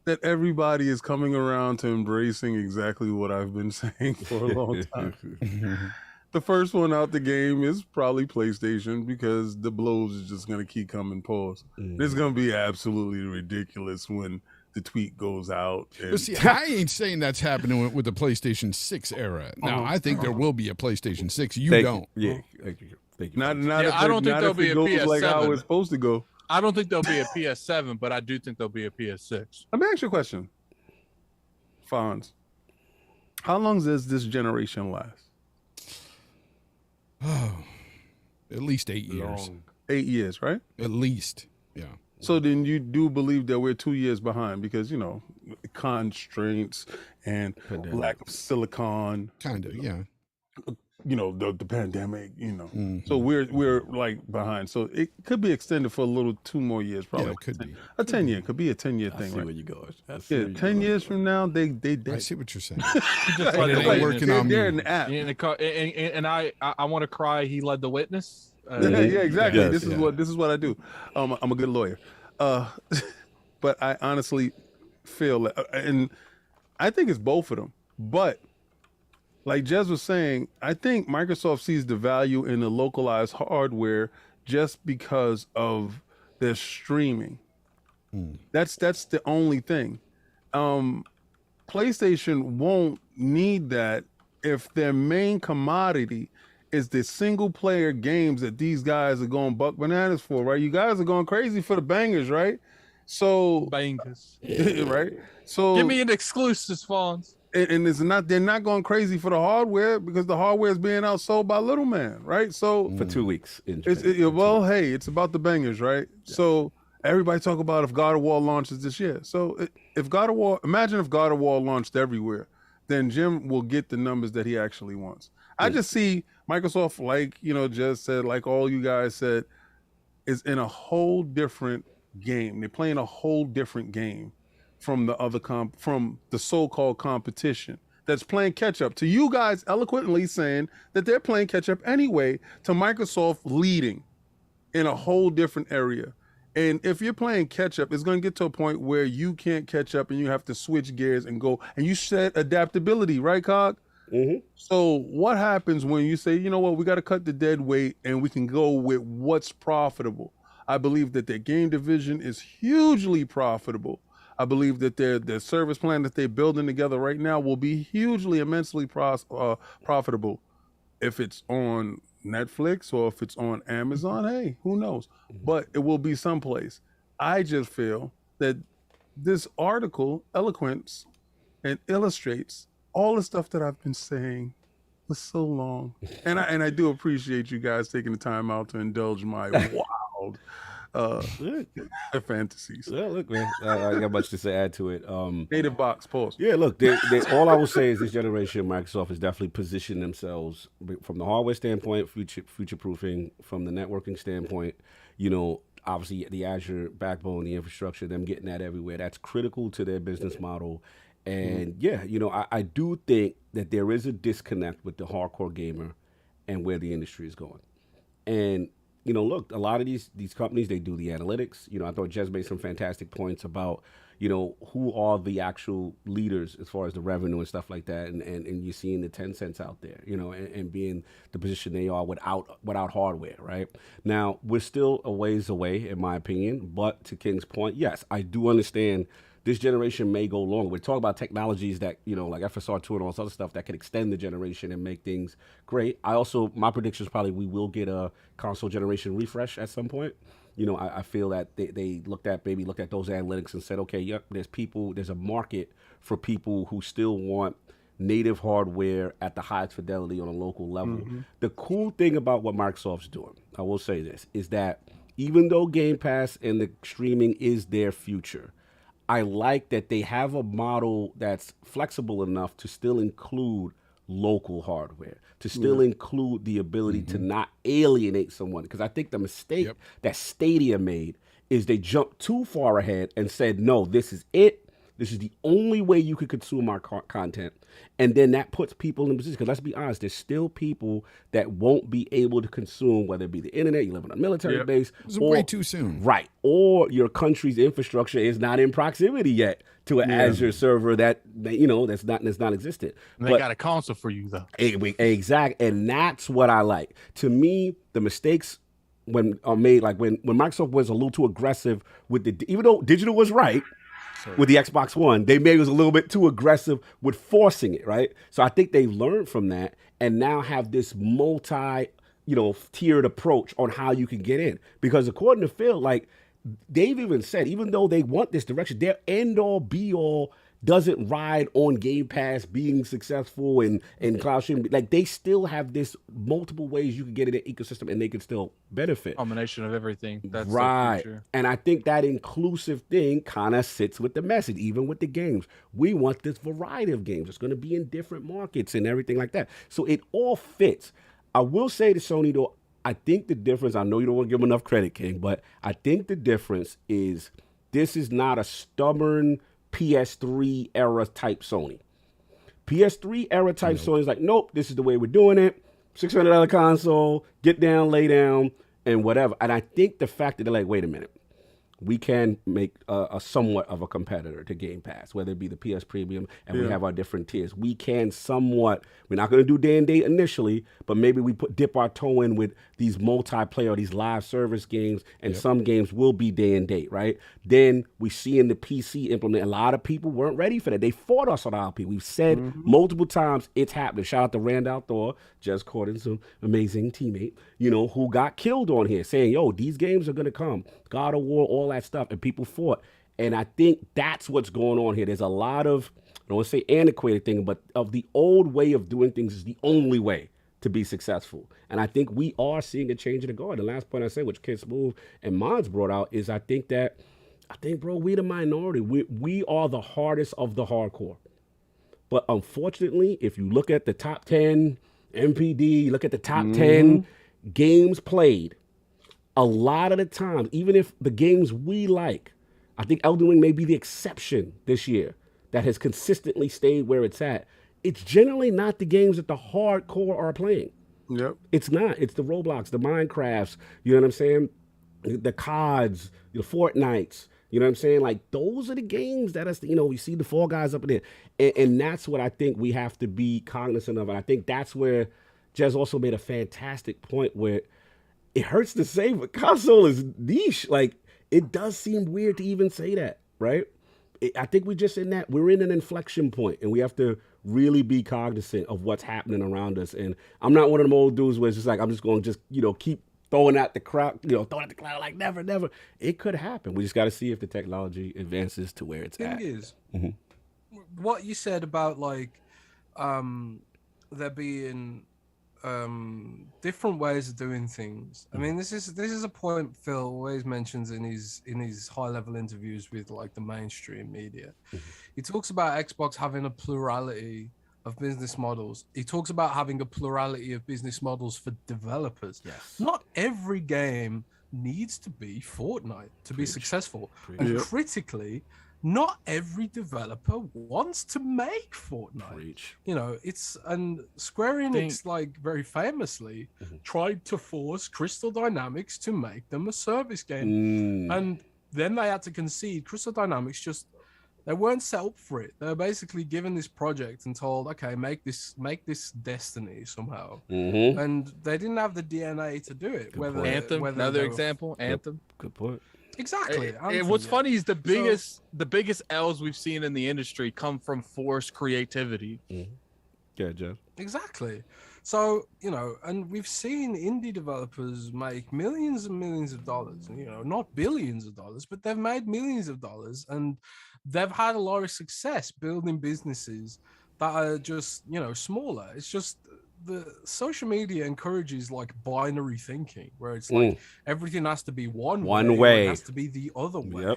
that everybody is coming around to embracing exactly what I've been saying for a long time. The first one out the game is probably PlayStation, because the blows is just going to keep coming. Pause. It's going to be absolutely ridiculous when the tweet goes out. But see, I ain't saying that's happening with the PlayStation 6 era. Now, I think there will be a PlayStation 6. You don't. Yeah. Thank you. Not I don't think there'll be a PS7. Like how it's supposed to go. I don't think there'll be a PS7, but I do think there'll be a PS6. Let me ask you a question. Fonz, how long does this generation last? Oh, at least 8 years. 8 years, right? At least, yeah. So then you do believe that we're 2 years behind because, constraints and lack of silicon. Kind of, yeah. The pandemic, So we're like behind. So it could be extended for a little 2 more years, probably. Yeah, it could be. A 10-year. Could be a 10-year thing. I see right? where you go. 10 years from now, they I see what you're saying. They're working on me. an app. And I want to cry. He led the witness. Yeah, exactly. Yes, this is what I do. I'm a good lawyer. But I honestly feel, and I think it's both of them. But like Jez was saying, I think Microsoft sees the value in the localized hardware just because of their streaming. That's the only thing. PlayStation won't need that if their main commodity is the single player games that these guys are going buck bananas for, right? You guys are going crazy for the bangers, right? So bangers, right? So give me an exclusive, Fonz. And it's not, they're not going crazy for the hardware because the hardware is being outsold by little man, right? So for 2 weeks. Hey, it's about the bangers, right? Yeah. So everybody talk about if God of War launches this year. So if God of War, imagine if God of War launched everywhere, then Jim will get the numbers that he actually wants. I just see Microsoft, like, Jez said, like all you guys said, is in a whole different game. They're playing a whole different game from the other from the so-called competition that's playing catch up to you guys eloquently saying that they're playing catch up anyway to Microsoft leading in a whole different area. And if you're playing catch up, it's going to get to a point where you can't catch up and you have to switch gears and go. And you said adaptability, right, Cog? Mm-hmm. So what happens when you say, you know what, we got to cut the dead weight and we can go with what's profitable? I believe that their game division is hugely profitable. I believe that their service plan that they're building together right now will be hugely, immensely profitable. If it's on Netflix or if it's on Amazon, hey, who knows? But it will be someplace. I just feel that this article eloquence and illustrates all the stuff that I've been saying for so long. And I do appreciate you guys taking the time out to indulge my wild fantasies. Yeah, look, man, I got much to add to it. Native box, pause. Yeah, look, all I will say is this generation, Microsoft has definitely positioned themselves from the hardware standpoint, future-proofing, from the networking standpoint, obviously the Azure backbone, the infrastructure, them getting that everywhere, that's critical to their business model. And I do think that there is a disconnect with the hardcore gamer and where the industry is going. And look, a lot of these companies, they do the analytics. I thought Jez made some fantastic points about, who are the actual leaders as far as the revenue and stuff like that. And you're seeing the Tencents out there, and being the position they are without hardware, right? Now, we're still a ways away, in my opinion. But to King's point, yes, I do understand this generation may go long. We're talking about technologies that, like FSR 2 and all this other stuff that can extend the generation and make things great. My prediction is probably we will get a console generation refresh at some point. I feel that they looked at those analytics and said, okay, yep, there's a market for people who still want native hardware at the highest fidelity on a local level. Mm-hmm. The cool thing about what Microsoft's doing, I will say this, is that even though Game Pass and the streaming is their future, I like that they have a model that's flexible enough to still include local hardware, to still include the ability to not alienate someone. Because I think the mistake that Stadia made is they jumped too far ahead and said, no, this is it. This is the only way you could consume our content. And then that puts people in a position, because let's be honest, there's still people that won't be able to consume, whether it be the internet, you live on a military base. It's way too soon. Right. Or your country's infrastructure is not in proximity yet to an Azure server that's non-existent. And they got a console for you, though. Exactly. And that's what I like. To me, the mistakes when made, like when Microsoft was a little too aggressive with even though digital was right, with the Xbox One, they maybe was a little bit too aggressive with forcing it, right? So I think they learned from that and now have this tiered approach on how you can get in. Because according to Phil, like they've even said, even though they want this direction, their end-all, be-all doesn't ride on Game Pass being successful and cloud streaming. Like they still have this multiple ways you can get in the ecosystem and they can still benefit. Combination of everything. That's right. And I think that inclusive thing kind of sits with the message, even with the games. We want this variety of games. It's going to be in different markets and everything like that. So it all fits. I will say to Sony though, I think the difference, I know you don't want to give them enough credit, King, but I think the difference is this is not a stubborn PS3 era type Sony. PS3 era type Sony is like, nope, this is the way we're doing it. $600 console, get down, lay down, and whatever. And I think the fact that they're like, wait a minute, we can make a somewhat of a competitor to Game Pass, whether it be the PS Premium and we have our different tiers. We can somewhat, we're not going to do day and date initially, but maybe we dip our toe in with these multiplayer, these live service games, and some games will be day and date, right? Then we see in the PC implement, a lot of people weren't ready for that. They fought us on ILP. We've said multiple times it's happening. Shout out to Randall Thor, Jez Corden, some amazing teammate, you know, who got killed on here saying, yo, these games are going to come. God of War, all that stuff, and people fought. And I think that's what's going on here. There's a lot of, I don't want to say antiquated thing, but of the old way of doing things is the only way to be successful. And I think we are seeing a change in the guard. The last point I said, which KidSmove and Madz brought out, is I think, bro, we the minority. We are the hardest of the hardcore. But unfortunately, if you look at the top 10 MPD, look at the top 10 games played, a lot of the time, even if the games we like, I think Elden Ring may be the exception this year that has consistently stayed where it's at. It's generally not the games that the hardcore are playing. Yep. It's not. It's the Roblox, the Minecrafts, you know what I'm saying? The CODs, the Fortnites, you know what I'm saying? Like, those are the games that us, you know, we see the Fall Guys up in there. And that's what I think we have to be cognizant of. And I think that's where Jez also made a fantastic point where it hurts to say, but console is niche. Like, it does seem weird to even say that, right? I think we're in an inflection point, and we have to really be cognizant of what's happening around us. And I'm not one of them old dudes where it's just like, I'm just going to keep throwing out the crowd, like never. It could happen. We just got to see if the technology advances to where it's at. The thing is, what you said about like there being different ways of doing things. I mean, this is a point Phil always mentions in his high level interviews with like the mainstream media. He talks about Xbox having a plurality of business models. He talks about having a plurality of business models for developers. Yes. Not every game needs to be Fortnite to be successful. And critically, not every developer wants to make Fortnite. You know, and Square Enix, like, very famously tried to force Crystal Dynamics to make them a service game. And then they had to concede. Crystal Dynamics they weren't set up for it. They were basically given this project and told, okay, make this Destiny somehow. And they didn't have the DNA to do it. Anthem, another example. Anthem. Good point. Exactly. And what's funny is the biggest L's we've seen in the industry come from forced creativity. Yeah, Jeff. Exactly. So, you know, and we've seen indie developers make millions and millions of dollars, you know, not billions of dollars, but they've made millions of dollars, and they've had a lot of success building businesses that are just, you know, smaller. It's just the social media encourages like binary thinking, where it's like everything has to be one way. It has to be the other way.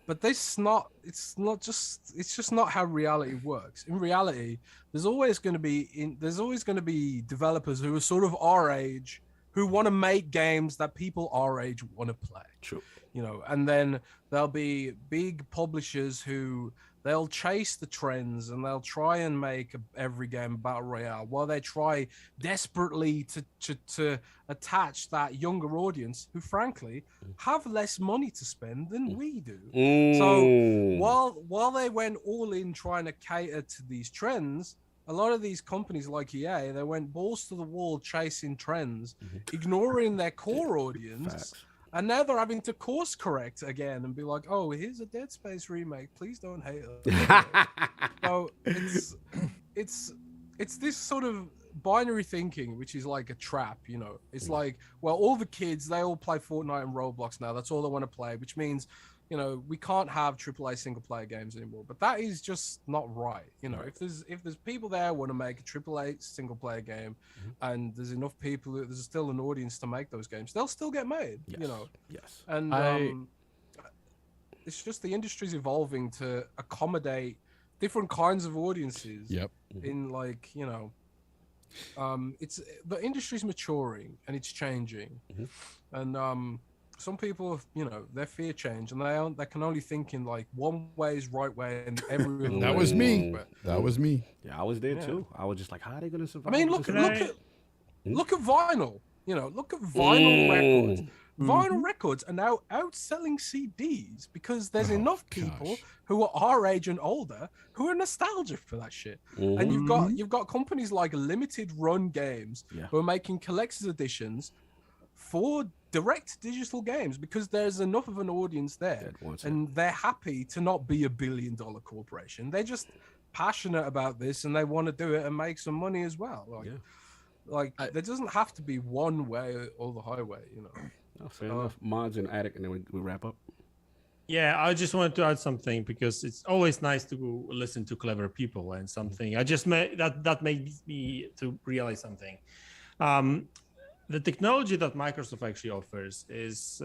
But it's just not how reality works. In reality, there's always going to be developers who are sort of our age who want to make games that people our age want to play. True. You know, and then there'll be big publishers who they'll chase the trends and they'll try and make every game battle royale, while they try desperately to attach that younger audience who, frankly, have less money to spend than we do. So while they went all in trying to cater to these trends, a lot of these companies like EA, they went balls to the wall chasing trends, ignoring their core audience. Facts. And now they're having to course correct again and be like, oh, here's a Dead Space remake. Please don't hate us. So it's this sort of binary thinking, which is like a trap, you know. It's like, well, all the kids, they all play Fortnite and Roblox now. That's all they want to play, which means, you know, we can't have AAA single player games anymore. But that is just not right. You know, if there's people there who want to make a AAA single player game, and there's enough people, there's still an audience to make those games, they'll still get made. Yes. You know. Yes. And it's just the industry's evolving to accommodate different kinds of audiences. In like, you know, it's the industry's maturing and it's changing, and some people, you know, they fear change, and they can only think in like one way is right way and every other that was me. That was me. Yeah, I was there too. I was just like, how are they gonna survive? I mean, look at vinyl. You know, look at vinyl records. Vinyl records are now outselling CDs because there's enough people who are our age and older who are nostalgic for that shit. And you've got companies like Limited Run Games who are making collector's editions for direct digital games because there's enough of an audience there, and they're happy to not be $1 billion corporation. They're just passionate about this and they want to do it and make some money as well. There doesn't have to be one way or the highway, you know. Fair enough. Mods and Attic, and then we wrap up. Yeah, I just wanted to add something because it's always nice to listen to clever people and something. I just that made me to realize something. The technology that Microsoft actually offers is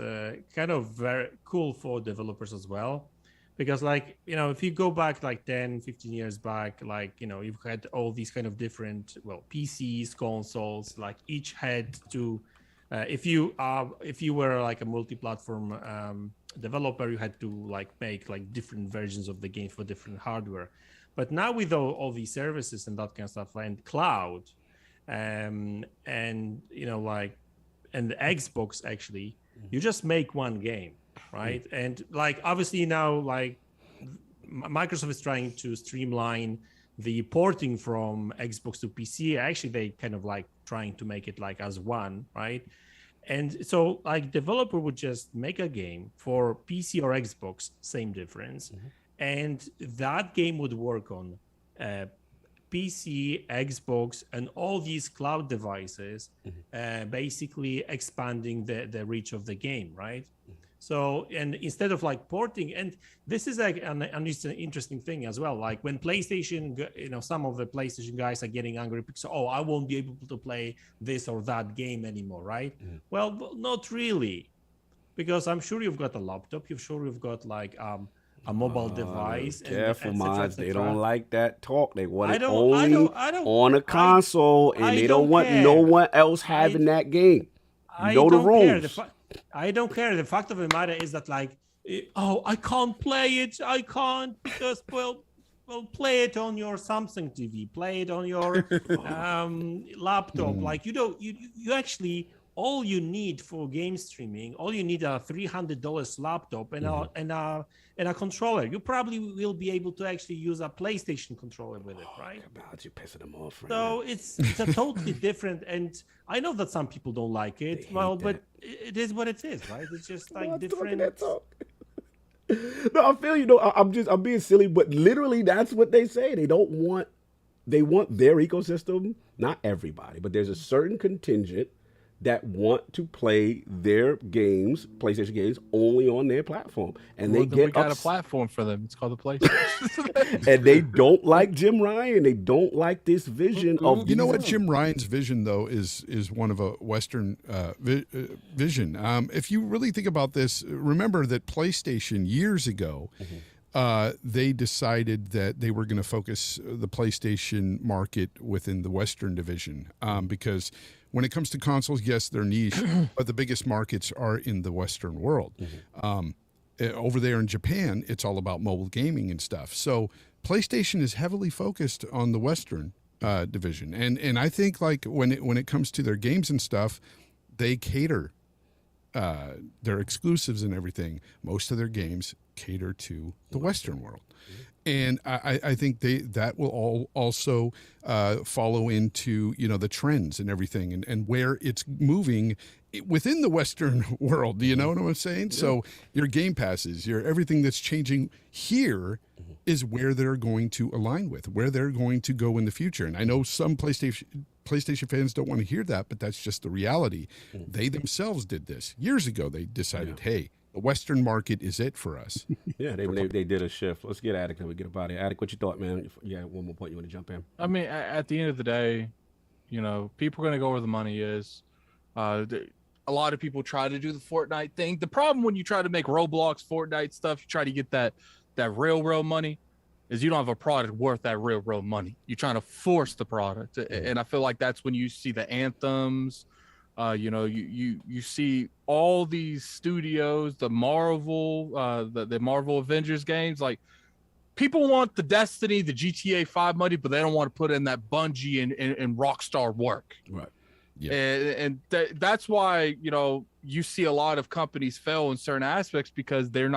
kind of very cool for developers as well. Because if you go back like 10, 15 years back, you've had all these kind of different, PCs, consoles, each had to, if you were like a multi-platform developer, you had to make different versions of the game for different hardware. But now with all these services and that kind of stuff and cloud, and the Xbox actually, you just make one game. Right. And obviously now Microsoft is trying to streamline the porting from Xbox to PC. Actually, they kind of trying to make it as one. Right. And so developer would just make a game for PC or Xbox, same difference. And that game would work on PC, Xbox, and all these cloud devices, basically expanding the reach of the game. Right. So, and instead of porting, and this is an interesting thing as well. When PlayStation, some of the PlayStation guys are getting angry because, I won't be able to play this or that game anymore, right? Well, not really, because I'm sure you've got a laptop. You've got a mobile device. Careful, Mods. They don't like that talk. They want it only on a console, and they don't want no one else having that game. You know the rules. I don't care. The fact of the matter is that I can't play it. I can't because play it on your Samsung TV, play it on your laptop. You actually, all you need for game streaming, all you need a $300 laptop and a controller. You probably will be able to actually use a PlayStation controller with it, right? You're pissing them off right so now. it's a totally different, and I know that some people don't like it. But it is what it is, right? It's just different. No, I feel you. I'm being silly, but literally that's what they say. They want their ecosystem. Not everybody, but there's a certain contingent that want to play their games, PlayStation games, only on their platform. And we got a platform for them. It's called the PlayStation. And they don't like Jim Ryan. They don't like this vision of... You know what Jim Ryan's vision, though, is one of a Western vision. If you really think about this, remember that PlayStation years ago, they decided that they were going to focus the PlayStation market within the Western division because... When it comes to consoles, yes, they're niche, but the biggest markets are in the Western world. Over there in Japan, it's all about mobile gaming and stuff. So PlayStation is heavily focused on the Western division. And I think when it comes to their games and stuff, they cater their exclusives and everything. Most of their games cater to the Western world. And I think that will also follow into, the trends and everything and where it's moving within the Western world. Do you know what I'm saying? Yeah. So your Game Passes, everything that's changing here is where they're going to align with, where they're going to go in the future. And I know some PlayStation fans don't want to hear that, but that's just the reality. They themselves did this. Years ago, they decided, hey, the Western market is it for us. Yeah, they did a shift. Let's get Attic and we get about it. Attic, what you thought, man? Yeah, one more point you want to jump in? I mean, at the end of the day, people are going to go where the money is. A lot of people try to do the Fortnite thing. The problem when you try to make Roblox, Fortnite stuff, you try to get that real money, is you don't have a product worth that real money. You're trying to force the product. And I feel like that's when you see the Anthems, you see all these studios, the Marvel, the Marvel Avengers games. Like, people want the Destiny, the GTA 5 money, but they don't want to put in that Bungie and Rockstar work. Right. and that's why you see a lot of companies fail in certain aspects because they're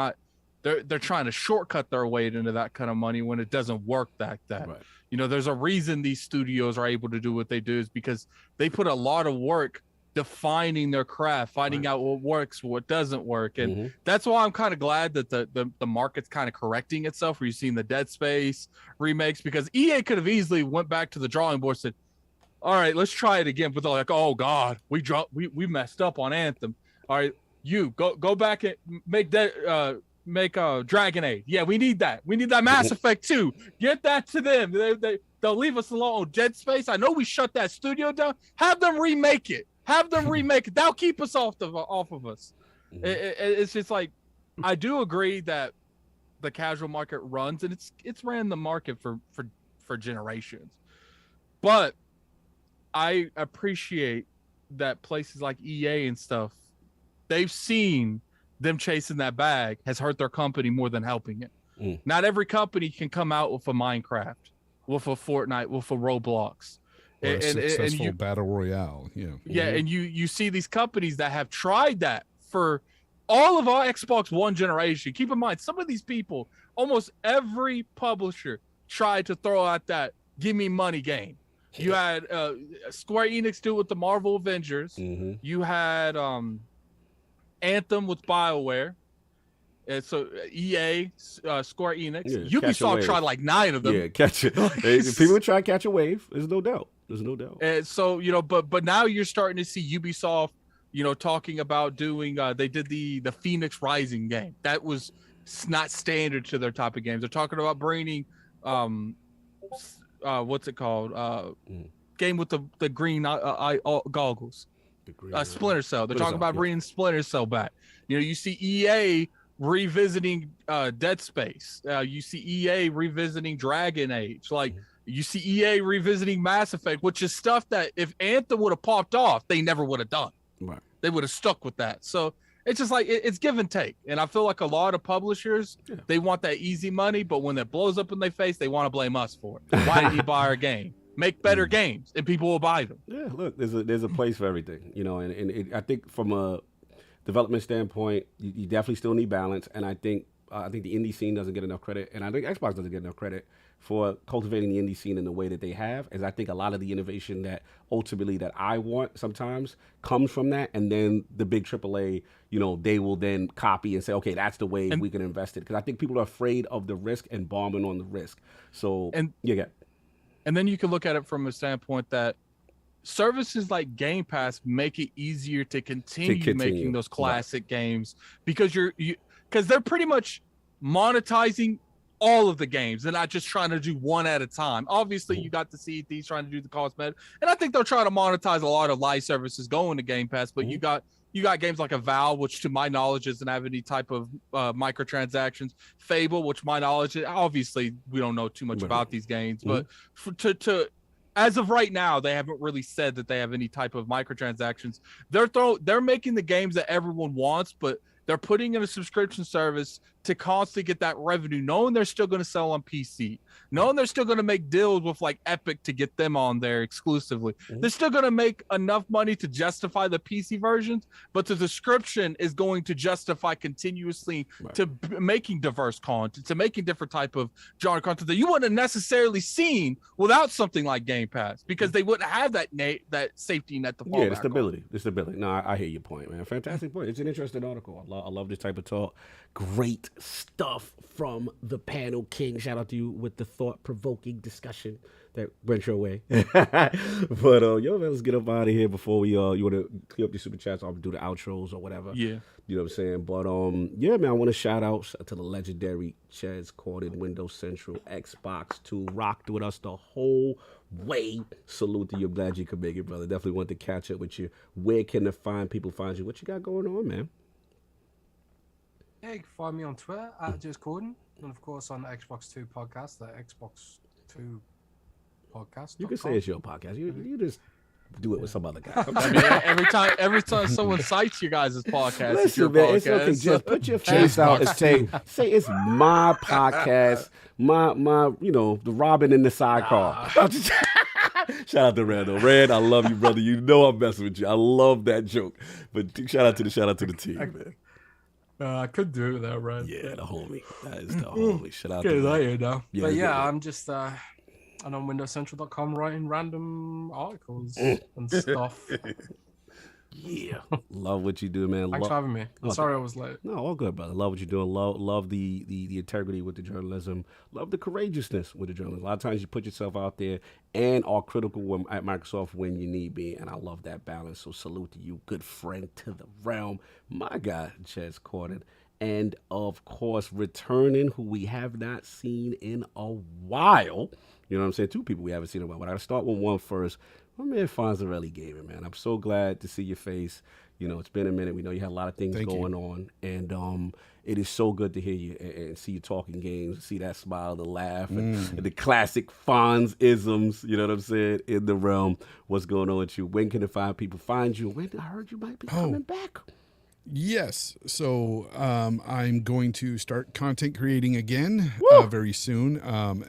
trying to shortcut their way into that kind of money when it doesn't work like that. Right. There's a reason these studios are able to do what they do is because they put a lot of work defining their craft, finding out what works, what doesn't work. And that's why I'm kind of glad that the market's kind of correcting itself, where you've seen the Dead Space remakes, because EA could have easily went back to the drawing board and said, all right, let's try it again. But they're like, oh God, we messed up on Anthem. All right, you go back and make that Dragon Age. Yeah, we need that. We need that Mass Effect 2. Get that to them. They'll leave us alone. Dead Space, I know we shut that studio down. Have them remake it. That'll keep us off of us. It's just like, I do agree that the casual market runs, and it's ran the market for generations. But I appreciate that places like EA and stuff, they've seen them chasing that bag has hurt their company more than helping it. Not every company can come out with a Minecraft, with a Fortnite, with a Roblox. Or a successful battle royale. And you see these companies that have tried that for all of our Xbox One generation. Keep in mind, some of these people, almost every publisher tried to throw out that give me money game. You had Square Enix do it with the Marvel Avengers. You had Anthem with BioWare. And so EA, Square Enix, Ubisoft tried like 9 of them. Yeah, catch it. People try to catch a wave. There's no doubt. And so but now you're starting to see Ubisoft, talking about doing. They did the Phoenix Rising game. That was not standard to their type of games. They're talking about bringing, what's it called? Game with the green goggles. Splinter Cell. They're talking about bringing Splinter Cell back. You see EA revisiting Dead Space. You see EA revisiting Dragon Age. You see EA revisiting Mass Effect, which is stuff that if Anthem would have popped off, they never would have done. Right. They would have stuck with that. So it's just like it's give and take. And I feel like a lot of publishers, they want that easy money, but when it blows up in their face, they want to blame us for it. Why did you buy our game? Make better games, and people will buy them. Yeah, look, there's a place for everything, and I think from a development standpoint, you definitely still need balance, and I think the indie scene doesn't get enough credit, and I think Xbox doesn't get enough credit for cultivating the indie scene in the way that they have, as I think a lot of the innovation that ultimately that I want sometimes comes from that, and then the big AAA, they will then copy and say, okay, that's the way we can invest it, because I think people are afraid of the risk and bombing on the risk. So, and then you can look at it from a standpoint that services like Game Pass make it easier to continue making those classic games, because because they're pretty much monetizing all of the games. They're not just trying to do one at a time. Obviously, you got the CETs trying to do the cosmetic, and I think they'll try to monetize a lot of live services going to Game Pass. But you got games like Avowed, which to my knowledge doesn't have any type of microtransactions. Fable, which my knowledge, obviously we don't know too much about these games, but as of right now, they haven't really said that they have any type of microtransactions. They're making the games that everyone wants, but they're putting in a subscription service to constantly get that revenue, knowing they're still going to sell on PC, knowing they're still going to make deals with like Epic to get them on there exclusively. They're still going to make enough money to justify the PC versions, but the subscription is going to justify continuously to making diverse content, to making different type of genre content that you wouldn't have necessarily seen without something like Game Pass, because they wouldn't have that safety net to fall back the stability. No, I hear your point, man. Fantastic point. It's an interesting article. I love this type of talk. Great stuff from the panel king. Shout out to you with the thought-provoking discussion that went your way. But man, let's get up out of here before we you want to clear up your super chats or do the outros or whatever. Yeah. You know what I'm saying? But man, I want to shout out to the legendary Jez Corden, Windows Central, Xbox 2, rocked with us the whole way. Salute to you. I'm glad you could make it, brother. Definitely want to catch up with you. Where can people find you? What you got going on, man? Yeah, you can find me on Twitter at Jez Corden, and of course on the Xbox 2 podcast, the Xbox 2 podcast. You can say it's your podcast. You just do it with some other guy. I mean, every time someone cites you guys' podcast, listen, man, it's okay. Just put your face out and say it's my podcast, my the Robin in the sidecar. Shout out to Rand. Rand, I love you, brother. You know I'm messing with you. I love that joke. But shout out to the team, man. I could do it without Rand. Yeah, the homie. That is the homie. Shout out Get to it out Rand. here now. Yeah, But yeah, yeah, yeah. I'm just I'm on WindowsCentral.com writing random articles and stuff. Yeah. Love what you do, man. Thanks for having me. Oh, Sorry I was late. No, all good, brother. Love what you're doing. Love the integrity with the journalism. Love the courageousness with the journalism. A lot of times you put yourself out there and are critical at Microsoft when you need be, and I love that balance. So salute to you, good friend to the realm, my guy, Jez Corden. And of course, returning who we have not seen in a while. You know what I'm saying? Two people we haven't seen in a while. But I'll start with one first. My man Fonz Gaming, man. I'm so glad to see your face. You know, it's been a minute. We know you had a lot of things going on. And it is so good to hear you and see you talking games, see that smile, the laugh, and the classic Fonz-isms, you know what I'm saying, in the realm. What's going on with you? When can people find you? When I heard you might be coming back. Yes. So I'm going to start content creating again very soon.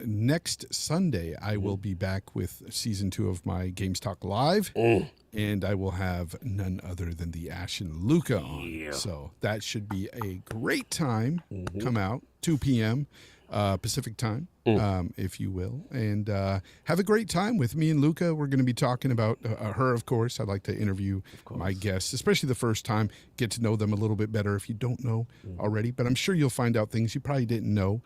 Next Sunday, I will be back with season 2 of my Games Talk Live. And I will have none other than the Ashen Luca on. Yeah. So that should be a great time. Come out, 2 p.m. Pacific time, if you will. And have a great time with me and Luca. We're going to be talking about her, of course. I'd like to interview my guests, especially the first time, get to know them a little bit better if you don't know already. But I'm sure you'll find out things you probably didn't know.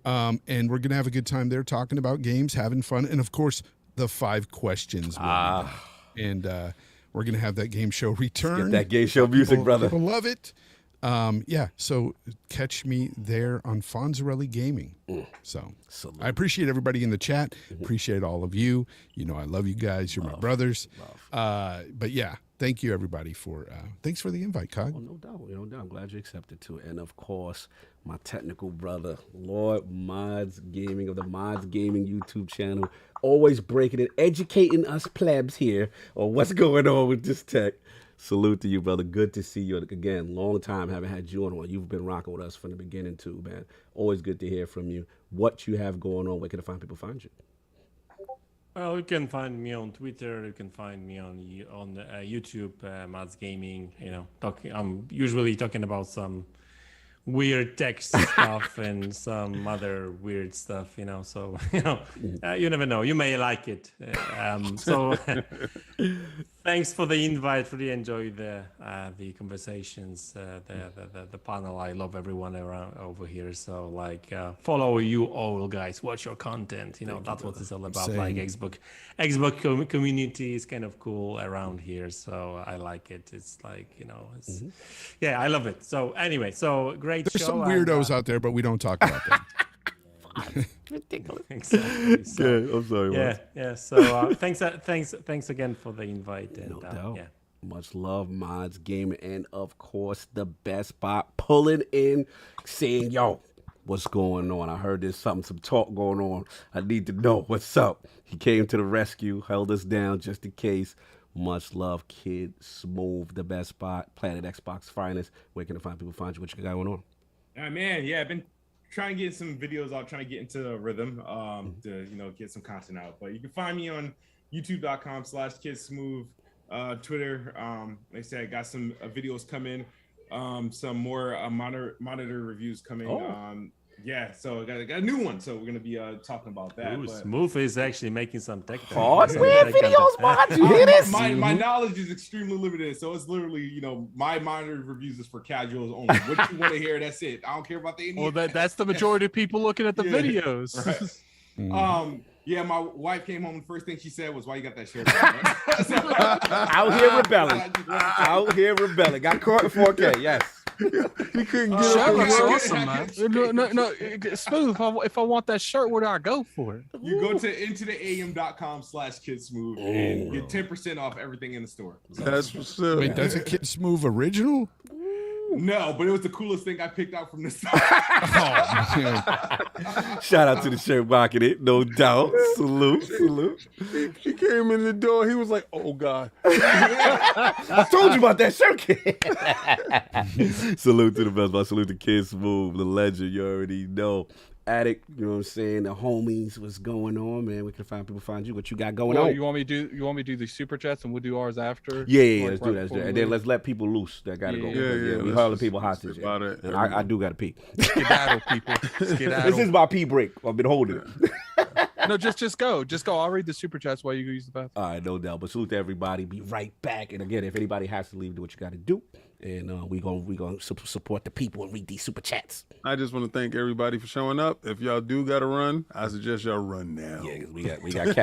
And we're going to have a good time there talking about games, having fun. And, of course, the 5 questions. And we're going to have that game show return. Get that game show music, brother. People love it. So catch me there on Fonzarelli Gaming. So I appreciate everybody in the chat. Appreciate all of you. You know, I love you guys. You're my brothers. But yeah, thank you everybody thanks for the invite, Cog. Oh, no doubt. I'm glad you accepted too. And of course, my technical brother, Lord Madz Gaming of the Madz Gaming YouTube channel, always breaking it, educating us plebs here on what's going on with this tech. Salute to you, brother. Good to see you again. Long time haven't had you on. You've been rocking with us from the beginning too, man. Always good to hear from you. What you have going on? Where can people find you? Well, you can find me on Twitter. You can find me on YouTube, Madz Gaming. You know, I'm usually talking about some weird tech stuff and some other weird stuff, you know, so you never know, you may like it. So thanks for the invite. Really enjoy the conversations, the panel. I love everyone around over here, so like follow you all guys, watch your content, you know. That's what it's all about. Same. Like Xbox community is kind of cool around here, so I like it. It's like, you know, it's yeah, I love it. So anyway, so great. There's some weirdos out there, but we don't talk about them. Ridiculous. Exactly. So, yeah, I'm sorry. Yeah. So thanks again for the invite. And no doubt. Yeah. Much love, Madz Gaming, and of course the best spot pulling in, saying, "Yo, what's going on? I heard there's some talk going on. I need to know what's up." He came to the rescue, held us down just in case. Much love, KidSmove, the best spot, Planet Xbox finest. Where can people find you? What you got going on? Man, yeah, I've been trying to get some videos out, trying to get into the rhythm, to get some content out. But you can find me on youtube.com/KidSmove, Twitter. Like I said, I got some videos coming, some more monitor reviews coming. Yeah, so I got a new one, so we're gonna be talking about that. Ooh, Smooth is actually making some tech. Hardware videos, Madz. You hear this? My knowledge is extremely limited, so it's literally, my monitor reviews is for casuals only. What you want to hear, that's it. I don't care about the Indian. Well, that's the majority of people looking at the videos. Right. Yeah, my wife came home and the first thing she said was, "Why you got that shirt on?" Out here rebelling. Got caught in 4K. Yes. He couldn't get up. Awesome, man. No, Smooth. If I want that shirt, where do I go for it? You go to intotheam.com/KidSmove and get 10% off everything in the store. So. That's what's up. Wait, that's a KidSmove original? No, but it was the coolest thing I picked out from the store. Shout out to the shirt rocking it, no doubt. Salute. He came in the door. He was like, "Oh God." I told you about that shirt, kid. Salute to the best. Salute to KidSmove, the legend. You already know. Addict, you know what I'm saying? The homies, what's going on, man? We can find people find you. What you got going on? You want me to do the super chats and we'll do ours after? Yeah, let's do that. And then let's let people loose that gotta go. Yeah. We holding people hostage. And I do gotta pee. Skedaddle, people. Skedaddle. This is my pee break. I've been holding it. No, just go. I'll read the super chats while you use the bathroom. All right, no doubt. But salute to everybody. Be right back. And again, if anybody has to leave, do what you gotta do. And we gonna support the people and read these super chats. I just want to thank everybody for showing up. If y'all do gotta run, I suggest y'all run now. Yeah, because we got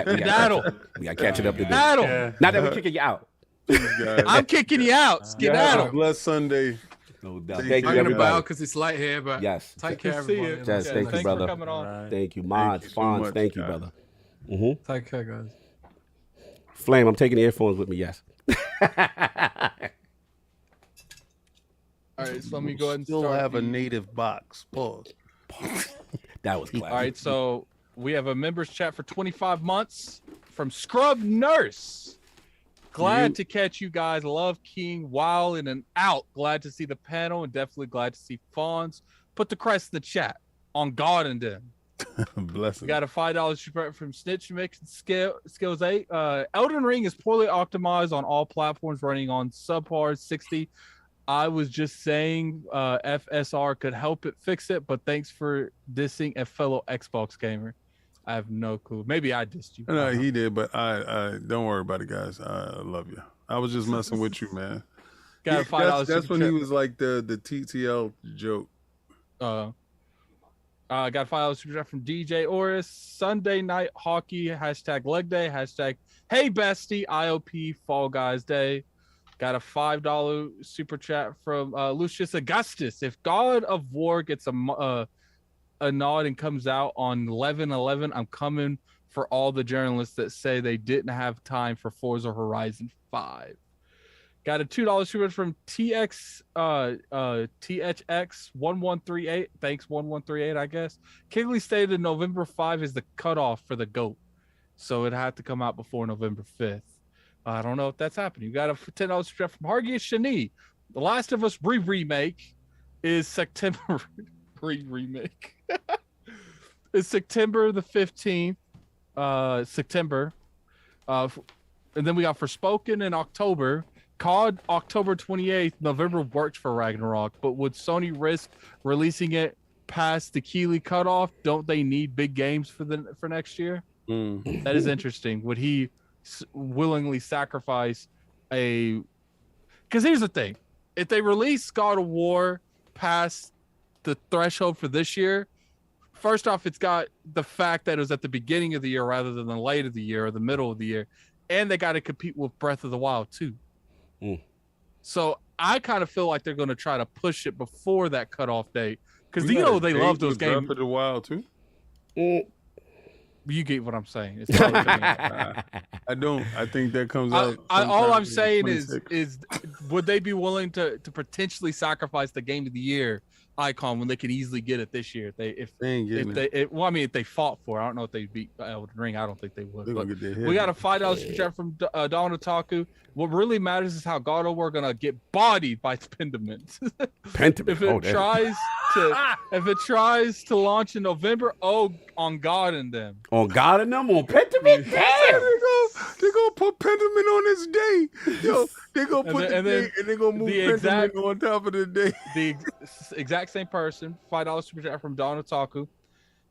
catching up to do. Yeah. Not that we're kicking you out. I'm kicking you out. Skedaddle. Blessed Sunday. No doubt. Thank you, I'm gonna everybody. bow because it's light here, but yes. Take care, everybody. Jez, thank you, brother. For coming on. Thank you, Madz, Fonz. Thank you, brother. Take care, guys. Flame, I'm taking the earphones with me. Yes. All right, so let me go ahead and Still start. have a native box. Pause. That was classic. All right, so we have a members chat for 25 months from Scrub Nurse. Glad to catch you guys. Love King, Wild in and out. Glad to see the panel and definitely glad to see Fonz. Put the crest in the chat on God and them. Bless We him. got a $5 super from Snitch Mix Skills 8. Elden Ring is poorly optimized on all platforms, running on subhard 60. I was just saying FSR could help it fix it, but thanks for dissing a fellow Xbox gamer. I have no clue. Maybe I dissed you. No, he did, but I don't worry about it, guys. I love you. I was just messing with you, man. Got a $5 That's when he chat. was like the TTL joke. I got a $5 super chat from DJ Oris. Sunday night hockey, hashtag leg day, hashtag hey bestie, IOP Fall Guys Day. Got a $5 super chat from Lucius Augustus. If God of War gets a nod and comes out on 11/11, I'm coming for all the journalists that say they didn't have time for Forza Horizon 5. Got a $2 super chat from THX1138. Thanks 1138, I guess. Kigley stated November 5 is the cutoff for the GOAT, so it had to come out before November 5th. I don't know if that's happening. You got a $10 super chat from Hargy Shani. The Last of Us remake is September remake. It's September the 15th. September. And then we got Forspoken in October. COD October 28th. November works for Ragnarok, but would Sony risk releasing it past the Keeley cutoff? Don't they need big games for next year? That is interesting. Would he willingly sacrifice a? Because here's the thing: if they release God of War past the threshold for this year, first off, it's got the fact that it was at the beginning of the year rather than the late of the year or the middle of the year, and they got to compete with Breath of the Wild too. So I kind of feel like they're going to try to push it before that cutoff date because they love those games. Breath of the Wild too. You get what I'm saying. It's probably I don't. I think that comes out. All I'm saying is would they be willing to potentially sacrifice the game of the year icon when they could easily get it this year? If they fought for it. I don't know if they beat Elden Ring. I don't think they would. But we got a $5 super chat from Don Otaku. What really matters is how God of War gonna get bodied by Pentiment. If it tries to launch in November, on God and them. On God and them? On Pentiment? Damn! They gonna put Pentiment on this day. Yo, they gonna put the day and they gonna move Pentiment on top of the day. The exact same person. $5 super chat from Don Otaku.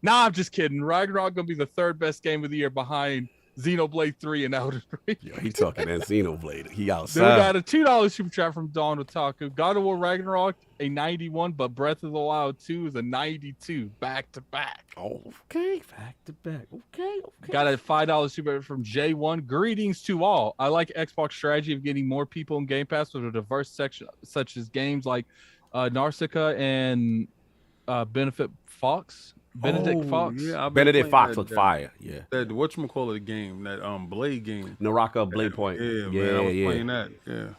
Nah, I'm just kidding. Ragnarok gonna be the third best game of the year behind Xenoblade 3 and Elden Ring. Yo, he talking that Xenoblade. He outside. Then we got a $2 super chat from Don Otaku. God of War Ragnarok, a 91, but Breath of the Wild 2 is a 92, back to back. Oh, okay, back to back. Okay. Got a $5 super from J1. Greetings to all. I like Xbox strategy of getting more people in Game Pass with a diverse section, such as games like Narsicaa and Benedict Fox. Yeah, Benedict Fox was fire. Yeah. That whatchamacallit game, that Blade game. Naraka Blade Point. Yeah, man. I was playing that. Yeah.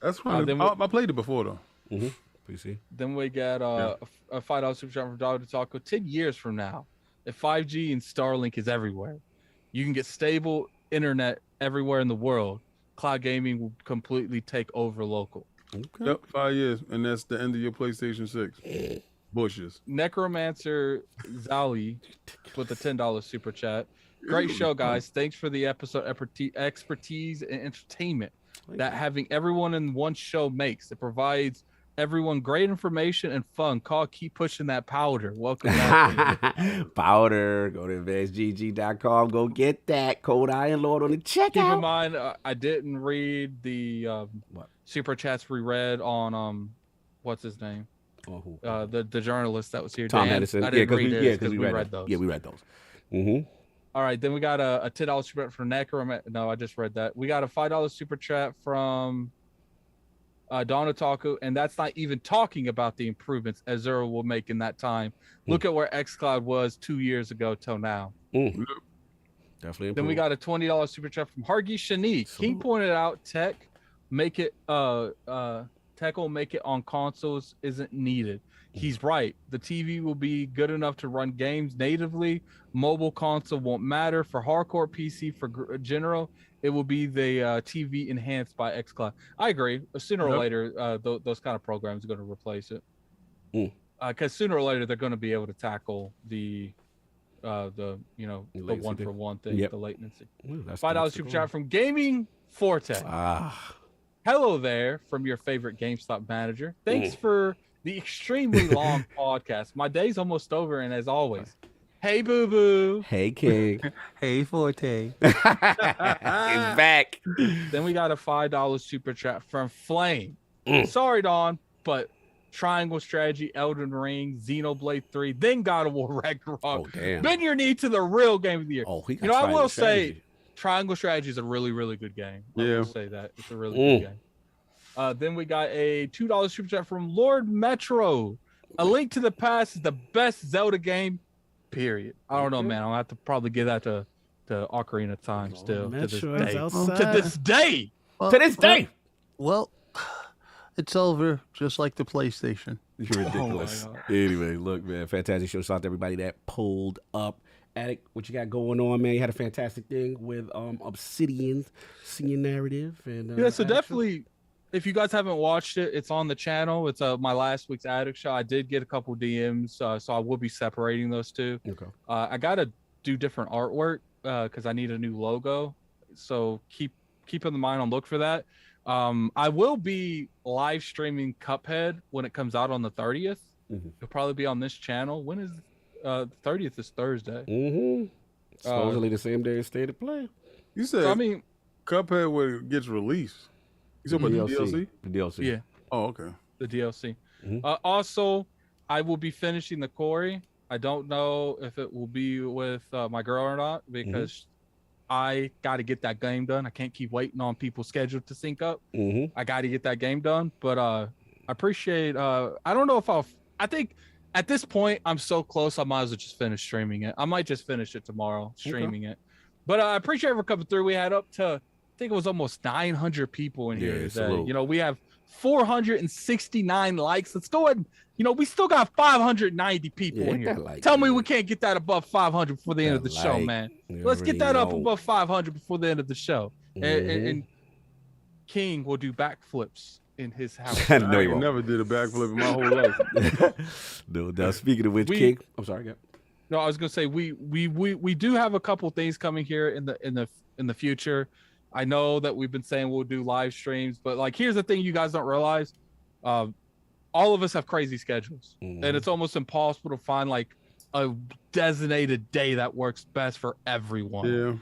That's fun. I played it before though. PC. Then we got a $5 super chat from Dog to Taco. 10 years from now, if 5G and Starlink is everywhere, you can get stable internet everywhere in the world. Cloud gaming will completely take over local. Yep, 5 years, and that's the end of your PlayStation 6. Bushes. Necromancer Zali with the $10 super chat. Great show, guys. Thanks for the episode expertise and entertainment that having everyone in one show makes. It provides everyone great information and fun. Keep pushing that powder. Welcome back. Powder. Go to advancedgg.com. Go get that code Iron Lord on the checkout. Keep in mind, I didn't read the super chats we read on what's his name? The journalist that was here. Tom Dan. Henderson. I didn't read his because we read those. Yeah, we read those. Mm-hmm. All right, then we got a $10 super chat from Necromancer. No, I just read that. We got a $5 super chat from Don Otaku, and that's not even talking about the improvements Azura will make in that time. Look at where XCloud was 2 years ago till now. Definitely Then improved. we got a $20 super chat from Hargi Shanique. He pointed out tech will make it on consoles isn't needed. He's right. The TV will be good enough to run games natively. Mobile console won't matter. For hardcore PC, for general, it will be the TV enhanced by XCloud. I agree. Sooner or later, those kind of programs are going to replace it. Because sooner or later, they're going to be able to tackle the one for one thing, the latency. $5 super chat from Gaming Forte. Hello there from your favorite GameStop manager. Thanks for the extremely long podcast. My day's almost over, and as always, hey Boo Boo. Hey King. Hey Forte. He's back. Then we got a $5 super chat from Flame. Sorry, Don, but Triangle Strategy, Elden Ring, Xenoblade 3, then God of War Ragnarok. Bend your knee to the real game of the year. I will say Triangle Strategy is a really, really good game. I will say that. It's a really good game. Then we got a $2 super chat from Lord Metro. A Link to the Past is the best Zelda game, period. I don't know, man. I'll have to probably give that to Ocarina of Time still. To this day. Well, to this day. Well, it's over, just like the PlayStation. You're ridiculous. Anyway, look, man, fantastic show. Shout out to everybody that pulled up. Attic, what you got going on, man? You had a fantastic thing with Obsidian's senior narrative. And so definitely, if you guys haven't watched it, it's on the channel. It's my last week's Attic show. I did get a couple DMs, so I will be separating those two. Okay. I got to do different artwork because I need a new logo. So keep in mind on look for that. I will be live streaming Cuphead when it comes out on the 30th. It'll probably be on this channel. When is 30th is Thursday. Supposedly the same day as State of Play. You said Cuphead when it gets released. You said about the DLC? The DLC. Yeah. Oh, okay. The DLC. Also, I will be finishing the Quarry. I don't know if it will be with my girl or not because I got to get that game done. I can't keep waiting on people's schedule to sync up. I got to get that game done. But I appreciate. I don't know if I think at this point I'm so close. I might as well just finish streaming it. I might just finish it tomorrow, streaming it. But I appreciate everyone coming through. We had up to I think it was almost 900 people in here today. We have 469 likes. Let's go ahead. We still got 590 people in here. Tell me we can't get that above 500 before the end of the show, man. Let's get that up above 500 before the end of the show. And King will do backflips in his house. I never did a backflip in my whole life. No, speaking of which, King, I'm sorry. No, I was gonna say we do have a couple things coming here in the future. I know that we've been saying we'll do live streams, but here's the thing you guys don't realize. All of us have crazy schedules, and it's almost impossible to find a designated day that works best for everyone.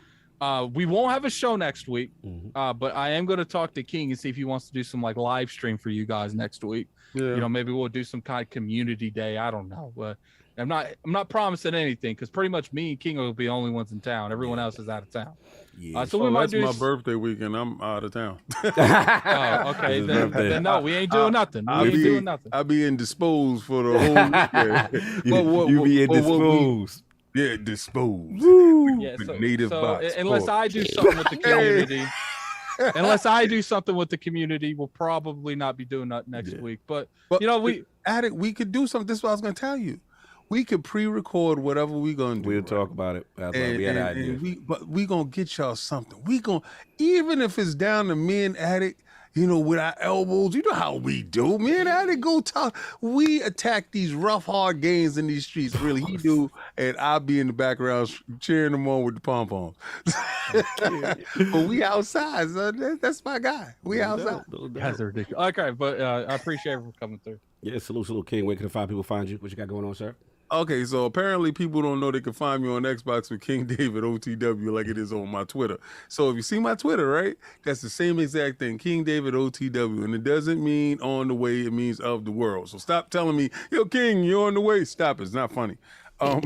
We won't have a show next week, but I am going to talk to King and see if he wants to do some live stream for you guys next week. Maybe we'll do some kind of community day. I don't know, but I'm not promising anything because pretty much me and King will be the only ones in town. Everyone else is out of town. So we might do my birthday weekend. I'm out of town. Okay. Then no, we ain't doing nothing. I'll be indisposed for the whole weekend. You be indisposed. Disposed. Native box. Unless I do something with the community. Unless I do something with the community, we'll probably not be doing that next week. But we could do something. This is what I was gonna tell you. We could pre-record whatever we gonna do. We'll talk about it. We had ideas. But we gonna get y'all something. Even if it's down to me and Attic, with our elbows. You know how we do, man. I didn't go talk. We attack these rough, hard games in these streets. Really, he do, and I'll be in the background cheering them on with the pom poms. But we outside. So that's my guy. We outside. That's ridiculous. Okay, but I appreciate it for coming through. Yeah, salute, King. Where can the fine people find you? What you got going on, sir? Okay, so apparently people don't know they can find me on Xbox with King David OTW like it is on my Twitter. So if you see my Twitter, right, that's the same exact thing, King David OTW, and it doesn't mean on the way, it means of the world. So stop telling me, yo, King, you're on the way. Stop, it's not funny. On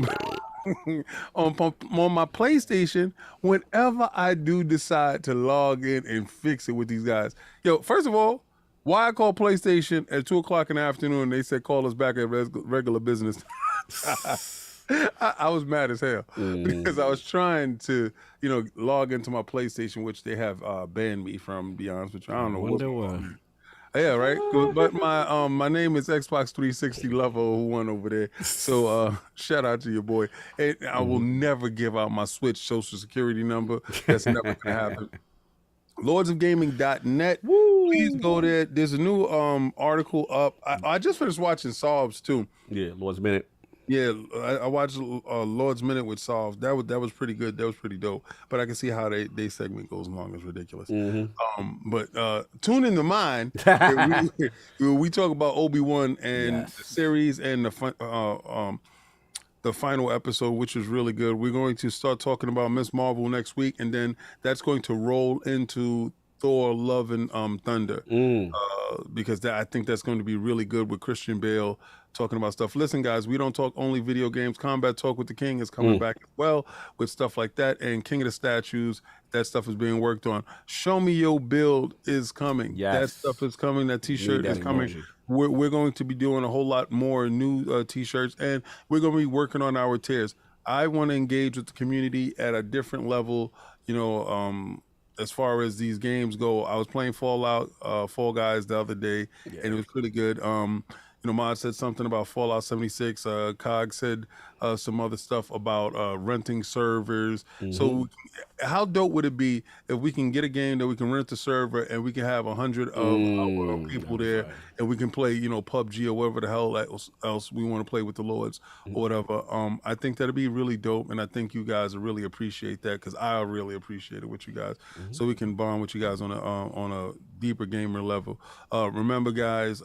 my PlayStation, whenever I do decide to log in and fix it with these guys, yo, first of all, why I call PlayStation at 2 o'clock in the afternoon, they said call us back at regular business. I was mad as hell because I was trying to, log into my PlayStation, which they have banned me from, to be honest with you. I don't know what. Yeah, right. But my name is Xbox 360 Lover who won over there. So shout out to your boy. And I will never give out my Switch social security number. That's never gonna happen. LordsOfGaming.net. Please go there. There's a new article up. I just finished watching Solves too. Yeah, Lord's Minute. Yeah, I watched Lord's Minute with Solves. That was pretty good. That was pretty dope. But I can see how they segment goes along. It's ridiculous. But tune into mine. we talk about Obi-Wan and the series and the final episode, which is really good. We're going to start talking about Miss Marvel next week, and then that's going to roll into Thor: Love and Thunder, because I think that's going to be really good with Christian Bale talking about stuff. Listen, guys, we don't talk only video games. Combat Talk with the King is coming back as well with stuff like that, and King of the Statues, that stuff is being worked on. Show Me Your Build is coming. Yes. That stuff is coming. That T-shirt is coming. We're going to be doing a whole lot more new T-shirts, and we're going to be working on our tiers. I want to engage with the community at a different level, as far as these games go. I was playing Fall Guys the other day, and it was pretty good. Madz said something about Fallout 76. Cog said some other stuff about renting servers. So how dope would it be if we can get a game that we can rent the server and we can have 100 of people there, and we can play, PUBG or whatever the hell else we want to play with the Lords or whatever. I think that'd be really dope, and I think you guys will really appreciate that, because I really appreciate it with you guys. So we can bond with you guys on a deeper gamer level. Remember, guys,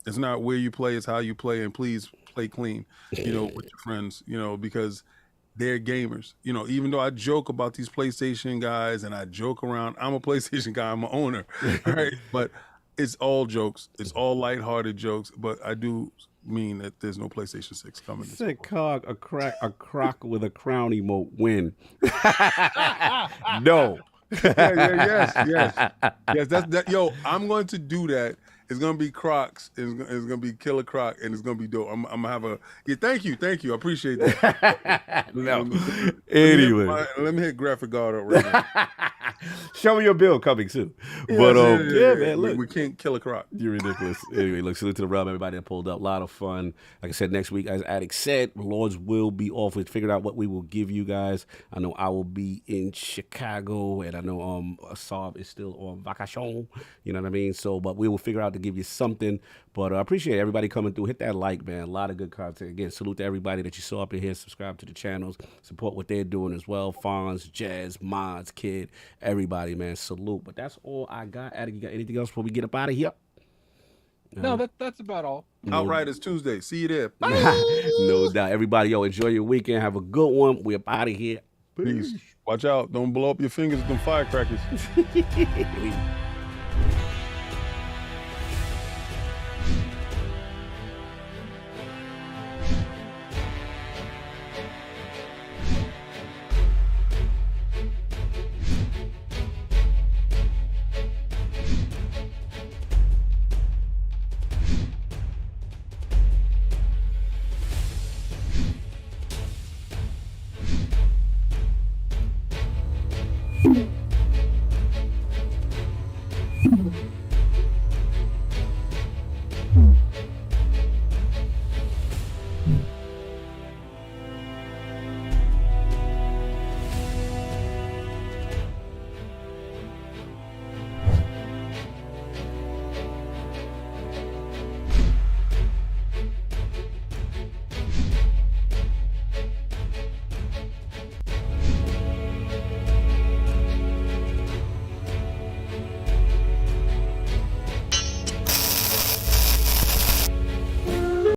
it's not where you play, it's how you play, and please play clean, with your friends, because they're gamers. Even though I joke about these PlayStation guys and I joke around, I'm a PlayStation guy, I'm an owner, right? But it's all jokes. It's all lighthearted jokes, but I do mean that there's no PlayStation 6 coming. Said Cog, a croc with a crown emote win. No. Yes. That's that. Yo, I'm going to do that. It's gonna be Crocs. It's gonna be Killer Croc, and it's gonna be dope. I'm gonna have a Thank you. I appreciate that. No. Anyway, let me hit graphic guard up right now. Show Me Your Bill coming soon. Yeah, But man, look, we can't kill a Croc. You're ridiculous. Anyway, look, salute to the realm, everybody that pulled up. A lot of fun. Like I said, next week, as Addict said, Lords will be off. We figured out what we will give you guys. I know I will be in Chicago, and I know Saab is still on vacation. You know what I mean? So, but we will figure out to give you something. But I appreciate everybody coming through. Hit that like, man. A lot of good content. Again, salute to everybody that you saw up in here. Subscribe to the channels. Support what they're doing as well. Fonz, Jez, Madz, Kid, everybody, man. Salute. But that's all I got. Addict, you got anything else before we get up out of here? No, that's about all. Outriders Tuesday. See you there. No doubt. Everybody, enjoy your weekend. Have a good one. We're up out of here. Peace. Watch out. Don't blow up your fingers with them firecrackers.